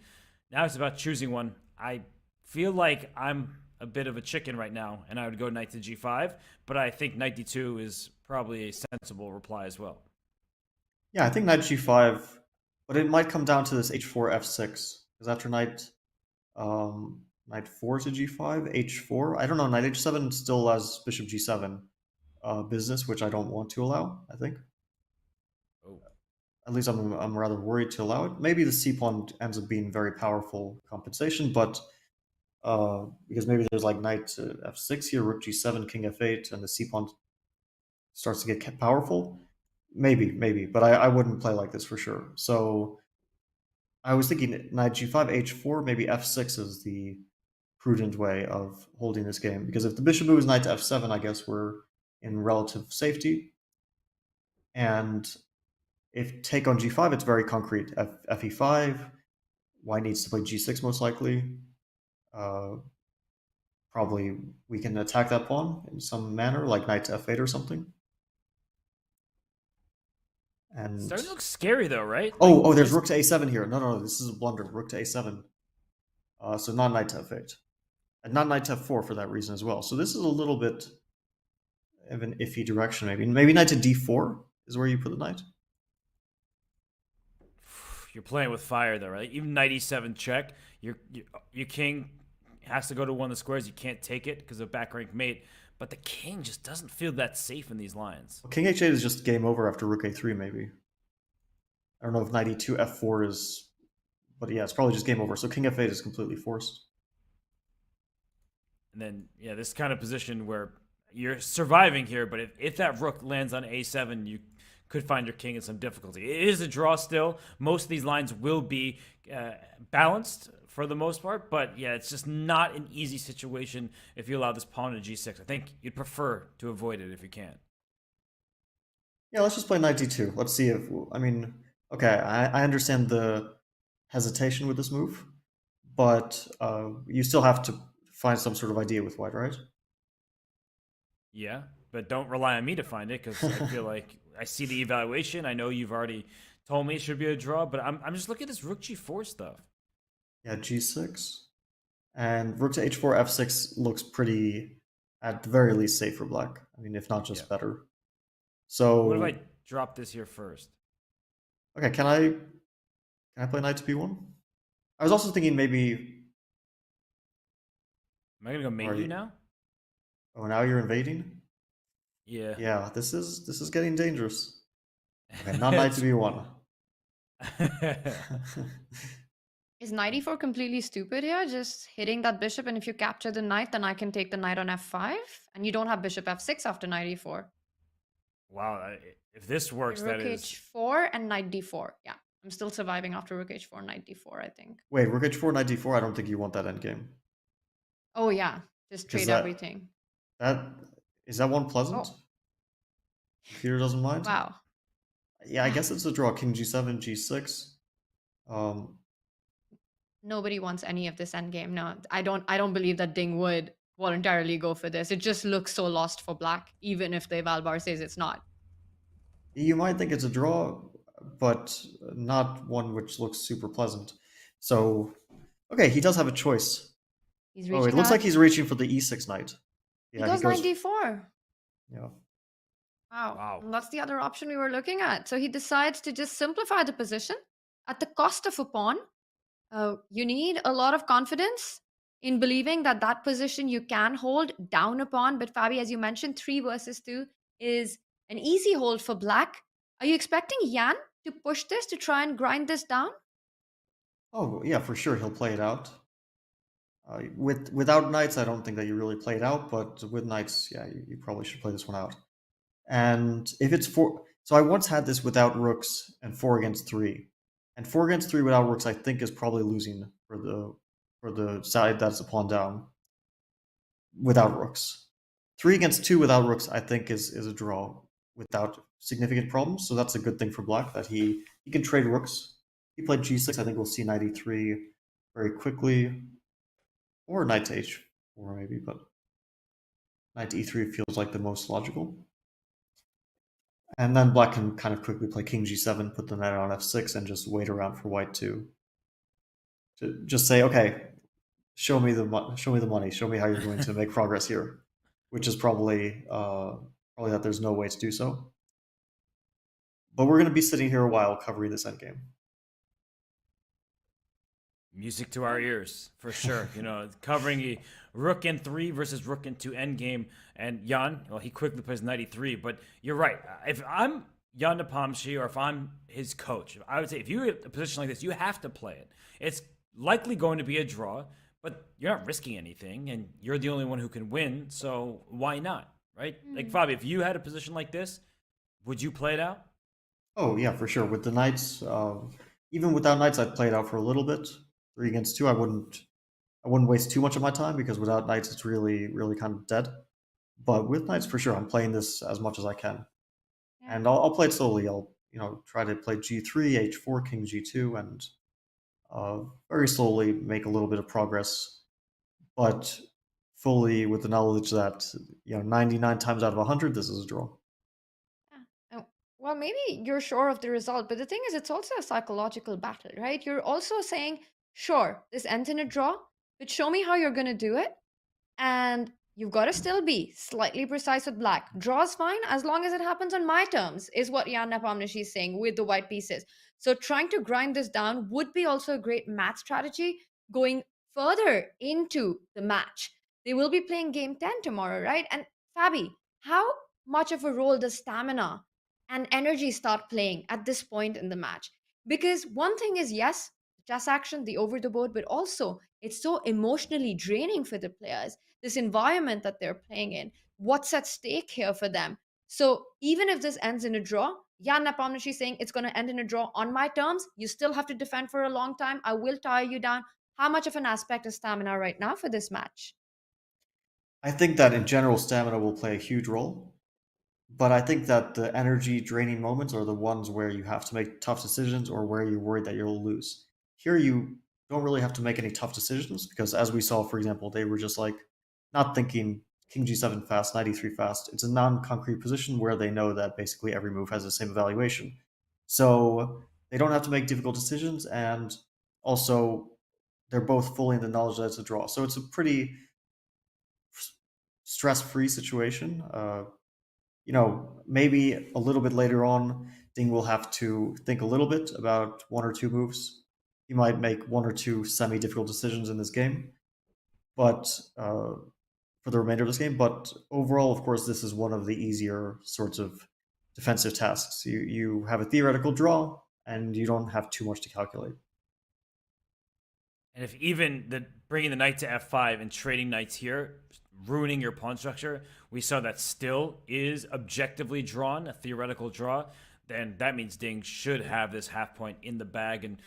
Now it's about choosing one. I feel like I'm a bit of a chicken right now, and I would go knight to g5, but I think knight d2 is probably a sensible reply as well. Yeah, I think knight g5, but it might come down to this h4, f6, because after knight 4 to g5, h4, I don't know, knight h7 still allows bishop g7 business, which I don't want to allow, I think. At least I'm rather worried to allow it. Maybe the c-pawn ends up being very powerful compensation, but because maybe there's like knight to f6 here, rook g7, king f8, and the c-pawn starts to get powerful. Maybe, but I wouldn't play like this for sure. So I was thinking knight g5, h4, maybe f6 is the prudent way of holding this game, because if the bishop moves knight to f7, I guess we're in relative safety. And if take on g5, it's very concrete. fe5, white needs to play g6 most likely. Probably we can attack that pawn in some manner, like knight to f8 or something. And it's starting to look scary though, right? Oh, there's rook to a7 here. No, this is a blunder. Rook to a7. So not knight to f8. And not knight to f4 for that reason as well. So this is a little bit of an iffy direction, maybe. Maybe knight to d4 is where you put the knight. You're playing with fire though, right? Even knight e7 check, your king has to go to one of the squares. You can't take it because of back rank mate. But the king just doesn't feel that safe in these lines. Well, king h8 is just game over after rook a3, maybe. I don't know if knight e2, f4 is... But yeah, it's probably just game over. So king f8 is completely forced. And then, yeah, this kind of position where you're surviving here, but if that rook lands on a7, you could find your king in some difficulty. It is a draw still. Most of these lines will be balanced for the most part, but yeah, it's just not an easy situation if you allow this pawn to g6. I think you'd prefer to avoid it if you can. Yeah, let's just play knight d2. Let's see if... I mean, okay, I understand the hesitation with this move, but you still have to find some sort of idea with white, right? Yeah, but don't rely on me to find it because I feel like I see the evaluation. I know you've already told me it should be a draw, but I'm just looking at this rook g4 stuff. Yeah, g6. And rook to h4, f6 looks pretty, at the very least, safe for black. I mean, if not just better. So what if I drop this here first? Okay, can I play knight to b1? I was also thinking maybe. Am I gonna go mate you now? Oh, now you're invading? Yeah. Yeah, this is getting dangerous. Okay, not knight to b1. Is knight e4 completely stupid here? Just hitting that bishop, and if you capture the knight, then I can take the knight on f5, and you don't have bishop f6 after knight e4. Wow, if this works, Rook that is h4 and knight d4. Yeah, I'm still surviving after rook h4, knight d4, I think. Wait, rook h4, knight d4. I don't think you want that endgame. Oh yeah, just trade everything. Is that one pleasant? Oh. Peter doesn't mind. Wow. Yeah, I guess it's a draw. King g7, g6. Nobody wants any of this endgame. No, I don't believe that Ding would voluntarily go for this. It just looks so lost for black, even if the Valbar says it's not. You might think it's a draw, but not one which looks super pleasant. So, okay, he does have a choice. He's it looks like he's reaching for the e6 knight. Yeah, he goes knight d4. Yeah. Wow. And that's the other option we were looking at. So he decides to just simplify the position at the cost of a pawn. You need a lot of confidence in believing that that position you can hold down a pawn. But Fabi, as you mentioned, 3 versus 2 is an easy hold for black. Are you expecting Jan to push this, to try and grind this down? Oh, yeah, for sure. He'll play it out. Without knights, I don't think that you really play it out. But with knights, yeah, you probably should play this one out. And if it's 4... So I once had this without rooks and 4 against 3. And 4 against 3 without rooks, I think, is probably losing for the side that's a pawn down without rooks. 3 against 2 without rooks, I think, is a draw without significant problems. So that's a good thing for black, that he can trade rooks. He played g6. I think we'll see knight e3 very quickly. Or knight to h4 maybe, but knight to e3 feels like the most logical. And then black can kind of quickly play king g7, put the knight on f6, and just wait around for white to just say, okay, show me the money, show me how you're going to make progress here, which is probably that there's no way to do so. But we're going to be sitting here a while covering this endgame. Music to our ears, for sure. Covering a rook n3 versus rook n2 endgame. And Jan, well, he quickly plays knight e3. But you're right. If I'm Jan Nepomniachtchi, or if I'm his coach, I would say if you're in a position like this, you have to play it. It's likely going to be a draw, but you're not risking anything, and you're the only one who can win. So why not, right? Like, Fabi, if you had a position like this, would you play it out? Oh, yeah, for sure. With the knights, even without knights, I'd play it out for a little bit. 3 against 2, I wouldn't waste too much of my time, because without knights, it's really, really kind of dead. But with knights, for sure, I'm playing this as much as I can. Yeah. And I'll play it slowly. I'll try to play g3, h4, king g2, and very slowly make a little bit of progress, but fully with the knowledge that 99 times out of 100, this is a draw. Yeah. Well, maybe you're sure of the result, but the thing is, it's also a psychological battle, right? You're also saying, sure, this ends in a draw, but show me how you're going to do it. And you've got to still be slightly precise with black. Draw's fine as long as it happens on my terms, is what Jan Nepomniachtchi is saying with the white pieces. So trying to grind this down would be also a great match strategy going further into the match. They will be playing game 10 tomorrow, right? And Fabi, how much of a role does stamina and energy start playing at this point in the match? Because one thing is, yes, chess action, the over the board, but also it's so emotionally draining for the players, this environment that they're playing in, what's at stake here for them. So even if this ends in a draw, Jan Nepomniachtchi is saying it's going to end in a draw on my terms. You still have to defend for a long time. I will tire you down. How much of an aspect is stamina right now for this match? I think that in general, stamina will play a huge role. But I think that the energy draining moments are the ones where you have to make tough decisions, or where you're worried that you'll lose. Here, you don't really have to make any tough decisions, because as we saw, for example, they were just like not thinking King G7 fast, knight E3 fast. It's a non-concrete position where they know that basically every move has the same evaluation. So they don't have to make difficult decisions, and also they're both fully in the knowledge that it's a draw. So it's a pretty stress-free situation. Maybe a little bit later on, Ding will have to think a little bit about one or two moves. He might make one or two semi-difficult decisions in this game, but for the remainder of this game. But overall, of course, this is one of the easier sorts of defensive tasks. You have a theoretical draw, and you don't have too much to calculate. And if even bringing the knight to f5 and trading knights here, ruining your pawn structure, we saw that still is objectively drawn, a theoretical draw, then that means Ding should have this half point in the bag, and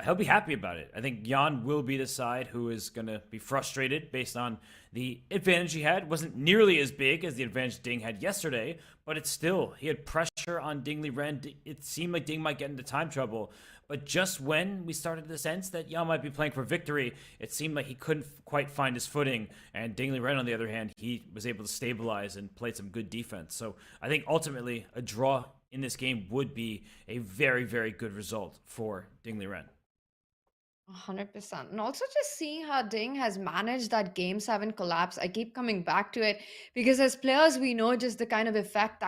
he'll be happy about it. I think Jan will be the side who is going to be frustrated based on the advantage he had. It wasn't nearly as big as the advantage Ding had yesterday, but it's still, he had pressure on Ding Liren. It seemed like Ding might get into time trouble. But just when we started to sense that Jan might be playing for victory, it seemed like he couldn't quite find his footing. And Ding Liren, on the other hand, he was able to stabilize and played some good defense. So I think ultimately a draw in this game would be a very, very good result for Ding Liren. 100%. And also just seeing how Ding has managed that Game 7 collapse. I keep coming back to it because as players, we know just the kind of effect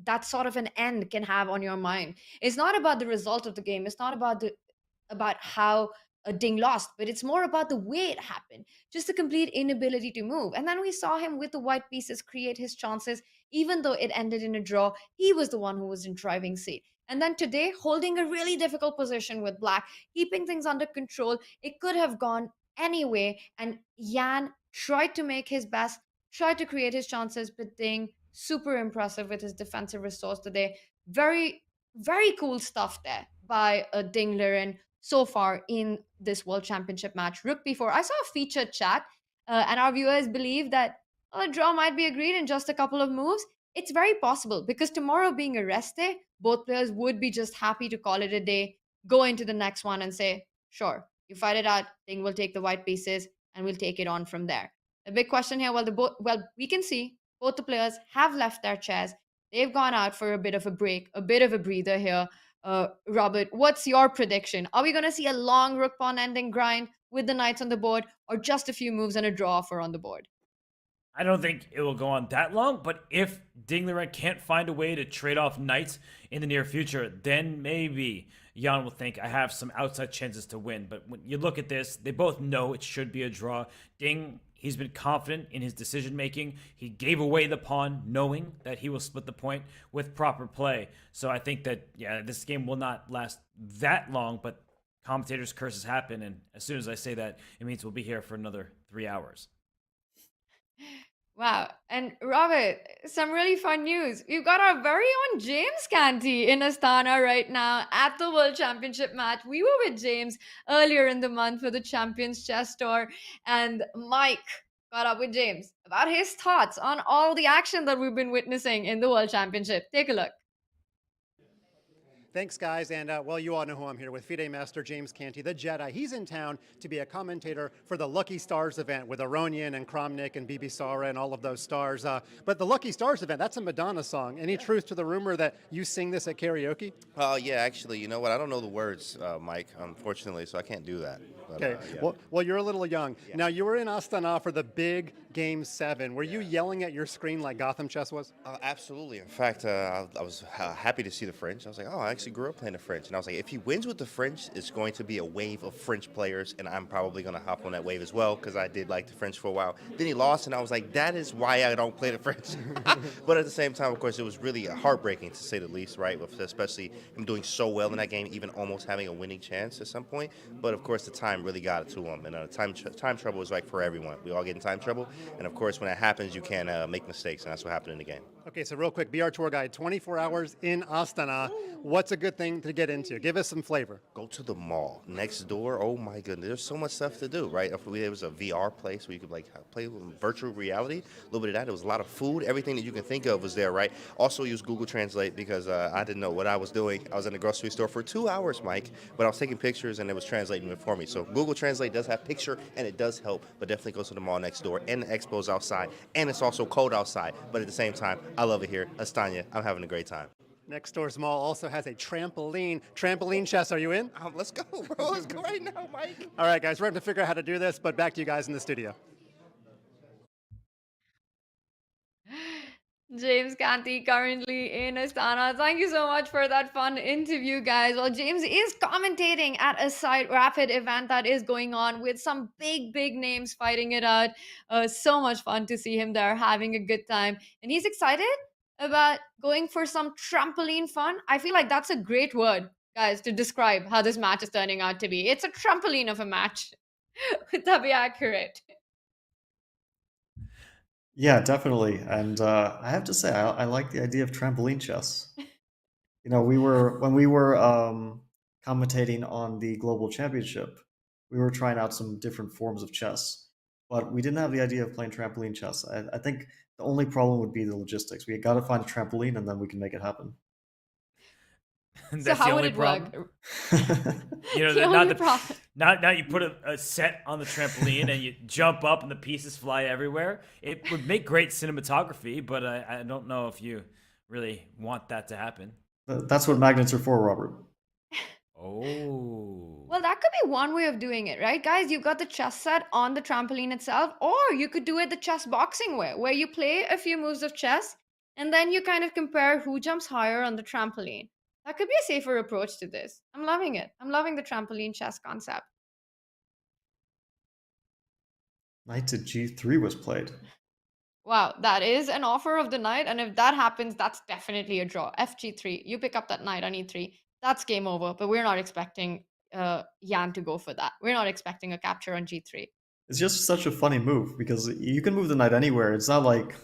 that sort of an end can have on your mind. It's not about the result of the game. It's not about how Ding lost, but it's more about the way it happened. Just the complete inability to move. And then we saw him with the white pieces create his chances. Even though it ended in a draw, he was the one who was in driving seat. And then today, holding a really difficult position with black, keeping things under control. It could have gone anyway. And Jan tried to make his best, tried to create his chances, but Ding, super impressive with his defensive resource today. Very, very cool stuff there by Ding Liren so far in this World Championship match. Rook b4. I saw a featured chat, and our viewers believe that a draw might be agreed in just a couple of moves. It's very possible because tomorrow being a rest day, both players would be just happy to call it a day, go into the next one and say, sure, you fight it out, Ding will take the white pieces and we'll take it on from there. The big question here, we can see both the players have left their chairs. They've gone out for a bit of a break, a bit of a breather here. Robert, what's your prediction? Are we going to see a long rook pawn ending grind with the knights on the board, or just a few moves and a draw for on the board? I don't think it will go on that long, but if Ding Liren can't find a way to trade off knights in the near future, then maybe Jan will think I have some outside chances to win. But when you look at this, they both know it should be a draw. Ding, he's been confident in his decision making. He gave away the pawn knowing that he will split the point with proper play. So I think that, this game will not last that long, but commentators' curses happen. And as soon as I say that, it means we'll be here for another 3 hours. Wow. And Robert, some really fun news. We've got our very own James Canty in Astana right now at the World Championship match. We were with James earlier in the month for the Champions Chess Tour, and Mike caught up with James about his thoughts on all the action that we've been witnessing in the World Championship. Take a look. Thanks, guys. And, well, you all know who I'm here with. FIDE Master James Canty, the Jedi. He's in town to be a commentator for the Lucky Stars event with Aronian and Kramnik and Bibi Sara and all of those stars. But the Lucky Stars event, that's a Madonna song. Any truth to the rumor that you sing this at karaoke? Yeah, actually, you know what? I don't know the words, Mike, unfortunately, so I can't do that. But, okay. Well, you're a little young. Yeah. Now, you were in Astana for the big Game 7. Were you yelling at your screen like Gotham Chess was? Absolutely. In fact, I was happy to see the French. I was like, oh, I actually grew up playing the French. And I was like, if he wins with the French, it's going to be a wave of French players, and I'm probably going to hop on that wave as well because I did like the French for a while. Then he lost, and I was like, that is why I don't play the French. But at the same time, of course, it was really heartbreaking, to say the least, right? With especially him doing so well in that game, even almost having a winning chance at some point. But, of course, the time really got it to him. And time trouble is like for everyone. We all get in time trouble. And, of course, when that happens, you can make mistakes, and that's what happened in the game. Okay, so real quick, BR tour guide, 24 hours in Astana. What's a good thing to get into? Give us some flavor. Go to the mall next door. Oh my goodness, there's so much stuff to do, right? If there was a VR place where you could like play with virtual reality, a little bit of that. There was a lot of food. Everything that you can think of was there, right? Also use Google Translate because I didn't know what I was doing. I was in the grocery store for 2 hours, Mike, but I was taking pictures and it was translating it for me. So Google Translate does have picture and it does help, but definitely go to the mall next door. And the expo's outside, and it's also cold outside, but at the same time, I love it here. Astana, I'm having a great time. Next door's mall also has a trampoline. Trampoline chess, are you in? Let's go, bro. Let's go right now, Mike. All right, guys, we're going to figure out how to do this, but back to you guys in the studio. James Canty currently in Astana. Thank you so much for that fun interview, guys. Well, James is commentating at a side rapid event that is going on with some big names fighting it out. So much fun to see him there having a good time. And he's excited about going for some trampoline fun. I feel like that's a great word, guys, to describe how this match is turning out to be. It's a trampoline of a match. Would that be accurate? Yeah, definitely. And I have to say, I like the idea of trampoline chess. You know, when we were commentating on the Global Championship, we were trying out some different forms of chess, but we didn't have the idea of playing trampoline chess. I think the only problem would be the logistics. We got to find a trampoline, and then we can make it happen. That's So how the would only it problem. work? You know, The only problem. now you put a set on the trampoline and you jump up and the pieces fly everywhere. It would make great cinematography, but I don't know if you really want that to happen. That's what magnets are for, Robert. Oh. Well, that could be one way of doing it, right? Guys, you've got the chess set on the trampoline itself, or you could do it the chess boxing way, where you play a few moves of chess and then you kind of compare who jumps higher on the trampoline. That could be a safer approach to this. I'm loving it. I'm loving the trampoline chess concept. Knight to g3 was played. Wow, that is an offer of the night. And if that happens, that's definitely a draw. FG3, you pick up that knight on E3. That's game over. But we're not expecting Yan to go for that. We're not expecting a capture on G3. It's just such a funny move because you can move the knight anywhere. It's not like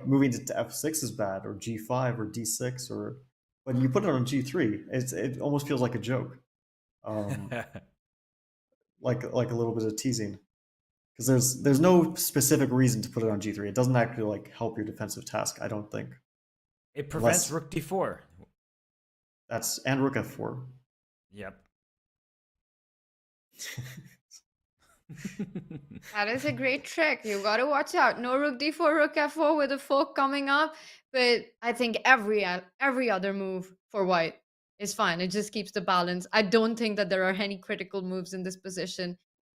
moving to f6 is bad, or g5 or d6, or but you put it on g3. It almost feels like a joke, like a little bit of teasing, because there's no specific reason to put it on g3. It doesn't actually like help your defensive task, I don't think. It prevents rook d4. And rook f4. Yep. That is a great trick. You got to watch out. No rook d4, rook f4 with a fork coming up. But I think every other move for white is fine. It just keeps the balance. I don't think that there are any critical moves in this position.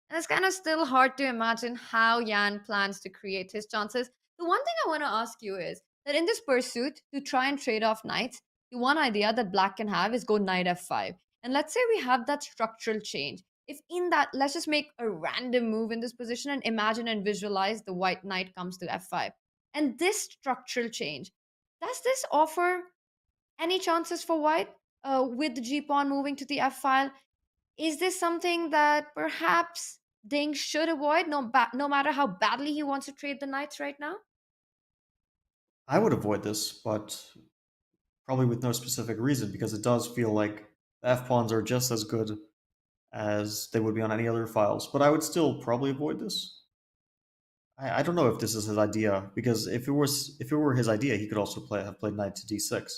And it's kind of still hard to imagine how Yan plans to create his chances. The one thing I want to ask you is that in this pursuit to try and trade off knights, the one idea that black can have is go knight f5. And let's say we have that structural change. If in that, let's just make a random move in this position and imagine and visualize the white knight comes to f5. And this structural change, does this offer any chances for white with the g-pawn moving to the f-file? Is this something that perhaps Ding should avoid, no matter how badly he wants to trade the knights right now? I would avoid this, but probably with no specific reason, because it does feel like the f-pawns are just as good as they would be on any other files, but I would still probably avoid this. I don't know if this is his idea, because if it were his idea, he could also have played knight to d6.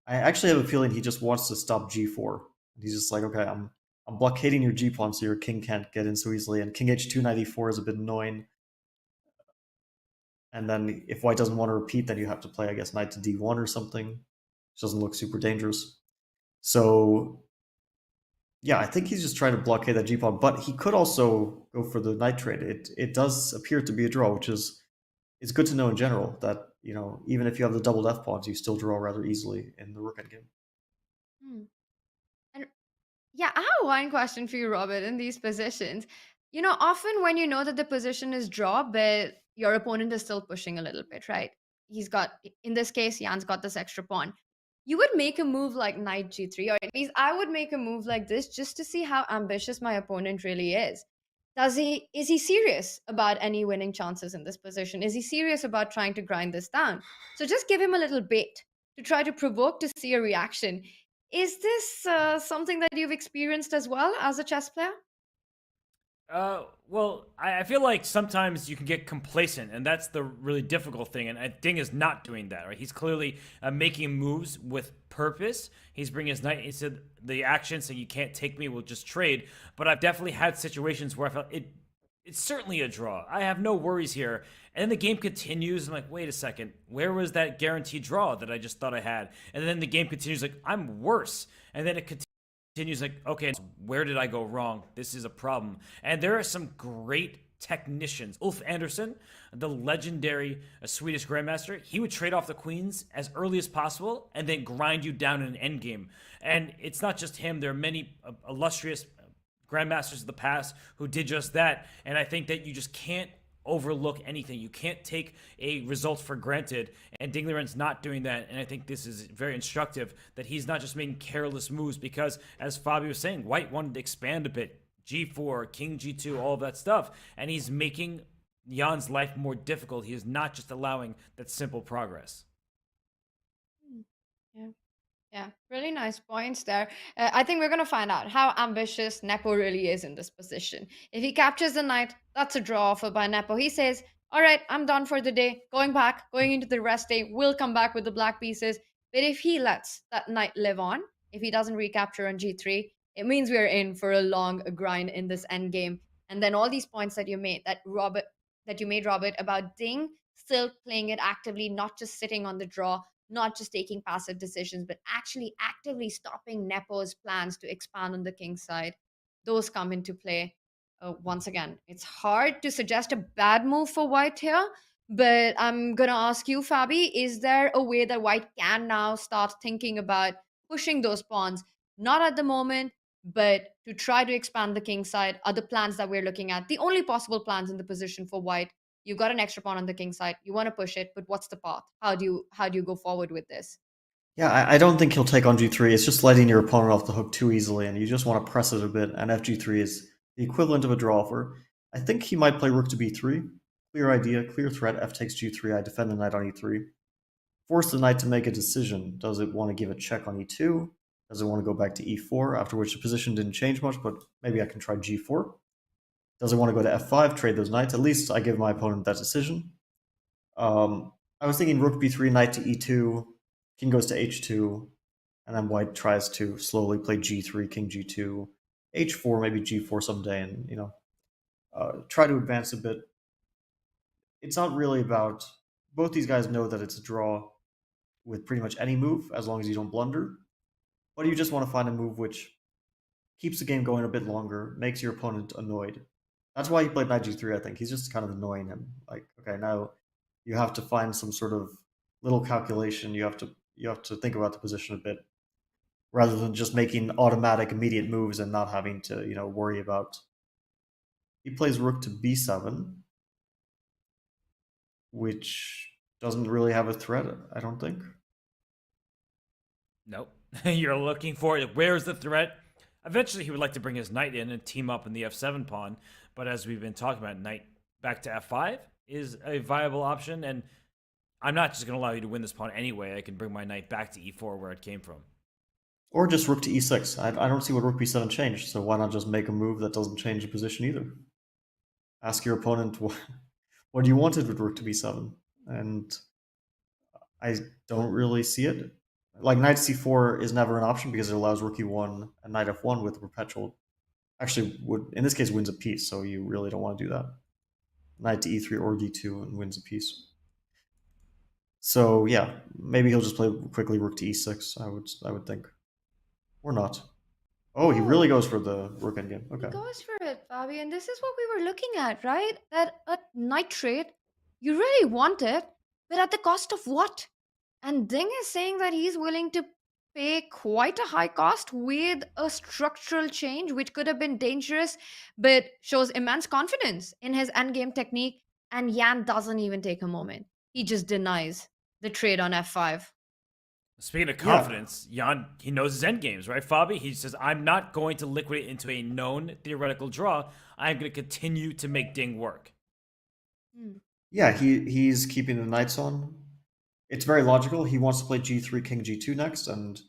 I actually have a feeling he just wants to stop g4. He's just like, okay, I'm blockading your g-pawn so your king can't get in so easily, and king h2 knight e4 is a bit annoying. And then if white doesn't want to repeat, then you have to play, I guess, knight to d1 or something, which doesn't look super dangerous. So yeah, I think he's just trying to blockade that g-pawn, but he could also go for the knight trade. It does appear to be a draw, which is good to know in general, that, you know, even if you have the doubled f-pawns, you still draw rather easily in the rook endgame. And yeah, I have one question for you, Robert, in these positions. You know, often when you know that the position is draw, but your opponent is still pushing a little bit, right? He's got, in this case, Jan's got this extra pawn. You would make a move like knight g3, or at least I would make a move like this just to see how ambitious my opponent really is. is he serious about any winning chances in this position? Is he serious about trying to grind this down? So just give him a little bait to try to provoke to see a reaction. Is this something that you've experienced as well as a chess player? Well, I feel like sometimes you can get complacent, and that's the really difficult thing. And Ding is not doing that, right? He's clearly making moves with purpose. He's bringing his knight into the action, saying, "You can't take me. We'll just trade." But I've definitely had situations where I felt it's certainly a draw. I have no worries here. And then the game continues. I'm like, wait a second. Where was that guaranteed draw that I just thought I had? And then the game continues like, I'm worse. And then it continues like, okay, where did I go wrong? This is a problem. And there are some great technicians. Ulf Andersson, the legendary Swedish grandmaster, he would trade off the queens as early as possible and then grind you down in an endgame. And it's not just him. There are many illustrious grandmasters of the past who did just that. And I think that you just can't overlook anything. You can't take a result for granted. And Ding Liren's not doing that. And I think this is very instructive that he's not just making careless moves because, as Fabio was saying, White wanted to expand a bit. G4, King G2, all of that stuff. And he's making Jan's life more difficult. He is not just allowing that simple progress. Yeah, really nice points there. I think we're going to find out how ambitious Nepo really is in this position. If he captures the knight, that's a draw offer by Nepo. He says, all right, I'm done for the day. Going back, going into the rest day, we'll come back with the black pieces. But if he lets that knight live on, if he doesn't recapture on G3, it means we're in for a long grind in this endgame. And then all these points that you made, Robert, about Ding still playing it actively, not just sitting on the draw, not just taking passive decisions, but actually actively stopping Nepo's plans to expand on the king side. Those come into play. Once again, it's hard to suggest a bad move for White here, but I'm going to ask you, Fabi, is there a way that White can now start thinking about pushing those pawns? Not at the moment, but to try to expand the king side are the plans that we're looking at. The only possible plans in the position for White. You've got an extra pawn on the king side. You want to push it, but what's the path? How do you go forward with this? Yeah, I don't think he'll take on G3. It's just letting your opponent off the hook too easily, and you just want to press it a bit, and FG3 is the equivalent of a draw offer. I think he might play rook to B3. Clear idea, clear threat, F takes G3, I defend the knight on E3. Force the knight to make a decision. Does it want to give a check on E2? Does it want to go back to E4, after which the position didn't change much, but maybe I can try G4? Does it want to go to F5, trade those knights? At least I give my opponent that decision. I was thinking rook b3, knight to e2, king goes to h2, and then White tries to slowly play g3, king g2, h4, maybe g4 someday, and try to advance a bit. It's not really about. Both these guys know that it's a draw with pretty much any move as long as you don't blunder, but you just want to find a move which keeps the game going a bit longer, makes your opponent annoyed. That's why he played knight g3, I think. He's just kind of annoying him. Like, okay, now you have to find some sort of little calculation. You have to think about the position a bit, rather than just making automatic immediate moves and not having to, worry about. He plays rook to b7, which doesn't really have a threat, I don't think. Nope. You're looking for it. Where's the threat? Eventually, he would like to bring his knight in and team up in the f7 pawn. But as we've been talking about, knight back to f5 is a viable option. And I'm not just going to allow you to win this pawn anyway. I can bring my knight back to e4 where it came from. Or just rook to e6. I don't see what rook b7 changed. So why not just make a move that doesn't change the position either? Ask your opponent what you wanted with rook to b7. And I don't really see it. Like knight c4 is never an option because it allows rook e1 and knight f1 with perpetual. Actually, in this case, wins a piece, so you really don't want to do that. Knight to e3 or d2 and wins a piece. So yeah, maybe he'll just play quickly rook to e6. I would think, or not. Oh, he really goes for the rook endgame. Okay. He goes for it, Bobby, and this is what we were looking at, right? That a knight trade, you really want it, but at the cost of what? And Ding is saying that he's willing to pay quite a high cost with a structural change, which could have been dangerous, but shows immense confidence in his endgame technique. And Jan doesn't even take a moment. He just denies the trade on f5. Speaking of confidence, Jan, he knows his end games, right, Fabi? He says, I'm not going to liquidate into a known theoretical draw. I'm going to continue to make Ding work. Yeah, he's keeping the knights on. It's very logical. He wants to play g3, king g2 next, and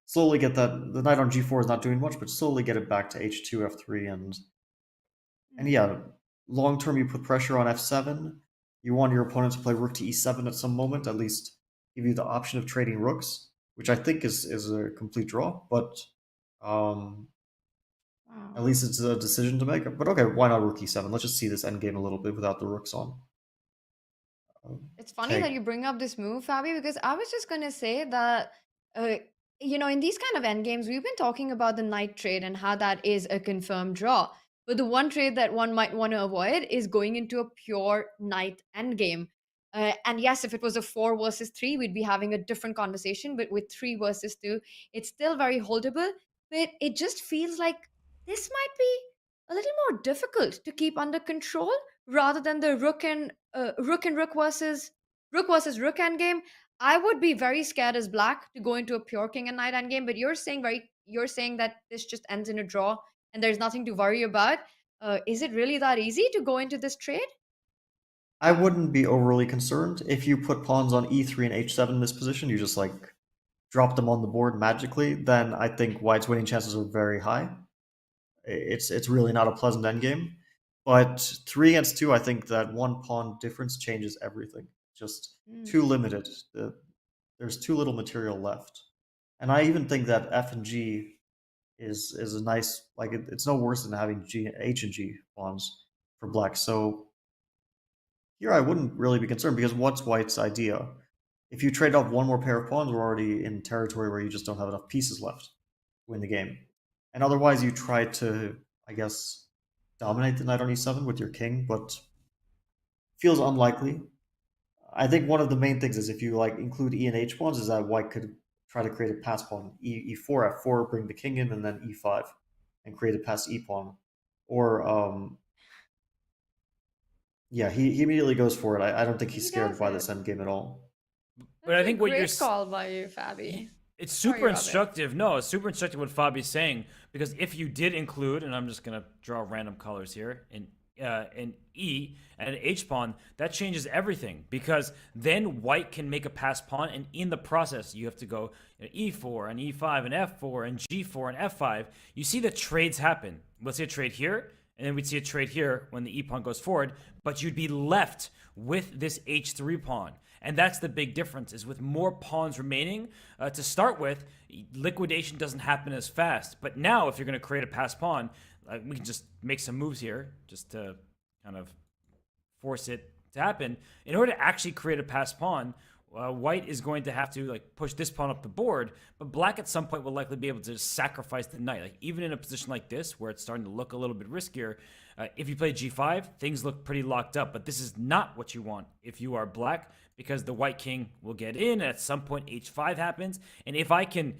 slowly get that. The knight on g4 is not doing much, but slowly get it back to h2, f3, and yeah, long term you put pressure on f7. You want your opponent to play rook to e7 at some moment, at least give you the option of trading rooks, which I think is a complete draw, but at least it's a decision to make. But okay, why not rook e7? Let's just see this endgame a little bit without the rooks on. It's funny that you bring up this move, Fabi, because I was just going to say that, in these kind of endgames, we've been talking about the knight trade and how that is a confirmed draw. But the one trade that one might want to avoid is going into a pure knight endgame. And yes, if it was a 4 versus 3, we'd be having a different conversation. But with 3 versus 2, it's still very holdable. But it just feels like this might be a little more difficult to keep under control rather than the rook and rook versus rook endgame. I would be very scared as black to go into a pure king and knight endgame. But you're saying that this just ends in a draw and there's nothing to worry about. Is it really that easy to go into this trade? I wouldn't be overly concerned. If you put pawns on e3 and h7 in this position, you just like drop them on the board magically, then I think white's winning chances are very high. It's really not a pleasant endgame. But 3 against 2, I think that one pawn difference changes everything. Just too limited. There's too little material left. And I even think that f and g is a nice, like it's no worse than having h and g pawns for black. So here I wouldn't really be concerned, because what's white's idea? If you trade off one more pair of pawns, we're already in territory where you just don't have enough pieces left to win the game. And otherwise you try to, I guess, dominate the knight on e7 with your king, but feels unlikely. I think one of the main things is, if you like include e and h pawns, is that white could try to create a pass pawn, e4, f4, bring the king in, and then e5, and create a pass e pawn. Or yeah, he immediately goes for it. I don't think he's scared by this endgame at all. But I think what you're call by you, Fabi. It's super instructive. No, it's super instructive what Fabi's saying, because if you did include, and I'm just gonna draw random colors here, in E and an H pawn, that changes everything, because then white can make a pass pawn, and in the process you have to go E4 and E5 and F4 and G4 and F5. You see the trades happen. Let's see a trade here, and then we'd see a trade here when the E pawn goes forward, but you'd be left with this H3 pawn. And that's the big difference, is with more pawns remaining to start with, liquidation doesn't happen as fast. But now, if you're going to create a pass pawn, we can just make some moves here just to kind of force it to happen. In order to actually create a pass pawn, white is going to have to like push this pawn up the board, but black at some point will likely be able to sacrifice the knight. Like, even in a position like this, where it's starting to look a little bit riskier, if you play g5, things look pretty locked up. But this is not what you want if you are black, because the white king will get in, and at some point h5 happens. And if I can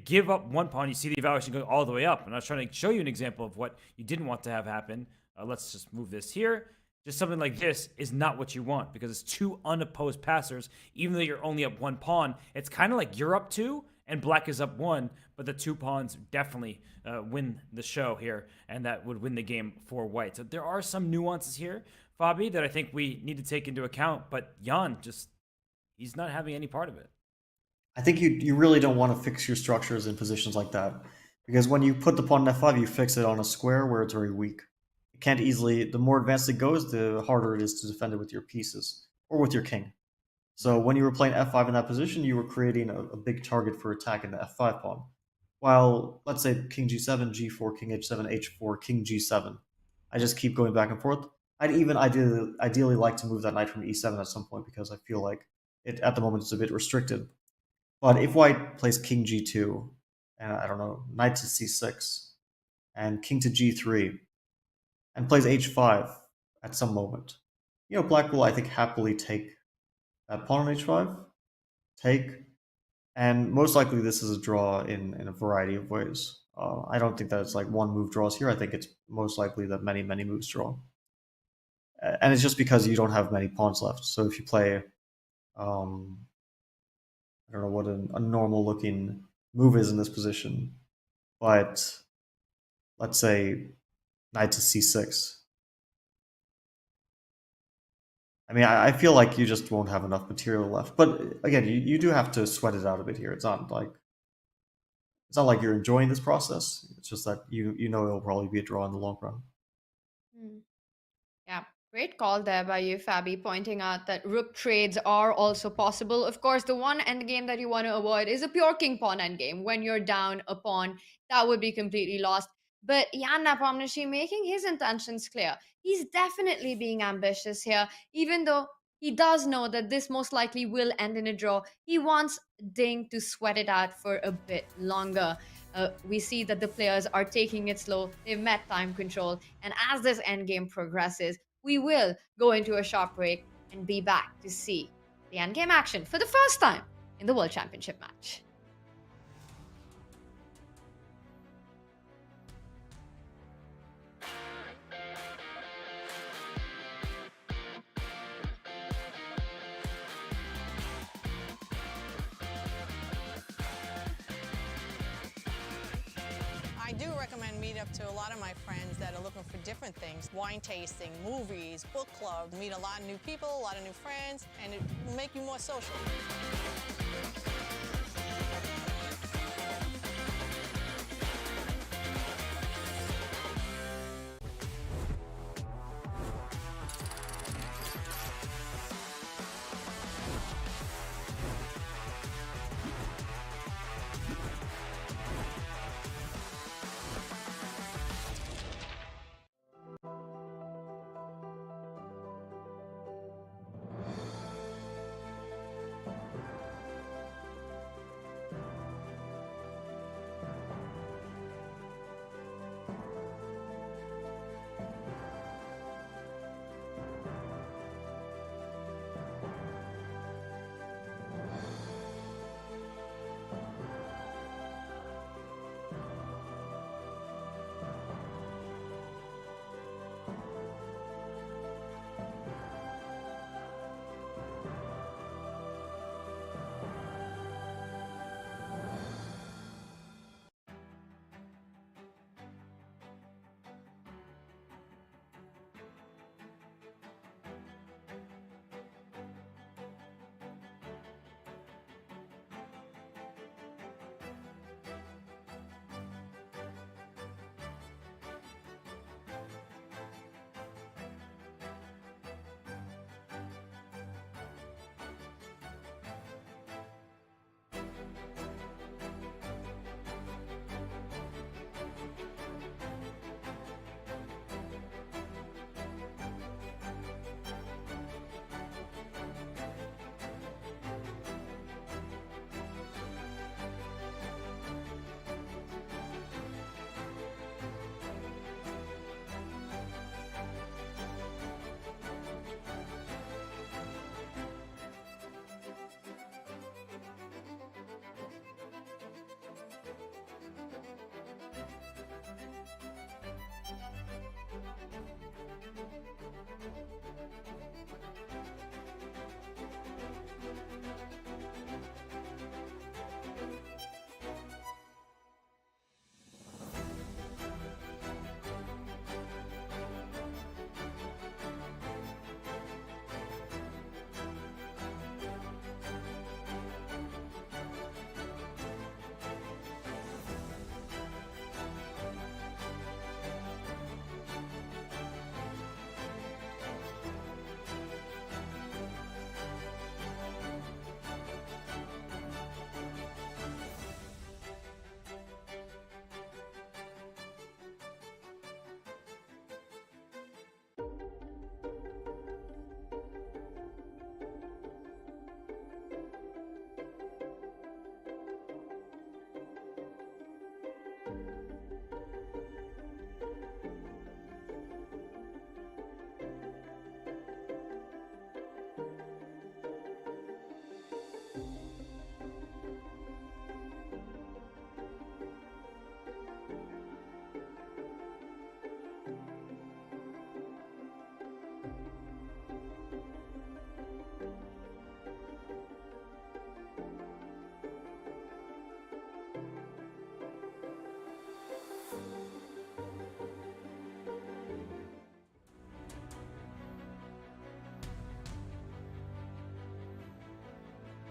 give up one pawn, you see the evaluation going all the way up. And I was trying to show you an example of what you didn't want to have happen. Let's just move this here. Just something like this is not what you want, because it's two unopposed passers. Even though you're only up one pawn, it's kind of like you're up two and black is up one, but the two pawns definitely win the show here, and that would win the game for white. So there are some nuances here, Fabi, that I think we need to take into account, but Jan, he's not having any part of it. I think you really don't want to fix your structures in positions like that, because when you put the pawn in f5, you fix it on a square where it's very weak. It can't easily, the more advanced it goes, the harder it is to defend it with your pieces or with your king. So when you were playing f5 in that position, you were creating a big target for attack in the f5 pawn. While, let's say, king g7, g4, king h7, h4, king g7, I just keep going back and forth. I'd even ideally like to move that knight from e7 at some point, because I feel like it at the moment is a bit restricted. But if white plays king g2, and I don't know, knight to c6, and king to g3, and plays h5 at some moment, black will, I think, happily take that pawn on h5, and most likely this is a draw in a variety of ways. I don't think that it's like one move draws here. I think it's most likely that many moves draw. And it's just because you don't have many pawns left. So if you play I don't know what a normal looking move is in this position, but let's say knight to c6. I mean, I feel like you just won't have enough material left. But again, you do have to sweat it out a bit here. It's not like you're enjoying this process. It's just that you know it'll probably be a draw in the long run. Yeah, great call there by you, Fabi, pointing out that rook trades are also possible. Of course, the one endgame that you want to avoid is a pure king pawn endgame. When you're down a pawn, that would be completely lost. But Jan Nepomniachtchi making his intentions clear. He's definitely being ambitious here, even though he does know that this most likely will end in a draw. He wants Ding to sweat it out for a bit longer. We see that the players are taking it slow. They've met time control. And as this endgame progresses, we will go into a short break and be back to see the endgame action for the first time in the World Championship match. I do recommend Meetup to a lot of my friends that are looking for different things. Wine tasting, movies, book club, meet a lot of new people, a lot of new friends, and it will make you more social.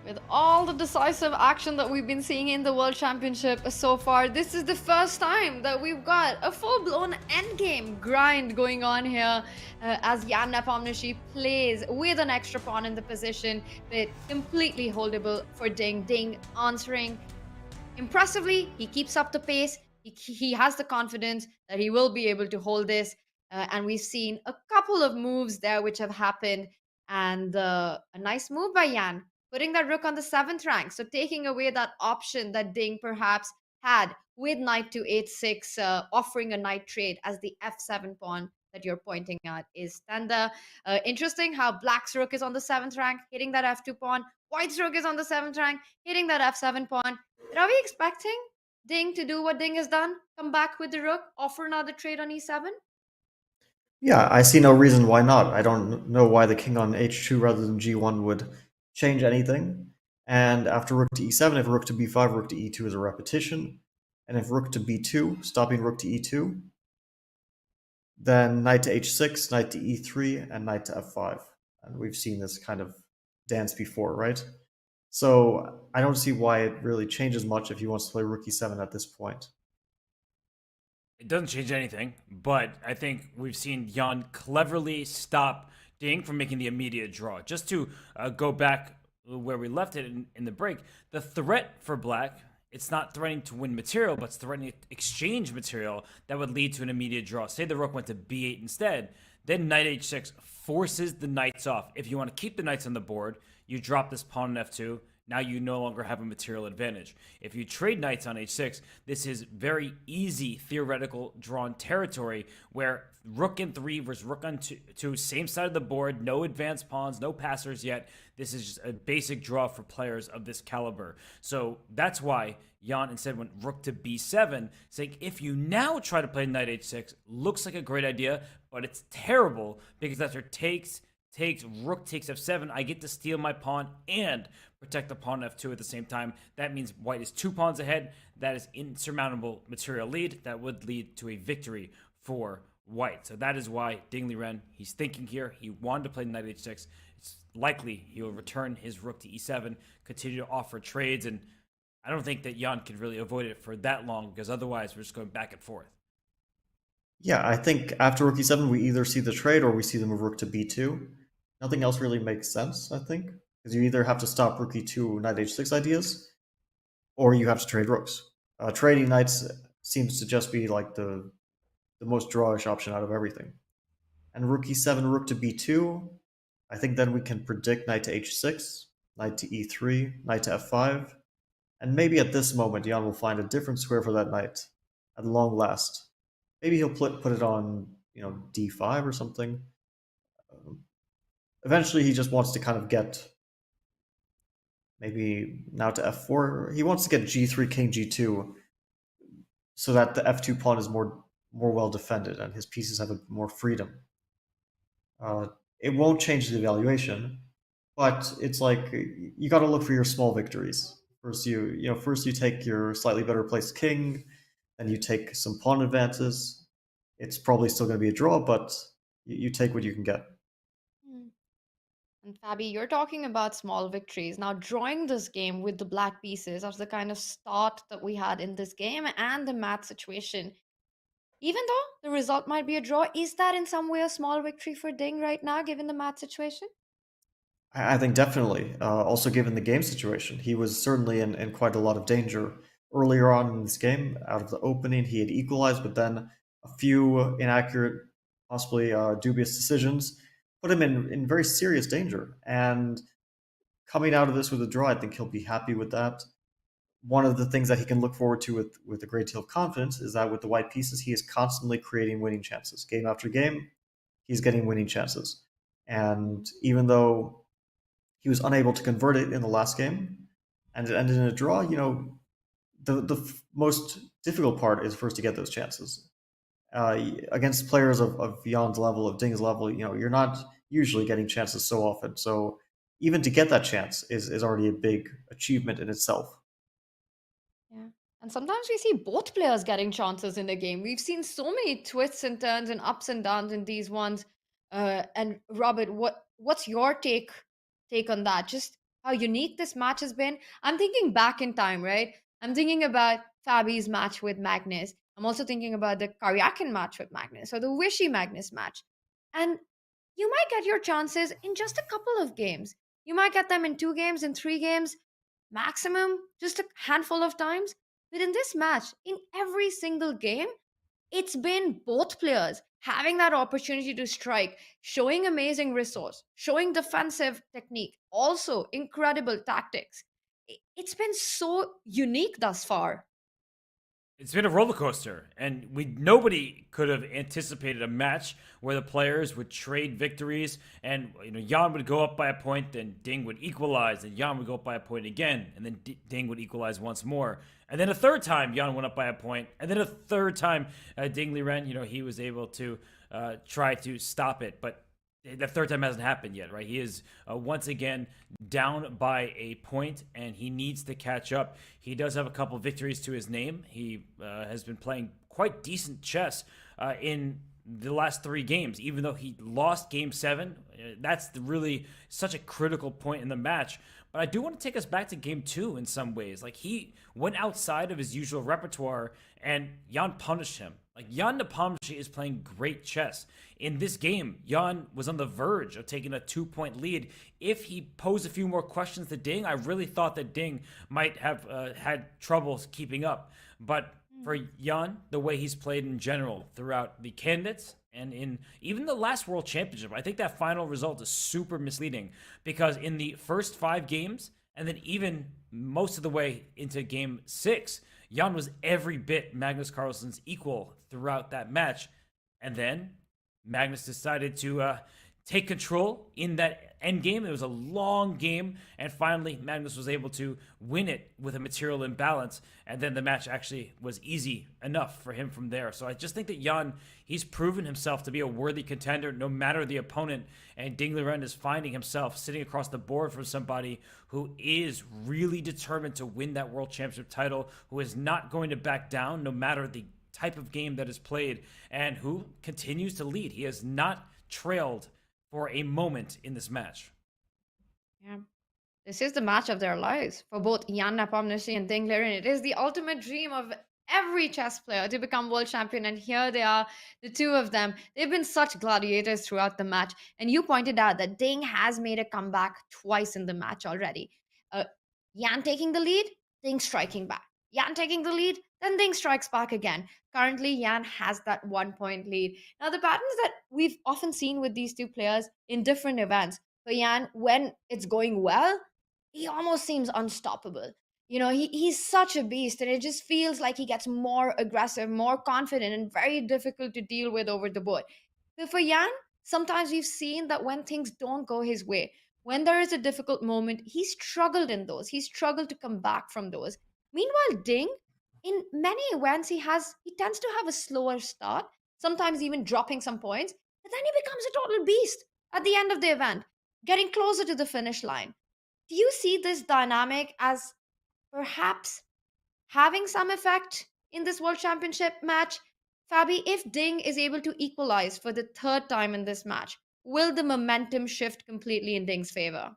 With all the decisive action that we've been seeing in the World Championship so far, this is the first time that we've got a full-blown endgame grind going on here as Jan Nepomniachtchi plays with an extra pawn in the position, but completely holdable for Ding. Ding answering impressively. He keeps up the pace. He has the confidence that he will be able to hold this. And we've seen a couple of moves there which have happened. And a nice move by Jan, putting that rook on the 7th rank. So taking away that option that Ding perhaps had with knight to h6, offering a knight trade as the f7 pawn that you're pointing at is Standa. Interesting how black's rook is on the 7th rank, hitting that f2 pawn. White's rook is on the 7th rank, hitting that f7 pawn. But are we expecting Ding to do what Ding has done? Come back with the rook, offer another trade on e7? Yeah, I see no reason why not. I don't know why the king on h2 rather than g1 would change anything. And after rook to e7, if rook to b5, rook to e2 is a repetition. And if rook to b2, stopping rook to e2, then knight to h6, knight to e3, and knight to f5. And we've seen this kind of dance before, right? So I don't see why it really changes much if he wants to play rook e7 at this point. It doesn't change anything, but I think we've seen Jan cleverly stop Ding from making the immediate draw. Just to go back where we left it in the break, the threat for black, it's not threatening to win material, but it's threatening to exchange material that would lead to an immediate draw. Say the rook went to b8 instead, then knight h6 forces the knights off. If you want to keep the knights on the board, you drop this pawn on f2. Now you no longer have a material advantage. If you trade knights on h6, this is very easy theoretical drawn territory where rook in 3 versus rook on 2, same side of the board, no advanced pawns, no passers yet. This is just a basic draw for players of this caliber. So that's why Jan instead went rook to b7, saying if you now try to play knight h6, looks like a great idea, but it's terrible because after takes, rook takes f7, I get to steal my pawn and protect the pawn f2 at the same time. That means white is 2 pawns ahead. That is insurmountable material lead. That would lead to a victory for white. So that is why Ding Liren, he's thinking here. He wanted to play knight h6. It's likely he'll return his rook to e7, continue to offer trades, and I don't think that Jan can really avoid it for that long because otherwise we're just going back and forth. Yeah, I think after rook e7, we either see the trade or we see the move rook to b2. Nothing else really makes sense, I think, because you either have to stop rook e2, knight h6 ideas, or you have to trade rooks. Trading knights seems to just be like the most drawish option out of everything. And rook e7, rook to b2, I think then we can predict knight to h6, knight to e3, knight to f5, and maybe at this moment Jan will find a different square for that knight at long last. Maybe he'll put it on, d5 or something. Eventually, he just wants to kind of get maybe now to f4. He wants to get g3, king g2, so that the f2 pawn is more well defended and his pieces have more freedom. It won't change the evaluation, but it's like you got to look for your small victories. First, you take your slightly better placed king, then you take some pawn advances. It's probably still going to be a draw, but you take what you can get. And Fabi, you're talking about small victories. Now, drawing this game with the black pieces as the kind of start that we had in this game and the mat situation, even though the result might be a draw, is that in some way a small victory for Ding right now, given the mat situation? I think definitely. Also, given the game situation, he was certainly in quite a lot of danger earlier on in this game. Out of the opening, he had equalized, but then a few inaccurate, possibly dubious decisions put him in very serious danger. And coming out of this with a draw, I think he'll be happy with that. One of the things that he can look forward to with a great deal of confidence is that with the white pieces, he is constantly creating winning chances. Game after game, he's getting winning chances. And even though he was unable to convert it in the last game and it ended in a draw, the most difficult part is first to get those chances. Against players of Jan's level, of Ding's level, you're not usually getting chances so often. So even to get that chance is already a big achievement in itself. Yeah. And sometimes we see both players getting chances in a game. We've seen so many twists and turns and ups and downs in these ones. And Robert, what's your take on that? Just how unique this match has been, I'm thinking back in time, right? I'm thinking about Fabi's match with Magnus. I'm also thinking about the Karyakin match with Magnus or the Wishy Magnus match. And you might get your chances in just a couple of games. You might get them in 2 games, in 3 games, maximum, just a handful of times. But in this match, in every single game, it's been both players having that opportunity to strike, showing amazing resource, showing defensive technique, also incredible tactics. It's been so unique thus far. It's been a roller coaster, and nobody could have anticipated a match where the players would trade victories, and Jan would go up by a point, then Ding would equalize, and Jan would go up by a point again, and then Ding would equalize once more, and then a third time Jan went up by a point, and then a third time Ding Liren, he was able to try to stop it, but the third time hasn't happened yet, right? He is once again down by a point, and he needs to catch up. He does have a couple victories to his name. He has been playing quite decent chess in the last 3 games, even though he lost Game 7. That's really such a critical point in the match. But I do want to take us back to Game 2 in some ways. Like, he went outside of his usual repertoire, and Jan punished him. Like, Jan Nepomniachtchi is playing great chess. In this game, Jan was on the verge of taking a 2-point lead. If he posed a few more questions to Ding, I really thought that Ding might have had troubles keeping up. But for Jan, the way he's played in general throughout the candidates and in even the last World Championship, I think that final result is super misleading, because in the first 5 games, and then even most of the way into Game 6, Jan was every bit Magnus Carlsen's equal throughout that match. And then Magnus decided to take control in that endgame. It was a long game, and finally Magnus was able to win it with a material imbalance, and then the match actually was easy enough for him from there. So I just think that Jan, he's proven himself to be a worthy contender no matter the opponent, and Ding Liren is finding himself sitting across the board from somebody who is really determined to win that World Championship title, who is not going to back down no matter the type of game that is played, and who continues to lead. He has not trailed for a moment in this match. Yeah. This is the match of their lives for both Jan Nepomniachtchi and Ding Liren. It is the ultimate dream of every chess player to become world champion, and here they are, the two of them. They've been such gladiators throughout the match, and you pointed out that Ding has made a comeback twice in the match already. Jan taking the lead, Ding striking back. Jan taking the lead, then Ding strikes back again. Currently, Jan has that 1-point lead. Now, the patterns that we've often seen with these two players in different events, for Jan, when it's going well, he almost seems unstoppable. He's such a beast, and it just feels like he gets more aggressive, more confident, and very difficult to deal with over the board. But for Jan, sometimes we've seen that when things don't go his way, when there is a difficult moment, he struggled in those. He struggled to come back from those. Meanwhile, Ding, in many events, he tends to have a slower start, sometimes even dropping some points, but then he becomes a total beast at the end of the event, getting closer to the finish line. Do you see this dynamic as perhaps having some effect in this World Championship match? Fabi, if Ding is able to equalize for the 3rd time in this match, will the momentum shift completely in Ding's favor?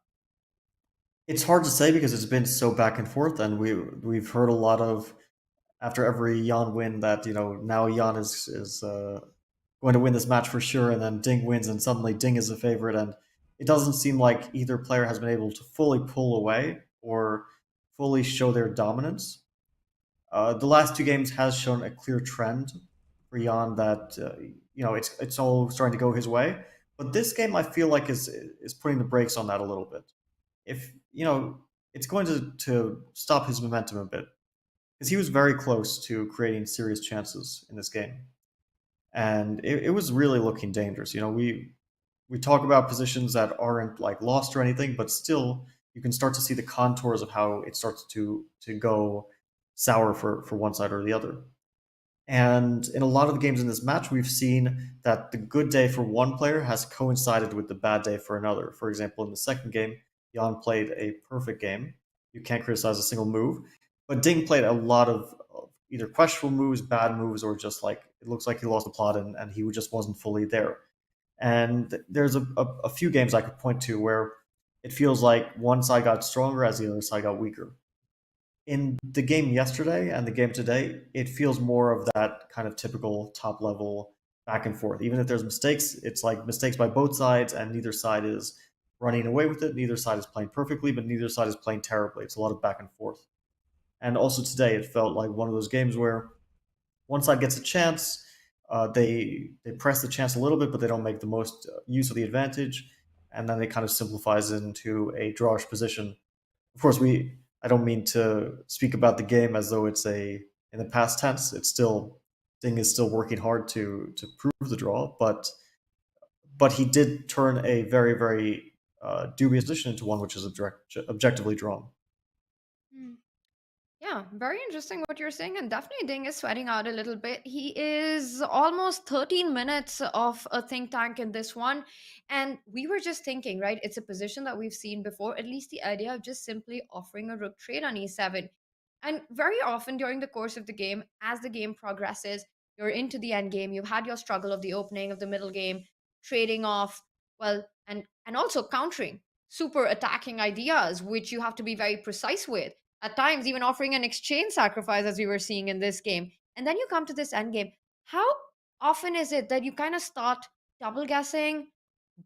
It's hard to say because it's been so back and forth, and we've heard a lot of, after every Jan win, that now Jan is going to win this match for sure, and then Ding wins, and suddenly Ding is a favorite, and it doesn't seem like either player has been able to fully pull away or fully show their dominance. The last 2 games has shown a clear trend for Jan that it's all starting to go his way, but this game I feel like is putting the brakes on that a little bit. If it's going to stop his momentum a bit, because he was very close to creating serious chances in this game, and it was really looking dangerous. We talk about positions that aren't like lost or anything, but still you can start to see the contours of how it starts to go sour for one side or the other. And in a lot of the games in this match, we've seen that the good day for one player has coincided with the bad day for another. For example, in the second game, Jan played a perfect game. You can't criticize a single move. But Ding played a lot of either questionable moves, bad moves, or just like it looks like he lost the plot and he just wasn't fully there. And there's a few games I could point to where it feels like one side got stronger as the other side got weaker. In the game yesterday and the game today, it feels more of that kind of typical top level back and forth. Even if there's mistakes, it's like mistakes by both sides, and neither side is running away with it. Neither side is playing perfectly, but neither side is playing terribly. It's a lot of back and forth. And also today, it felt like one of those games where one side gets a chance, they press the chance a little bit, but they don't make the most use of the advantage, and then it kind of simplifies into a drawish position. Of course, I don't mean to speak about the game as though it's in the past tense. It's still Ding is still working hard to prove the draw, but he did turn a very very dubious position into one which is objectively drawn. Yeah, very interesting what you're saying, and definitely Ding is sweating out a little bit. He is almost 13 minutes of a think tank in this one, and we were just thinking, right? It's a position that we've seen before, at least the idea of just simply offering a rook trade on e7. And very often during the course of the game, as the game progresses, you're into the end game, you've had your struggle of the opening of the middle game, trading off, well, and also countering super attacking ideas, which you have to be very precise with at times even offering an exchange sacrifice as we were seeing in this game. And then you come to this end game. How often is it that you kind of start double guessing,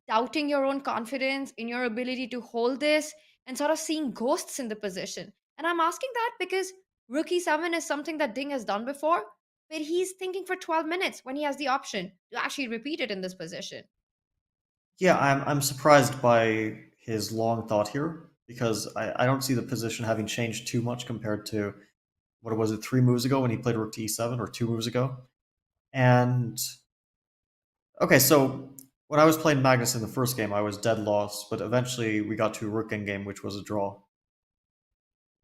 doubting your own confidence in your ability to hold this, and sort of seeing ghosts in the position? And I'm asking that because rook e7 is something that Ding has done before, but he's thinking for 12 minutes when he has the option to actually repeat it in this position. Yeah, I'm surprised by his long thought here, because I don't see the position having changed too much compared to what was it, 3 moves ago when he played rook to e7, or 2 moves ago. And okay, so when I was playing Magnus in the first game, I was dead lost, but eventually we got to a rook endgame, which was a draw.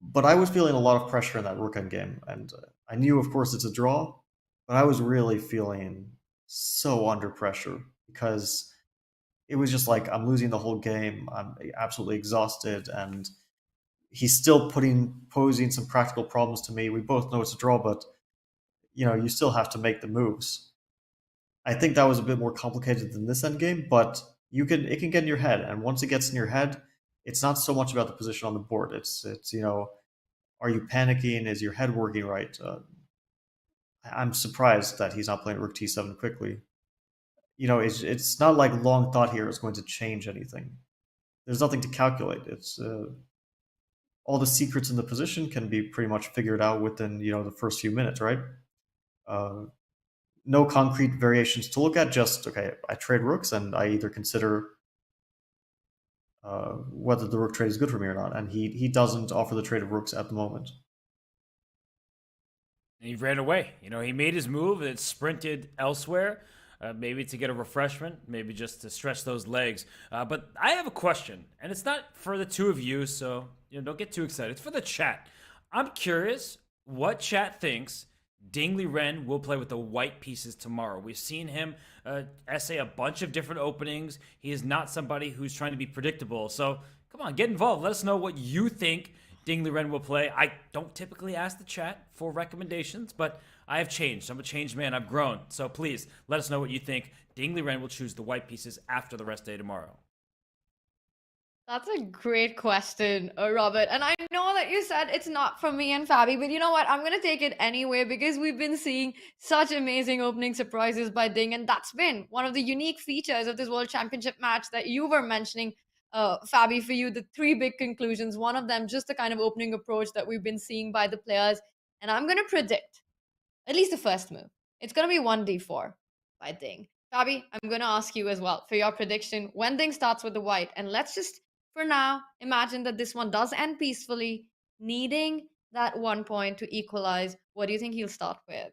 But I was feeling a lot of pressure in that rook endgame, and I knew, of course, it's a draw, but I was really feeling so under pressure because it was just like I'm losing the whole game. I'm absolutely exhausted, and he's still posing some practical problems to me. We both know it's a draw, but you still have to make the moves. I think that was a bit more complicated than this endgame, but it can get in your head, and once it gets in your head, it's not so much about the position on the board. It's are you panicking? Is your head working right? I'm surprised that he's not playing rook t7 quickly. It's not like long thought here is going to change anything. There's nothing to calculate. It's all the secrets in the position can be pretty much figured out within the first few minutes, right? No concrete variations to look at. Just okay, I trade rooks and I either consider whether the rook trade is good for me or not, and he doesn't offer the trade of rooks at the moment. And he ran away. He made his move and sprinted elsewhere. Maybe to get a refreshment, maybe just to stretch those legs. But I have a question, and it's not for the two of you, so don't get too excited. It's for the chat. I'm curious what chat thinks Ding Liren will play with the white pieces tomorrow. We've seen him essay a bunch of different openings. He is not somebody who's trying to be predictable. So come on, get involved. Let us know what you think Ding Liren will play. I don't typically ask the chat for recommendations, but I have changed. I'm a changed man. I've grown. So please let us know what you think. Ding Liren will choose the white pieces after the rest day tomorrow. That's a great question, Robert. And I know that you said it's not for me and Fabi, but you know what? I'm going to take it anyway because we've been seeing such amazing opening surprises by Ding. And that's been one of the unique features of this World Championship match that you were mentioning, Fabi, for you, the three big conclusions. One of them, just the kind of opening approach that we've been seeing by the players. And I'm going to predict at least the first move. It's going to be 1d4 by Ding. Fabi, I'm going to ask you as well for your prediction when Ding starts with the white. And let's just, for now, imagine that this one does end peacefully, needing that 1 point to equalize. What do you think he'll start with?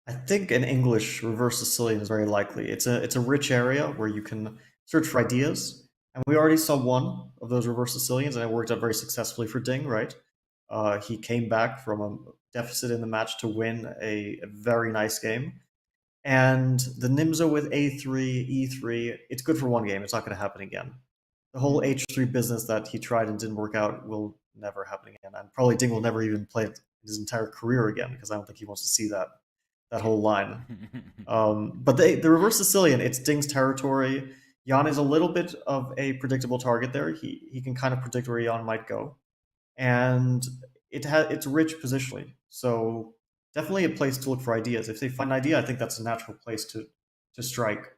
I think an English reverse Sicilian is very likely. It's a rich area where you can search for ideas, and we already saw one of those reverse Sicilians, and it worked out very successfully for Ding, right? He came back from a deficit in the match to win a very nice game. And the Nimzo with a3, e3, it's good for one game. It's not going to happen again. The whole h3 business that he tried and didn't work out will never happen again. And probably Ding will never even play it his entire career again, because I don't think he wants to see that whole line. But the reverse Sicilian, it's Ding's territory. Jan is a little bit of a predictable target there. He can kind of predict where Jan might go, and it's rich positionally. So definitely a place to look for ideas. If they find an idea, I think that's a natural place to strike.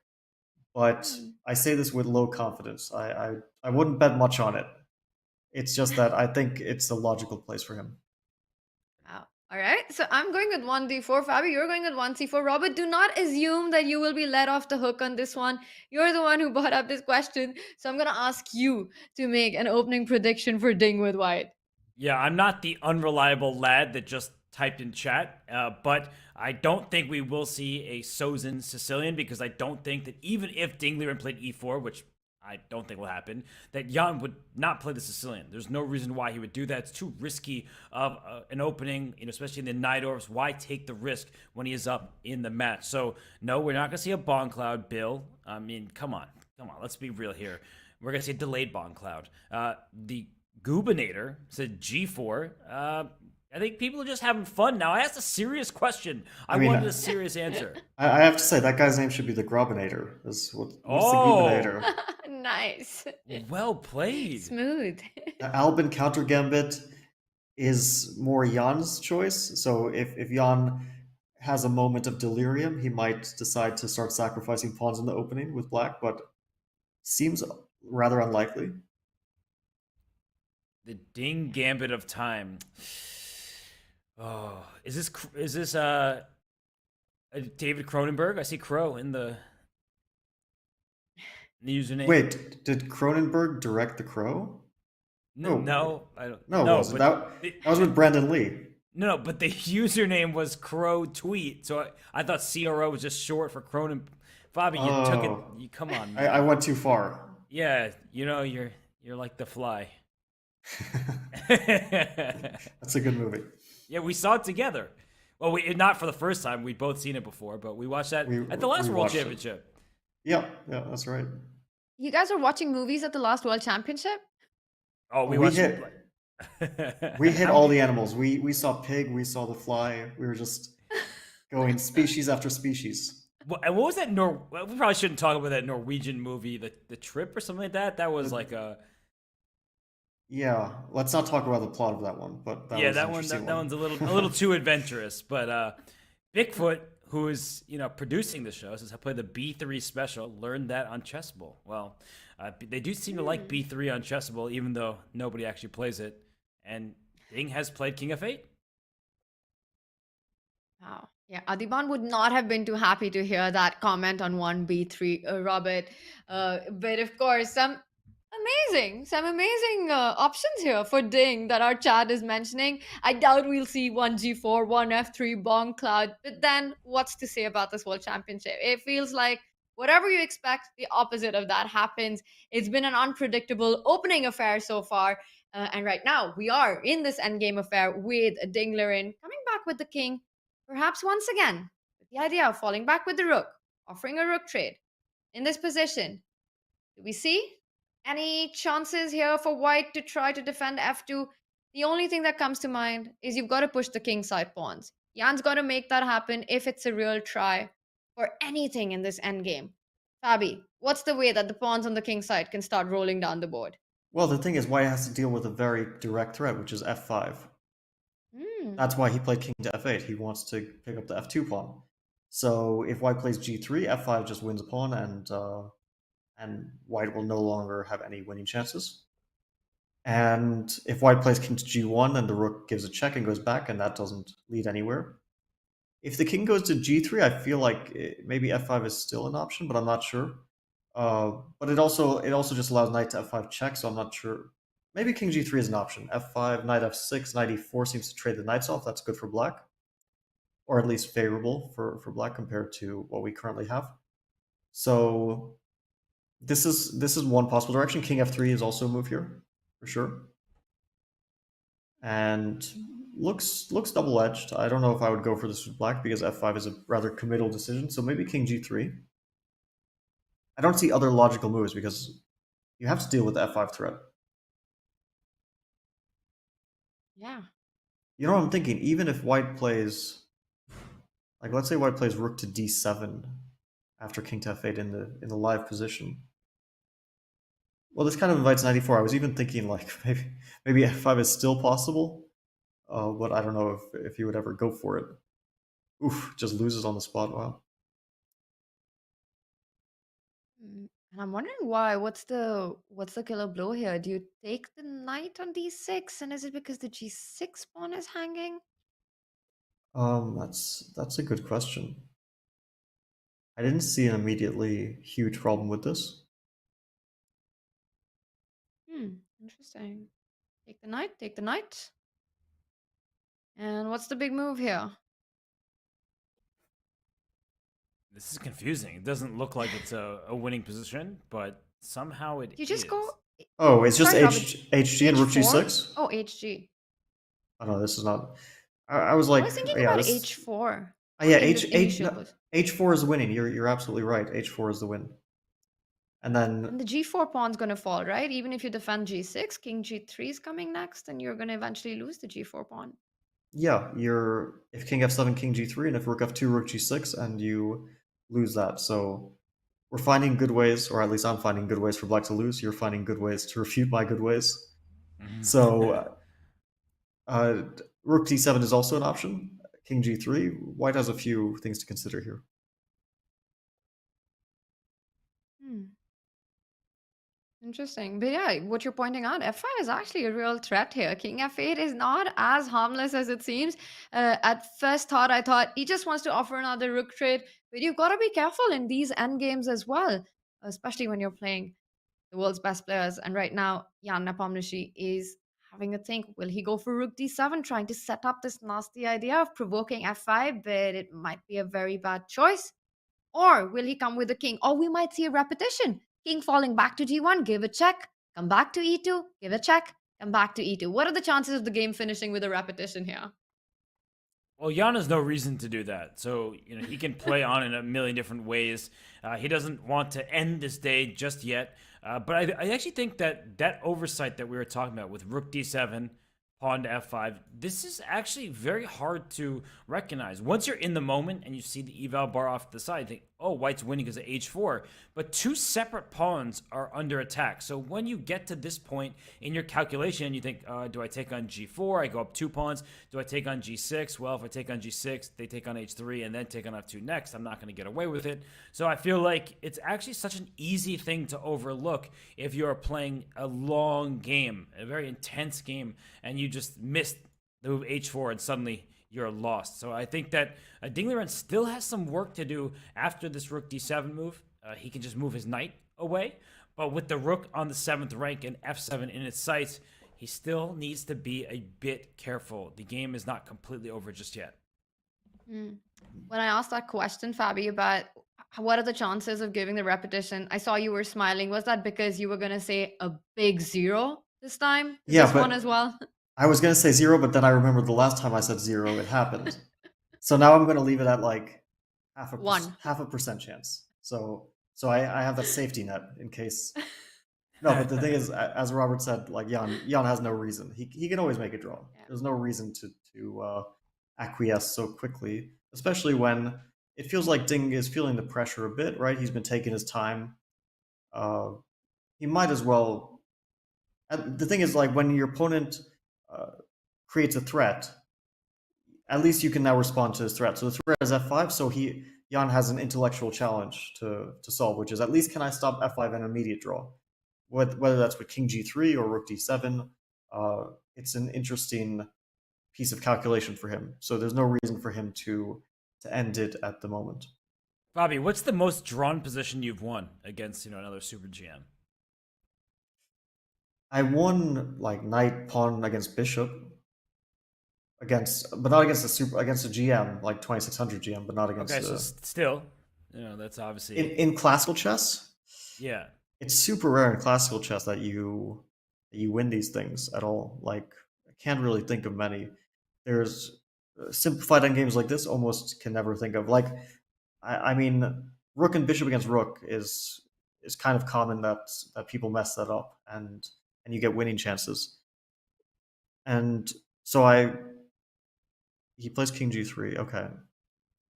But I say this with low confidence. I wouldn't bet much on it. It's just that I think it's a logical place for him. Wow. All right. So I'm going with 1d4. Fabi, you're going with 1c4. Robert, do not assume that you will be let off the hook on this one. You're the one who brought up this question. So I'm going to ask you to make an opening prediction for Ding with white. Yeah, I'm not the unreliable lad that just typed in chat, but I don't think we will see a Sozin Sicilian, because I don't think that even if Ding Liren played e4, which I don't think will happen, that Jan would not play the Sicilian. There's no reason why he would do that. It's too risky of an opening, especially in the Night Orbs. Why take the risk when he is up in the match? So, no, we're not going to see a Bond Cloud, Bill. I mean, come on. Let's be real here. We're going to see a delayed Bond Cloud. The Gubinator said G4. I think people are just having fun now. I asked a serious question. I wanted a serious answer. I have to say, that guy's name should be the Grobinator. What's the Gubinator? Nice. Well played. Smooth. The Albin counter gambit is more Jan's choice. So if Jan has a moment of delirium, he might decide to start sacrificing pawns in the opening with black, but seems rather unlikely. The Ding Gambit of Time. Oh, is this David Cronenberg? I see Crow in the username. Wait, did Cronenberg direct The Crow? No, I don't. No, no, that was with Brandon Lee. No, but the username was Crow Tweet, so I thought CRO was just short for Cronen. Bobby, you took it. You come on, man. I went too far. Yeah, you're like the Fly. That's a good movie. Yeah, we saw it together. Well, not for the first time. We'd both seen it before, but we watched that at the last World Championship. Yeah, that's right. You guys are watching movies at the last World Championship? Oh, we hit all the animals. We saw Pig, we saw the Fly. We were just going species after species. And what was that? We probably shouldn't talk about that Norwegian movie, the Trip or something like that. That was like a. Yeah, let's not talk about the plot of that one. But that one's a little too adventurous. But Bigfoot, who is producing the show, says I play the B3 special. Learned that on Chessable. Well, they do seem to like B3 on Chessable, even though nobody actually plays it. And Ding has played King of8. Wow. Yeah, Adiban would not have been too happy to hear that comment on 1B3, Robert. But of course, some amazing options here for Ding that our chat is mentioning. I doubt we'll see 1G4, 1F3, Bong Cloud. But then what's to say about this World Championship? It feels like whatever you expect, the opposite of that happens. It's been an unpredictable opening affair so far. And right now, we are in this endgame affair with Ding Liren coming back with the king. Perhaps once again, with the idea of falling back with the rook, offering a rook trade. In this position, do we see any chances here for white to try to defend f2? The only thing that comes to mind is you've got to push the king side pawns. Jan's got to make that happen if it's a real try for anything in this endgame. Fabi, what's the way that the pawns on the king side can start rolling down the board? Well, the thing is, white has to deal with a very direct threat, which is f5. That's why he played king to f8. He wants to pick up the f2 pawn. So if white plays g3, f5 just wins a pawn, and white will no longer have any winning chances. And if white plays king to g1, then the rook gives a check and goes back, and that doesn't lead anywhere. If the king goes to g3, I feel like maybe f5 is still an option, but I'm not sure. But it also just allows knight to f5 check, so I'm not sure. Maybe king g3 is an option. f5, knight f6, knight e4 seems to trade the knights off. That's good for black. Or at least favorable for black compared to what we currently have. So this is one possible direction. King f3 is also a move here, for sure. And looks double-edged. I don't know if I would go for this with black because f5 is a rather committal decision. So maybe king g3. I don't see other logical moves because you have to deal with the f5 threat. Yeah. You know what I'm thinking? Even if white plays, like let's say white plays rook to d7 after king to f8 in the live position, Well, this kind of invites 94. I was even thinking like maybe f5 is still possible, but I don't know if he would ever go for it. Oof, just loses on the spot. Wow. And I'm wondering why. What's the killer blow here? Do you take the knight on d6, and is it because the g6 pawn is hanging? That's a good question. I didn't see an immediately huge problem with this. Interesting. Take the knight, take the knight. And what's the big move here? This is confusing. It doesn't look like it's a winning position, but somehow it is. You just go. Oh, it's just Sorry, Robert, HG and rook H4? g6? Oh, HG. Oh no, this is not. I was like, I was thinking yeah, about this, H4. yeah, in the initial no, pos- H4 is winning. You're absolutely right. H4 is the win. And then And the G4 pawn's going to fall, right? Even if you defend G6, King G3 is coming next, and you're going to eventually lose the G4 pawn. yeah, you're if King F7, King G3, and if Rook F2, Rook G6, and you lose that. So we're finding good ways, or at least I'm finding good ways for Black to lose. You're finding good ways to refute my good ways. So Rook D7 is also an option. King G3. White has a few things to consider here. Interesting. But yeah, what you're pointing out, F5 is actually a real threat here. King F8 is not as harmless as it seems. At first thought, I thought he just wants to offer another rook trade, but you've got to be careful in these endgames as well, especially when you're playing the world's best players. And right now, Jan Nepomniachtchi is having a think. Will he go for rook d7, trying to set up this nasty idea of provoking f5, but it might be a very bad choice? Or will he come with the king? Or we might see a repetition. King falling back to g1, give a check, come back to e2, give a check, come back to e2. What are the chances of the game finishing with a repetition here? Well, Jan has no reason to do that. So, he can play on in a million different ways. He doesn't want to end this day just yet. But I actually think that oversight that we were talking about with rook d7, pawn to f5, this is actually very hard to recognize. Once you're in the moment and you see the eval bar off to the side, you think, oh, white's winning because of h4. But two separate pawns are under attack. So when you get to this point in your calculation, you think, do I take on g4? I go up 2 pawns. Do I take on g6? Well, if I take on g6, they take on h3 and then take on f2 next. I'm not going to get away with it. So I feel like it's actually such an easy thing to overlook if you're playing a long game, a very intense game, and you just missed the move h4 and suddenly you're lost. So I think that Ding Liren still has some work to do after this rook d7 move. He can just move his knight away. But with the rook on the 7th rank and f7 in its sights, he still needs to be a bit careful. The game is not completely over just yet. When I asked that question, Fabi, about what are the chances of giving the repetition, I saw you were smiling. Was that because you were going to say a big 0 this time? Yeah, this but one as well? I was going to say 0, but then I remembered the last time I said 0, it happened. So now I'm going to leave it at like half a percent chance. So I have that safety net in case. No, but the thing is, as Robert said, like Jan has no reason. He can always make a draw. Yeah. There's no reason to acquiesce so quickly, especially when it feels like Ding is feeling the pressure a bit, right? He's been taking his time. He might as well. And the thing is, like, when your opponent creates a threat, at least you can now respond to his threat. So the threat is f5, so Jan has an intellectual challenge to solve, which is at least can I stop f5 and immediate draw? Whether that's with king g3 or rook d7, it's an interesting piece of calculation for him. So there's no reason for him to end it at the moment. Bobby, what's the most drawn position you've won against another super GM? I won like knight pawn against bishop, but not against against a GM like 2600 GM, but not against. Okay, so still, that's obviously in classical chess. Yeah, it's super rare in classical chess that you win these things at all. Like I can't really think of many. There's simplified endgames like this almost can never think of. Like I mean, rook and bishop against rook is kind of common that people mess that up and you get winning chances. And so he plays king g3. Okay,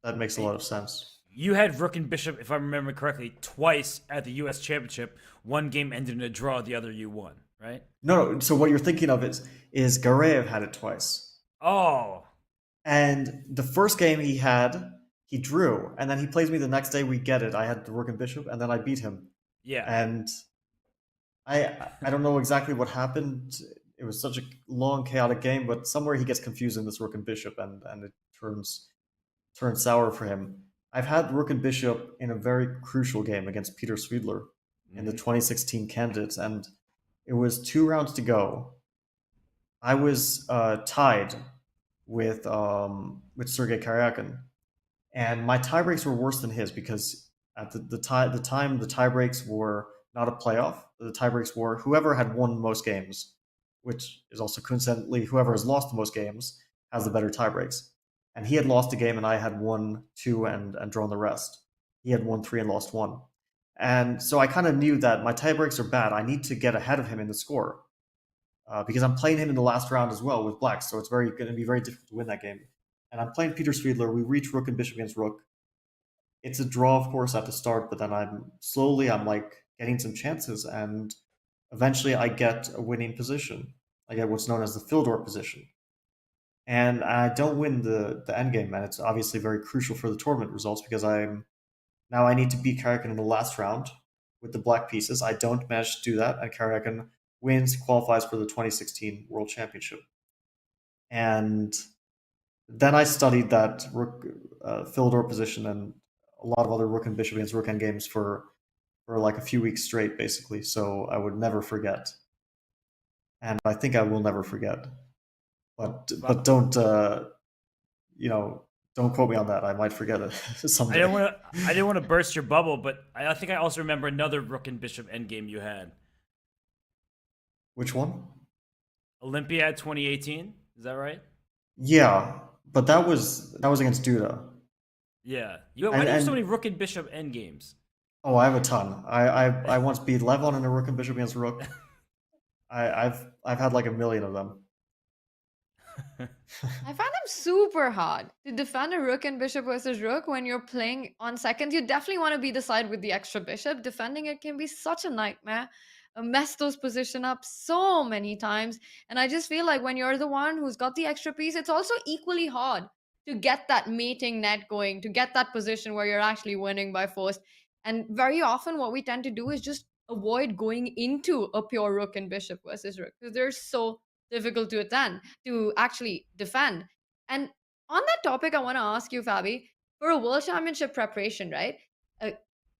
that makes a lot of sense. You had rook and bishop, if I remember correctly, twice at the U.S. Championship. One game ended in a draw, the other you won, right? No, so what you're thinking of is Gareev had it twice. Oh. And the first game he drew, and then he plays me the next day. We get it. I had the rook and bishop, and then I beat him. Yeah. And I don't know exactly what happened. It was such a long, chaotic game, but somewhere he gets confused in this rook and bishop, and it turns sour for him. I've had rook and bishop in a very crucial game against Peter Swiedler in the 2016 candidates, and it was 2 rounds to go. I was tied with Sergei Karyakin, and my tie breaks were worse than his because at the time the tie breaks were not a playoff. The tie breaks were whoever had won the most games, which is also coincidentally whoever has lost the most games has the better tie breaks. And he had lost a game, and I had won 2 and drawn the rest. He had won 3 and lost 1. And so I kind of knew that my tie breaks are bad. I need to get ahead of him in the score because I'm playing him in the last round as well with black. So it's going to be very difficult to win that game. And I'm playing Peter Swiedler. We reach rook and bishop against rook. It's a draw, of course, at the start, but then I'm like getting some chances, and eventually I get a winning position. I get what's known as the Fildor position. And I don't win the endgame, and it's obviously very crucial for the tournament results because I need to beat Karyakin in the last round with the black pieces. I don't manage to do that, and Karyakin wins, qualifies for the 2016 World Championship. And then I studied that rook Fildor position and a lot of other rook and bishop against rook endgames for like a few weeks straight, basically. So I would never forget, and I think I will never forget. But don't don't quote me on that. I might forget it someday. I didn't want to burst your bubble, but I think I also remember another rook and bishop endgame you had. Which one? Olympiad 2018. Is that right? Yeah, but that was against Duda. Yeah. Why do you have so many rook and bishop endgames? Oh, I have a ton. I once beat Levon in a rook and bishop against rook. I've had like a million of them. I find them super hard to defend a rook and bishop versus rook when you're playing on seconds. You definitely want to be the side with the extra bishop. Defending it can be such a nightmare. Mess those position up so many times. And I just feel like when you're the one who's got the extra piece, it's also equally hard to get that mating net going, to get that position where you're actually winning by force. And very often what we tend to do is just avoid going into a pure rook and bishop versus rook because they're so difficult to actually defend. And on that topic, I want to ask you, Fabi, for a world championship preparation, right?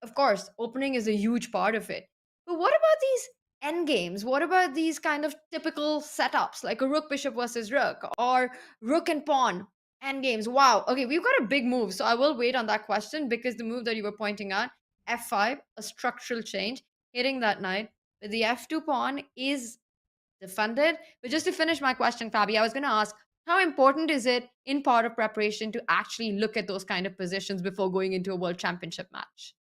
Of course, opening is a huge part of it. But what about these end games? What about these kind of typical setups like a rook bishop versus rook or rook and pawn end games? Wow. Okay, we've got a big move. So I will wait on that question because the move that you were pointing out, f5, a structural change, hitting that knight. But the f2 pawn is defended. But just to finish my question, Fabi, I was going to ask, how important is it in part of preparation to actually look at those kind of positions before going into a world championship match?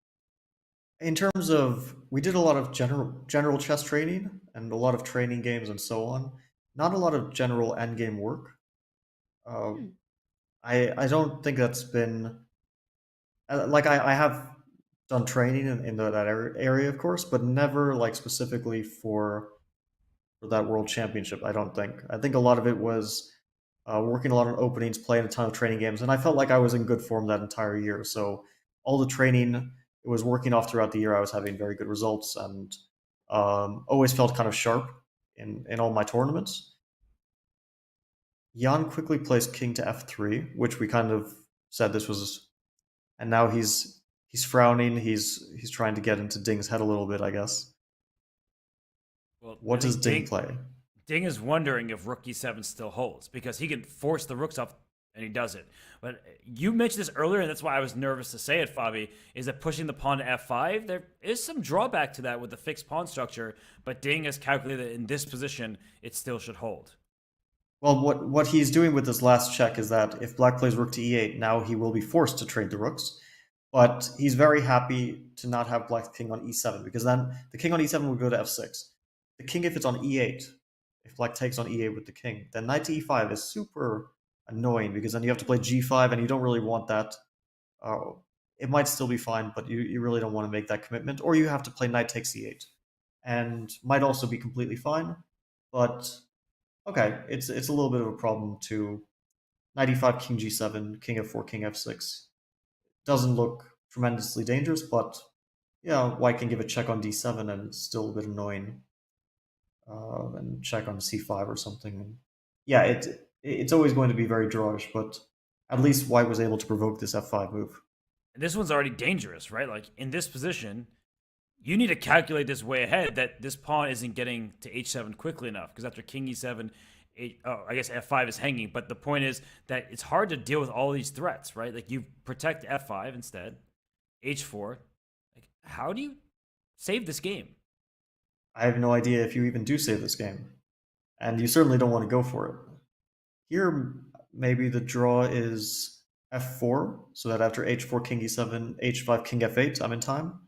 In terms of, we did a lot of general chess training and a lot of training games and so on. Not a lot of general endgame work. I don't think that's been like I have done training in that area, of course, but never like specifically for that world championship. I don't think. I think a lot of it was working a lot on openings, playing a ton of training games, and I felt like I was in good form that entire year. So all the training, it was working off throughout the year. I was having very good results and always felt kind of sharp in all my tournaments. Jan quickly plays king to f3, which we kind of said this was, and now he's frowning. He's trying to get into Ding's head a little bit, I guess. Well, what does Ding play? Ding is wondering if rook e7 still holds because he can force the rooks off, and he does it. But you mentioned this earlier, and that's why I was nervous to say it, Fabi, is that pushing the pawn to f5, there is some drawback to that with the fixed pawn structure, but Ding has calculated that in this position, it still should hold. Well, what he's doing with this last check is that if black plays rook to e8, now he will be forced to trade the rooks. But he's very happy to not have black's king on e7, because then the king on e7 would go to f6. The king, if it's on e8, if black takes on e8 with the king, then knight to e5 is super annoying, because then you have to play g5, and you don't really want that it might still be fine, but you really don't want to make that commitment. Or you have to play knight takes c8, and might also be completely fine. But okay, it's a little bit of a problem to knight e5, king g7, king f4, king f6. Doesn't look tremendously dangerous, but yeah, white can give a check on d7 and it's still a bit annoying. And check on c5 or something. Yeah, it's always going to be very drawish, but at least white was able to provoke this f5 move. And this one's already dangerous, right? Like in this position, you need to calculate this way ahead that this pawn isn't getting to h7 quickly enough, because after king e7, I guess f5 is hanging. But the point is that it's hard to deal with all these threats, right? Like you protect f5 instead, h4. Like, how do you save this game? I have no idea if you even do save this game. And you certainly don't want to go for it. Here, maybe the draw is f4, so that after h4, king e7, h5, king f8, I'm in time.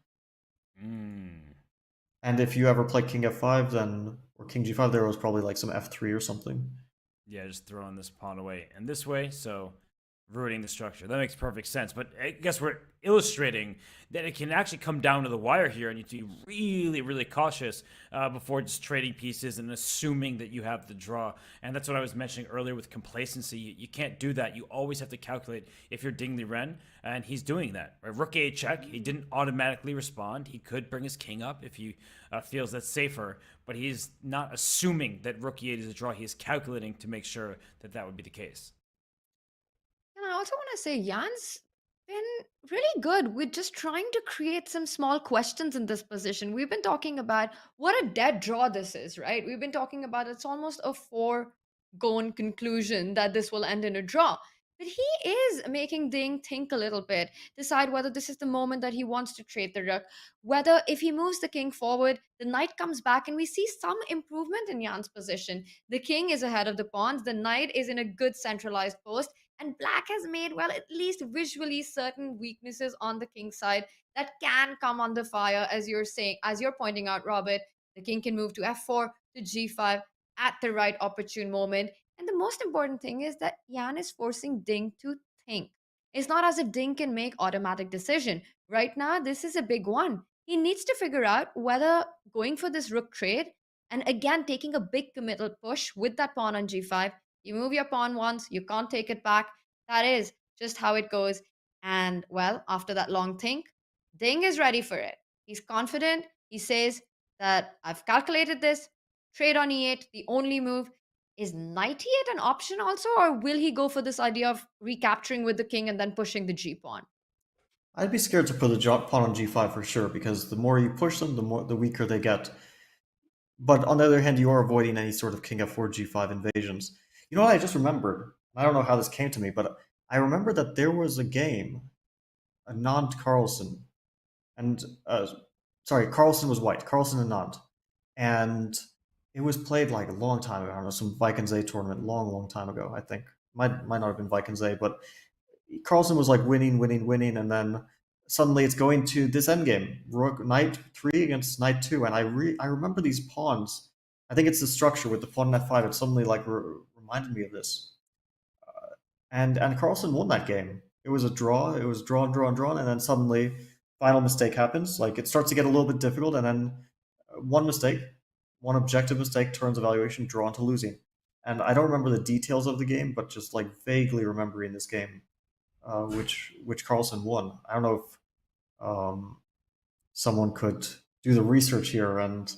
And if you ever play king f5, then, or king g5, there was probably like some f3 or something. Yeah, just throwing this pawn away and this way, so ruining the structure. That makes perfect sense. But I guess we're illustrating that it can actually come down to the wire here, and you need to be really, really cautious before just trading pieces and assuming that you have the draw. And that's what I was mentioning earlier with complacency. You can't do that. You always have to calculate if you're Ding Liren, and he's doing that. Right? Rook a8 check. He didn't automatically respond. He could bring his king up if he feels that's safer, but he's not assuming that rook e8 is a draw. He is calculating to make sure that that would be the case. And I also want to say Jan's been really good with just trying to create some small questions in this position. We've been talking about what a dead draw this is, right? We've been talking about it's almost a foregone conclusion that this will end in a draw. But he is making Ding think a little bit, decide whether this is the moment that he wants to trade the rook, whether if he moves the king forward, the knight comes back, and we see some improvement in Jan's position. The king is ahead of the pawns, the knight is in a good centralized post, and black has made, well, at least visually certain weaknesses on the king side that can come under fire, as you're saying, as you're pointing out, Robert. The king can move to f4, to g5 at the right opportune moment. And the most important thing is that Jan is forcing Ding to think. It's not as if Ding can make automatic decision. Right now, this is a big one. He needs to figure out whether going for this rook trade and again taking a big committal push with that pawn on g5. You move your pawn once, you can't take it back. That is just how it goes. And well, after that long think, Ding is ready for it. He's confident. He says that I've calculated this. Trade on e8, the only move. Is knight e8 an option also, or will he go for this idea of recapturing with the king and then pushing the g pawn? I'd be scared to put the pawn on g5 for sure, because the more you push them, the weaker they get. But on the other hand, you are avoiding any sort of king f4, g5 invasions. You know what I just remembered? I don't know how this came to me, but I remember that there was a game, Anand Carlsen, and sorry, Carlsen was white, Carlsen and Anand, and it was played like a long time ago. I don't know, some Vikings tournament, long time ago, I think. Might not have been Vikings, but Carlsen was like winning, and then suddenly it's going to this endgame, rook knight 3 against knight 2, and I remember these pawns. I think it's the structure with the pawn on f5. It suddenly like reminded me of this, and Carlsen won that game. It was a draw. It was drawn, and then suddenly final mistake happens. Like it starts to get a little bit difficult, and then one objective mistake turns evaluation drawn to losing. And I don't remember the details of the game, but just like vaguely remembering this game, which Carlsen won. I don't know if someone could do the research here, and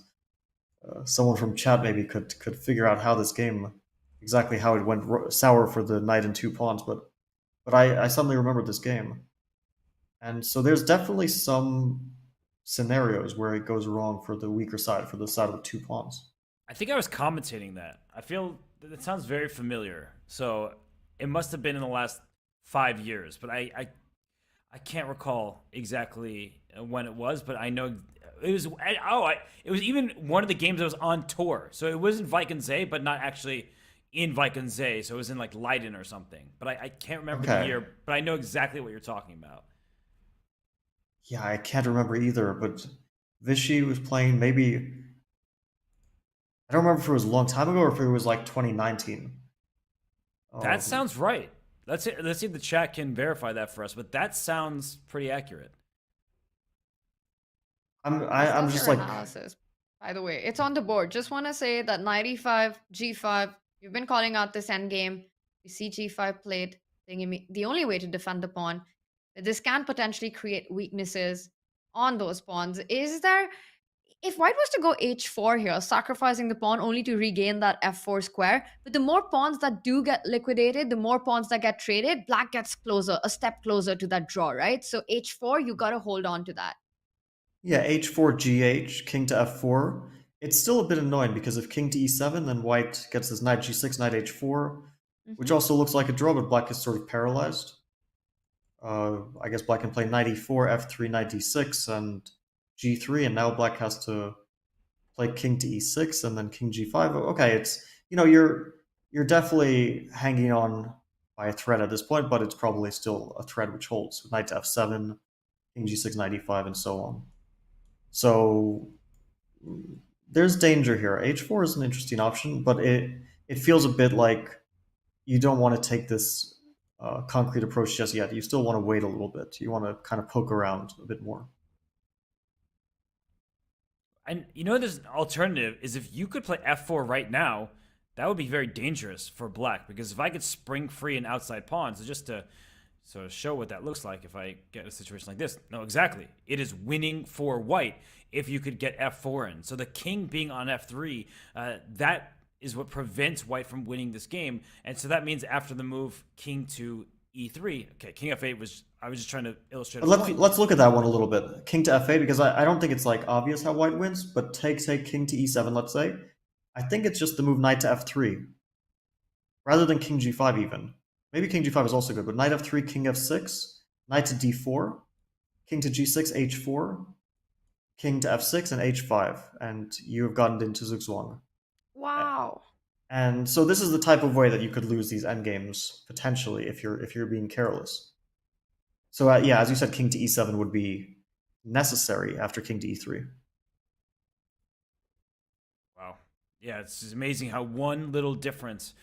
someone from chat maybe could figure out how this game, exactly how it went sour for the knight and 2 pawns. But I suddenly remembered this game, and so there's definitely some scenarios where it goes wrong for the weaker side, for the side of the 2 pawns. I think I was commentating that. I feel that sounds very familiar. So it must have been in the last 5 years, but I can't recall exactly when it was, but I know it was. It was even one of the games that was on tour. So it wasn't Vikings, but not actually in Vikings. So it was in like Leiden or something. But I can't remember the year. But I know exactly what you're talking about. Yeah, I can't remember either, but Vichy was playing maybe, I don't remember if it was a long time ago or if it was like 2019. That sounds right. Let's see if the chat can verify that for us. But that sounds pretty accurate. I'm just like analysis. By the way, it's on the board. Just want to say that 95 G5. You've been calling out this endgame. You see G5 played. The only way to defend the pawn. This can potentially create weaknesses on those pawns. Is there? If white was to go h4 here, sacrificing the pawn only to regain that f4 square, but the more pawns that do get liquidated, the more pawns that get traded, black gets closer, a step closer to that draw, right? So h4, you got to hold on to that. Yeah, h4, gh, king to f4. It's still a bit annoying because if king to e7, then white gets this knight g6, knight h4, which also looks like a draw, but black is sort of paralyzed. I guess black can play knight e4, f3, knight d6, and g3, and now black has to play king to e6 and then king g5. Okay, it's you're definitely hanging on by a thread at this point, but it's probably still a thread which holds. Knight to f7, king g6, knight e5, and so on. So there's danger here. h4 is an interesting option, but it feels a bit like you don't want to take this concrete approach just yet. You still want to wait a little bit. You want to kind of poke around a bit more. And there's an alternative is if you could play f4 right now, that would be very dangerous for black, because if I could spring free an outside pawn, so just to sort of show what that looks like if I get a situation like this. No, exactly. It is winning for white if you could get f4 in. So the king being on f3, that is what prevents white from winning this game. And so that means after the move king to e3, okay, king f8 I was just trying to illustrate. Let's look at that one a little bit. King to f8, because I don't think it's like obvious how white wins, but take king to e7, let's say. I think it's just the move knight to f3, rather than king g5 even. Maybe king g5 is also good, but knight f3, king f6, knight to d4, king to g6, h4, king to f6, and h5, and you have gotten into Zugzwang. Wow. And so this is the type of way that you could lose these endgames potentially if you're being careless. So yeah, as you said, king to e7 would be necessary after king to e3. Wow. Yeah, it's just amazing how one little difference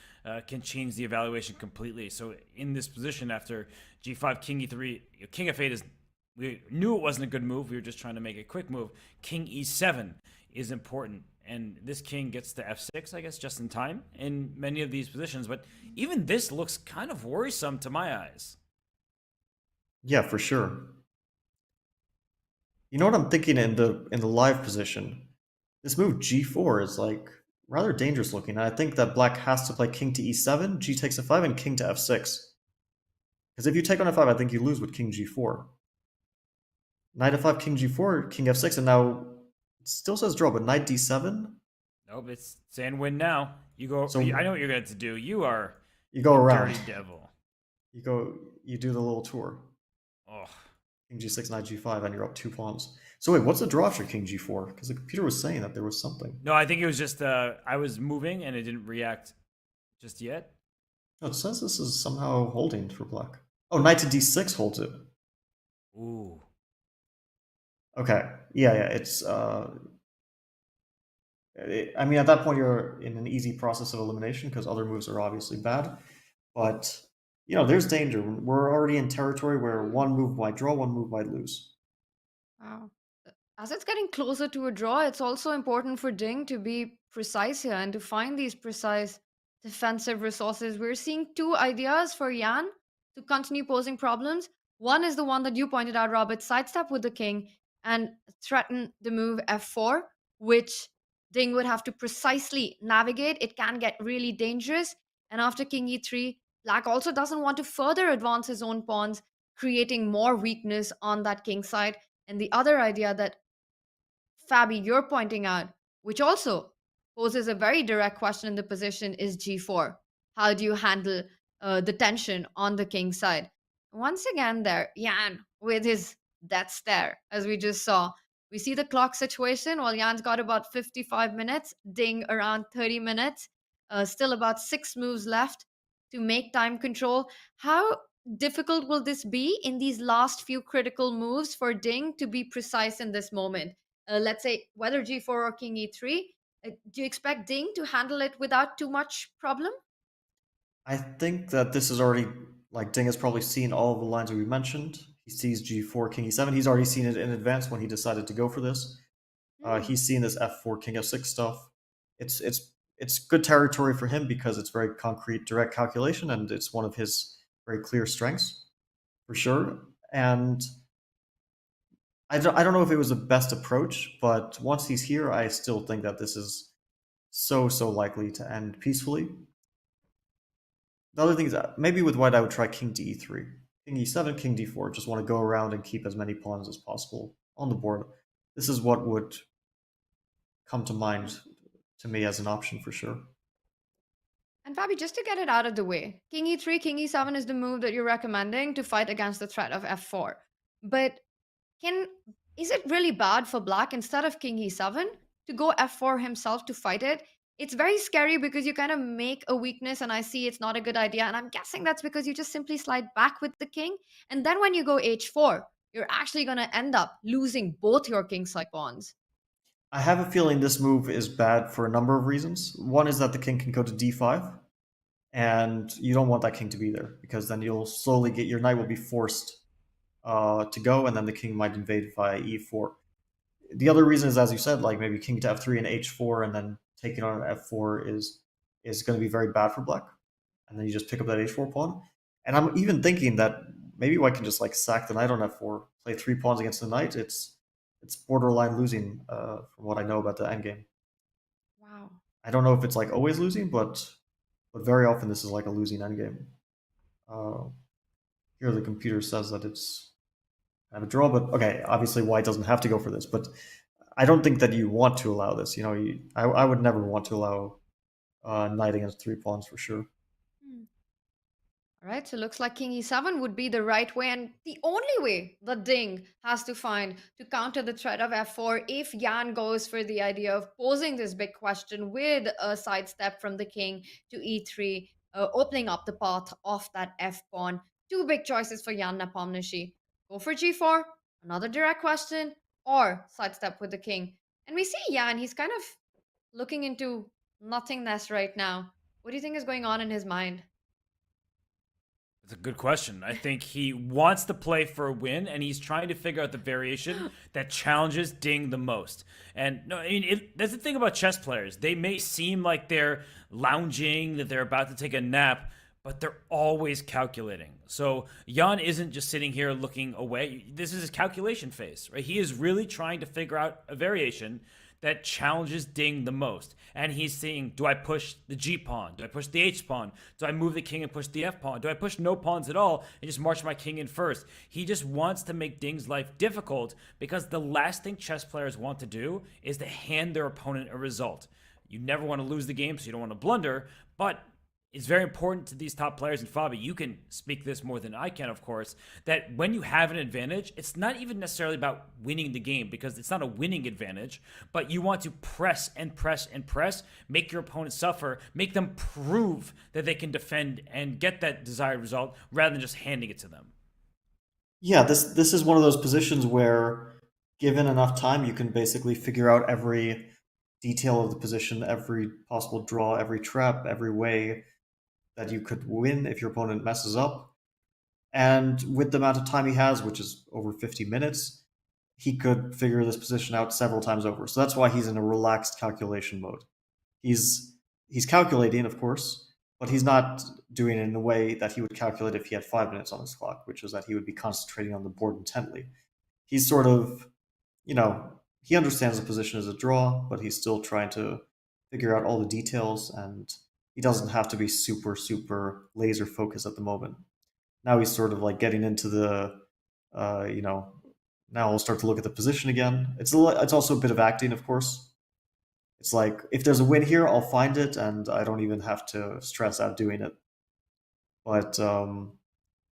can change the evaluation completely. So in this position after g5, king e3, king f8 is, we knew it wasn't a good move. We were just trying to make a quick move. King e7 is important. And this king gets to f6, I guess, just in time in many of these positions. But even this looks kind of worrisome to my eyes. Yeah, for sure. You know what I'm thinking in the live position? This move g4 is like rather dangerous looking. And I think that black has to play king to e7, g takes f5, and king to f6. Because if you take on f5, I think you lose with king g4. Knight f5, king g4, king f6, and now it still says draw, but knight d7? Nope, it's saying win now. You go. So, I know what you're going to do. You go around. Dirty devil. You do the little tour. Oh. King g6, knight g5, and you're up 2 pawns. So wait, what's the draw after king g4? Because the computer was saying that there was something. No, I think it was just I was moving and it didn't react just yet. No, it says this is somehow holding for black. Oh, knight to d6 holds it. Ooh. Okay. Yeah. It's I mean, at that point you're in an easy process of elimination because other moves are obviously bad. But there's danger. We're already in territory where one move might draw, one move might lose. Wow. As it's getting closer to a draw, it's also important for Ding to be precise here and to find these precise defensive resources. We're seeing 2 ideas for Yan to continue posing problems. One is the one that you pointed out, Robert, sidestep with the king and threaten the move f4, which Ding would have to precisely navigate. It can get really dangerous. And after king e3, black also doesn't want to further advance his own pawns, creating more weakness on that king side. And the other idea that Fabi, you're pointing out, which also poses a very direct question in the position, is g4. How do you handle the tension on the king side? Once again there, Yan with his death stare, as we just saw. We see the clock situation. Well, Yan's got about 55 minutes, Ding around 30 minutes. Still about 6 moves left to make time control. How difficult will this be in these last few critical moves for Ding to be precise in this moment? Let's say whether g4 or king e3, do you expect Ding to handle it without too much problem? I think that this is already like Ding has probably seen all of the lines we mentioned. He sees g4, king e7. He's already seen it in advance when he decided to go for this. He's seen this f4, king f6 stuff. It's good territory for him because it's very concrete, direct calculation, and it's one of his very clear strengths, for sure. And I don't know if it was the best approach, but once he's here, I still think that this is so likely to end peacefully. The other thing is that maybe with white, I would try king to e3. King e7, king d4. Just want to go around and keep as many pawns as possible on the board. This is what would come to mind to me as an option for sure. And Fabi, just to get it out of the way, king e3, king e7 is the move that you're recommending to fight against the threat of f4. But is it really bad for black, instead of king e7, to go f4 himself to fight it? It's very scary because you kind of make a weakness, and I see it's not a good idea. And I'm guessing that's because you just simply slide back with the king. And then when you go h4, you're actually going to end up losing both your king-side pawns. I have a feeling this move is bad for a number of reasons. One is that the king can go to d5, and you don't want that king to be there, because then you'll slowly get, your knight will be forced to go, and then the king might invade via e4. The other reason is, as you said, like maybe king to f3 and h4, and then taking on f4 is going to be very bad for black. And then you just pick up that h4 pawn. And I'm even thinking that maybe white can just like sack the knight on f4, play 3 pawns against the knight. It's borderline losing from what I know about the endgame. Wow. I don't know if it's like always losing, but very often this is like a losing endgame. Here the computer says that it's kind of a draw, but okay, obviously white doesn't have to go for this, but I don't think that you want to allow this. You know, I would never want to allow knight against 3 pawns for sure. All right, so looks like king e7 would be the right way, and the only way that Ding has to find to counter the threat of f4 if Jan goes for the idea of posing this big question with a sidestep from the king to e3, opening up the path of that f pawn. 2 big choices for Jan Nepomniachtchi. Go for g4, another direct question, or sidestep with the king. And we see Jan, he's kind of looking into nothingness right now. What do you think is going on in his mind? It's a good question. I think he wants to play for a win, and he's trying to figure out the variation that challenges Ding the most. And no, I mean, that's the thing about chess players. They may seem like they're lounging, that they're about to take a nap, but they're always calculating. So Jan isn't just sitting here looking away. This is his calculation phase, right? He is really trying to figure out a variation that challenges Ding the most. And he's seeing, do I push the G pawn? Do I push the H pawn? Do I move the king and push the F pawn? Do I push no pawns at all and just march my king in first? He just wants to make Ding's life difficult, because the last thing chess players want to do is to hand their opponent a result. You never want to lose the game, so you don't want to blunder, but it's very important to these top players, and Fabi, you can speak this more than I can, of course, that when you have an advantage, it's not even necessarily about winning the game, because it's not a winning advantage, but you want to press and press and press, make your opponent suffer, make them prove that they can defend and get that desired result rather than just handing it to them. Yeah, this is one of those positions where, given enough time, you can basically figure out every detail of the position, every possible draw, every trap, every way that you could win if your opponent messes up. And with the amount of time he has, which is over 50 minutes, he could figure this position out several times over. So that's why he's in a relaxed calculation mode. He's calculating, of course, but he's not doing it in a way that he would calculate if he had 5 minutes on his clock, which is that he would be concentrating on the board intently. He's sort of, you know, he understands the position as a draw, but he's still trying to figure out all the details, and he doesn't have to be super laser focused at the moment. Now he's sort of like getting into the, you know, now I'll start to look at the position again. It's also a bit of acting, of course. It's like, if there's a win here, I'll find it, and I don't even have to stress out doing it. But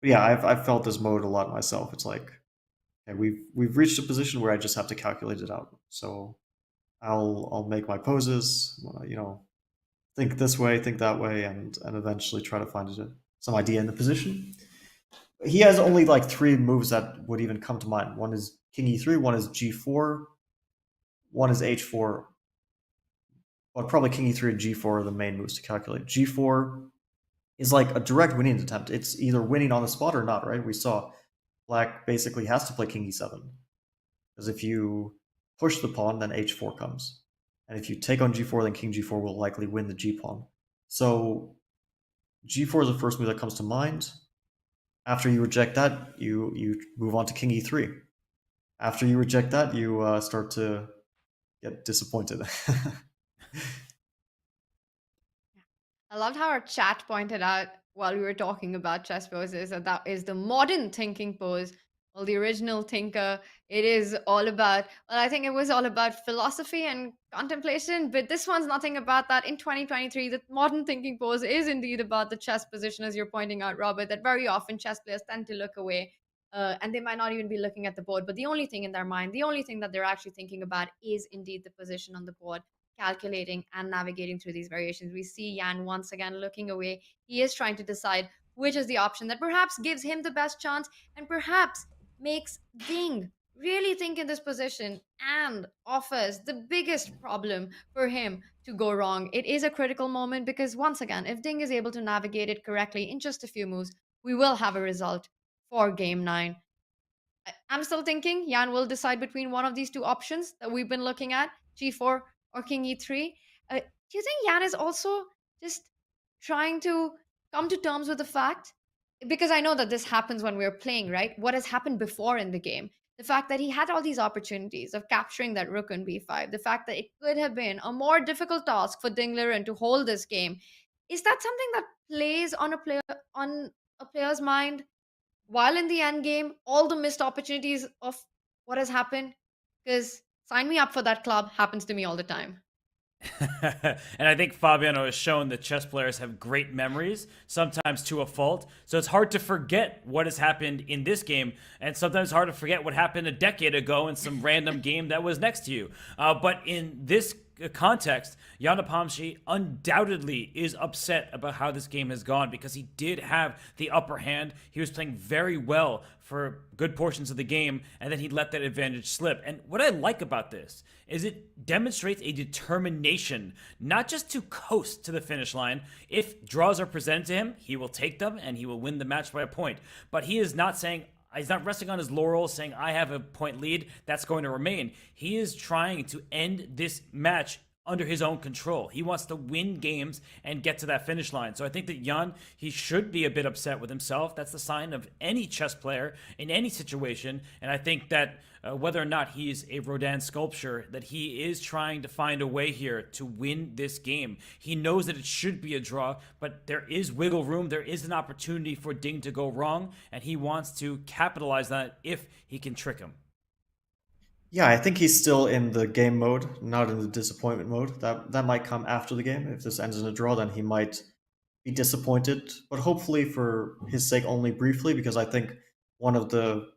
yeah, I've felt this mode a lot myself. It's like, okay, we've reached a position where I just have to calculate it out. So I'll make my poses, you know, think this way, think that way, and eventually try to find some idea in the position. He has only like 3 moves that would even come to mind. One is king e3, one is g4, one is h4. Well, probably king e3 and g4 are the main moves to calculate. g4 is like a direct winning attempt. It's either winning on the spot or not, right? We saw black basically has to play king e7. Because if you push the pawn, then h4 comes. And if you take on g4, then king g4 will likely win the g-pawn. So g4 is the first move that comes to mind. After you reject that, you move on to king e3. After you reject that, you start to get disappointed. I loved how our chat pointed out while we were talking about chess poses that is the modern thinking pose. Well, the original thinker, it is all about, well, I think it was all about philosophy and contemplation, but this one's nothing about that. In 2023, the modern thinking pose is indeed about the chess position, as you're pointing out, Robert, that very often chess players tend to look away. And they might not even be looking at the board, but the only thing in their mind, the only thing that they're actually thinking about is indeed the position on the board, calculating and navigating through these variations. We see Jan once again looking away. He is trying to decide which is the option that perhaps gives him the best chance and perhaps makes Ding really think in this position and offers the biggest problem for him to go wrong. It is a critical moment because, once again, if Ding is able to navigate it correctly in just a few moves, we will have a result for game 9. I'm still thinking Jan will decide between one of these two options that we've been looking at, g4 or king e3. Do you think Jan is also just trying to come to terms with the fact, because I know that this happens when we're playing, right? What has happened before in the game? The fact that he had all these opportunities of capturing that rook on b5, the fact that it could have been a more difficult task for Ding Liren to hold this game. Is that something that plays on a player's mind while in the end game, all the missed opportunities of what has happened? Because sign me up for that club, happens to me all the time. And I think Fabiano has shown that chess players have great memories, sometimes to a fault. So it's hard to forget what has happened in this game, and sometimes hard to forget what happened a decade ago in some random game that was next to you. But in this context, Jan Nepomniachtchi undoubtedly is upset about how this game has gone because he did have the upper hand. He was playing very well for good portions of the game, and then he let that advantage slip. And what I like about this is it demonstrates a determination, not just to coast to the finish line. If draws are presented to him, he will take them and he will win the match by a point. But he is not saying, he's not resting on his laurels saying, I have a point lead, that's going to remain. He is trying to end this match under his own control. He wants to win games and get to that finish line. So I think that Jan, he should be a bit upset with himself. That's the sign of any chess player in any situation. And I think that whether or not he's a Rodin sculpture, that he is trying to find a way here to win this game. He knows that it should be a draw, but there is wiggle room. There is an opportunity for Ding to go wrong, and he wants to capitalize on it if he can trick him. Yeah, I think he's still in the game mode, not in the disappointment mode. That might come after the game. If this ends in a draw, then he might be disappointed, but hopefully for his sake only briefly, because I think one of the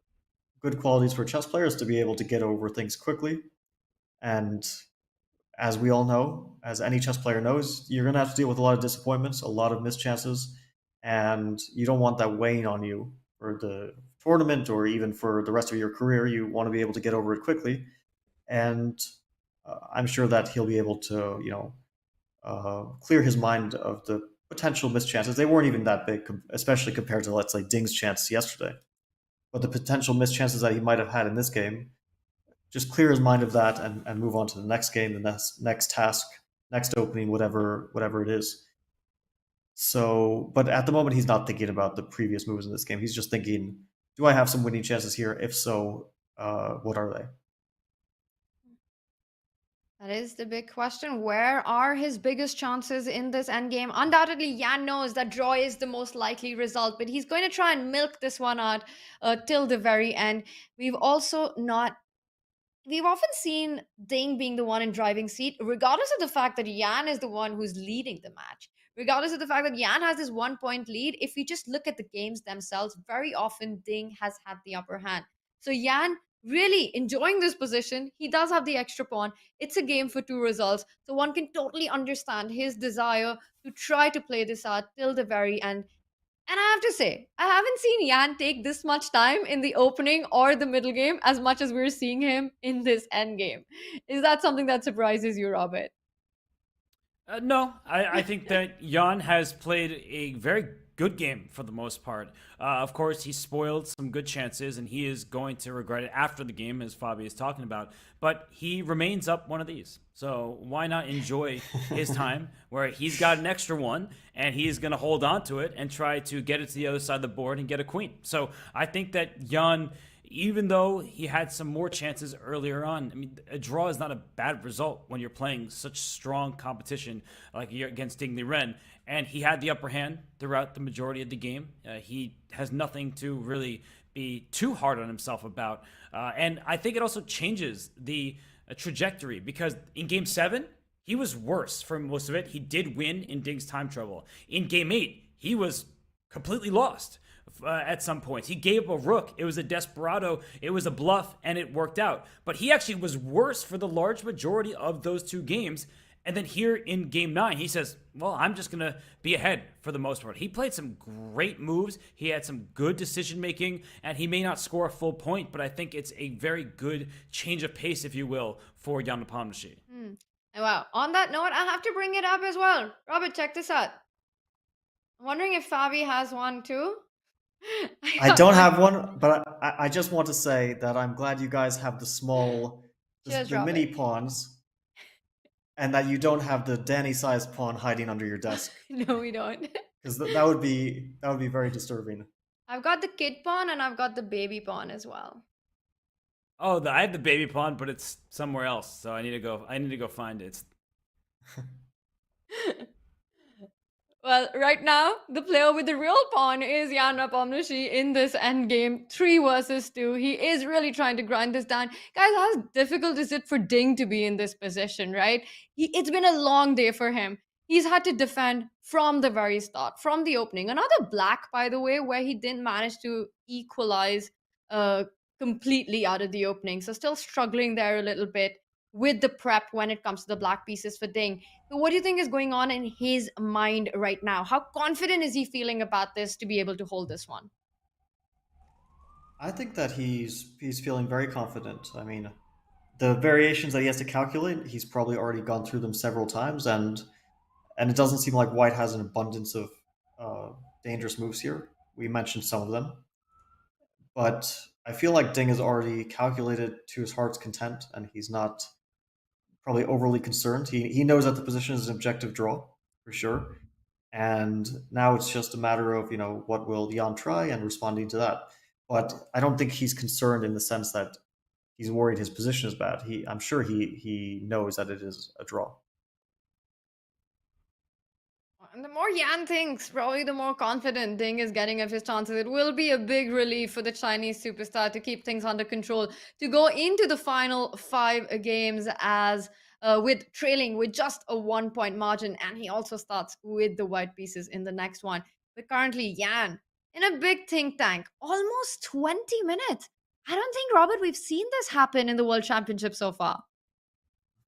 good qualities for a chess player is to be able to get over things quickly. And as we all know, as any chess player knows, you're going to have to deal with a lot of disappointments, a lot of missed chances, and you don't want that weighing on you for the tournament or even for the rest of your career. You want to be able to get over it quickly. And I'm sure that he'll be able to, clear his mind of the potential missed chances. They weren't even that big, especially compared to, let's say, Ding's chance yesterday. But the potential missed chances that he might have had in this game, just clear his mind of that and move on to the next game, the next task, next opening, whatever it is. So, but at the moment, he's not thinking about the previous moves in this game. He's just thinking, do I have some winning chances here? If so, what are they? That is the big question. Where are his biggest chances in this endgame? Undoubtedly, Jan knows that draw is the most likely result, but he's going to try and milk this one out till the very end. We've often seen Ding being the one in driving seat, regardless of the fact that Jan is the one who's leading the match. Regardless of the fact that Jan has this 1 point lead, if you just look at the games themselves, very often Ding has had the upper hand. So Jan really enjoying this position. He does have the extra pawn. It's a game for 2 results. So one can totally understand his desire to try to play this out till the very end. And I have to say, I haven't seen Jan take this much time in the opening or the middle game as much as we're seeing him in this end game. Is that something that surprises you, Robert? No, I think that Jan has played a very good game for the most part. Of course, he spoiled some good chances, and he is going to regret it after the game, as Fabi is talking about. But he remains up one of these. So why not enjoy his time where he's got an extra one, and he's going to hold on to it and try to get it to the other side of the board and get a queen. So I think that Jan, even though he had some more chances earlier on, I mean, a draw is not a bad result when you're playing such strong competition like you're against Ding Liren. And he had the upper hand throughout the majority of the game. He has nothing to really be too hard on himself about. And I think it also changes the trajectory, because in Game 7, he was worse for most of it. He did win in Ding's time trouble. In Game 8, he was completely lost. At some points, he gave up a rook. It was a desperado. It was a bluff, and it worked out. But he actually was worse for the large majority of those two games. And then here in Game 9, he says, well, I'm just going to be ahead for the most part. He played some great moves. He had some good decision-making, and he may not score a full point, but I think it's a very good change of pace, if you will, for Jan Nepomniachtchi. Wow. On that note, I have to bring it up as well. Robert, check this out. I'm wondering if Fabi has one too. I don't have one, but I just want to say that I'm glad you guys have the mini pawns, and that you don't have the Danny-sized pawn hiding under your desk. No, we don't. Because that would be very disturbing. I've got the kid pawn and I've got the baby pawn as well. Oh, I have the baby pawn, but it's somewhere else, so I need to go find it. Well, right now, the player with the real pawn is Jan Nepomniachtchi in this endgame, 3 versus 2. He is really trying to grind this down. Guys, how difficult is it for Ding to be in this position, right? It's been a long day for him. He's had to defend from the very start, from the opening. Another black, by the way, where he didn't manage to equalize completely out of the opening. So still struggling there a little bit with the prep when it comes to the black pieces for Ding. So what do you think is going on in his mind right now? How confident is he feeling about this to be able to hold this one? I think that he's feeling very confident. I mean, the variations that he has to calculate, he's probably already gone through them several times, and it doesn't seem like White has an abundance of dangerous moves here. We mentioned some of them. But I feel like Ding has already calculated to his heart's content, and he's not probably overly concerned. He knows that the position is an objective draw, for sure. And now it's just a matter of, what will Jan try and responding to that. But I don't think he's concerned in the sense that he's worried his position is bad. I'm sure he knows that it is a draw. And the more Yan thinks, probably the more confident Ding is getting of his chances. It will be a big relief for the Chinese superstar to keep things under control, to go into the final 5 games as with trailing with just a 1-point margin. And he also starts with the white pieces in the next one. But currently, Yan in a big think tank, almost 20 minutes. I don't think, Robert, we've seen this happen in the World Championship so far.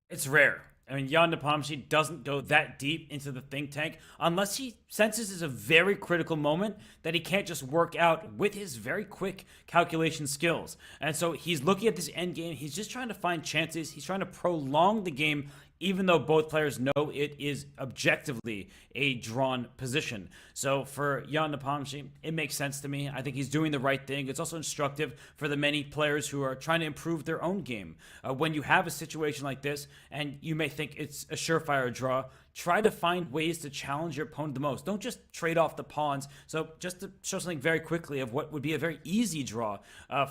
It's rare. I mean, Jan Nepomniachtchi doesn't go that deep into the think tank unless he senses it's a very critical moment that he can't just work out with his very quick calculation skills. And so he's looking at this end game. He's just trying to find chances. He's trying to prolong the game, even though both players know it is objectively a drawn position. So for Jan Nepomniachtchi, it makes sense to me. I think he's doing the right thing. It's also instructive for the many players who are trying to improve their own game. When you have a situation like this, and you may think it's a surefire draw, try to find ways to challenge your opponent the most. Don't just trade off the pawns. So just to show something very quickly of what would be a very easy draw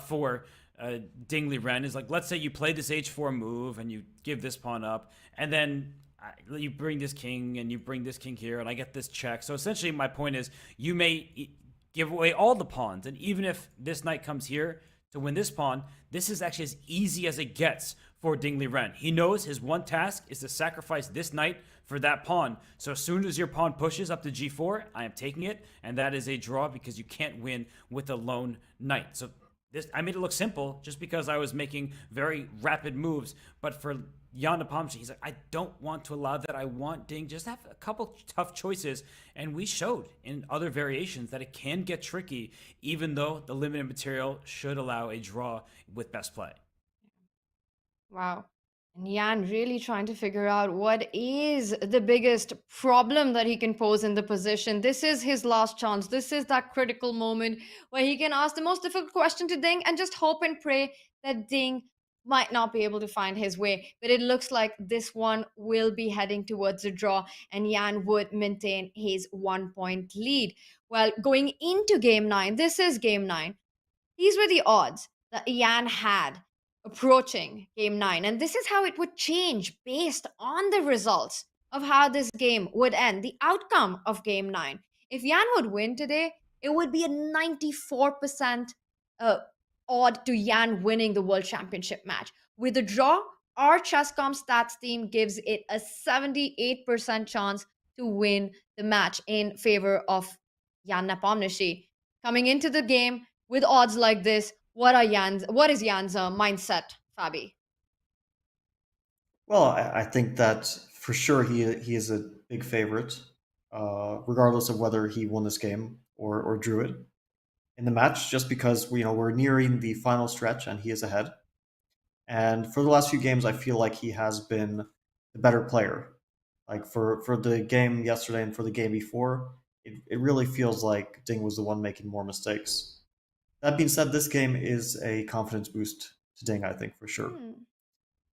for Ding Liren is like, let's say you play this h4 move and you give this pawn up, and then you bring this king and you bring this king here, and I get this check. So essentially my point is you may give away all the pawns, and even if this knight comes here to win this pawn, this is actually as easy as it gets for Ding Liren. He knows his one task is to sacrifice this knight for that pawn. So as soon as your pawn pushes up to g4, I am taking it, and that is a draw because you can't win with a lone knight. So I made it look simple just because I was making very rapid moves, but for Jan Nepomniachtchi, he's like, I don't want to allow that. I want Ding just have a couple tough choices, and we showed in other variations that it can get tricky, even though the limited material should allow a draw with best play. Wow. And Yan really trying to figure out what is the biggest problem that he can pose in the position. This is his last chance. This is that critical moment where he can ask the most difficult question to Ding and just hope and pray that Ding might not be able to find his way. But it looks like this one will be heading towards a draw, and Yan would maintain his 1 point lead. Well, going into game 9, this is game 9. These were the odds that Yan had approaching game 9. And this is how it would change based on the results of how this game would end, the outcome of game 9. If Yan would win today, it would be a 94% odd to Yan winning the World Championship match. With a draw, our Chesscom stats team gives it a 78% chance to win the match in favor of Yan Nepomniachtchi. Coming into the game with odds like this, what is Jan's mindset, Fabi? Well, I think that for sure he is a big favorite, regardless of whether he won this game or drew it in the match, just because we're nearing the final stretch and he is ahead. And for the last few games, I feel like he has been the better player. Like for the game yesterday and for the game before, it really feels like Ding was the one making more mistakes. That being said, this game is a confidence boost to Ding, I think, for sure.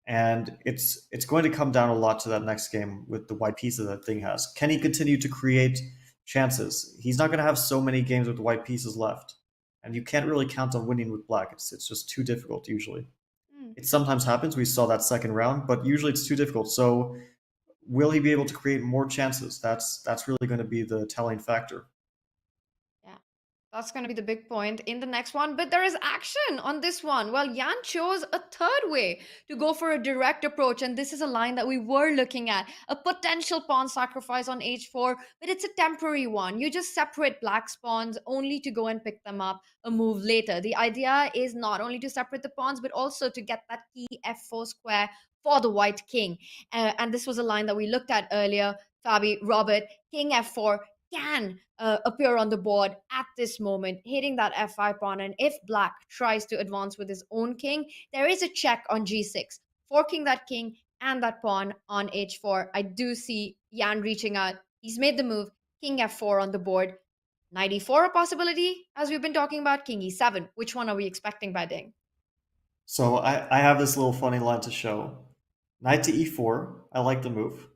And it's going to come down a lot to that next game with the white pieces that Ding has. Can he continue to create chances? He's not going to have so many games with the white pieces left. And you can't really count on winning with black. It's just too difficult, usually. It sometimes happens. We saw that second round, but usually it's too difficult. So will he be able to create more chances? That's really going to be the telling factor. That's going to be the big point in the next one. But there is action on this one. Well, Yan chose a third way to go for a direct approach. And this is a line that we were looking at. A potential pawn sacrifice on h4, but it's a temporary one. You just separate black pawns only to go and pick them up a move later. The idea is not only to separate the pawns, but also to get that key f4 square for the white king. And this was a line that we looked at earlier. Fabi, Robert, king f4, can appear on the board at this moment, hitting that f5 pawn. And if black tries to advance with his own king, there is a check on g6, forking that king and that pawn on h4. I do see Yan reaching out. He's made the move. King f4 on the board. Knight e4 a possibility, as we've been talking about. King e7. Which one are we expecting by Ding? So I have this little funny line to show. Knight to e4. I like the move.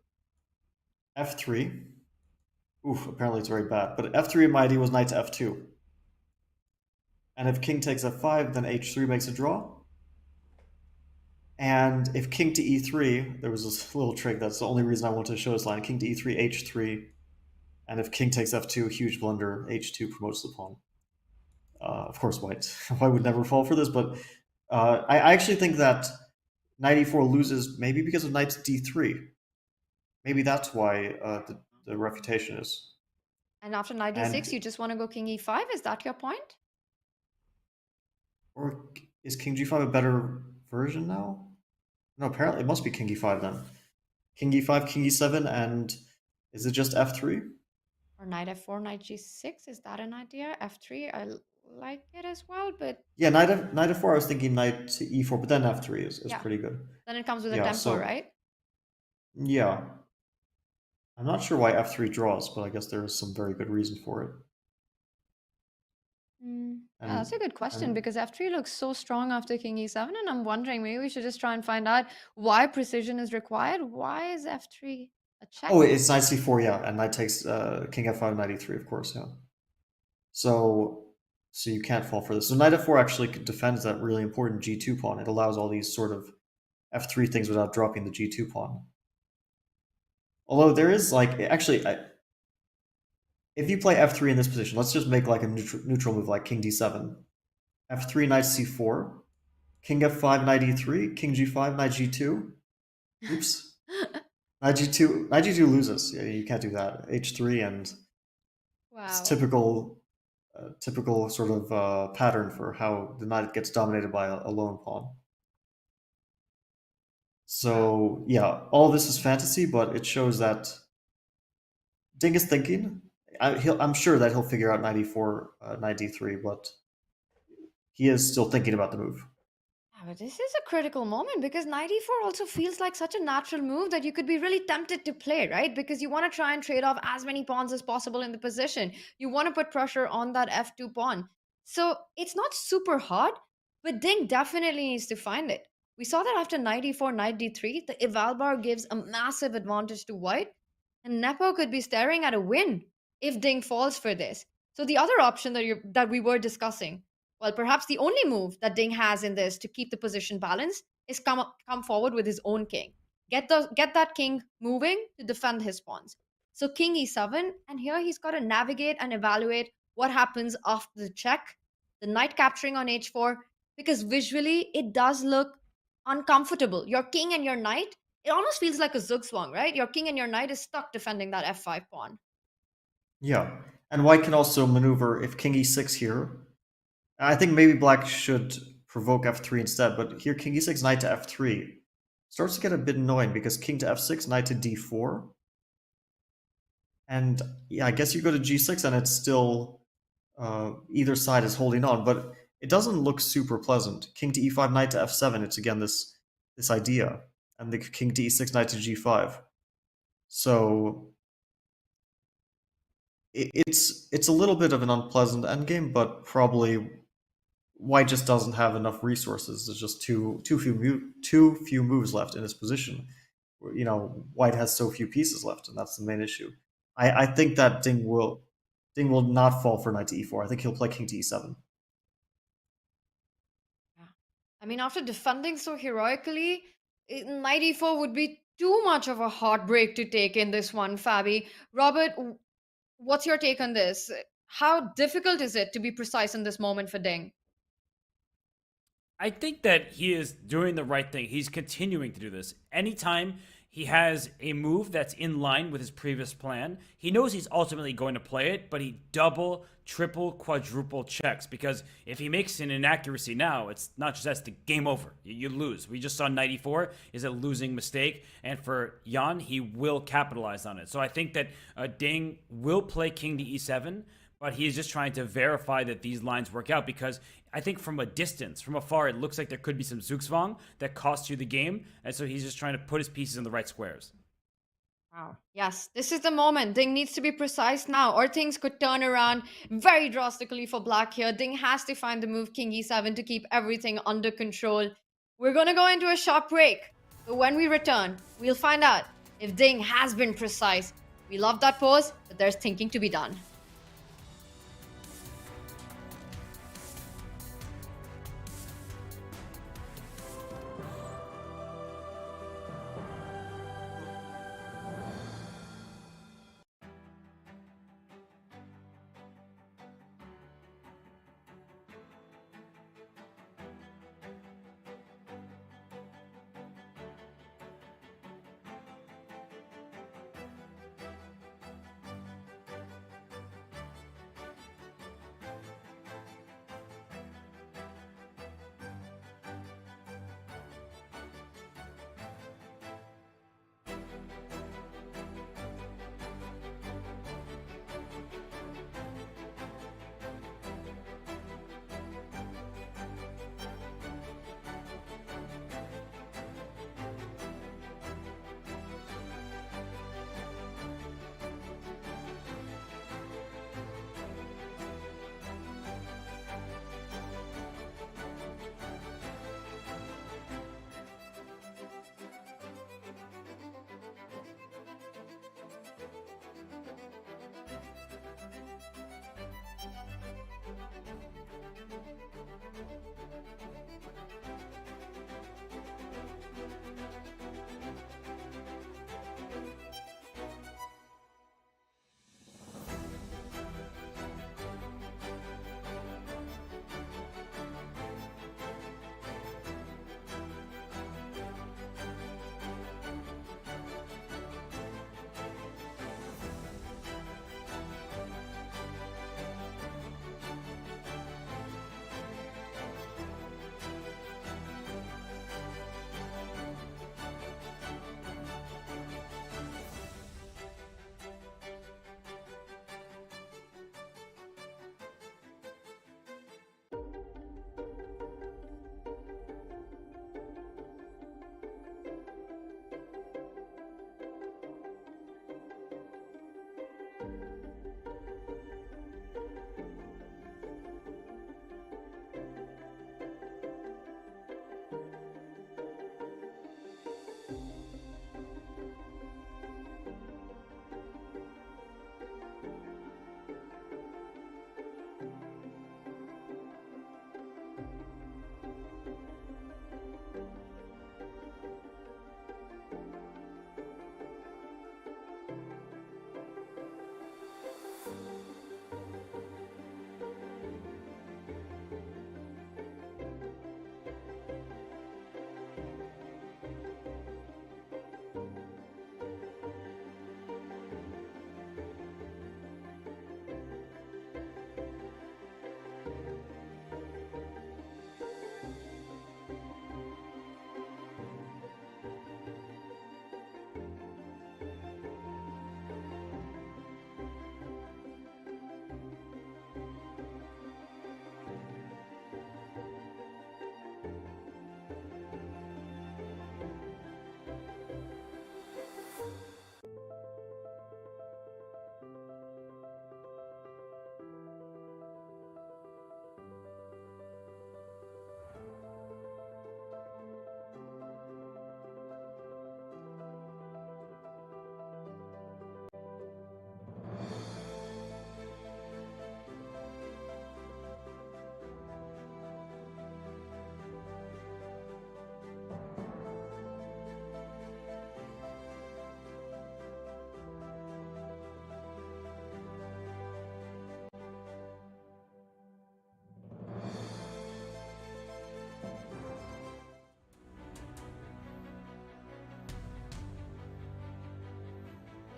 f3. Oof, apparently it's very bad. But f3 in my idea was knight to f2. And if king takes f5, then h3 makes a draw. And if king to e3, there was this little trick. That's the only reason I wanted to show this line. King to e3, h3. And if king takes f2, huge blunder, h2 promotes the pawn. Of course, white would never fall for this. But I actually think that knight e4 loses maybe because of knight to d3. Maybe that's why the refutation is. And after knight d6, you just want to go king e5? Is that your point? Or is king g5 a better version now? No, apparently it must be king e5 then. King e5, king e7, and is it just f3? Or knight f4, knight g6? Is that an idea? f3, I like it as well, but... Yeah, knight f4, I was thinking knight to e4, but then f3 is pretty good. Then it comes with a tempo, right? Yeah. I'm not sure why f3 draws, but I guess there is some very good reason for it. Yeah, that's a good question, because f3 looks so strong after king e7, and I'm wondering, maybe we should just try and find out why precision is required. Why is f3 a check? Oh, it's knight c4, yeah, and knight takes king f5, knight e3, of course, yeah. So you can't fall for this. So knight f4 actually defends that really important g2 pawn. It allows all these sort of f3 things without dropping the g2 pawn. Although there is actually, if you play f3 in this position, let's just make like a neutral move like king d7. f3, knight c4, king f5, knight e3, king g5, knight g2. Oops. Knight g2 loses. Yeah, you can't do that. h3, and it's typical sort of pattern for how the knight gets dominated by a lone pawn. So yeah, all this is fantasy, but it shows that Ding is thinking. I'm sure that he'll figure out knight e4, knight d3, but he is still thinking about the move. but this is a critical moment because knight e4 also feels like such a natural move that you could be really tempted to play, right? Because you want to try and trade off as many pawns as possible in the position. You want to put pressure on that f2 pawn. So it's not super hard, but Ding definitely needs to find it. We saw that after knight e4, knight d3, the eval bar gives a massive advantage to white, and Nepo could be staring at a win if Ding falls for this. So the other option that we were discussing, well, perhaps the only move that Ding has in this to keep the position balanced is come forward with his own king. Get that king moving to defend his pawns. So king e7, and here he's got to navigate and evaluate what happens after the check, the knight capturing on h4, because visually it does look uncomfortable. Your king and your knight, it almost feels like a zugzwang, right? Your king and your knight is stuck defending that f5 pawn. Yeah, and white can also maneuver if king e6 here. I think maybe black should provoke f3 instead, but here king e6, knight to f3 starts to get a bit annoying because king to f6, knight to d4. And yeah, I guess you go to g6 and it's still either side is holding on, but it doesn't look super pleasant. King to e5, knight to f7, it's again this idea. And the king to e6, knight to g5. So it's a little bit of an unpleasant endgame, but probably white just doesn't have enough resources. There's just too few moves left in his position. You know, white has so few pieces left, and that's the main issue. I think that Ding will not fall for knight to e4. I think he'll play king to e7. I mean, after defending so heroically, knight e4 would be too much of a heartbreak to take in this one, Fabi. Robert, what's your take on this? How difficult is it to be precise in this moment for Ding? I think that he is doing the right thing. He's continuing to do this. Anytime he has a move that's in line with his previous plan, he knows he's ultimately going to play it, but he double, triple, quadruple checks, because if he makes an inaccuracy now, it's not just that's the game over. You lose. We just saw knight e4 is a losing mistake, and for Jan, he will capitalize on it. So I think that Ding will play king to e7, but he is just trying to verify that these lines work out, because I think from a distance, from afar, it looks like there could be some zugzwang that costs you the game, and so he's just trying to put his pieces in the right squares. Wow. Yes, this is the moment. Ding needs to be precise now, or things could turn around very drastically for black here. Ding has to find the move king e7 to keep everything under control. We're going to go into a short break, but when we return, we'll find out if Ding has been precise. We love that pose, but there's thinking to be done.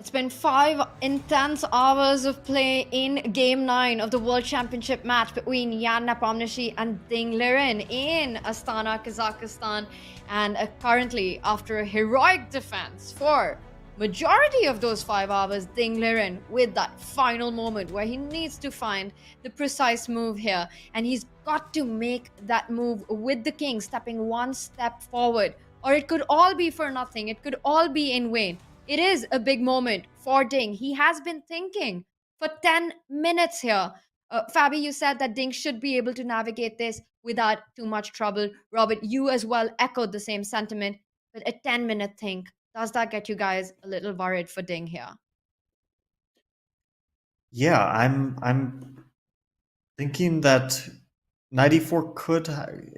It's been 5 intense hours of play in Game 9 of the World Championship match between Jan Nepomniachtchi and Ding Liren in Astana, Kazakhstan. And currently, after a heroic defense for majority of those 5 hours, Ding Liren with that final moment where he needs to find the precise move here. And he's got to make that move with the king stepping one step forward. Or it could all be for nothing. It could all be in vain. It is a big moment for Ding. He has been thinking for 10 minutes here. Fabi, you said that Ding should be able to navigate this without too much trouble. Robert, you as well echoed the same sentiment. But a 10-minute think, does that get you guys a little worried for Ding here? Yeah, I'm thinking that knight e4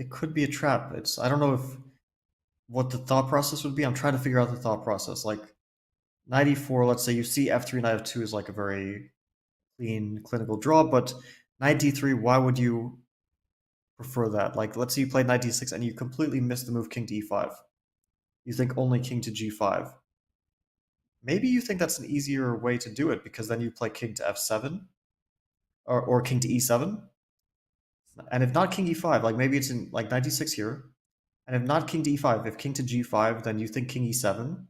could be a trap. I don't know what the thought process would be. I'm trying to figure out the thought process. Like knight e4, let's say you see f3, knight f2 is like a very clean clinical draw, but knight d3, why would you prefer that? Like, let's say you play knight d6 and you completely miss the move king to e5. You think only king to g5. Maybe you think that's an easier way to do it because then you play king to f7 or king to e7. And if not king e5, like maybe it's in like knight d6 here. And if not king to e5, if king to g5, then you think king e7.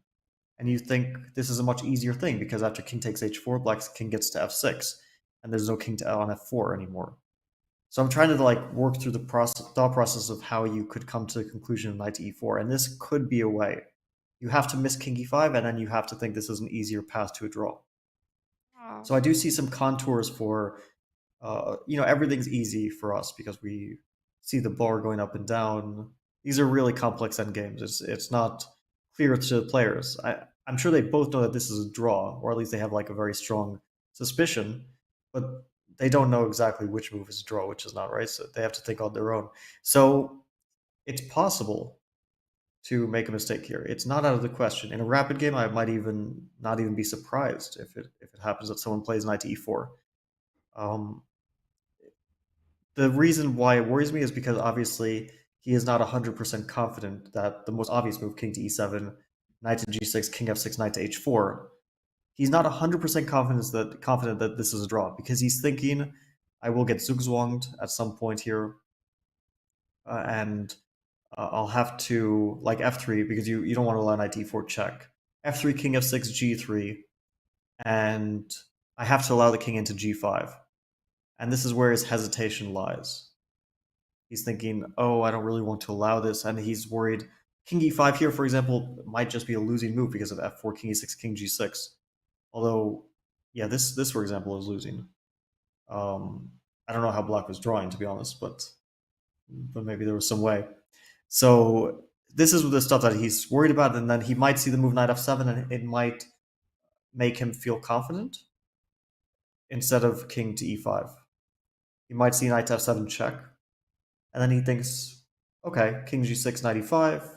And you think this is a much easier thing because after king takes h4, black's king gets to f6, and there's no king on f4 anymore. So I'm trying to like work through the thought process of how you could come to the conclusion of knight to e4, and this could be a way. You have to miss king e5, and then you have to think this is an easier path to a draw. So I do see some contours for, everything's easy for us because we see the bar going up and down. These are really complex endgames. It's not clear to the players. I'm sure they both know that this is a draw, or at least they have like a very strong suspicion, but they don't know exactly which move is a draw, which is not, right? So they have to think on their own. So it's possible to make a mistake here. It's not out of the question. In a rapid game, I might even not even be surprised if it happens that someone plays knight to e4. The reason why it worries me is because obviously he is not 100% confident that the most obvious move, king to e7, knight to g6, king f6, knight to h4, he's not 100% confident that this is a draw because he's thinking, I will get zugzwanged at some point here, and I'll have to, like f3, because you don't want to allow knight to e4 check. f3, king f6, g3, and I have to allow the king into g5. And this is where his hesitation lies. He's thinking, oh, I don't really want to allow this, and he's worried. King e5 here, for example, might just be a losing move because of f4, king e6, king g6. Although, yeah, this for example, is losing. I don't know how black was drawing, to be honest, but maybe there was some way. So this is the stuff that he's worried about, and then he might see the move knight f7, and it might make him feel confident instead of king to e5. He might see knight to f7 check, and then he thinks, okay, king g6, knight e5.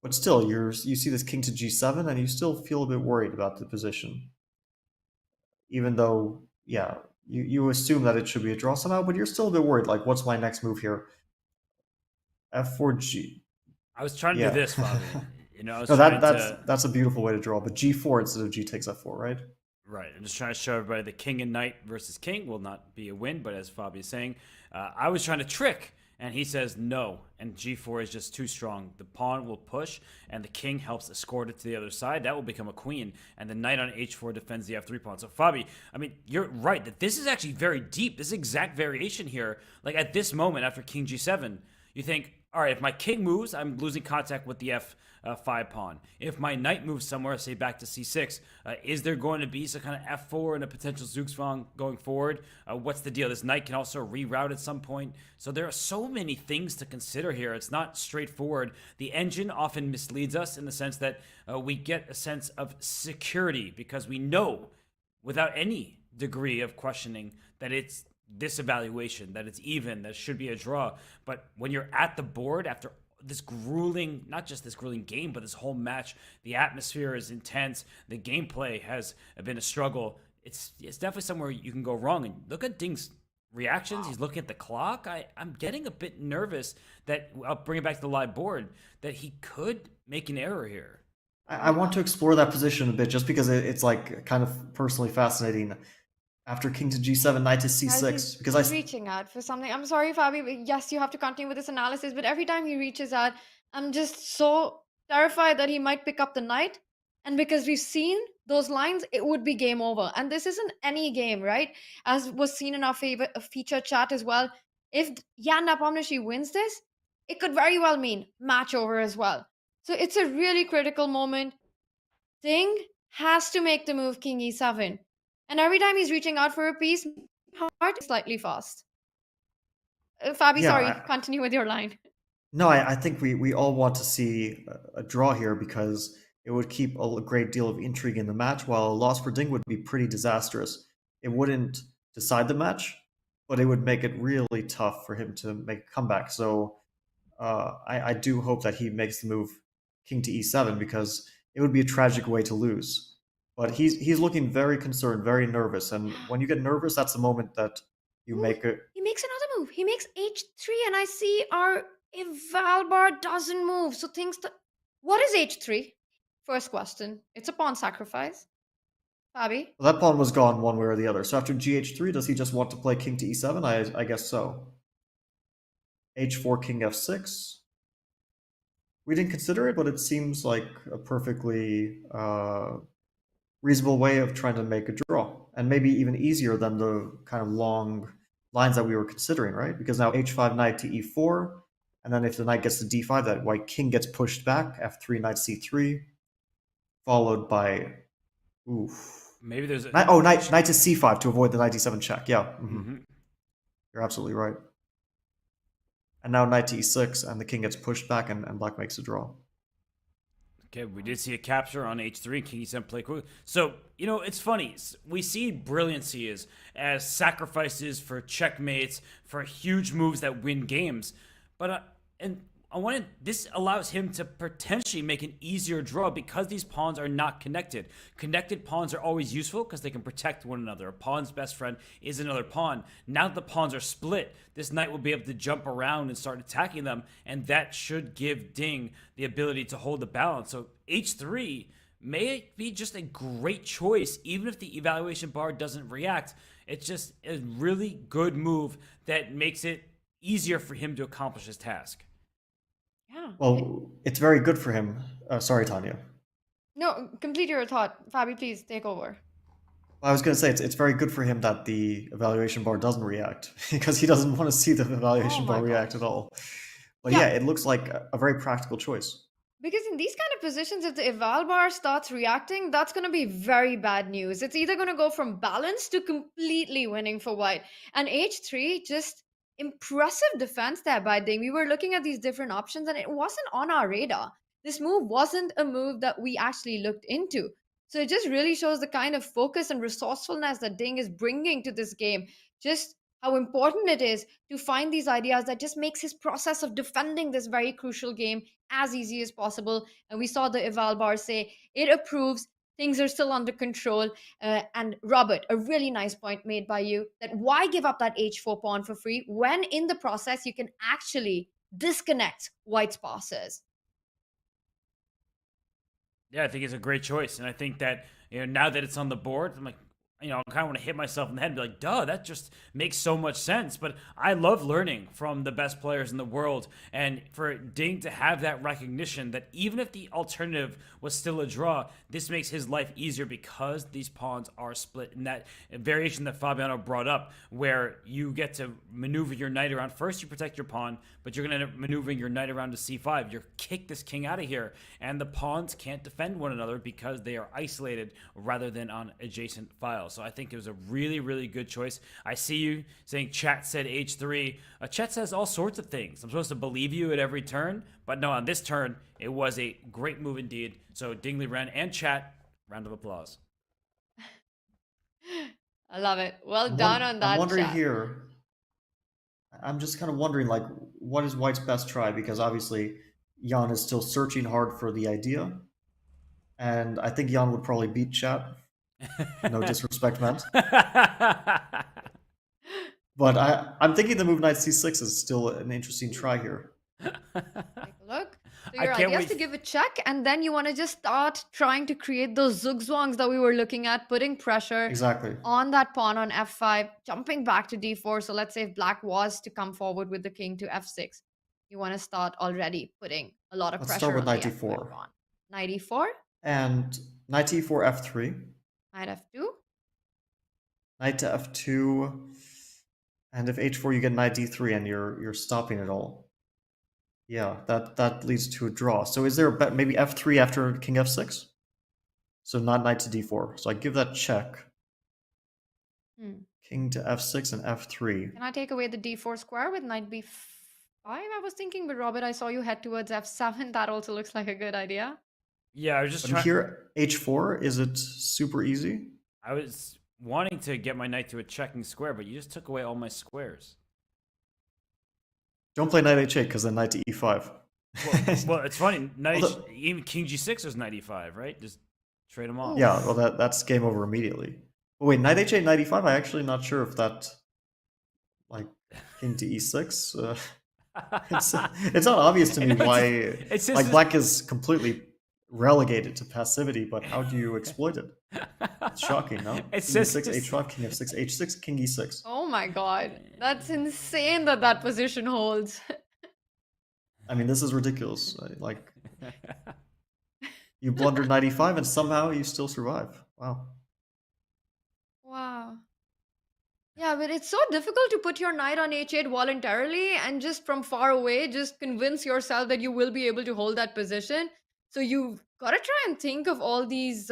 But still, you see this king to g7, and you still feel a bit worried about the position. Even though, yeah, you assume that it should be a draw somehow, but you're still a bit worried. Like, what's my next move here? f4g. I was trying to do this, Bobby. That's a beautiful way to draw, but g4 instead of g takes f4, right? Right. I'm just trying to show everybody the king and knight versus king will not be a win, but as Fabi is saying, I was trying to trick, and he says no, and g4 is just too strong. The pawn will push, and the king helps escort it to the other side. That will become a queen, and the knight on h4 defends the f3 pawn. So Fabi, I mean, you're right that this is actually very deep. This exact variation here, like at this moment after king g7, you think, all right, if my king moves, I'm losing contact with the f5 pawn. If my knight moves somewhere, say back to c6, is there going to be some kind of f4 and a potential zugzwang going forward? What's the deal? This knight can also reroute at some point. So there are so many things to consider here. It's not straightforward. The engine often misleads us in the sense that we get a sense of security because we know without any degree of questioning that it's this evaluation, that it's even, that it should be a draw. But when you're at the board after this grueling, not just this grueling game, but this whole match, the atmosphere is intense, the gameplay has been a struggle, it's definitely somewhere you can go wrong. And look at Ding's reactions. He's looking at the clock. I'm getting a bit nervous that, I'll bring it back to the live board, that he could make an error here. I want to explore that position a bit just because it's like kind of personally fascinating. After king to g7, knight to c6, Guys, because he's reaching out for something. I'm sorry, Fabi, but yes, you have to continue with this analysis, but every time he reaches out, I'm just so terrified that he might pick up the knight. And because we've seen those lines, it would be game over. And this isn't any game, right? As was seen in our favorite feature chat as well. If Jan Nepomniachtchi wins this, it could very well mean match over as well. So it's a really critical moment. Ding has to make the move king e7. And every time he's reaching out for a piece, heart is slightly fast. Fabi, Yeah, sorry, continue with your line. No, I think we all want to see a draw here because it would keep a great deal of intrigue in the match, while a loss for Ding would be pretty disastrous. It wouldn't decide the match, but it would make it really tough for him to make a comeback. So I do hope that he makes the move king to e7 because it would be a tragic way to lose. But he's looking very concerned, very nervous, and when you get nervous, that's the moment that you make a. He makes another move. He makes h3, and I see our eval bar doesn't move. So things. What is h3? First question. It's a pawn sacrifice. Fabi? Well, that pawn was gone one way or the other. So after gh3, does he just want to play king to e7? I guess so. h4, king f6. We didn't consider it, but it seems like a perfectly reasonable way of trying to make a draw. And maybe even easier than the kind of long lines that we were considering, right? Because now h5, knight to e4. And then if the knight gets to d5, that white king gets pushed back. f3, knight c3. Followed by... Oof. Maybe there's a... knight to c5 to avoid the knight d7 check. Yeah. You're absolutely right. And now knight to e6, and the king gets pushed back, and black makes a draw. Okay, we did see a capture on h3, king e7 play quick. So, you know, it's funny. We see brilliancy as sacrifices for checkmates, for huge moves that win games. But, this allows him to potentially make an easier draw because these pawns are not connected. Connected pawns are always useful because they can protect one another. A pawn's best friend is another pawn. Now that the pawns are split, this knight will be able to jump around and start attacking them, and that should give Ding the ability to hold the balance. So h3 may be just a great choice, even if the evaluation bar doesn't react. It's just a really good move that makes it easier for him to accomplish his task. Yeah. Well, it's very good for him. Sorry, Tanya. No, complete your thought. Fabi, please take over. I was going to say it's very good for him that the evaluation bar doesn't react because he doesn't want to see the evaluation bar react at all. But yeah, it looks like a very practical choice. Because in these kind of positions, if the eval bar starts reacting, that's going to be very bad news. It's either going to go from balance to completely winning for white. And h3 just... impressive defense there by Ding. We were looking at these different options and it wasn't on our radar. This move wasn't a move that we actually looked into. So it just really shows the kind of focus and resourcefulness that Ding is bringing to this game. Just how important it is to find these ideas that just makes his process of defending this very crucial game as easy as possible. And we saw the eval bar say it approves. Things are still under control. And Robert, a really nice point made by you that why give up that h4 pawn for free when in the process you can actually disconnect white's passes? Yeah, I think it's a great choice. And I think that, now that it's on the board, I'm like, I kind of want to hit myself in the head and be like, duh, that just makes so much sense. But I love learning from the best players in the world. And for Ding to have that recognition that even if the alternative was still a draw, this makes his life easier because these pawns are split. And that variation that Fabiano brought up, where you get to maneuver your knight around. First, you protect your pawn, but you're going to end up maneuvering your knight around to c5. You're kick this king out of here. And the pawns can't defend one another because they are isolated rather than on adjacent files. So I think it was a really, really good choice. I see you saying chat said h3. Chat says all sorts of things. I'm supposed to believe you at every turn, but no, on this turn, it was a great move indeed. So Ding Liren and chat, round of applause. I love it. Well done on that. I'm wondering chat. here. I'm just kind of wondering, like, what is White's best try? Because obviously, Jan is still searching hard for the idea, and I think Jan would probably beat chat. No disrespect meant. But I'm thinking the move knight c6 is still an interesting try here. Take a look. So your idea is to give a check, and then you want to just start trying to create those zugzwangs that we were looking at, putting pressure Exactly. on that pawn on f5, jumping back to d4. So let's say if black was to come forward with the king to f6, you want to start already putting a lot of Let's pressure start with on knight the f5 d4. pawn. Knight e4, And knight e4, f3. knight f2. Knight to f2. And if h4, you get knight d3, and you're stopping it all. Yeah, that leads to a draw. So is there a bet maybe f3 after king f6? So not knight to d4. So I give that check. King to f6 and f3. Can I take away the d4 square with knight b5? I was thinking, but Robert, I saw you head towards f7. That also looks like a good idea. Yeah, I was just But trying. here, h4, is it super easy? I was wanting to get my knight to a checking square, but you just took away all my squares. Don't play knight h8 because then knight to e5. Well, it's funny. Even king g6 is knight e5, right? Just trade them off. Yeah, well, that's game over immediately. But wait, knight h8, knight e5, I'm actually not sure if that, like, king to e6. It's not obvious to me why, like, black is completely relegated to passivity, but how do you exploit it? It's shocking, no? King e6, h5, king f6, h6, king e6. Oh my god. That's insane that position holds. I mean, this is ridiculous. Like, you blundered knight e5 and somehow you still survive. Wow. Wow. Yeah, but it's so difficult to put your knight on h8 voluntarily and just from far away, just convince yourself that you will be able to hold that position. So you've got to try and think of all these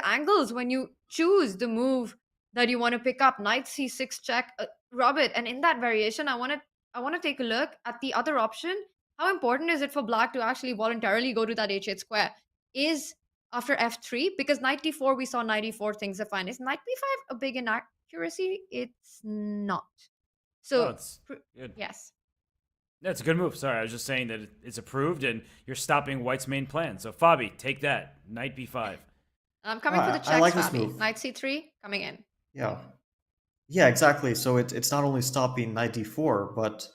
angles when you choose the move that you want to pick up. Knight c6 check, Robert. And in that variation, I want to take a look at the other option. How important is it for black to actually voluntarily go to that h8 square? Is after f3, because knight d4, we saw knight e4, things are fine. Is knight b5 a big inaccuracy? It's not. So, it's good. Yes. That's a good move. Sorry, I was just saying that it's approved and you're stopping white's main plan. So, Fabi, take that. Knight b5. I'm coming for the checks, like this Fabi. move. Knight c3, coming in. Yeah. Yeah, exactly. So it's not only stopping knight d4, but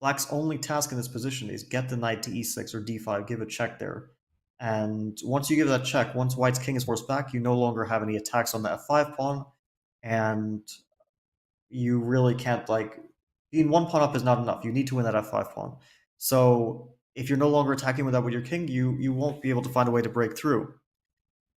black's only task in this position is get the knight to e6 or d5, give a check there. And once you give that check, once white's king is forced back, you no longer have any attacks on the f5 pawn, and you really can't, like, being one pawn up is not enough. You need to win that f5 pawn. So if you're no longer attacking with that with your king, you won't be able to find a way to break through.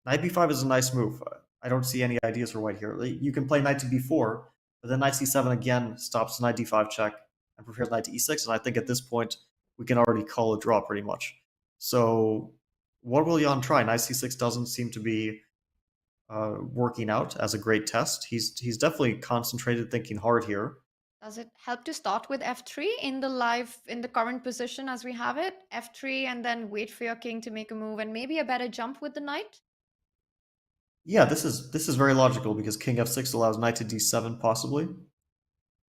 Knight b5 is a nice move. I don't see any ideas for white here. You can play knight to b4, but then knight c7 again stops knight d5 check and prepares knight to e6, and I think at this point we can already call a draw pretty much. So what will Jan try? Knight c6 doesn't seem to be working out as a great test. He's definitely concentrated, thinking hard here. Does it help to start with f3 in the current position as we have it? f3 and then wait for your king to make a move and maybe a better jump with the knight? Yeah, this is very logical because king f6 allows knight to d7 possibly,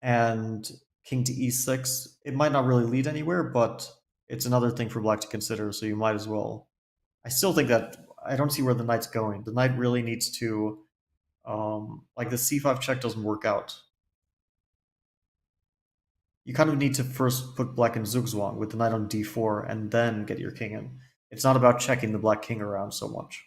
and king to e6. It might not really lead anywhere, but it's another thing for black to consider, so you might as well. I still think that I don't see where the knight's going. The knight really needs to, like, the c5 check doesn't work out. You kind of need to first put black in zugzwang with the knight on d4 and then get your king in. It's not about checking the black king around so much.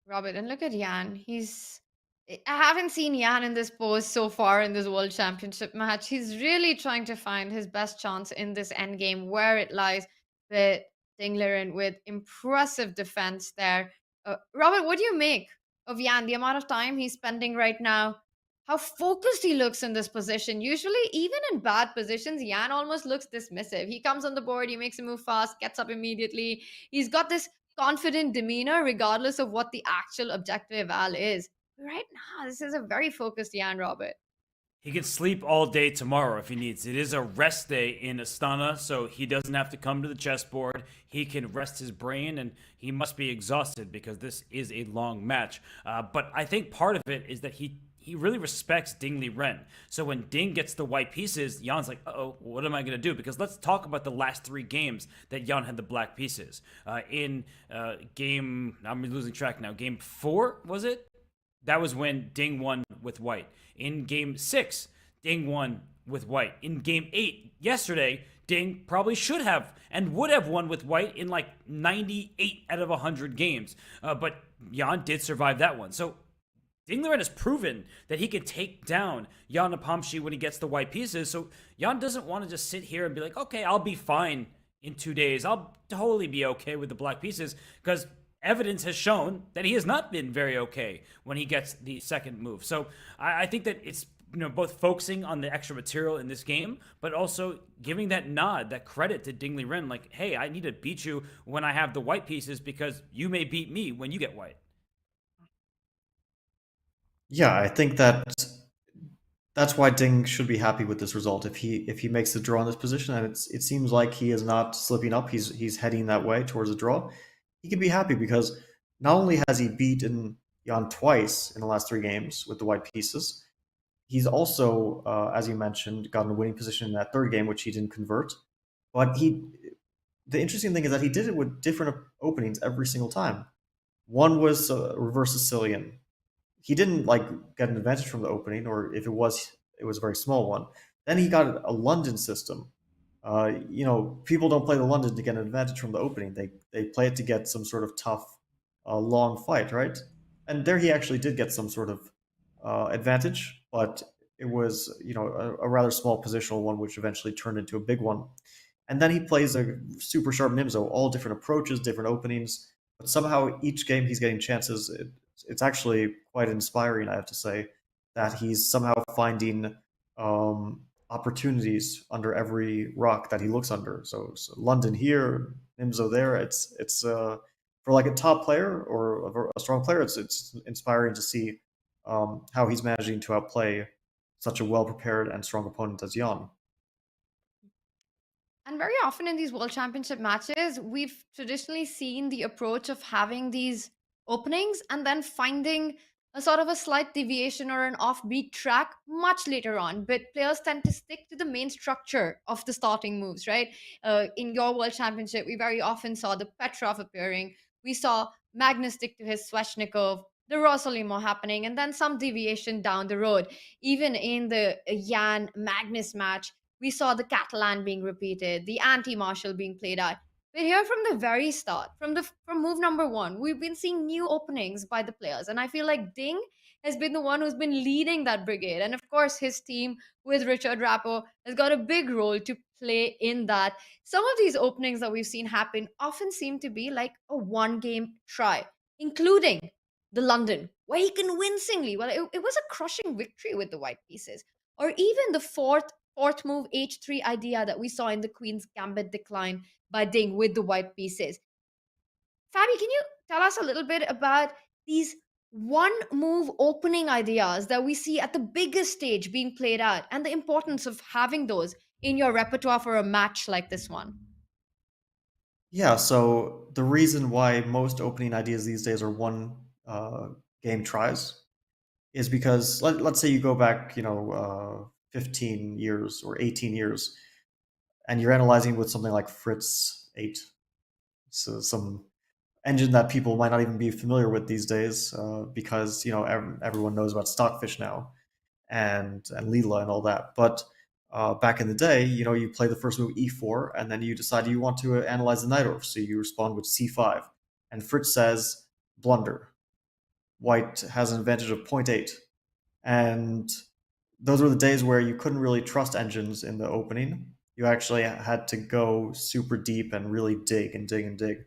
Robert, and look at Jan. I haven't seen Jan in this pose so far in this World Championship match. He's really trying to find his best chance in this endgame, where it lies with Ding Liren with impressive defense there. Robert, what do you make of Jan? The amount of time he's spending right now, how focused he looks in this position. Usually, even in bad positions, Jan almost looks dismissive. He comes on the board, he makes a move fast, gets up immediately. He's got this confident demeanor regardless of what the actual objective eval is. Right now, this is a very focused Jan, Robert. He can sleep all day tomorrow if he needs. It is a rest day in Astana, so he doesn't have to come to the chessboard. He can rest his brain, and he must be exhausted because this is a long match. But I think part of it is that he really respects Ding Liren. So when Ding gets the white pieces, Jan's like, uh-oh, what am I going to do? Because let's talk about the last 3 games that Jan had the black pieces. In game, I'm losing track now, game 4, was it? That was when Ding won with white. In game 6, Ding won with white. In game 8 yesterday, Ding probably should have and would have won with white in like 98 out of 100 games. But Jan did survive that one. So Ding Liren has proven that he can take down Jan Nepomniachtchi when he gets the white pieces. So Jan doesn't want to just sit here and be like, okay, I'll be fine in 2 days. I'll totally be okay with the black pieces, because evidence has shown that he has not been very okay when he gets the second move. So I think that it's both focusing on the extra material in this game, but also giving that nod, that credit to Ding Liren, like, hey, I need to beat you when I have the white pieces because you may beat me when you get white. Yeah, I think that's why Ding should be happy with this result. If he makes the draw in this position, and it seems like he is not slipping up, he's heading that way towards a draw, he can be happy because not only has he beaten Jan twice in the last 3 games with the white pieces, he's also, as you mentioned, gotten a winning position in that 3rd game, which he didn't convert. But the interesting thing is that he did it with different openings every single time. One was reverse Sicilian. He didn't get an advantage from the opening, or if it was a very small one. Then he got a London system. People don't play the London to get an advantage from the opening. They play it to get some sort of tough, long fight, right? And there he actually did get some sort of advantage, but it was a rather small positional one, which eventually turned into a big one. And then he plays a super sharp Nimzo, all different approaches, different openings, but somehow each game he's getting chances. It's actually quite inspiring, I have to say, that he's somehow finding opportunities under every rock that he looks under. So London here, Nimzo there. It's for like a top player or a strong player, it's inspiring to see how he's managing to outplay such a well-prepared and strong opponent as Jan. And very often in these World Championship matches, we've traditionally seen the approach of having these openings and then finding a sort of a slight deviation or an offbeat track much later on. But players tend to stick to the main structure of the starting moves, right? In your World Championship, we very often saw the Petrov appearing. We saw Magnus stick to his Sveshnikov, the Rosolimo happening, and then some deviation down the road. Even in the Jan Magnus match, we saw the Catalan being repeated, the anti-martial being played out. But here from the very start, from move number 1, we've been seeing new openings by the players. And I feel like Ding has been the one who's been leading that brigade. And of course, his team with Richard Rappo has got a big role to play in that. Some of these openings that we've seen happen often seem to be like a one-game try, including the London, where he convincingly, it was a crushing victory with the white pieces. Or even the fourth move h3 idea that we saw in the Queen's Gambit decline by Ding with the white pieces. Fabi, can you tell us a little bit about these one move opening ideas that we see at the biggest stage being played out and the importance of having those in your repertoire for a match like this one? Yeah, so the reason why most opening ideas these days are one game tries is because let's say you go back 15 years or 18 years and you're analyzing with something like Fritz 8, so some engine that people might not even be familiar with these days, because everyone knows about Stockfish now and Leela and all that. But back in the day, you play the first move e4, and then you decide you want to analyze the Najdorf, so you respond with c5, and Fritz says blunder. White has an advantage of 0.8, and those were the days where you couldn't really trust engines in the opening. You actually had to go super deep and really dig and dig and dig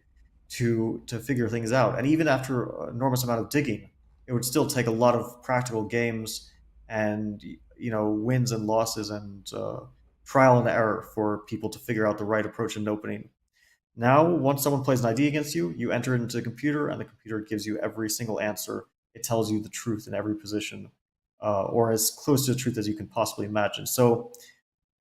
to figure things out. And even after an enormous amount of digging, it would still take a lot of practical games and wins and losses and trial and error for people to figure out the right approach in opening. Now, once someone plays an idea against you, you enter it into the computer, and the computer gives you every single answer. It tells you the truth in every position, or as close to the truth as you can possibly imagine. So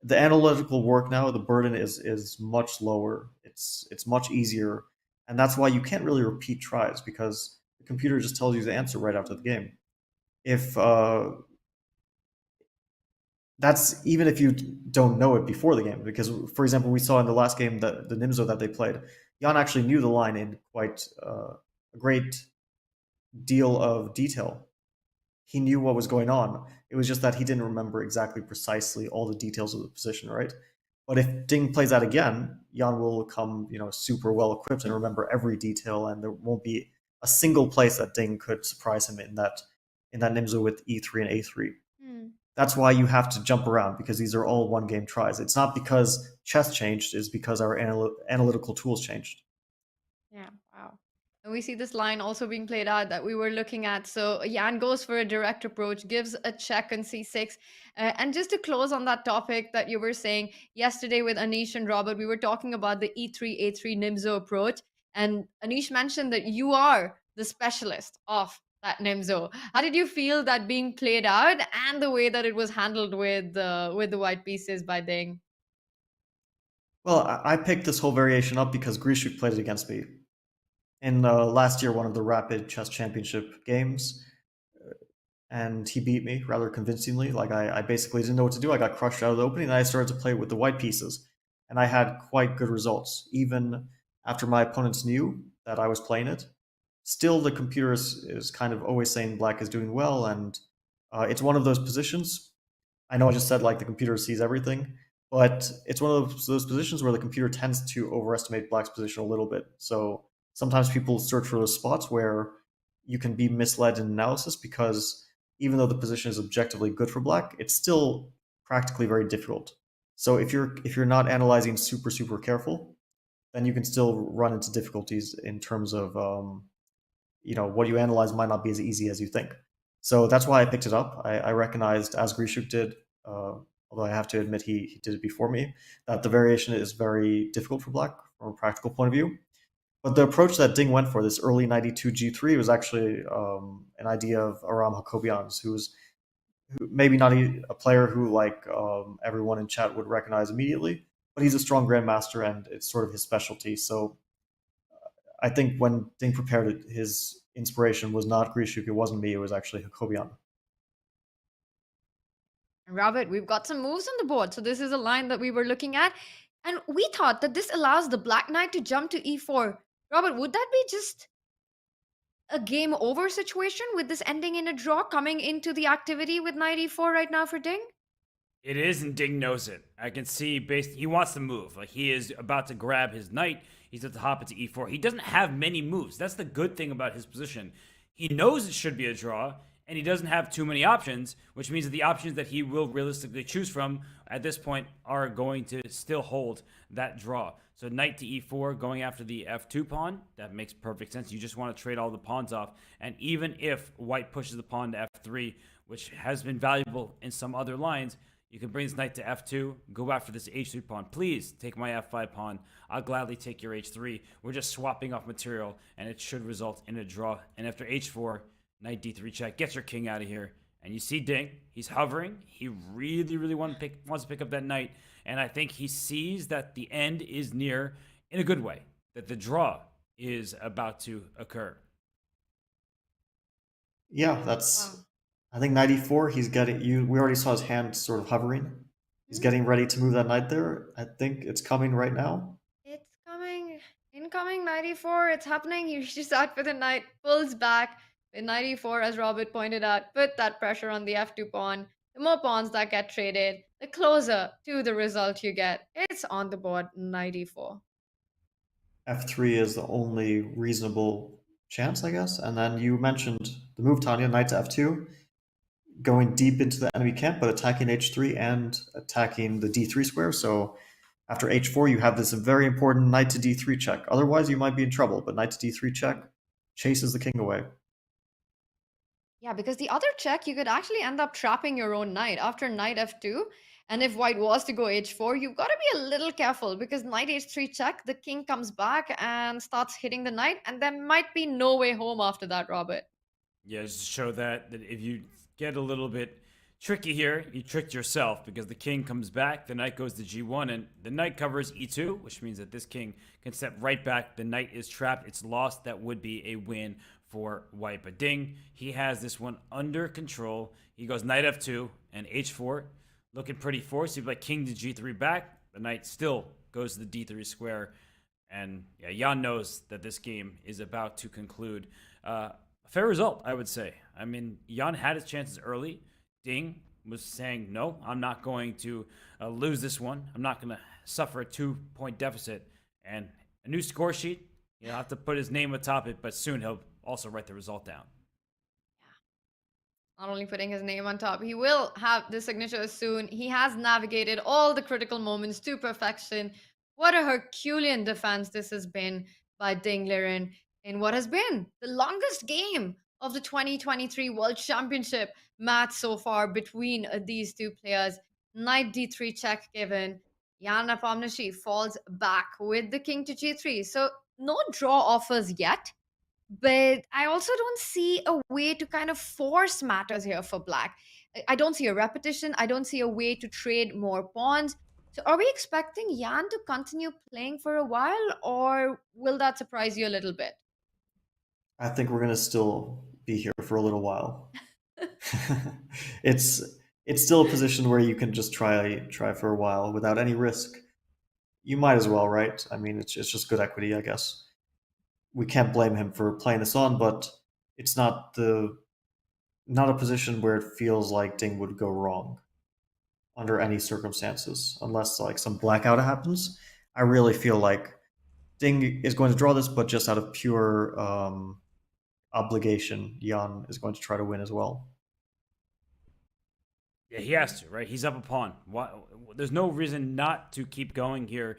the analytical work now, the burden is much lower. It's much easier, and that's why you can't really repeat tries, because the computer just tells you the answer right after the game. That's even if you don't know it before the game, because, for example, we saw in the last game that the Nimzo that they played, Jan actually knew the line in quite a great deal of detail. he knew what was going on. It was just that he didn't remember exactly precisely all the details of the position, right? But if Ding plays that again, Jan will come, super well equipped and remember every detail, and there won't be a single place that Ding could surprise him in that Nimzo with E3 and A3. That's why you have to jump around, because these are all one game tries. It's not because chess changed, it's because our analytical tools changed. Yeah, wow. And we see this line also being played out that we were looking at. So Jan goes for a direct approach, gives a check on c6. And just to close on that topic that you were saying yesterday with Anish and Robert, we were talking about the E3, A3 Nimzo approach. And Anish mentioned that you are the specialist of that Nimzo. How did you feel that being played out and the way that it was handled with the white pieces by Ding? Well, I picked this whole variation up because Grishuk played it against me in last year, one of the Rapid Chess Championship games, and he beat me rather convincingly. Like, I basically didn't know what to do. I got crushed out of the opening, and I started to play with the white pieces, and I had quite good results, even after my opponents knew that I was playing it. Still, the computer is kind of always saying black is doing well, and it's one of those positions. I know I just said, like, the computer sees everything, but it's one of those positions where the computer tends to overestimate black's position a little bit. So sometimes people search for those spots where you can be misled in analysis, because even though the position is objectively good for black, it's still practically very difficult. So if you're not analyzing super careful, then you can still run into difficulties in terms of what you analyze might not be as easy as you think. So that's why I picked it up. I recognized, as Grishuk did, although I have to admit he did it before me, that the variation is very difficult for black from a practical point of view. But the approach that Ding went for, this early 92 G3, was actually an idea of Aram Hakobian's, who maybe not a player who, like, everyone in chat would recognize immediately, but he's a strong grandmaster, and it's sort of his specialty. So I think when Ding prepared it, his inspiration was not Grishuk, it wasn't me, it was actually Hakobian. Robert, we've got some moves on the board. So this is a line that we were looking at. And we thought that this allows the black knight to jump to e4. Robert, would that be just a game over situation with this ending in a draw coming into the activity with knight e4 right now for Ding? It is, and Ding knows it. I can see he wants to move. Like, he is about to grab his knight. He's at the hop into e4. He doesn't have many moves. That's the good thing about his position. He knows it should be a draw, and he doesn't have too many options, which means that the options that he will realistically choose from at this point are going to still hold that draw. So knight to e4, going after the f2 pawn, that makes perfect sense. You just want to trade all the pawns off. And even if white pushes the pawn to f3, which has been valuable in some other lines, you can bring this knight to f2, go after this h3 pawn. Please take my f5 pawn. I'll gladly take your h3. We're just swapping off material, and it should result in a draw. And after h4, knight d3 check, get your king out of here. And you see Ding, he's hovering. He really wants to pick up that knight. And I think he sees that the end is near in a good way, that the draw is about to occur. Yeah, that's... I think knight e4, he's getting... We already saw his hand sort of hovering. He's getting ready to move that knight there. I think it's coming right now. It's coming. Incoming knight e4. It's happening. He reaches out for the knight, pulls back with knight e4, as Robert pointed out. Put that pressure on the f2 pawn. The more pawns that get traded, the closer to the result you get. It's on the board, knight e4. f3 is the only reasonable chance, I guess. And then you mentioned the move, Tanya, knight to f2, going deep into the enemy camp, but attacking h3 and attacking the d3 square. So after h4, you have this very important knight to d3 check. Otherwise, you might be in trouble, but knight to d3 check chases the king away. Yeah, because the other check, you could actually end up trapping your own knight after knight f2. And if white was to go h4, you've got to be a little careful, because knight h3 check, the king comes back and starts hitting the knight, and there might be no way home after that, Robert. Yeah, just to show that if you get a little bit tricky here, you tricked yourself, because the king comes back, the knight goes to g1, and the knight covers e2, which means that this king can step right back. The knight is trapped. It's lost. That would be a win for white. But Ding, he has this one under control. He goes knight f2 and h4, looking pretty forced. He's like king to g3 back. The knight still goes to the d3 square. And yeah, Jan knows that this game is about to conclude. A fair result, I would say. I mean, Jan had his chances early. Ding was saying, no, I'm not going to lose this one. I'm not going to suffer a 2-point deficit. And a new score sheet, he'll have to put his name atop it, but soon he'll also write the result down. Not only putting his name on top, he will have the signature soon. He has navigated all the critical moments to perfection. What a Herculean defense this has been by Ding Liren in what has been the longest game of the 2023 World Championship match so far between these two players. Knight d3 check given. Jan Nepomniachtchi falls back with the king to g3. So no draw offers yet. But I also don't see a way to kind of force matters here for black. I don't see a repetition. I don't see a way to trade more pawns. So are we expecting Jan to continue playing for a while, or will that surprise you a little bit? I think we're gonna still be here for a little while. it's still a position where you can just try for a while without any risk. You might as well, right? I mean, it's just good equity, I guess. We can't blame him for playing this on, but it's not a position where it feels like Ding would go wrong under any circumstances, unless like some blackout happens. I really feel like Ding is going to draw this, but just out of pure obligation, Jan is going to try to win as well. Yeah, he has to, right? He's up a pawn. There's no reason not to keep going here.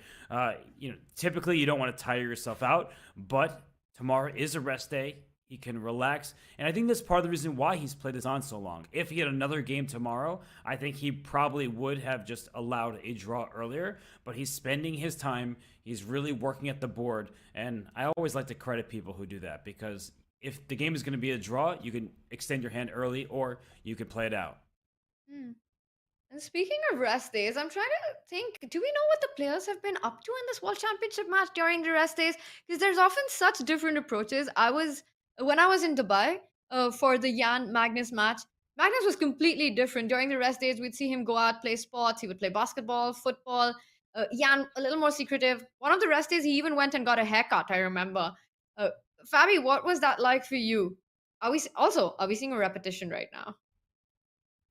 Typically you don't want to tire yourself out, but tomorrow is a rest day. He can relax, and I think that's part of the reason why he's played this on so long. If he had another game tomorrow, I think he probably would have just allowed a draw earlier, but he's spending his time. He's really working at the board, and I always like to credit people who do that, because if the game is going to be a draw, you can extend your hand early, or you can play it out. And speaking of rest days, I'm trying to think, do we know what the players have been up to in this World Championship match during the rest days? Because there's often such different approaches. When I was in Dubai for the Jan Magnus match, Magnus was completely different. During the rest days, we'd see him go out, play sports. He would play basketball, football. Jan, a little more secretive. One of the rest days, he even went and got a haircut, I remember. Fabi, what was that like for you? Are we seeing a repetition right now?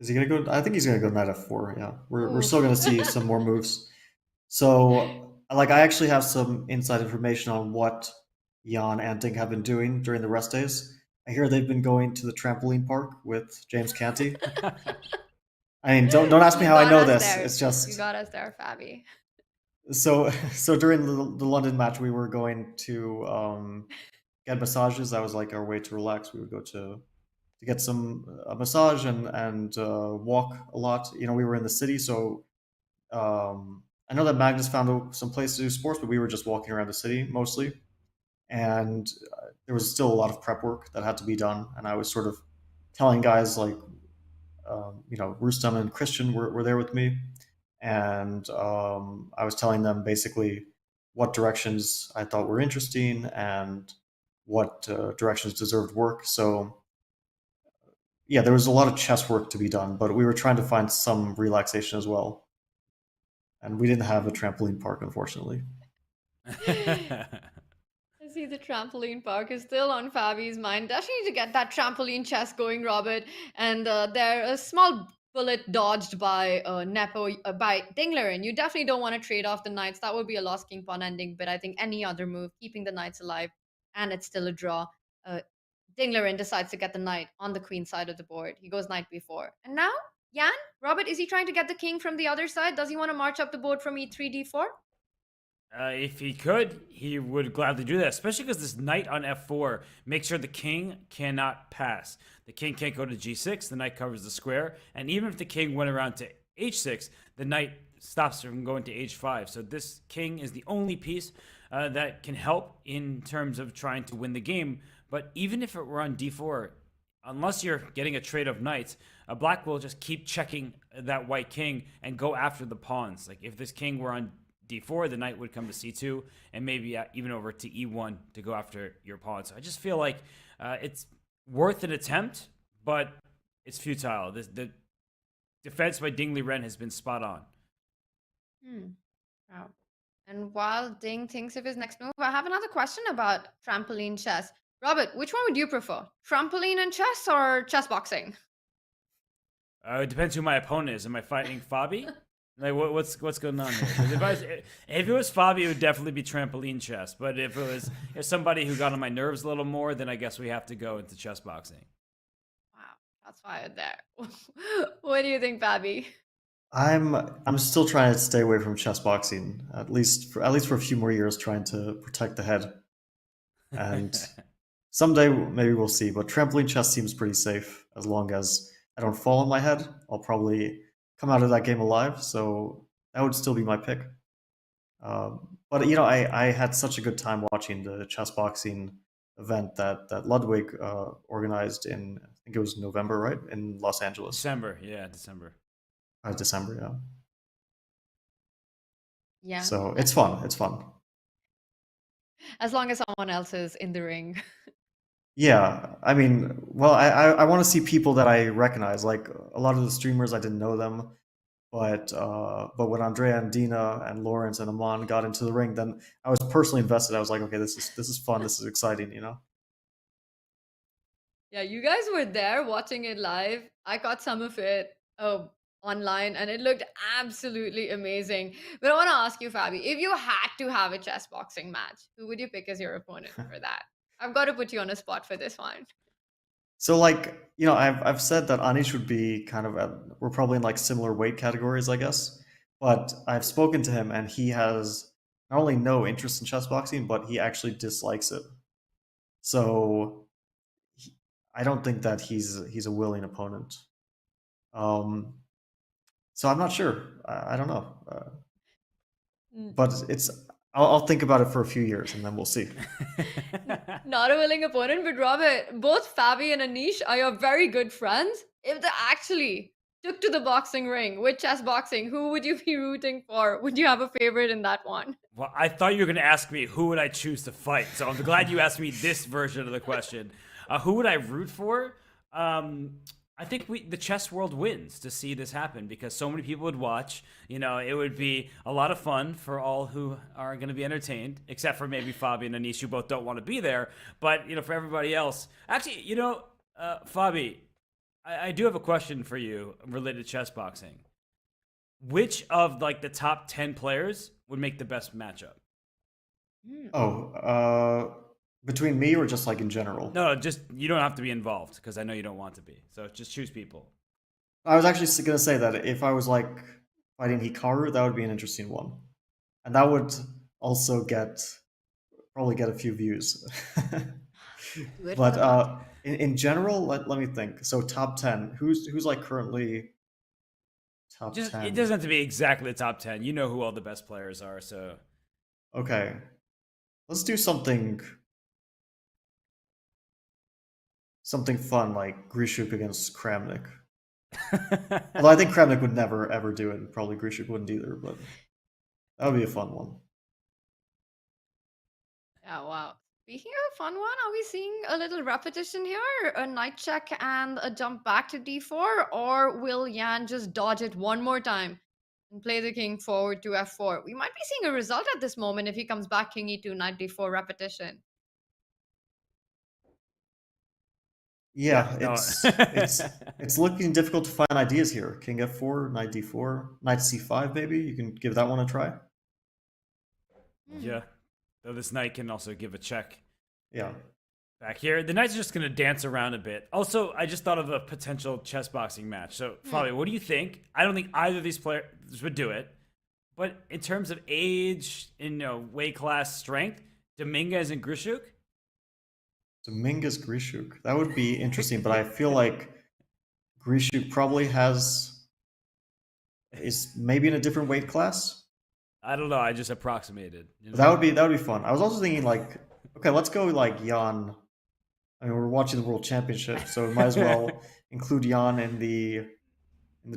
Is he gonna go? I think he's gonna go knight f4. Yeah, we're still gonna see some more moves. So, like, I actually have some inside information on what Jan and Ding have been doing during the rest days. I hear they've been going to the trampoline park with James Canty. I mean, don't ask me how I know this. It's just you got us there, Fabi. So during the London match, we were going to get massages. That was like our way to relax. We would go to get a massage and walk a lot. We were in the city, so I know that Magnus found some place to do sports, but we were just walking around the city mostly. And there was still a lot of prep work that had to be done. And I was sort of telling guys like, Rustam and Christian were there with me. And I was telling them basically what directions I thought were interesting and what directions deserved work. So yeah, there was a lot of chess work to be done, but we were trying to find some relaxation as well. And we didn't have a trampoline park, unfortunately. I see the trampoline park is still on Fabi's mind. Definitely need to get that trampoline chess going, Robert. And there a small bullet dodged by by Ding Liren. You definitely don't want to trade off the knights. That would be a lost king pawn ending. But I think any other move, keeping the knights alive, and it's still a draw. Ding Liren decides to get the knight on the queen side of the board. He goes knight b4. And now, Jan, Robert, is he trying to get the king from the other side? Does he want to march up the board from e3, d4? If he could, he would gladly do that, especially because this knight on f4 makes sure the king cannot pass. The king can't go to g6, the knight covers the square, and even if the king went around to h6, the knight stops from going to h5. So this king is the only piece that can help in terms of trying to win the game. But even if it were on d4, unless you're getting a trade of knights, black will just keep checking that white king and go after the pawns. Like if this king were on d4, the knight would come to c2 and maybe even over to e1 to go after your pawn. So I just feel like it's worth an attempt, but it's futile. The defense by Ding Liren has been spot on. Wow. And while Ding thinks of his next move, I have another question about trampoline chess. Robert, which one would you prefer? Trampoline and chess or chess boxing? It depends who my opponent is. Am I fighting Fabi? Like what's going on here? 'Cause if it was Fabi, it would definitely be trampoline chess. But if it was somebody who got on my nerves a little more, then I guess we have to go into chess boxing. Wow, that's fired there. What do you think, Fabi? I'm still trying to stay away from chess boxing, at least for a few more years, trying to protect the head. And someday maybe we'll see. But trampoline chess seems pretty safe as long as I don't fall on my head. I'll probably come out of that game alive, so that would still be my pick. But you know, I had such a good time watching the chess boxing event that Ludwig organized in, I think it was November, right, in Los Angeles. December, yeah, December. December, yeah. Yeah. So it's fun. It's fun. As long as someone else is in the ring. Yeah, I mean, well, I want to see people that I recognize. Like a lot of the streamers, I didn't know them, but when Andrea and Dina and Lawrence and Aman got into the ring, then I was personally invested. I was like, okay, this is fun. This is exciting, you know. Yeah, you guys were there watching it live. I caught some of it online and it looked absolutely amazing. But I want to ask you, Fabi, if you had to have a chess boxing match, who would you pick as your opponent for that? I've got to put you on a spot for this one. So like, you know, I've said that Anish would be kind of we're probably in like similar weight categories, I guess. But I've spoken to him and he has not only no interest in chess boxing, but he actually dislikes it. So I don't think that he's a willing opponent. So I'm not sure. I don't know. But I'll think about it for a few years and then we'll see. Not a willing opponent, but Robert, both Fabi and Anish are your very good friends. If they actually took to the boxing ring with chess boxing, who would you be rooting for? Would you have a favorite in that one? Well, I thought you were going to ask me who would I choose to fight. So I'm glad you asked me this version of the question. Who would I root for? I think the chess world wins to see this happen because so many people would watch. You know, it would be a lot of fun for all who are going to be entertained, except for maybe Fabi and Anish, who both don't want to be there. But, you know, for everybody else, actually, you know, Fabi, I do have a question for you related to chess boxing. Which of like the top 10 players would make the best matchup? Between me or just like in general? No, just you don't have to be involved because I know you don't want to be. So just choose people. I was actually going to say that if I was like fighting Hikaru, that would be an interesting one. And that would also probably get a few views. But in general, let me think. So top 10, who's like currently top 10? It doesn't have to be exactly the top 10. You know who all the best players are, so. Okay. Let's do something fun like Grishuk against Kramnik. Although I think Kramnik would never ever do it, and probably Grishuk wouldn't either, but that would be a fun one. Yeah, wow. Speaking of a fun one, are we seeing a little repetition here? A knight check and a jump back to d4? Or will Yan just dodge it one more time and play the king forward to f4? We might be seeing a result at this moment if he comes back king e2, knight d4 repetition. Yeah, it's looking difficult to find ideas here. King f4, knight d4, knight c5 maybe? You can give that one a try? Yeah. Though this knight can also give a check. Yeah. Back here. The knight's just going to dance around a bit. Also, I just thought of a potential chess boxing match. So, Fabi, what do you think? I don't think either of these players would do it. But in terms of age, weight class, strength, Dominguez and Grishuk? Dominguez, Grishuk. That would be interesting, but I feel like Grishuk probably is maybe in a different weight class. I don't know. I just approximated. That would be fun. I was also thinking like, okay, let's go like Jan. I mean, we're watching the World Championship, so we might as well include Jan in the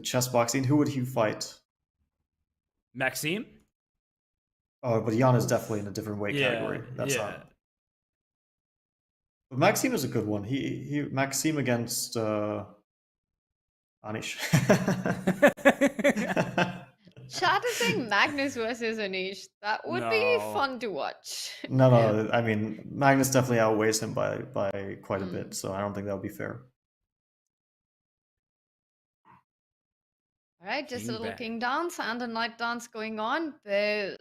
chess boxing. Who would he fight? Maxime? Oh, but Jan is definitely in a different weight category. That's not. But Maxime is a good one. He Maxime against Anish. Chat is saying Magnus versus Anish. That would be fun to watch. No, I mean, Magnus definitely outweighs him by quite a bit, so I don't think that would be fair. All right, just King a little back. king dance and a knight dance going on. But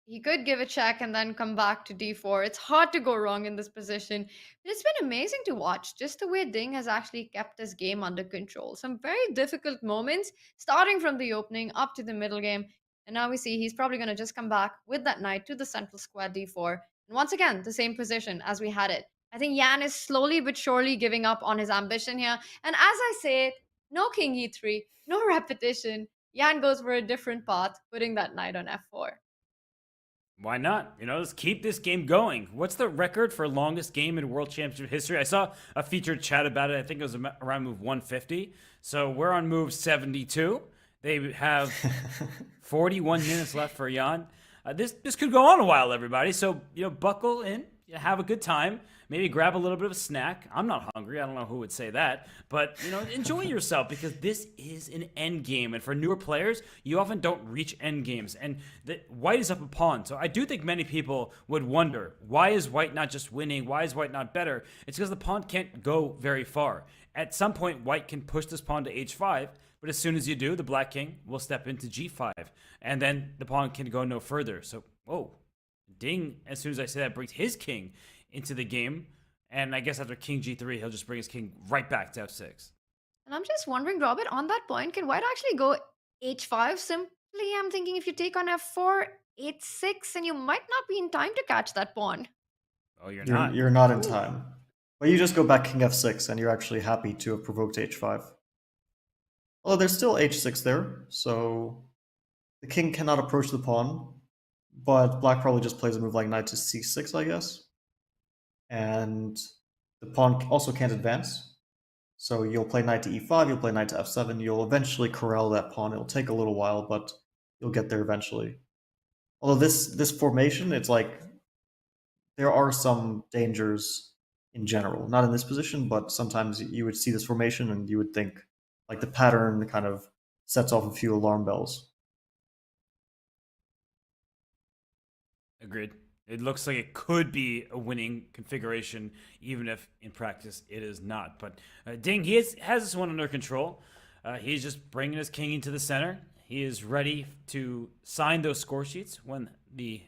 he could give a check and then come back to d4. It's hard to go wrong in this position. But it's been amazing to watch just the way Ding has actually kept this game under control. Some very difficult moments, starting from the opening up to the middle game. And now we see he's probably going to just come back with that knight to the central square d4. And once again, the same position as we had it. I think Yan is slowly but surely giving up on his ambition here. And as I say it, no king e3, no repetition. Yan goes for a different path, putting that knight on f4. Why not? Let's keep this game going. What's the record for longest game in World Championship history? I saw a featured chat about it. I think it was around move 150. So we're on move 72. They have 41 minutes left for Jan. This could go on a while, everybody. So, buckle in, have a good time. Maybe grab a little bit of a snack. I'm not hungry. I don't know who would say that. But, enjoy yourself because this is an end game. And for newer players, you often don't reach end games. And white is up a pawn. So I do think many people would wonder, why is white not just winning? Why is white not better? It's because the pawn can't go very far. At some point, white can push this pawn to h5. But as soon as you do, the black king will step into g5. And then the pawn can go no further. So, whoa. Ding, as soon as I say that, brings his king into the game. And I guess after king g3, he'll just bring his king right back to f6. And I'm just wondering, Robert, on that point, can white actually go h5 simply? I'm thinking if you take on f4, h6, and you might not be in time to catch that pawn. Oh, you're not? You're not in time. But you just go back king f6, and you're actually happy to have provoked h5. Although there's still h6 there, so the king cannot approach the pawn. But black probably just plays a move like knight to c6, I guess. And the pawn also can't advance. So you'll play knight to e5, you'll play knight to f7, you'll eventually corral that pawn. It'll take a little while, but you'll get there eventually. Although this formation, it's like there are some dangers in general. Not in this position, but sometimes you would see this formation and you would think like the pattern kind of sets off a few alarm bells. Agreed. It looks like it could be a winning configuration, even if in practice it is not. But Ding, he has this one under control. He's just bringing his king into the center. He is ready to sign those score sheets when the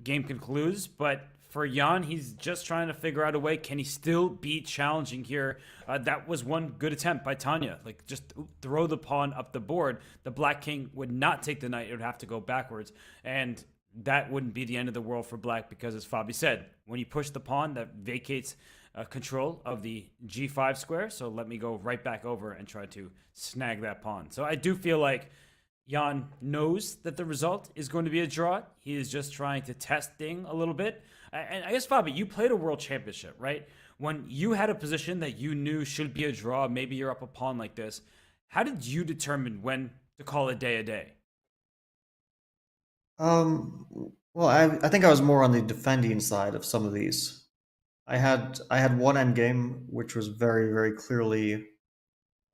game concludes. But for Jan, he's just trying to figure out a way. Can he still be challenging here? That was one good attempt by Tanya. Like, just throw the pawn up the board. The black king would not take the knight. It would have to go backwards. And that wouldn't be the end of the world for black because, as Fabi said, when you push the pawn, that vacates control of the g5 square. So let me go right back over and try to snag that pawn. So I do feel like Jan knows that the result is going to be a draw. He is just trying to test Ding a little bit. And I guess, Fabi, you played a world championship, right? When you had a position that you knew should be a draw, maybe you're up a pawn like this, how did you determine when to call a day? Well, I think I was more on the defending side of some of these. I had one endgame which was very, very clearly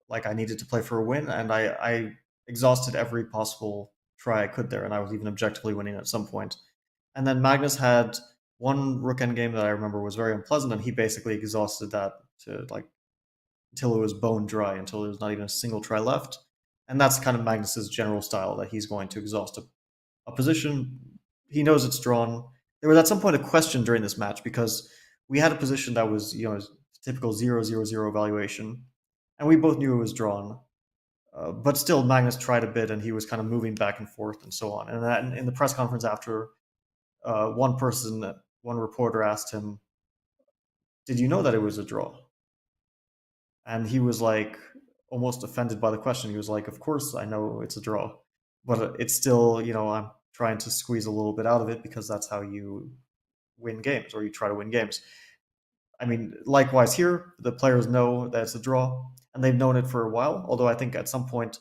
like I needed to play for a win, and I exhausted every possible try I could there, and I was even objectively winning at some point. And then Magnus had one rook endgame that I remember was very unpleasant, and he basically exhausted that to like until it was bone dry, until there was not even a single try left. And that's kind of Magnus's general style, that he's going to exhaust a position. He knows it's drawn. There was at some point a question during this match because we had a position that was, typical 0-0-0 evaluation, and we both knew it was drawn. But still, Magnus tried a bit, and he was kind of moving back and forth and so on. And in the press conference after, one reporter asked him, "Did you know that it was a draw?" And he was like almost offended by the question. He was like, "Of course I know it's a draw, but it's still, I'm trying to squeeze a little bit out of it because that's how you win games, or you try to win games." I mean, likewise here, the players know that it's a draw, and they've known it for a while, although I think at some point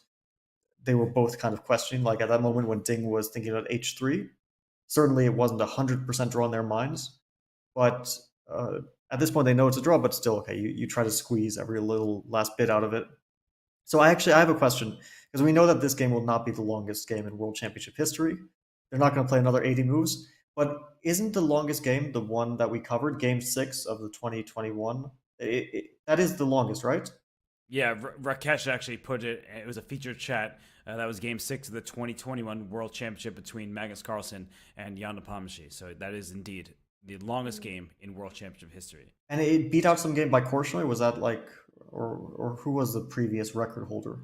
they were both kind of questioning, like at that moment when Ding was thinking about h3, certainly it wasn't 100% draw in their minds, but at this point they know it's a draw, but still, okay, you try to squeeze every little last bit out of it. So I have a question, Because we know that this game will not be the longest game in World Championship history. They're not going to play another 80 moves. But isn't the longest game the one that we covered, Game 6 of the 2021? That is the longest, right? Yeah, Rakesh actually put it. It was a featured chat. That was Game 6 of the 2021 World Championship between Magnus Carlsen and Jan Nepomniachtchi. So that is indeed the longest game in World Championship history. And it beat out some game by Korchnoi? Was that like, or who was the previous record holder?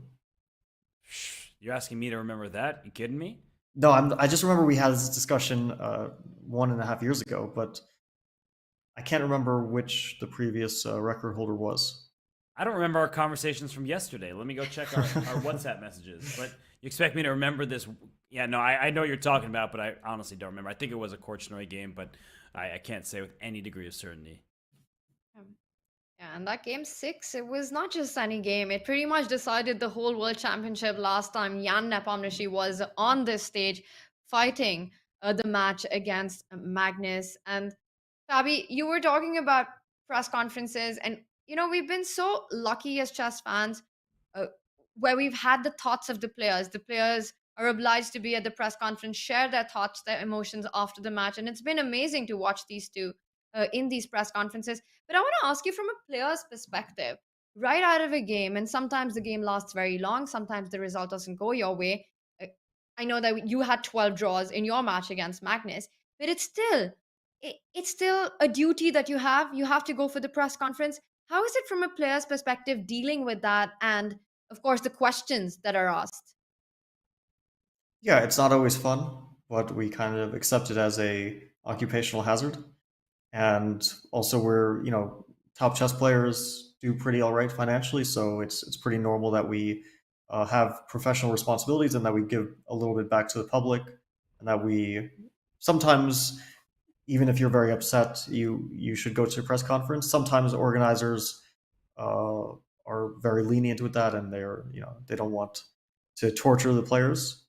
You're asking me to remember that? You kidding me? No, I just remember we had this discussion 1.5 years ago, but I can't remember which the previous record holder was. I don't remember our conversations from yesterday. Let me go check our WhatsApp messages. But you expect me to remember this? Yeah, no, I know what you're talking about, but I honestly don't remember. I think it was a Korchnoi game, but I can't say with any degree of certainty. Yeah, and that Game 6, it was not just any game. It pretty much decided the whole World Championship last time Jan Nepomniachtchi was on this stage fighting the match against Magnus. And Fabi, you were talking about press conferences, and we've been so lucky as chess fans where we've had the thoughts of the players. The players are obliged to be at the press conference, share their thoughts, their emotions after the match. And it's been amazing to watch these two in these press conferences. But I want to ask you from a player's perspective, right out of a game, and sometimes the game lasts very long, sometimes the result doesn't go your way. I know that you had 12 draws in your match against Magnus, but it's still a duty that you have. You have to go for the press conference. How is it from a player's perspective dealing with that, and of course the questions that are asked? Yeah, it's not always fun, but we kind of accept it as a occupational hazard. And also we're, top chess players do pretty all right financially, so it's pretty normal that we have professional responsibilities and that we give a little bit back to the public, and that we sometimes, even if you're very upset, you should go to a press conference. Sometimes organizers are very lenient with that, and they don't want to torture the players.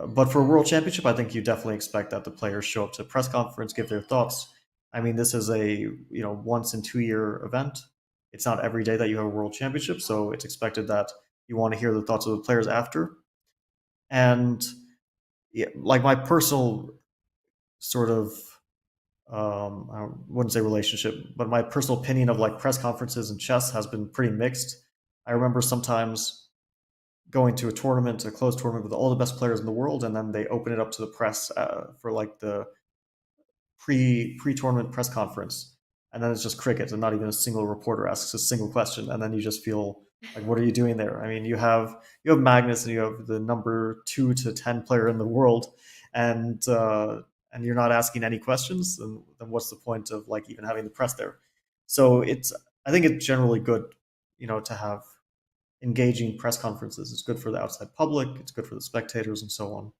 But for a World Championship, I think you definitely expect that the players show up to a press conference, give their thoughts. I mean, this is a once in 2 year event. It's not every day that you have a World Championship, so it's expected that you want to hear the thoughts of the players after. And yeah, like my personal sort of I wouldn't say relationship, but my personal opinion of like press conferences in chess has been pretty mixed. I remember sometimes going to a closed tournament with all the best players in the world, and then they open it up to the press for like the pre-tournament press conference, and then it's just cricket, and not even a single reporter asks a single question, and then you just feel like, what are you doing there? I mean, you have Magnus, and you have the number 2 to 10 player in the world, and you're not asking any questions, then what's the point of like even having the press there? So I think it's generally good, to have engaging press conferences. It's good for the outside public, it's good for the spectators, and so on.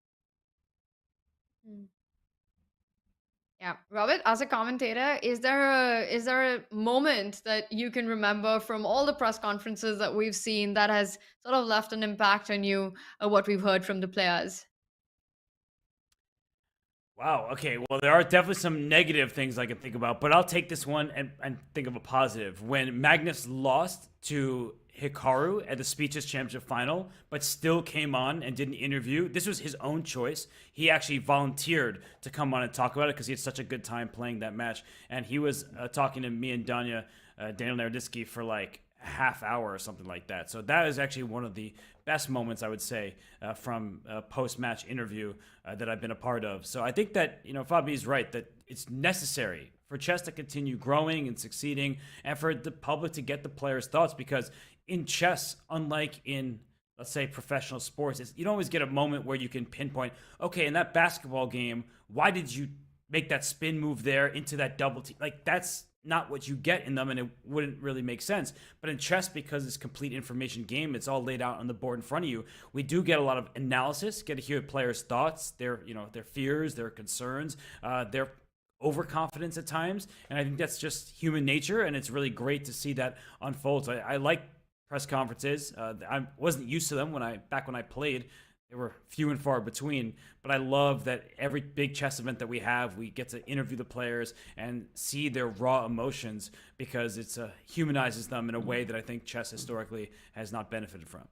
Yeah, Robert, as a commentator, is there a moment that you can remember from all the press conferences that we've seen that has sort of left an impact on you, what we've heard from the players? Wow. Okay. Well, there are definitely some negative things I can think about, but I'll take this one and think of a positive. When Magnus lost to Hikaru at the Speeches Championship final, but still came on and did an interview. This was his own choice. He actually volunteered to come on and talk about it because he had such a good time playing that match. And he was talking to me and Daniel Naroditsky for like a half hour or something like that. So that is actually one of the best moments, I would say, from a post-match interview that I've been a part of. So I think that, Fabi's right, that it's necessary for chess to continue growing and succeeding, and for the public to get the players' thoughts, because in chess, unlike in, let's say, professional sports, you don't always get a moment where you can pinpoint, okay, in that basketball game, why did you make that spin move there into that double T? Like, that's not what you get in them, and it wouldn't really make sense. But in chess, because it's complete information game, it's all laid out on the board in front of you. We do get a lot of analysis, get to hear players' thoughts, their fears, their concerns, their overconfidence at times, and I think that's just human nature, and it's really great to see that unfold. So I like press conferences. I wasn't used to them when I played. They were few and far between, but I love that every big chess event that we have, we get to interview the players and see their raw emotions, because it humanizes them in a way that I think chess historically has not benefited from.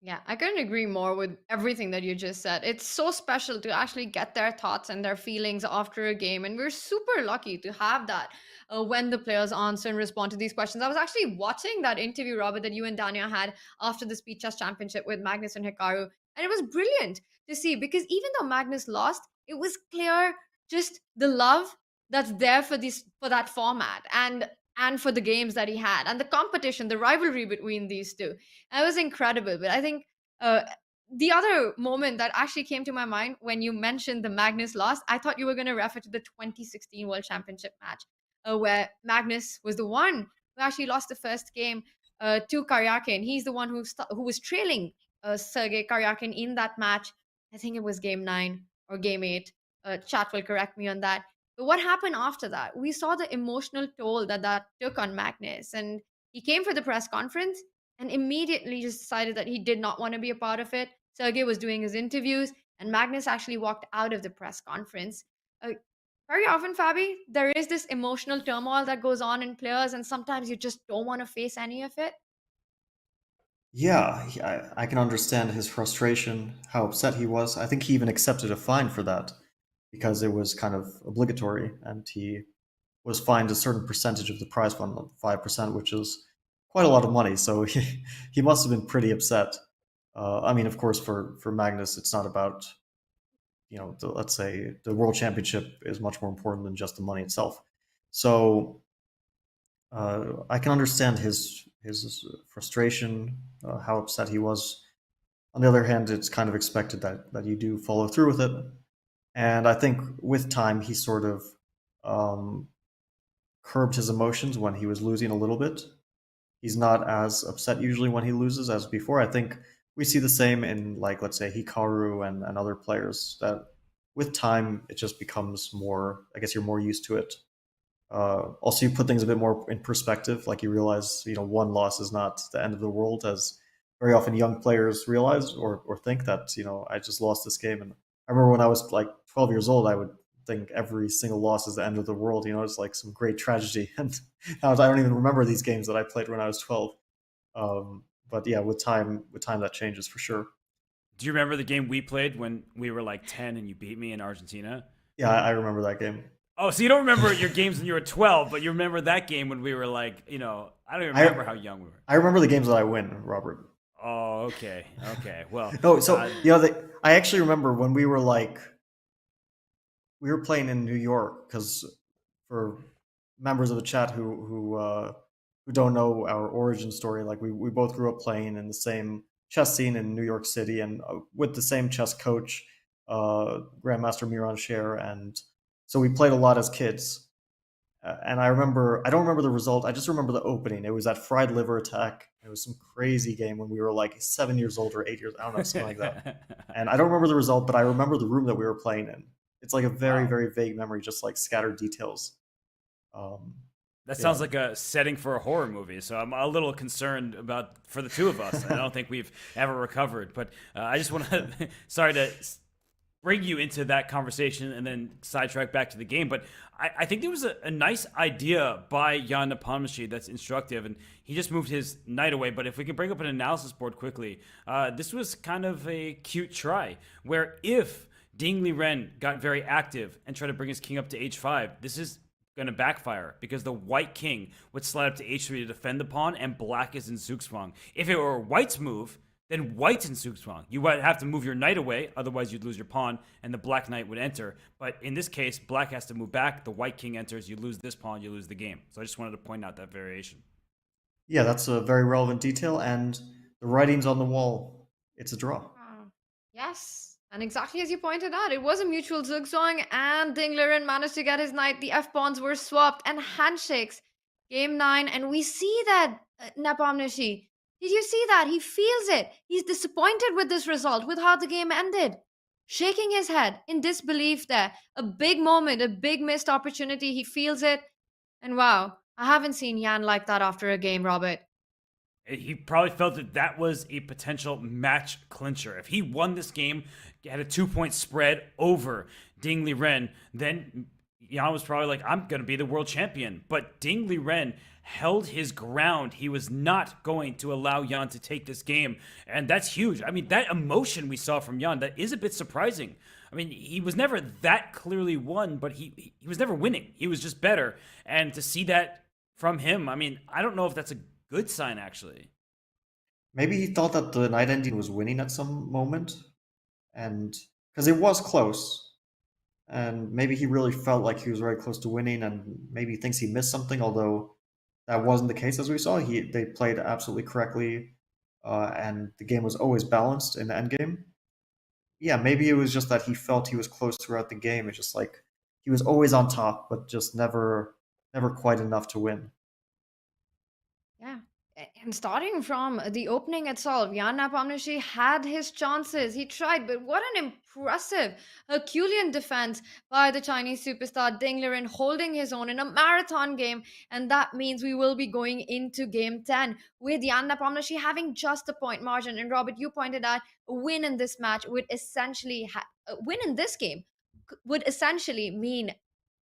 Yeah, I couldn't agree more with everything that you just said. It's so special to actually get their thoughts and their feelings after a game. And we're super lucky to have that when the players answer and respond to these questions. I was actually watching that interview, Robert, that you and Dania had after the Speed Chess Championship with Magnus and Hikaru. And it was brilliant to see because even though Magnus lost, it was clear just the love that's there for that format and for the games that he had and the competition, the rivalry between these two. That was incredible. But I think uh, the other moment that actually came to my mind when you mentioned the Magnus loss, I thought you were going to refer to the 2016 World Championship match, where Magnus was the one who actually lost the first game to Karyakin. He's the one who was trailing Sergei Karyakin in that match. I think it was game 9 or game 8. Chat will correct me on that. But what happened after that? We saw the emotional toll that took on Magnus. And he came for the press conference and immediately just decided that he did not want to be a part of it. Sergey was doing his interviews, and Magnus actually walked out of the press conference. Very often, Fabi, there is this emotional turmoil that goes on in players, and sometimes you just don't want to face any of it. Yeah, I can understand his frustration, how upset he was. I think he even accepted a fine for that because it was kind of obligatory, and he was fined a certain percentage of the prize fund, 5%, which is quite a lot of money. So he must have been pretty upset. I mean, of course, for Magnus, it's not about, let's say the World Championship is much more important than just the money itself. So I can understand his frustration, how upset he was. On the other hand, it's kind of expected that you do follow through with it. And I think with time, he sort of curbed his emotions when he was losing a little bit. He's not as upset usually when he loses as before. I think we see the same in, like, let's say Hikaru and other players, that with time, it just becomes more, I guess you're more used to it. Also, you put things a bit more in perspective. Like, you realize, one loss is not the end of the world, as very often young players realize or think that, I just lost this game. And I remember when I was like 12 years old, I would think every single loss is the end of the world. It's like some great tragedy. And I don't even remember these games that I played when I was 12. But yeah, with time that changes for sure. Do you remember the game we played when we were like 10 and you beat me in Argentina? Yeah, I remember that game. Oh, so you don't remember your games when you were 12, but you remember that game when we were like, I don't even remember how young we were. I remember the games that I win, Robert. Oh, okay. Well. No, so, I actually remember when we were playing in New York, because for members of the chat who don't know our origin story, like we both grew up playing in the same chess scene in New York City and with the same chess coach, Grandmaster Miran Sher, and so we played a lot as kids. And I don't remember the result. I just remember the opening. It was that fried liver attack. It was some crazy game when we were like 7 years old or 8 years. I don't know, something like that. And I don't remember the result, but I remember the room that we were playing in. It's like a very, very vague memory, just like scattered details. That sounds like a setting for a horror movie. So I'm a little concerned for the two of us. I don't think we've ever recovered. But I just want to, sorry to bring you into that conversation and then sidetrack back to the game. But I think there was a nice idea by Jan Nepomniachtchi that's instructive, and he just moved his knight away. But if we can bring up an analysis board quickly, this was kind of a cute try, where if Ding Liren got very active and tried to bring his king up to h5, this is going to backfire because the white king would slide up to h3 to defend the pawn, and black is in Zugzwang. If it were white's move, then white's in Zugzwang. You would have to move your knight away, otherwise you'd lose your pawn, and the black knight would enter. But in this case, black has to move back, the white king enters, you lose this pawn, you lose the game. So I just wanted to point out that variation. Yeah, that's a very relevant detail, and the writing's on the wall. It's a draw. Yes, and exactly as you pointed out, it was a mutual Zugzwang, and Ding Liren managed to get his knight. The f-pawns were swapped, and handshakes. Game 9, and we see that Nepomniachtchi. Did you see that? He feels it. He's disappointed with this result, with how the game ended. Shaking his head in disbelief there. A big moment, a big missed opportunity. He feels it. And wow, I haven't seen Jan like that after a game, Robert. He probably felt that was a potential match clincher. If he won this game, had a 2-point spread over Ding Liren, then Jan was probably like, I'm going to be the world champion. But Ding Liren held his ground. He was not going to allow Jan to take this game, and that's huge. I mean, that emotion we saw from Jan, that is a bit surprising. I mean, he was never that clearly won, but he was never winning. He was just better, and to see that from him, I mean, I don't know if that's a good sign, actually. Maybe he thought that the night ending was winning at some moment, and because it was close, and maybe he really felt like he was very close to winning, and maybe he thinks he missed something, although that wasn't the case as we saw. They played absolutely correctly, and the game was always balanced in the end game. Yeah, maybe it was just that he felt he was close throughout the game. It's just like he was always on top, but just never quite enough to win. Yeah. And starting from the opening itself, Jan Nepomniachtchi had his chances. He tried, but what an impressive Herculean defense by the Chinese superstar Ding Liren, holding his own in a marathon game. And that means we will be going into game 10 with Jan Nepomniachtchi having just a point margin. And Robert, you pointed out a win in this match would essentially a win in this game would essentially mean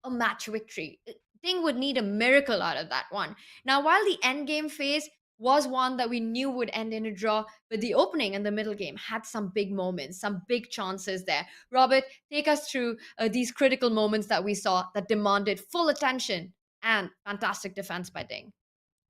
a match victory. Ding would need a miracle out of that one. Now, while the end game phase was one that we knew would end in a draw, but the opening and the middle game had some big moments, some big chances there. Robert, take us through these critical moments that we saw that demanded full attention and fantastic defense by Ding.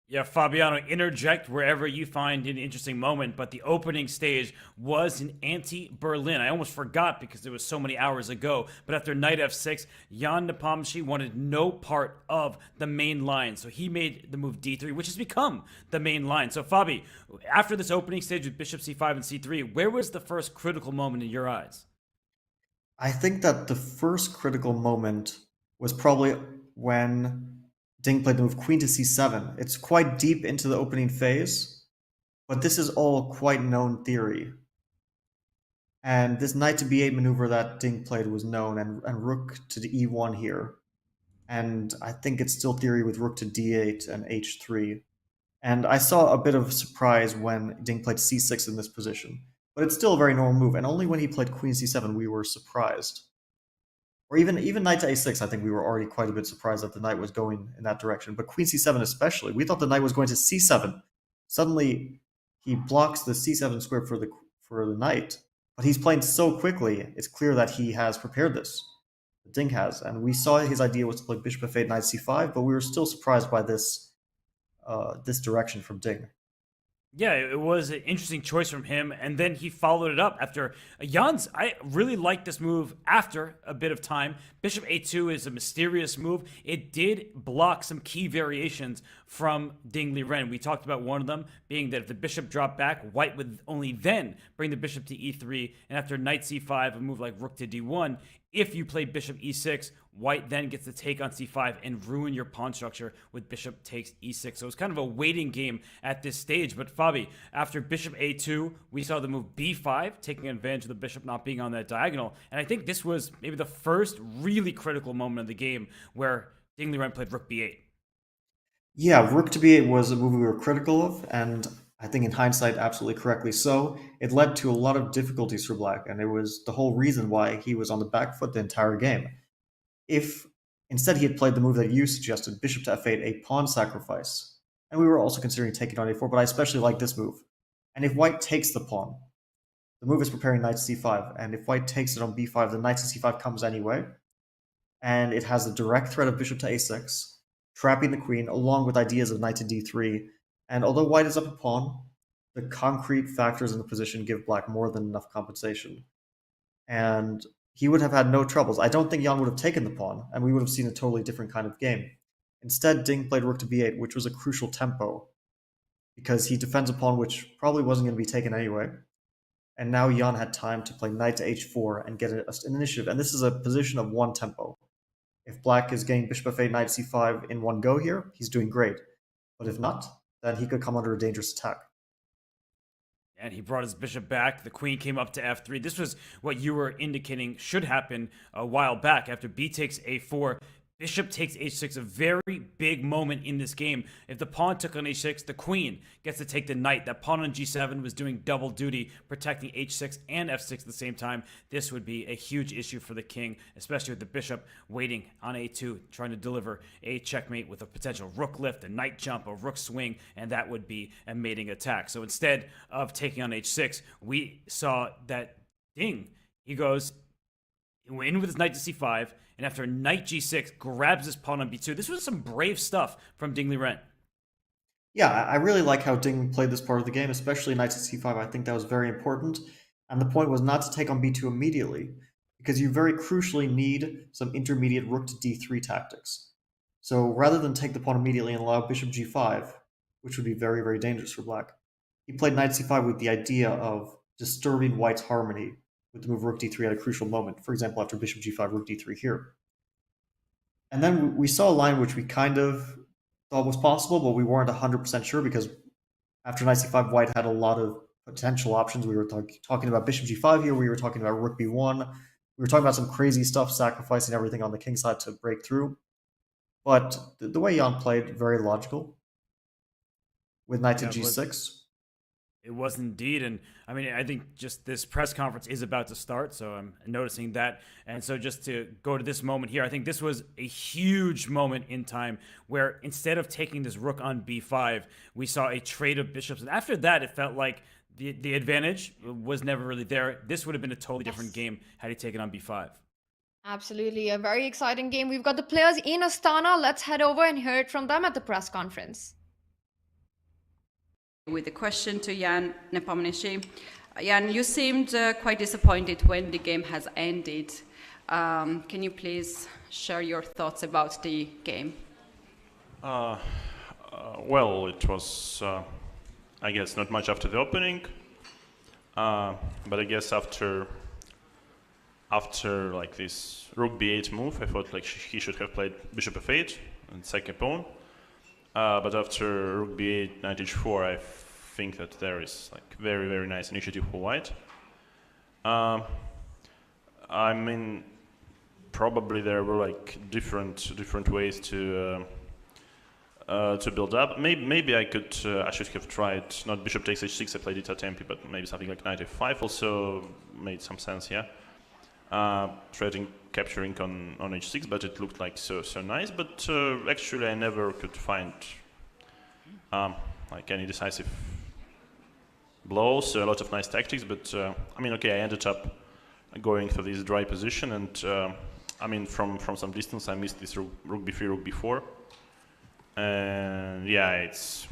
Yeah, Fabiano, interject wherever you find an interesting moment, but the opening stage was in anti-Berlin. I almost forgot because it was so many hours ago, but after knight f6, Jan Nepomniachtchi wanted no part of the main line, so he made the move d3, which has become the main line. So Fabi, after this opening stage with bishop c5 and c3, where was the first critical moment in your eyes? I think that the first critical moment was probably when Ding played the move queen to c7. It's quite deep into the opening phase, but this is all quite known theory. And this knight to b8 maneuver that Ding played was known, and rook to the e1 here. And I think it's still theory with rook to d8 and h3. And I saw a bit of surprise when Ding played c6 in this position. But it's still a very normal move, and only when he played queen c7 we were surprised. Or even knight to a6, I think we were already quite a bit surprised that the knight was going in that direction. But queen c7 especially, we thought the knight was going to c7. Suddenly, he blocks the c7 square for the knight, but he's playing so quickly, it's clear that he has prepared this. Ding has, and we saw his idea was to play bishop f8, knight c5, but we were still surprised by this direction from Ding. Yeah, it was an interesting choice from him, and then he followed it up after Jan's. I really like this move after a bit of time. Bishop a2 is a mysterious move. It did block some key variations from Ding Liren. We talked about one of them being that if the bishop dropped back, white would only then bring the bishop to e3, and after knight c5, a move like rook to d1, if you play bishop e6, white then gets to take on c5 and ruin your pawn structure with bishop takes e6. So it's kind of a waiting game at this stage. But Fabi, after bishop a2, we saw the move b5, taking advantage of the bishop not being on that diagonal. And I think this was maybe the first really critical moment of the game where Ding Liren played rook b8. Yeah, rook to b8 was a move we were critical of, and I think in hindsight, absolutely correctly so. It led to a lot of difficulties for Black, and it was the whole reason why he was on the back foot the entire game. If instead he had played the move that you suggested, bishop to f8, a pawn sacrifice, and we were also considering taking on a4, but I especially like this move. And if white takes the pawn, the move is preparing knight to c5, and if white takes it on b5, the knight to c5 comes anyway, and it has a direct threat of bishop to a6, trapping the queen, along with ideas of knight to d3, and although white is up a pawn, the concrete factors in the position give Black more than enough compensation. And he would have had no troubles. I don't think Jan would have taken the pawn, and we would have seen a totally different kind of game. Instead, Ding played rook to b8, which was a crucial tempo, because he defends a pawn which probably wasn't going to be taken anyway. And now Jan had time to play knight to h4 and get an initiative, and this is a position of one tempo. If Black is getting bishop f8, knight c5 in one go here, he's doing great. But if not, then he could come under a dangerous attack. And he brought his bishop back. The queen came up to f3. This was what you were indicating should happen a while back. After b takes a4, bishop takes h6, a very big moment in this game. If the pawn took on h6, the queen gets to take the knight. That pawn on g7 was doing double duty, protecting h6 and f6 at the same time. This would be a huge issue for the king, especially with the bishop waiting on a2, trying to deliver a checkmate with a potential rook lift, a knight jump, a rook swing, and that would be a mating attack. So instead of taking on h6, we saw that Ding, he goes in with his knight to c5, and after knight g6, grabs his pawn on b2. This was some brave stuff from Ding Liren. Yeah, I really like how Ding played this part of the game, especially knight to c5. I think that was very important. And the point was not to take on b2 immediately, because you very crucially need some intermediate rook to d3 tactics. So rather than take the pawn immediately and allow bishop g5, which would be very, very dangerous for black, he played knight c5 with the idea of disturbing white's harmony with the move rook d3 at a crucial moment, for example, after bishop g5, rook d3 here. And then we saw a line which we kind of thought was possible, but we weren't 100% sure, because after knight c5, white had a lot of potential options. We were talking about bishop g5 here, we were talking about rook b1, we were talking about some crazy stuff, sacrificing everything on the king side to break through. But the way Jan played, very logical, with knight to g6. It was indeed, and I mean, I think just this press conference is about to start, so I'm noticing that. And so just to go to this moment here, I think this was a huge moment in time where instead of taking this rook on b5, we saw a trade of bishops. And after that, it felt like the advantage was never really there. This would have been a totally different game had he taken on b5. Absolutely, a very exciting game. We've got the players in Astana. Let's head over and hear it from them at the press conference. With a question to Jan Nepomniachtchi. Jan, you seemed quite disappointed when the game has ended. Can you please share your thoughts about the game? Well, it was, I guess, not much after the opening, but I guess after like this rook b8 move, I thought like he should have played bishop f8 and second pawn. But after rook b8, knight h4, I think that there is like very, very nice initiative for white. I mean, probably there were like different ways to build up. Maybe I should have tried not bishop takes h6. I played it at tempi, but maybe something like knight f5 also made some sense. Yeah, capturing on h6, but it looked like so nice. But actually, I never could find like any decisive blows. A lot of nice tactics, but I mean, okay, I ended up going for this dry position, and I mean, from some distance, I missed this rook b3, rook b4, and yeah, it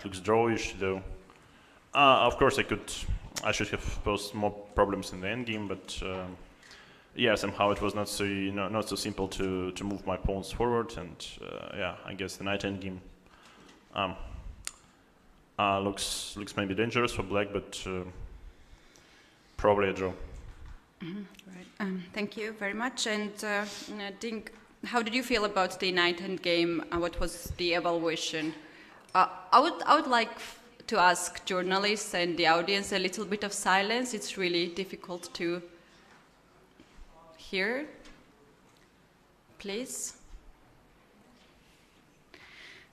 looks drawish though. Of course, I should have posed more problems in the endgame, but yeah, somehow it was not so simple to move my pawns forward, and yeah, I guess the knight endgame looks maybe dangerous for black, but probably a draw. Right. Thank you very much. And Ding, how did you feel about the knight endgame? What was the evaluation? I would like to ask journalists and the audience a little bit of silence. It's really difficult to hear. Please.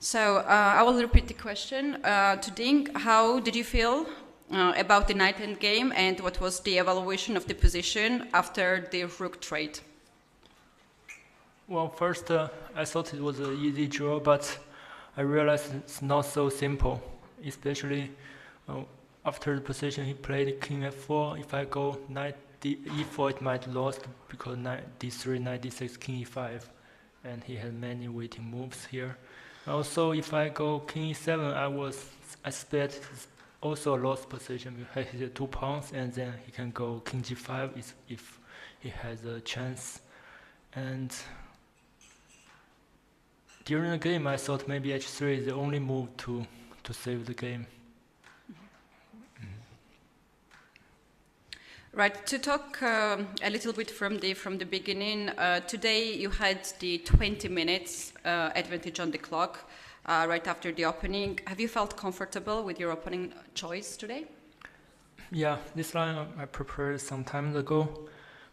So I will repeat the question to Ding. How did you feel about the knight endgame, and what was the evaluation of the position after the rook trade? Well, first I thought it was an easy draw, but I realized it's not so simple, especially after the position he played king f4. If I go knight e4, it might lost because knight d3, knight d6, king e5, and he had many waiting moves here. Also, if I go king e7, I expect also a lost position. He has 2 pawns, and then he can go king g5 if he has a chance. And during the game, I thought maybe h3 is the only move to save the game. Right, to talk a little bit from the beginning, today you had the 20 minutes advantage on the clock right after the opening. Have you felt comfortable with your opening choice today? Yeah, this line I prepared some time ago,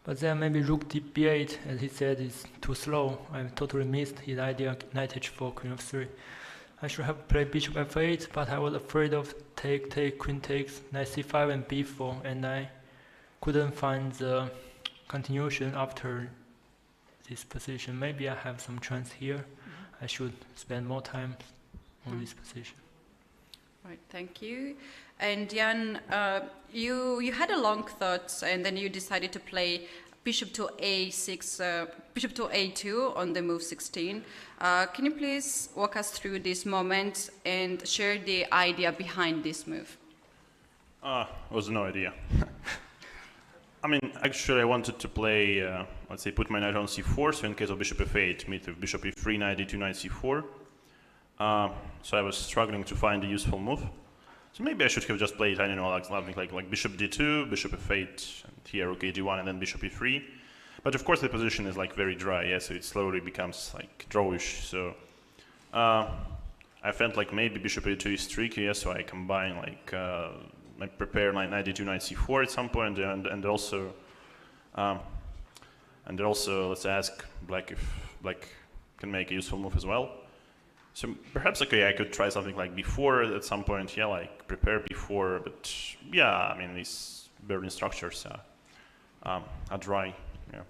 But then maybe rook d8, as he said, is too slow. I totally missed his idea knight h4, queen f3. I should have played bishop f8, but I was afraid of take, queen takes, knight c5 and b4, and I couldn't find the continuation after this position. Maybe I have some chance here. I should spend more time on this position. Right, thank you. And Jan, you had a long thought, and then you decided to play bishop to a6, bishop to a2 on the move 16. Can you please walk us through this moment and share the idea behind this move? Was no idea. I mean, actually, I wanted to play, let's say, put my knight on c4, so in case of bishop f8, meet with bishop e3, knight d2, knight c4. So I was struggling to find a useful move. So maybe I should have just played, I don't know, like bishop d2, bishop f8, and here rook d1, and then bishop e3. But of course the position is like very dry, yeah, so it slowly becomes like drawish. So I felt like maybe bishop a2 is tricky, yeah, so I combine like, I prepare knight d2, knight c4 at some point, and also let's ask black if black can make a useful move as well. So perhaps, okay, I could try something like b4 at some point, yeah, like prepare b4, but yeah, I mean, these Berlin structures are dry, yeah.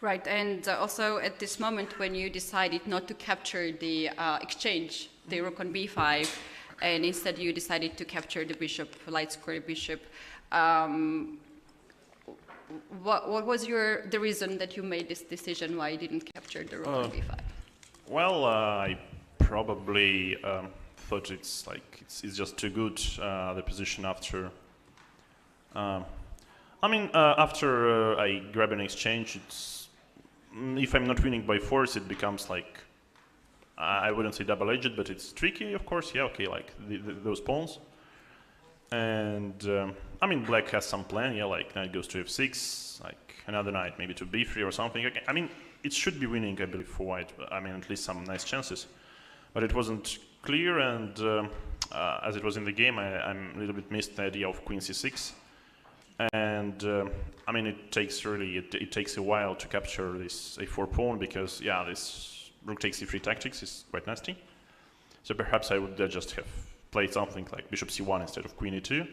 Right, and also at this moment when you decided not to capture the exchange, the rook on b5, and instead you decided to capture the bishop, light square bishop, what was the reason that you made this decision why you didn't capture the rook on b5? Well, I probably thought it's just too good, the position after. After I grab an exchange, it's if I'm not winning by force, it becomes like I wouldn't say double-edged, but it's tricky, of course. Yeah, okay, like those pawns. And I mean, black has some plan. Yeah, like knight goes to f6, like another knight maybe to b3 or something. Okay, I mean, it should be winning, I believe, for white. I mean, at least some nice chances. But it wasn't clear, and as it was in the game, I'm a little bit missed the idea of queen c6. And I mean, it takes a while to capture this a4 pawn because, yeah, this rook takes c3 tactics is quite nasty. So perhaps I would just have played something like bishop c1 instead of queen e2.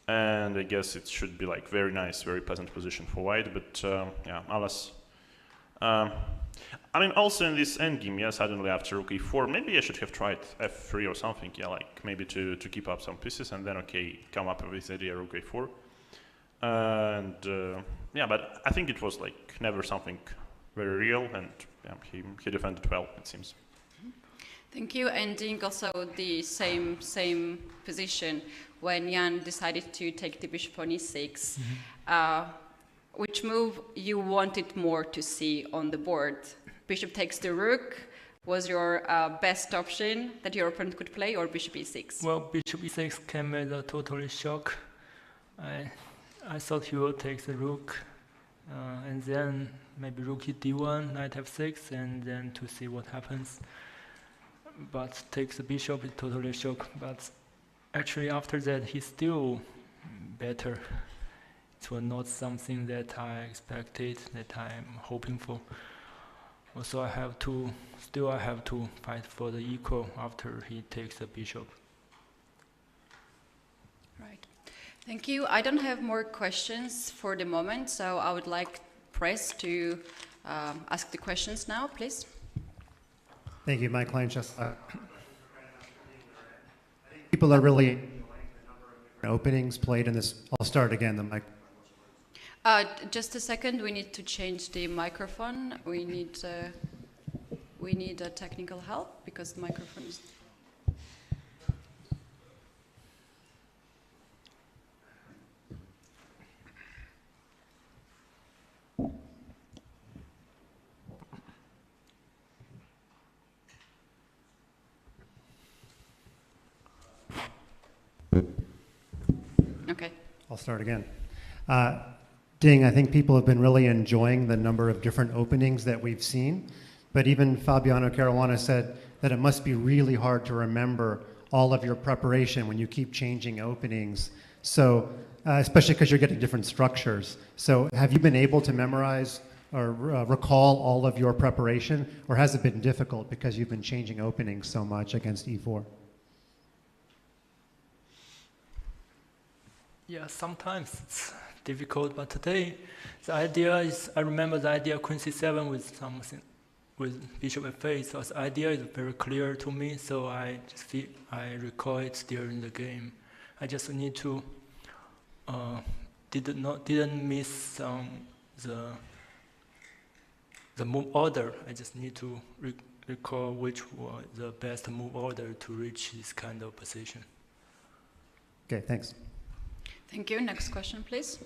And I guess it should be like very nice, very pleasant position for white. But yeah, alas. I mean, also in this endgame, yeah, suddenly after rook e4, maybe I should have tried f3 or something, yeah, like maybe to keep up some pieces and then, okay, come up with this idea rook a4. And yeah, but I think it was like never something very real, and yeah, he defended well, it seems. Thank you, and Ding also the same position when Jan decided to take the bishop on e6. Which move you wanted more to see on the board? Bishop takes the rook was your best option that your opponent could play, or bishop e6? Well, bishop e6 came as a totally shock. I thought he would take the rook, and then maybe rook d1, knight f6, and then to see what happens. But takes the bishop, it's totally shock. But actually after that, he's still better. It was not something that I expected, that I'm hoping for. Also, I have to fight for the equal after he takes the bishop. Right. Thank you. I don't have more questions for the moment, so I would like press to ask the questions now, please. Thank you, Mike Kleinschus. People are really enjoying the number of different openings played in this. I'll start again. The mic. Just a second. We need to change the microphone. We need technical help because the microphone is. Okay. I'll start again. Ding, I think people have been really enjoying the number of different openings that we've seen, but even Fabiano Caruana said that it must be really hard to remember all of your preparation when you keep changing openings. So especially because you're getting different structures. So have you been able to memorize or recall all of your preparation, or has it been difficult because you've been changing openings so much against e4? Yeah, sometimes it's difficult, but today the idea is, I remember the idea of Queen C7 with something, with Bishop F8, so the idea is very clear to me, so I just feel, I recall it during the game. I just need to, didn't miss the move order. I just need to recall which was the best move order to reach this kind of position. Okay, thanks. Thank you. Next question, please.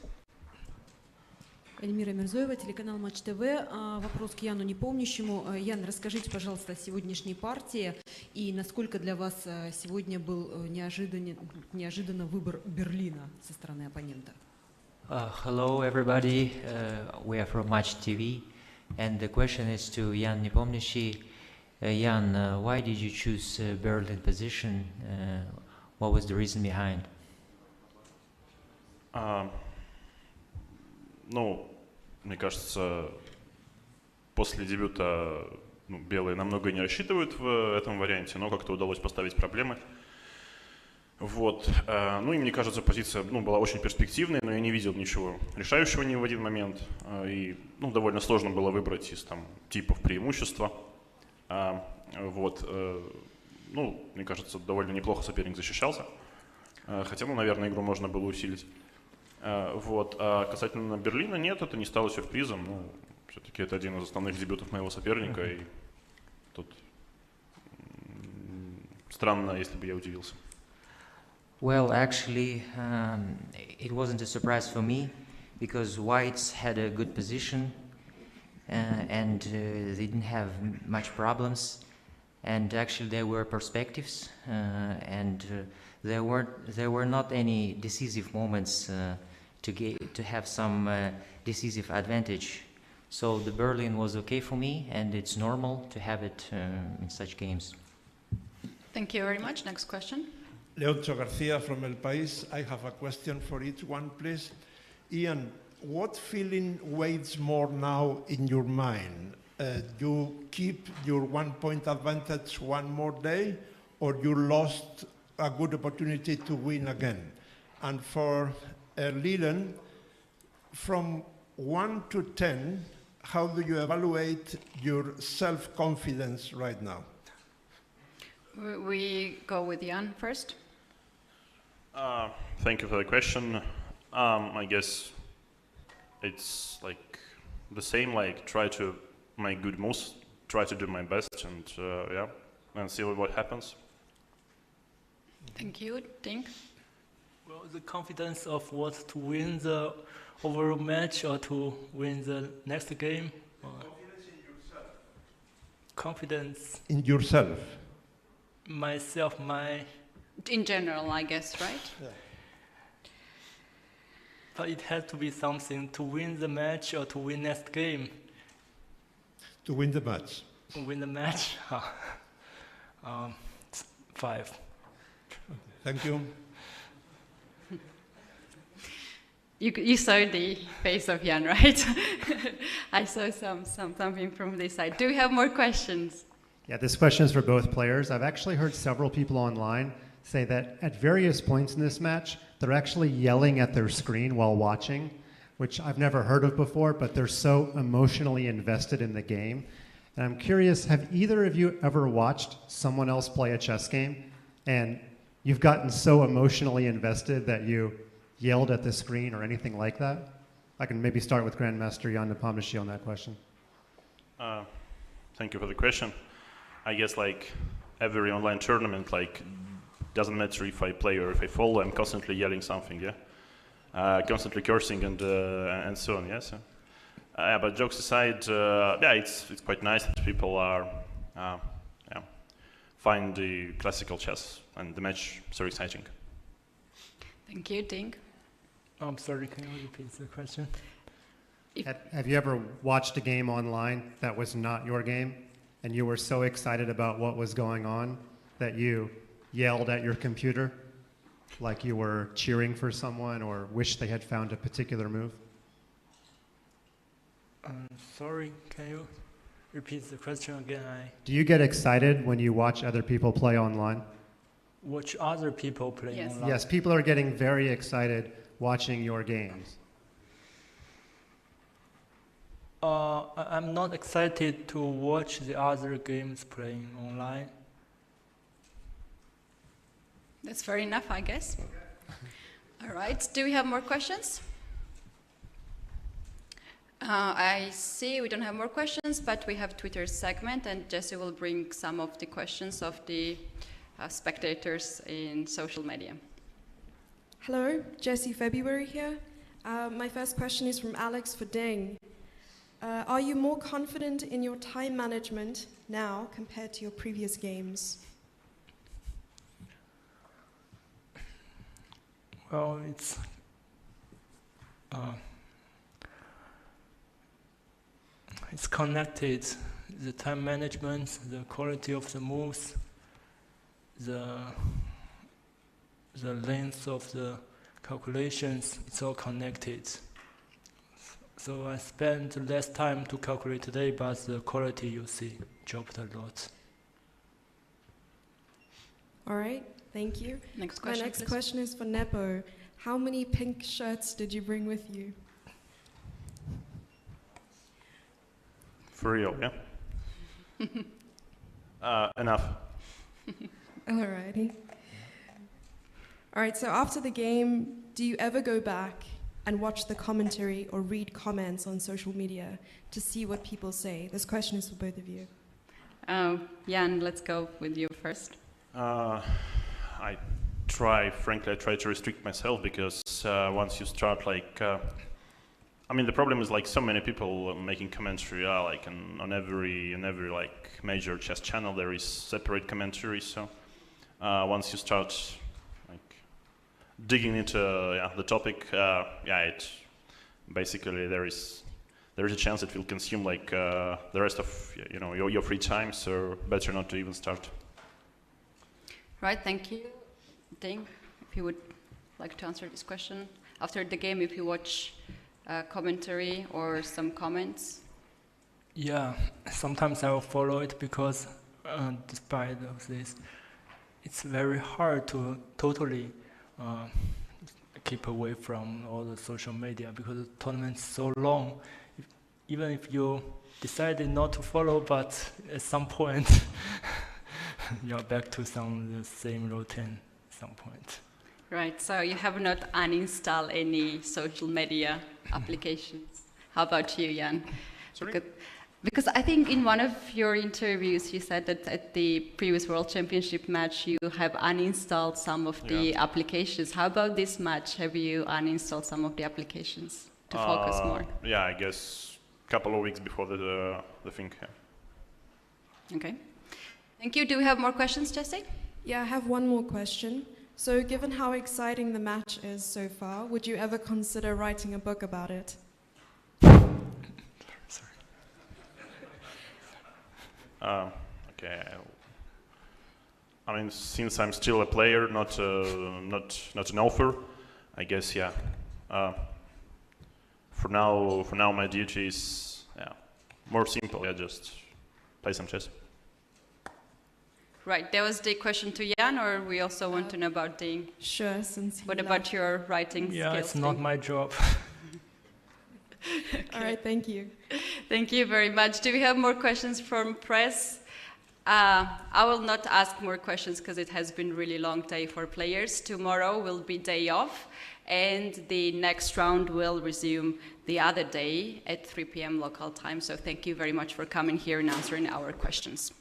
Эльмира Мирзоева, телеканал Матч ТВ. Вопрос к Яну Непомнящему. Ян, расскажите, пожалуйста, о сегодняшней партии и насколько для вас сегодня был неожиданно выбор Берлина со стороны оппонента. Hello, everybody. We are from Match TV, and the question is to Jan Nepomniachtchi. Jan, why did you choose Berlin position? What was the reason behind? Ну, мне кажется, после дебюта белые намного не рассчитывают в этом варианте, но как-то удалось поставить проблемы. Вот. Ну и мне кажется, позиция была очень перспективной, но я не видел ничего решающего ни в один момент. И довольно сложно было выбрать из типов преимущества. Вот. Ну, мне кажется, довольно неплохо соперник защищался. Хотя, наверное, игру можно было усилить. Вот. А касательно Берлина, нет, это не стало сюрпризом. Ну, все-таки это один из основных дебютов моего соперника, и тут странно, если бы я удивился. Well, actually, it wasn't a surprise for me, because Whites had a good position, and they didn't have much problems. And actually, there were perspectives, and there were not any decisive moments to have some decisive advantage. So the Berlin was okay for me, and it's normal to have it in such games. Thank you very much. Next question. Leoncho Garcia from El País. I have a question for each one, please. Ian, what feeling weighs more now in your mind? You keep your 1 point advantage one more day, or you lost a good opportunity to win again? And for Liren, from 1 to 10, how do you evaluate your self-confidence right now? We go with Jan first. Thank you for the question. I guess it's like the same, like try to make good moves, try to do my best, and yeah, and see what happens. Thank you. Ding? Well, the confidence of what, to win the overall match or to win the next game? Confidence in yourself. Confidence in yourself. Myself, in general, I guess, right? Yeah. But it has to be something to win the match or to win next game. To win the match. To win the match? 5. Thank you. You saw the face of Jan, right? I saw something from this side. Do we have more questions? Yeah, this question is for both players. I've actually heard several people online say that at various points in this match, they're actually yelling at their screen while watching, which I've never heard of before, but they're so emotionally invested in the game. And I'm curious, have either of you ever watched someone else play a chess game and you've gotten so emotionally invested that you yelled at the screen or anything like that? I can maybe start with Grandmaster Jan Nepomniachtchi on that question. Thank you for the question. I guess like every online tournament, like doesn't matter if I play or if I follow, I'm constantly yelling something, yeah, constantly cursing and so on, yes. Yeah, but jokes aside, yeah, it's quite nice that people are, yeah, find the classical chess and the match so exciting. Thank you, Ding. I'm sorry, can you repeat the question? Have you ever watched a game online that was not your game and you were so excited about what was going on that you yelled at your computer? Like you were cheering for someone or wish they had found a particular move? Sorry, can you repeat the question again? Do you get excited when you watch other people play online? Watch other people play online. Yes, people are getting very excited watching your games. I'm not excited to watch the other games playing online. That's fair enough, I guess. All right, do we have more questions? I see we don't have more questions, but we have Twitter segment, and Jesse will bring some of the questions of the spectators in social media. Hello, Jesse February here. My first question is from Alex for Ding. Are you more confident in your time management now compared to your previous games? Well, it's connected. The time management, the quality of the moves, the length of the calculations, it's all connected. So I spent less time to calculate today, but the quality you see dropped a lot. All right, thank you. Next question, My next please. question is for Nepo. How many pink shirts did you bring with you? For real, yeah? Enough. Alrighty. All right, so after the game, do you ever go back and watch the commentary or read comments on social media to see what people say? This question is for both of you. Jan, let's go with you first. Frankly, I try to restrict myself because once you start the problem is like so many people making commentary, on every major chess channel there is separate commentary. So once you start digging into the topic, it basically there is a chance it will consume the rest of your free time. So better not to even start. Right, thank you. Ding, if you would like to answer this question. After the game, if you watch commentary or some comments? Yeah, sometimes I will follow it because despite of this, it's very hard to totally keep away from all the social media because the tournament's so long. Even if you decided not to follow, but at some point you're back to the same routine at some point. Right, so you have not uninstalled any social media applications. How about you, Jan? Sorry? Because I think in one of your interviews you said that at the previous World Championship match you have uninstalled some of the applications. How about this match? Have you uninstalled some of the applications to focus more? Yeah, I guess a couple of weeks before the thing. Yeah. Okay. Thank you. Do we have more questions, Jesse? Yeah, I have one more question. So given how exciting the match is so far, would you ever consider writing a book about it? Okay. I mean, since I'm still a player, not an author, I guess yeah. For now, my duty is more simple. Yeah, just play some chess. Right, that was the question to Jan, or we also want to know about Ding? Sure, since what about your writing skills? Yeah, it's not my job. Okay. All right, thank you. Thank you very much. Do we have more questions from press? I will not ask more questions because it has been a really long day for players. Tomorrow will be day off, and the next round will resume the other day at 3 p.m. local time. So thank you very much for coming here and answering our questions.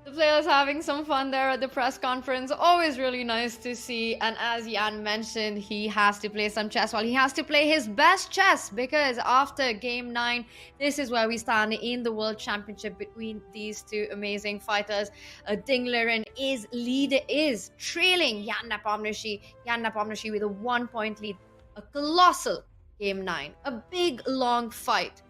The players having some fun there at the press conference. Always really nice to see. And as Jan mentioned, he has to play some chess. Well, he has to play his best chess because after Game 9, this is where we stand in the World Championship between these two amazing fighters. Ding Liren is trailing Jan Nepomniachtchi. Jan Nepomniachtchi with a 1-point lead. A colossal Game 9. A big, long fight.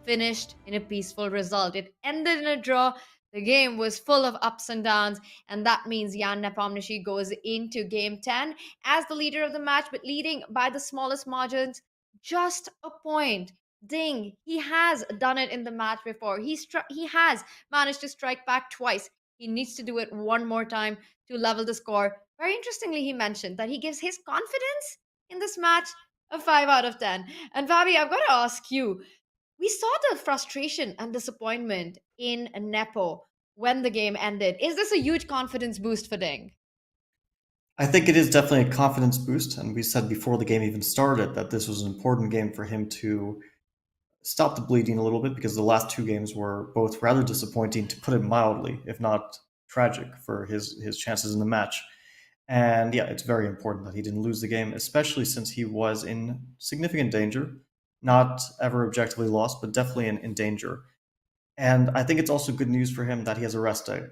Finished in a peaceful result. It ended in a draw. The game was full of ups and downs, and that means Jan Nepomniachtchi goes into Game 10 as the leader of the match, but leading by the smallest margins, just a point. Ding, he has done it in the match before. He has managed to strike back twice. He needs to do it one more time to level the score. Very interestingly, he mentioned that he gives his confidence in this match a 5 out of 10. And Fabi, I've got to ask you, we saw the frustration and disappointment in Nepo when the game ended. Is this a huge confidence boost for Ding? I think it is definitely a confidence boost, and we said before the game even started that this was an important game for him to stop the bleeding a little bit, because the last two games were both rather disappointing, to put it mildly, if not tragic, for his chances in the match. And yeah, it's very important that he didn't lose the game, especially since he was in significant danger. Not ever objectively lost, but definitely in danger. And I think it's also good news for him that he has a rest day,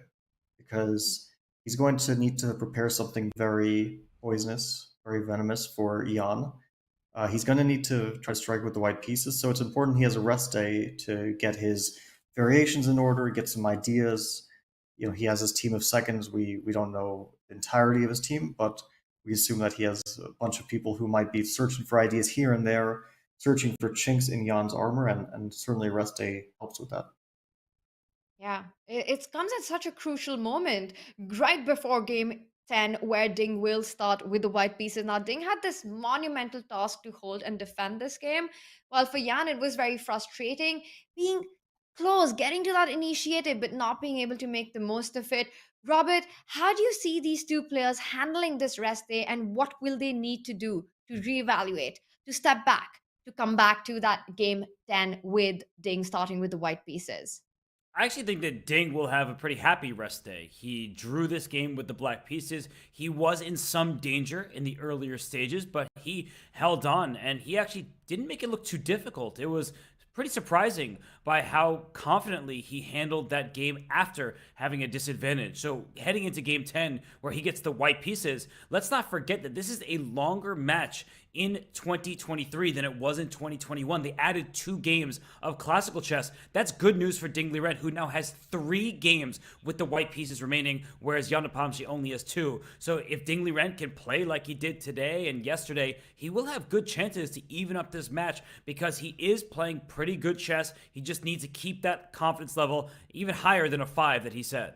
because he's going to need to prepare something very poisonous, very venomous for Ian. He's going to need to try to strike with the white pieces, so it's important he has a rest day to get his variations in order, get some ideas. You know, he has his team of seconds. We don't know the entirety of his team, but we assume that he has a bunch of people who might be searching for ideas here and there, searching for chinks in Jan's armor, and certainly rest day helps with that. Yeah, it comes at such a crucial moment right before Game 10, where Ding will start with the white pieces. Now, Ding had this monumental task to hold and defend this game, while for Jan, it was very frustrating being close, getting to that initiative, but not being able to make the most of it. Robert, how do you see these two players handling this rest day, and what will they need to do to reevaluate, to step back, to come back to that Game 10 with Ding starting with the white pieces? I actually think that Ding will have a pretty happy rest day. He drew this game with the black pieces. He was in some danger in the earlier stages, but he held on, and he actually didn't make it look too difficult. It was pretty surprising by how confidently he handled that game after having a disadvantage. So heading into Game 10, where he gets the white pieces, let's not forget that this is a longer match in 2023 than it was in 2021. They added 2 games of classical chess. That's good news for Ding Liren, who now has 3 games with the white pieces remaining, whereas Jan Nepomniachtchi only has 2. So if Ding Liren can play like he did today and yesterday, he will have good chances to even up this match, because he is playing pretty good chess. He just needs to keep that confidence level even higher than a 5 that he said.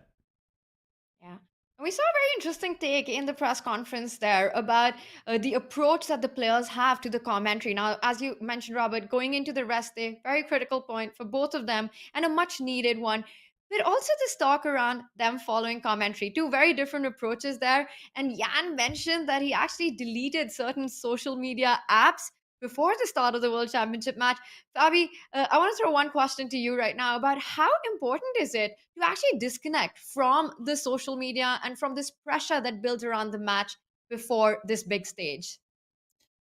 Yeah. We saw a very interesting take in the press conference there about the approach that the players have to the commentary. Now, as you mentioned, Robert, going into the rest day, very critical point for both of them, and a much needed one. But also this talk around them following commentary. 2 very different approaches there. And Jan mentioned that he actually deleted certain social media apps before the start of the World Championship match. Fabi, I want to throw one question to you right now about how important is it to actually disconnect from the social media and from this pressure that builds around the match before this big stage?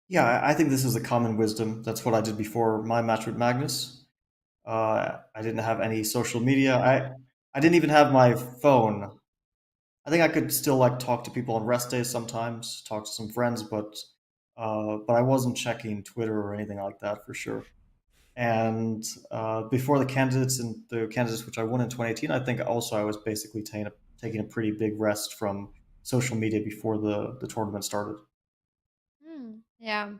Yeah, I think this is a common wisdom. That's what I did before my match with Magnus. I didn't have any social media. I didn't even have my phone. I think I could still like talk to people on rest days sometimes, talk to some friends, but I wasn't checking Twitter or anything like that for sure. And before the candidates which I won in 2018, I think also I was basically taking a pretty big rest from social media before the tournament started. Yeah.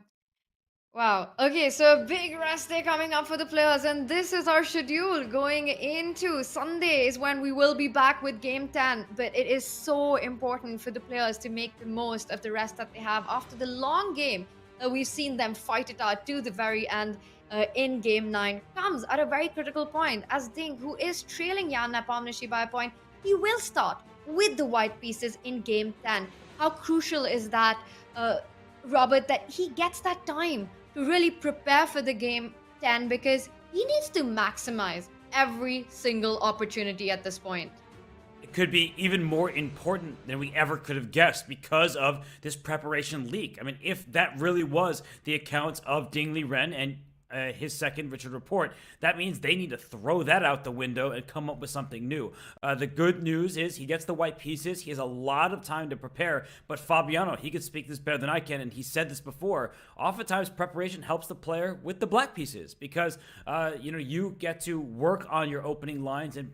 Wow. Okay, so a big rest day coming up for the players, and this is our schedule going into Sunday is when we will be back with Game 10. But it is so important for the players to make the most of the rest that they have after the long game that we've seen them fight it out to the very end. In Game 9 comes at a very critical point, as Ding, who is trailing Jan Nepomniachtchi by a point, he will start with the white pieces in Game 10. How crucial is that, Robert, that he gets that time to really prepare for the Game 10, because he needs to maximize every single opportunity at this point? it could be even more important than we ever could have guessed because of this preparation leak. I mean, if that really was the accounts of Ding Liren and his second Richard report, that means they need to throw that out the window and come up with something new. The good news is he gets the white pieces. He has a lot of time to prepare, but Fabiano, he could speak this better than I can, and he said this before. Oftentimes, preparation helps the player with the black pieces because, you get to work on your opening lines and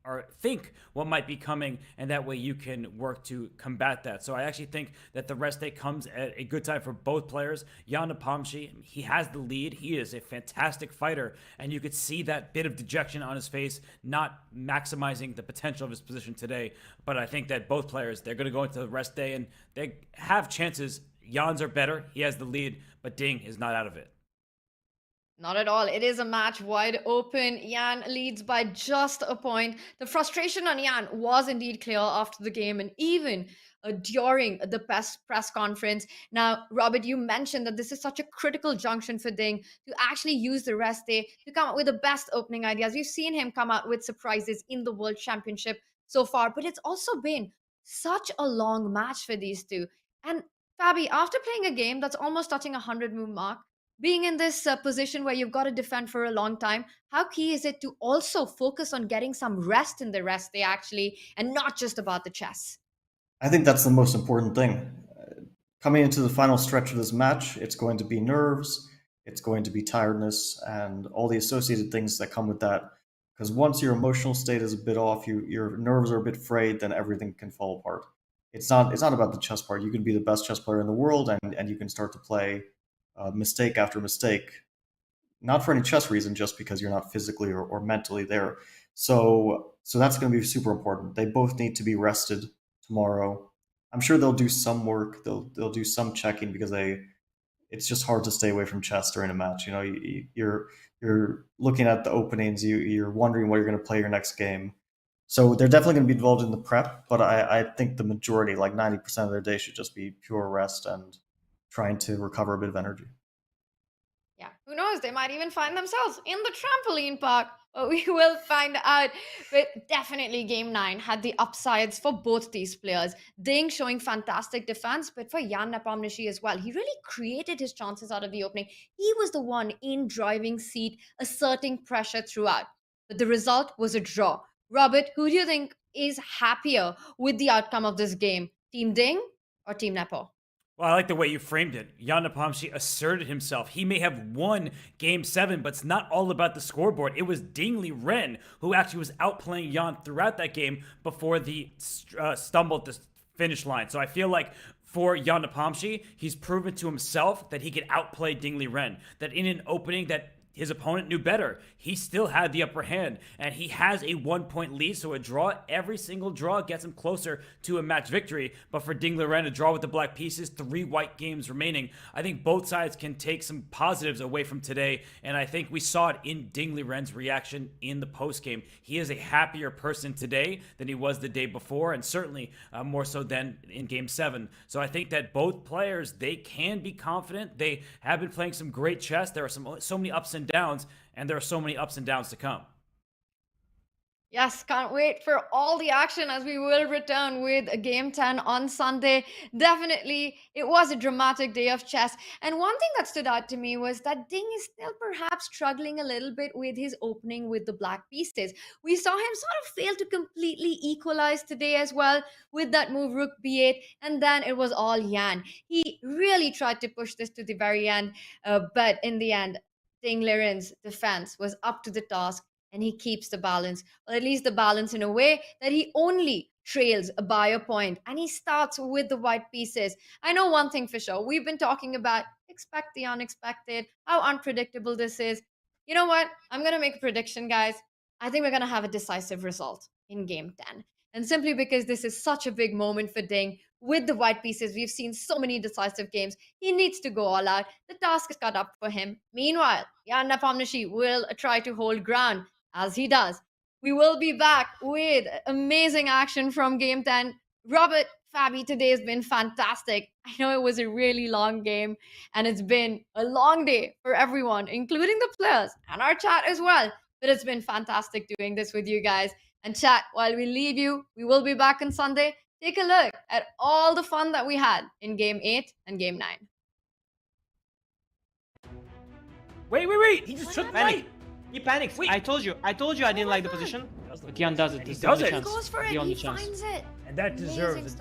or think what might be coming, and that way you can work to combat that. So I actually think that the rest day comes at a good time for both players. Jan Nepomniachtchi, he has the lead. He is a fantastic fighter, and you could see that bit of dejection on his face, not maximizing the potential of his position today. But I think that both players, they're going to go into the rest day, and they have chances. Jan's are better. He has the lead, but Ding is not out of it. Not at all. It is a match wide open. Jan leads by just a point. The frustration on Jan was indeed clear after the game and even during the press conference. Now, Robert, you mentioned that this is such a critical junction for Ding to actually use the rest day to come up with the best opening ideas. We've seen him come out with surprises in the World Championship so far, but it's also been such a long match for these two. And Fabi, after playing a game that's almost touching a 100-move mark, being in this position where you've got to defend for a long time, how key is it to also focus on getting some rest in the rest day, actually, and not just about the chess? I think that's the most important thing. Coming into the final stretch of this match, it's going to be nerves, it's going to be tiredness, and all the associated things that come with that. Because once your emotional state is a bit off, your nerves are a bit frayed, then everything can fall apart. It's not about the chess part. You can be the best chess player in the world, and you can start to play mistake after mistake, not for any chess reason, just because you're not physically or mentally there. So that's going to be super important. They both need to be rested tomorrow. I'm sure they'll do some work. They'll do some checking because it's just hard to stay away from chess during a match. You're looking at the openings. You're wondering what you're going to play your next game. So they're definitely going to be involved in the prep, but I think the majority, like 90% of their day, should just be pure rest and trying to recover a bit of energy. Yeah, who knows? They might even find themselves in the trampoline park. But we will find out. But definitely Game 9 had the upsides for both these players. Ding showing fantastic defense, but for Jan Nepomniachtchi as well. He really created his chances out of the opening. He was the one in driving seat, asserting pressure throughout. But the result was a draw. Robert, who do you think is happier with the outcome of this game? Team Ding or Team Nepo? Well, I like the way you framed it. Jan Nepomniachtchi asserted himself. He may have won Game 7, but it's not all about the scoreboard. It was Ding Liren who actually was outplaying Jan throughout that game before the stumble at the finish line. So I feel like for Jan Nepomniachtchi, he's proven to himself that he could outplay Ding Liren. That in an opening that his opponent knew better, he still had the upper hand, and he has a 1-point lead, so a draw, every single draw gets him closer to a match victory. But for Ding Liren, a draw with the black pieces, 3 white games remaining, I think both sides can take some positives away from today, and I think we saw it in Ding Liren's reaction in the postgame. He is a happier person today than he was the day before, and certainly more so than in Game 7. So I think that both players, they can be confident. They have been playing some great chess. There are so many ups and downs, and there are so many ups and downs to come. Yes, can't wait for all the action as we will return with Game 10 on Sunday. Definitely, it was a dramatic day of chess. And one thing that stood out to me was that Ding is still perhaps struggling a little bit with his opening with the black pieces. We saw him sort of fail to completely equalize today as well with that move Rook B8, and then it was all Jan. He really tried to push this to the very end, but in the end, Ding Liren's defense was up to the task, and he keeps the balance, or at least the balance in a way that he only trails by a point, and he starts with the white pieces. I know one thing for sure. We've been talking about expect the unexpected, how unpredictable this is. You know what? I'm going to make a prediction, guys. I think we're going to have a decisive result in Game 10. And simply because this is such a big moment for Ding, with the white pieces, we've seen so many decisive games. He needs to go all out. The task is cut up for him. Meanwhile, Jan Nepomniachtchi will try to hold ground, as he does. We will be back with amazing action from Game 10. Robert, Fabi, today has been fantastic. I know it was a really long game, and it's been a long day for everyone, including the players and our chat as well. but it's been fantastic doing this with you guys. And chat, while we leave you, we will be back on Sunday. Take a look at all the fun that we had in Game 8 and Game 9. Wait! He just took panic. He panics. Wait. I told you I didn't like the position. But Jan does it. He does it. He goes for it. He finds it. And that deserves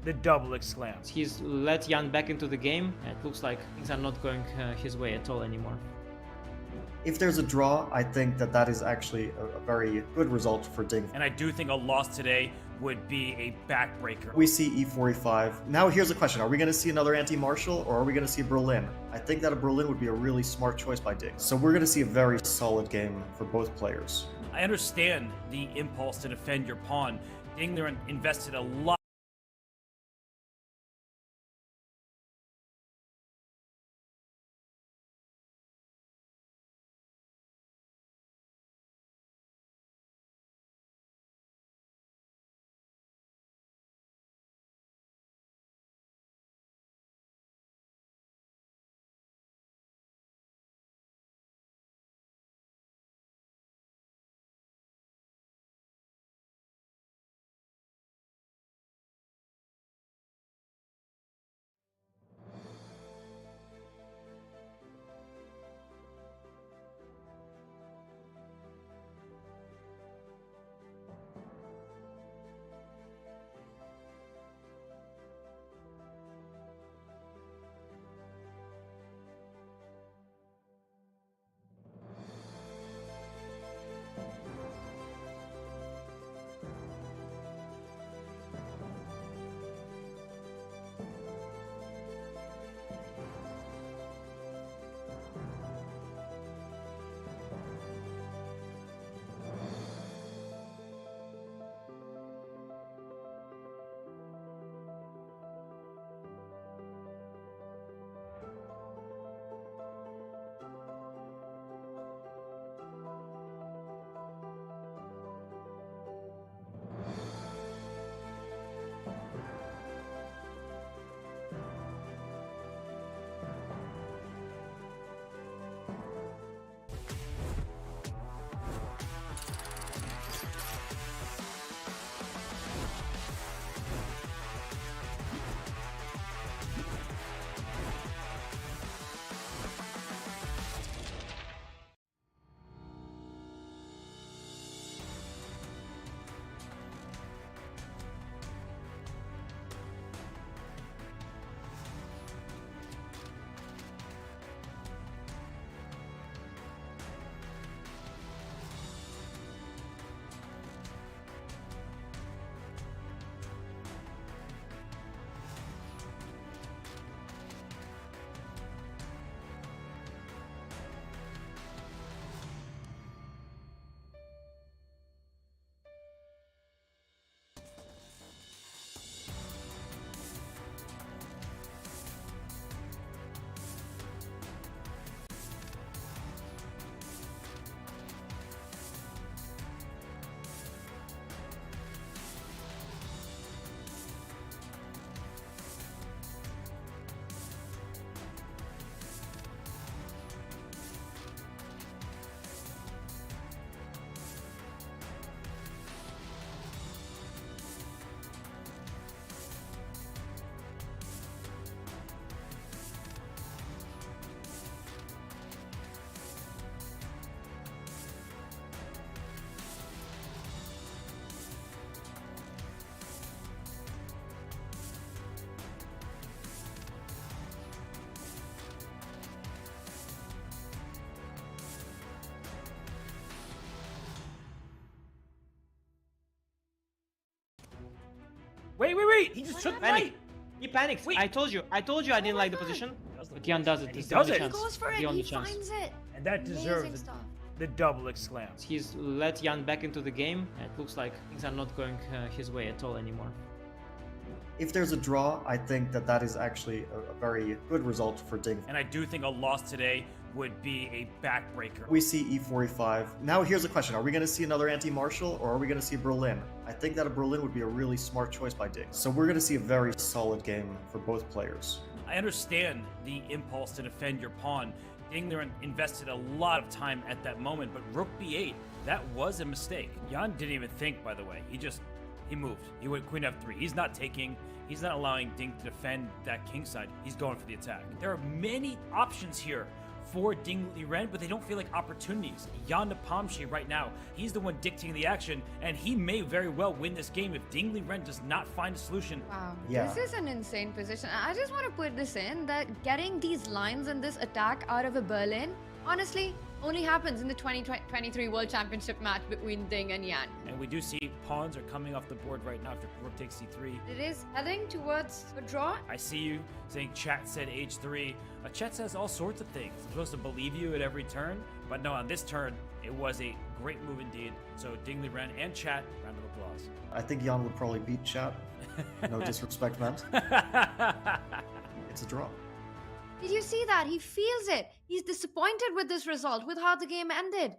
the double exclam. He's let Jan back into the game. It looks like things are not going his way at all anymore. If there's a draw, I think that is actually a very good result for Ding. And I do think a loss today would be a backbreaker. We see e45. Now here's the question. Are we going to see another anti-martial or are we going to see Berlin? I think that a Berlin would be a really smart choice by Ding. So we're going to see a very solid game for both players. I understand the impulse to defend your pawn. Ding Liren invested a lot. Wait! He just took panic. He panics. Wait. I told you I didn't like the position. But Jan does it. He does it. He goes for it. He finds it. And that deserves the double exclam. He's let Jan back into the game. It looks like things are not going his way at all anymore. If there's a draw, I think that is actually a very good result for Ding. And I do think a loss today would be a backbreaker. We see e45. Now here's the question. Are we going to see another anti-martial or are we going to see Berlin? I think that a Berlin would be a really smart choice by Ding. So we're going to see a very solid game for both players. I understand the impulse to defend your pawn. Ding Liren invested a lot of time at that moment, but rook b8 That was a mistake. Jan didn't even think, by the way. He moved. He went queen f3. He's not taking. He's not allowing Ding to defend that king side. He's going for the attack. There are many options here for Ding Liren, but they don't feel like opportunities. Jan Nepomniachtchi right now, he's the one dictating the action, and he may very well win this game if Ding Liren does not find a solution. Wow, Yeah. this is an insane position. I just want to put this in, that getting these lines and this attack out of a Berlin, honestly, only happens in the 2023 World Championship match between Ding and Jan. And we do see pawns are coming off the board right now after rook takes c3. It is heading towards a draw. I see you saying chat said h3. Chat says all sorts of things. I'm supposed to believe you at every turn, but no, on this turn, it was a great move indeed. So Ding Liren and chat, round of applause. I think Jan would probably beat chat. No disrespect meant. It's a draw. Did you see that? He feels it. He's disappointed with this result, with how the game ended.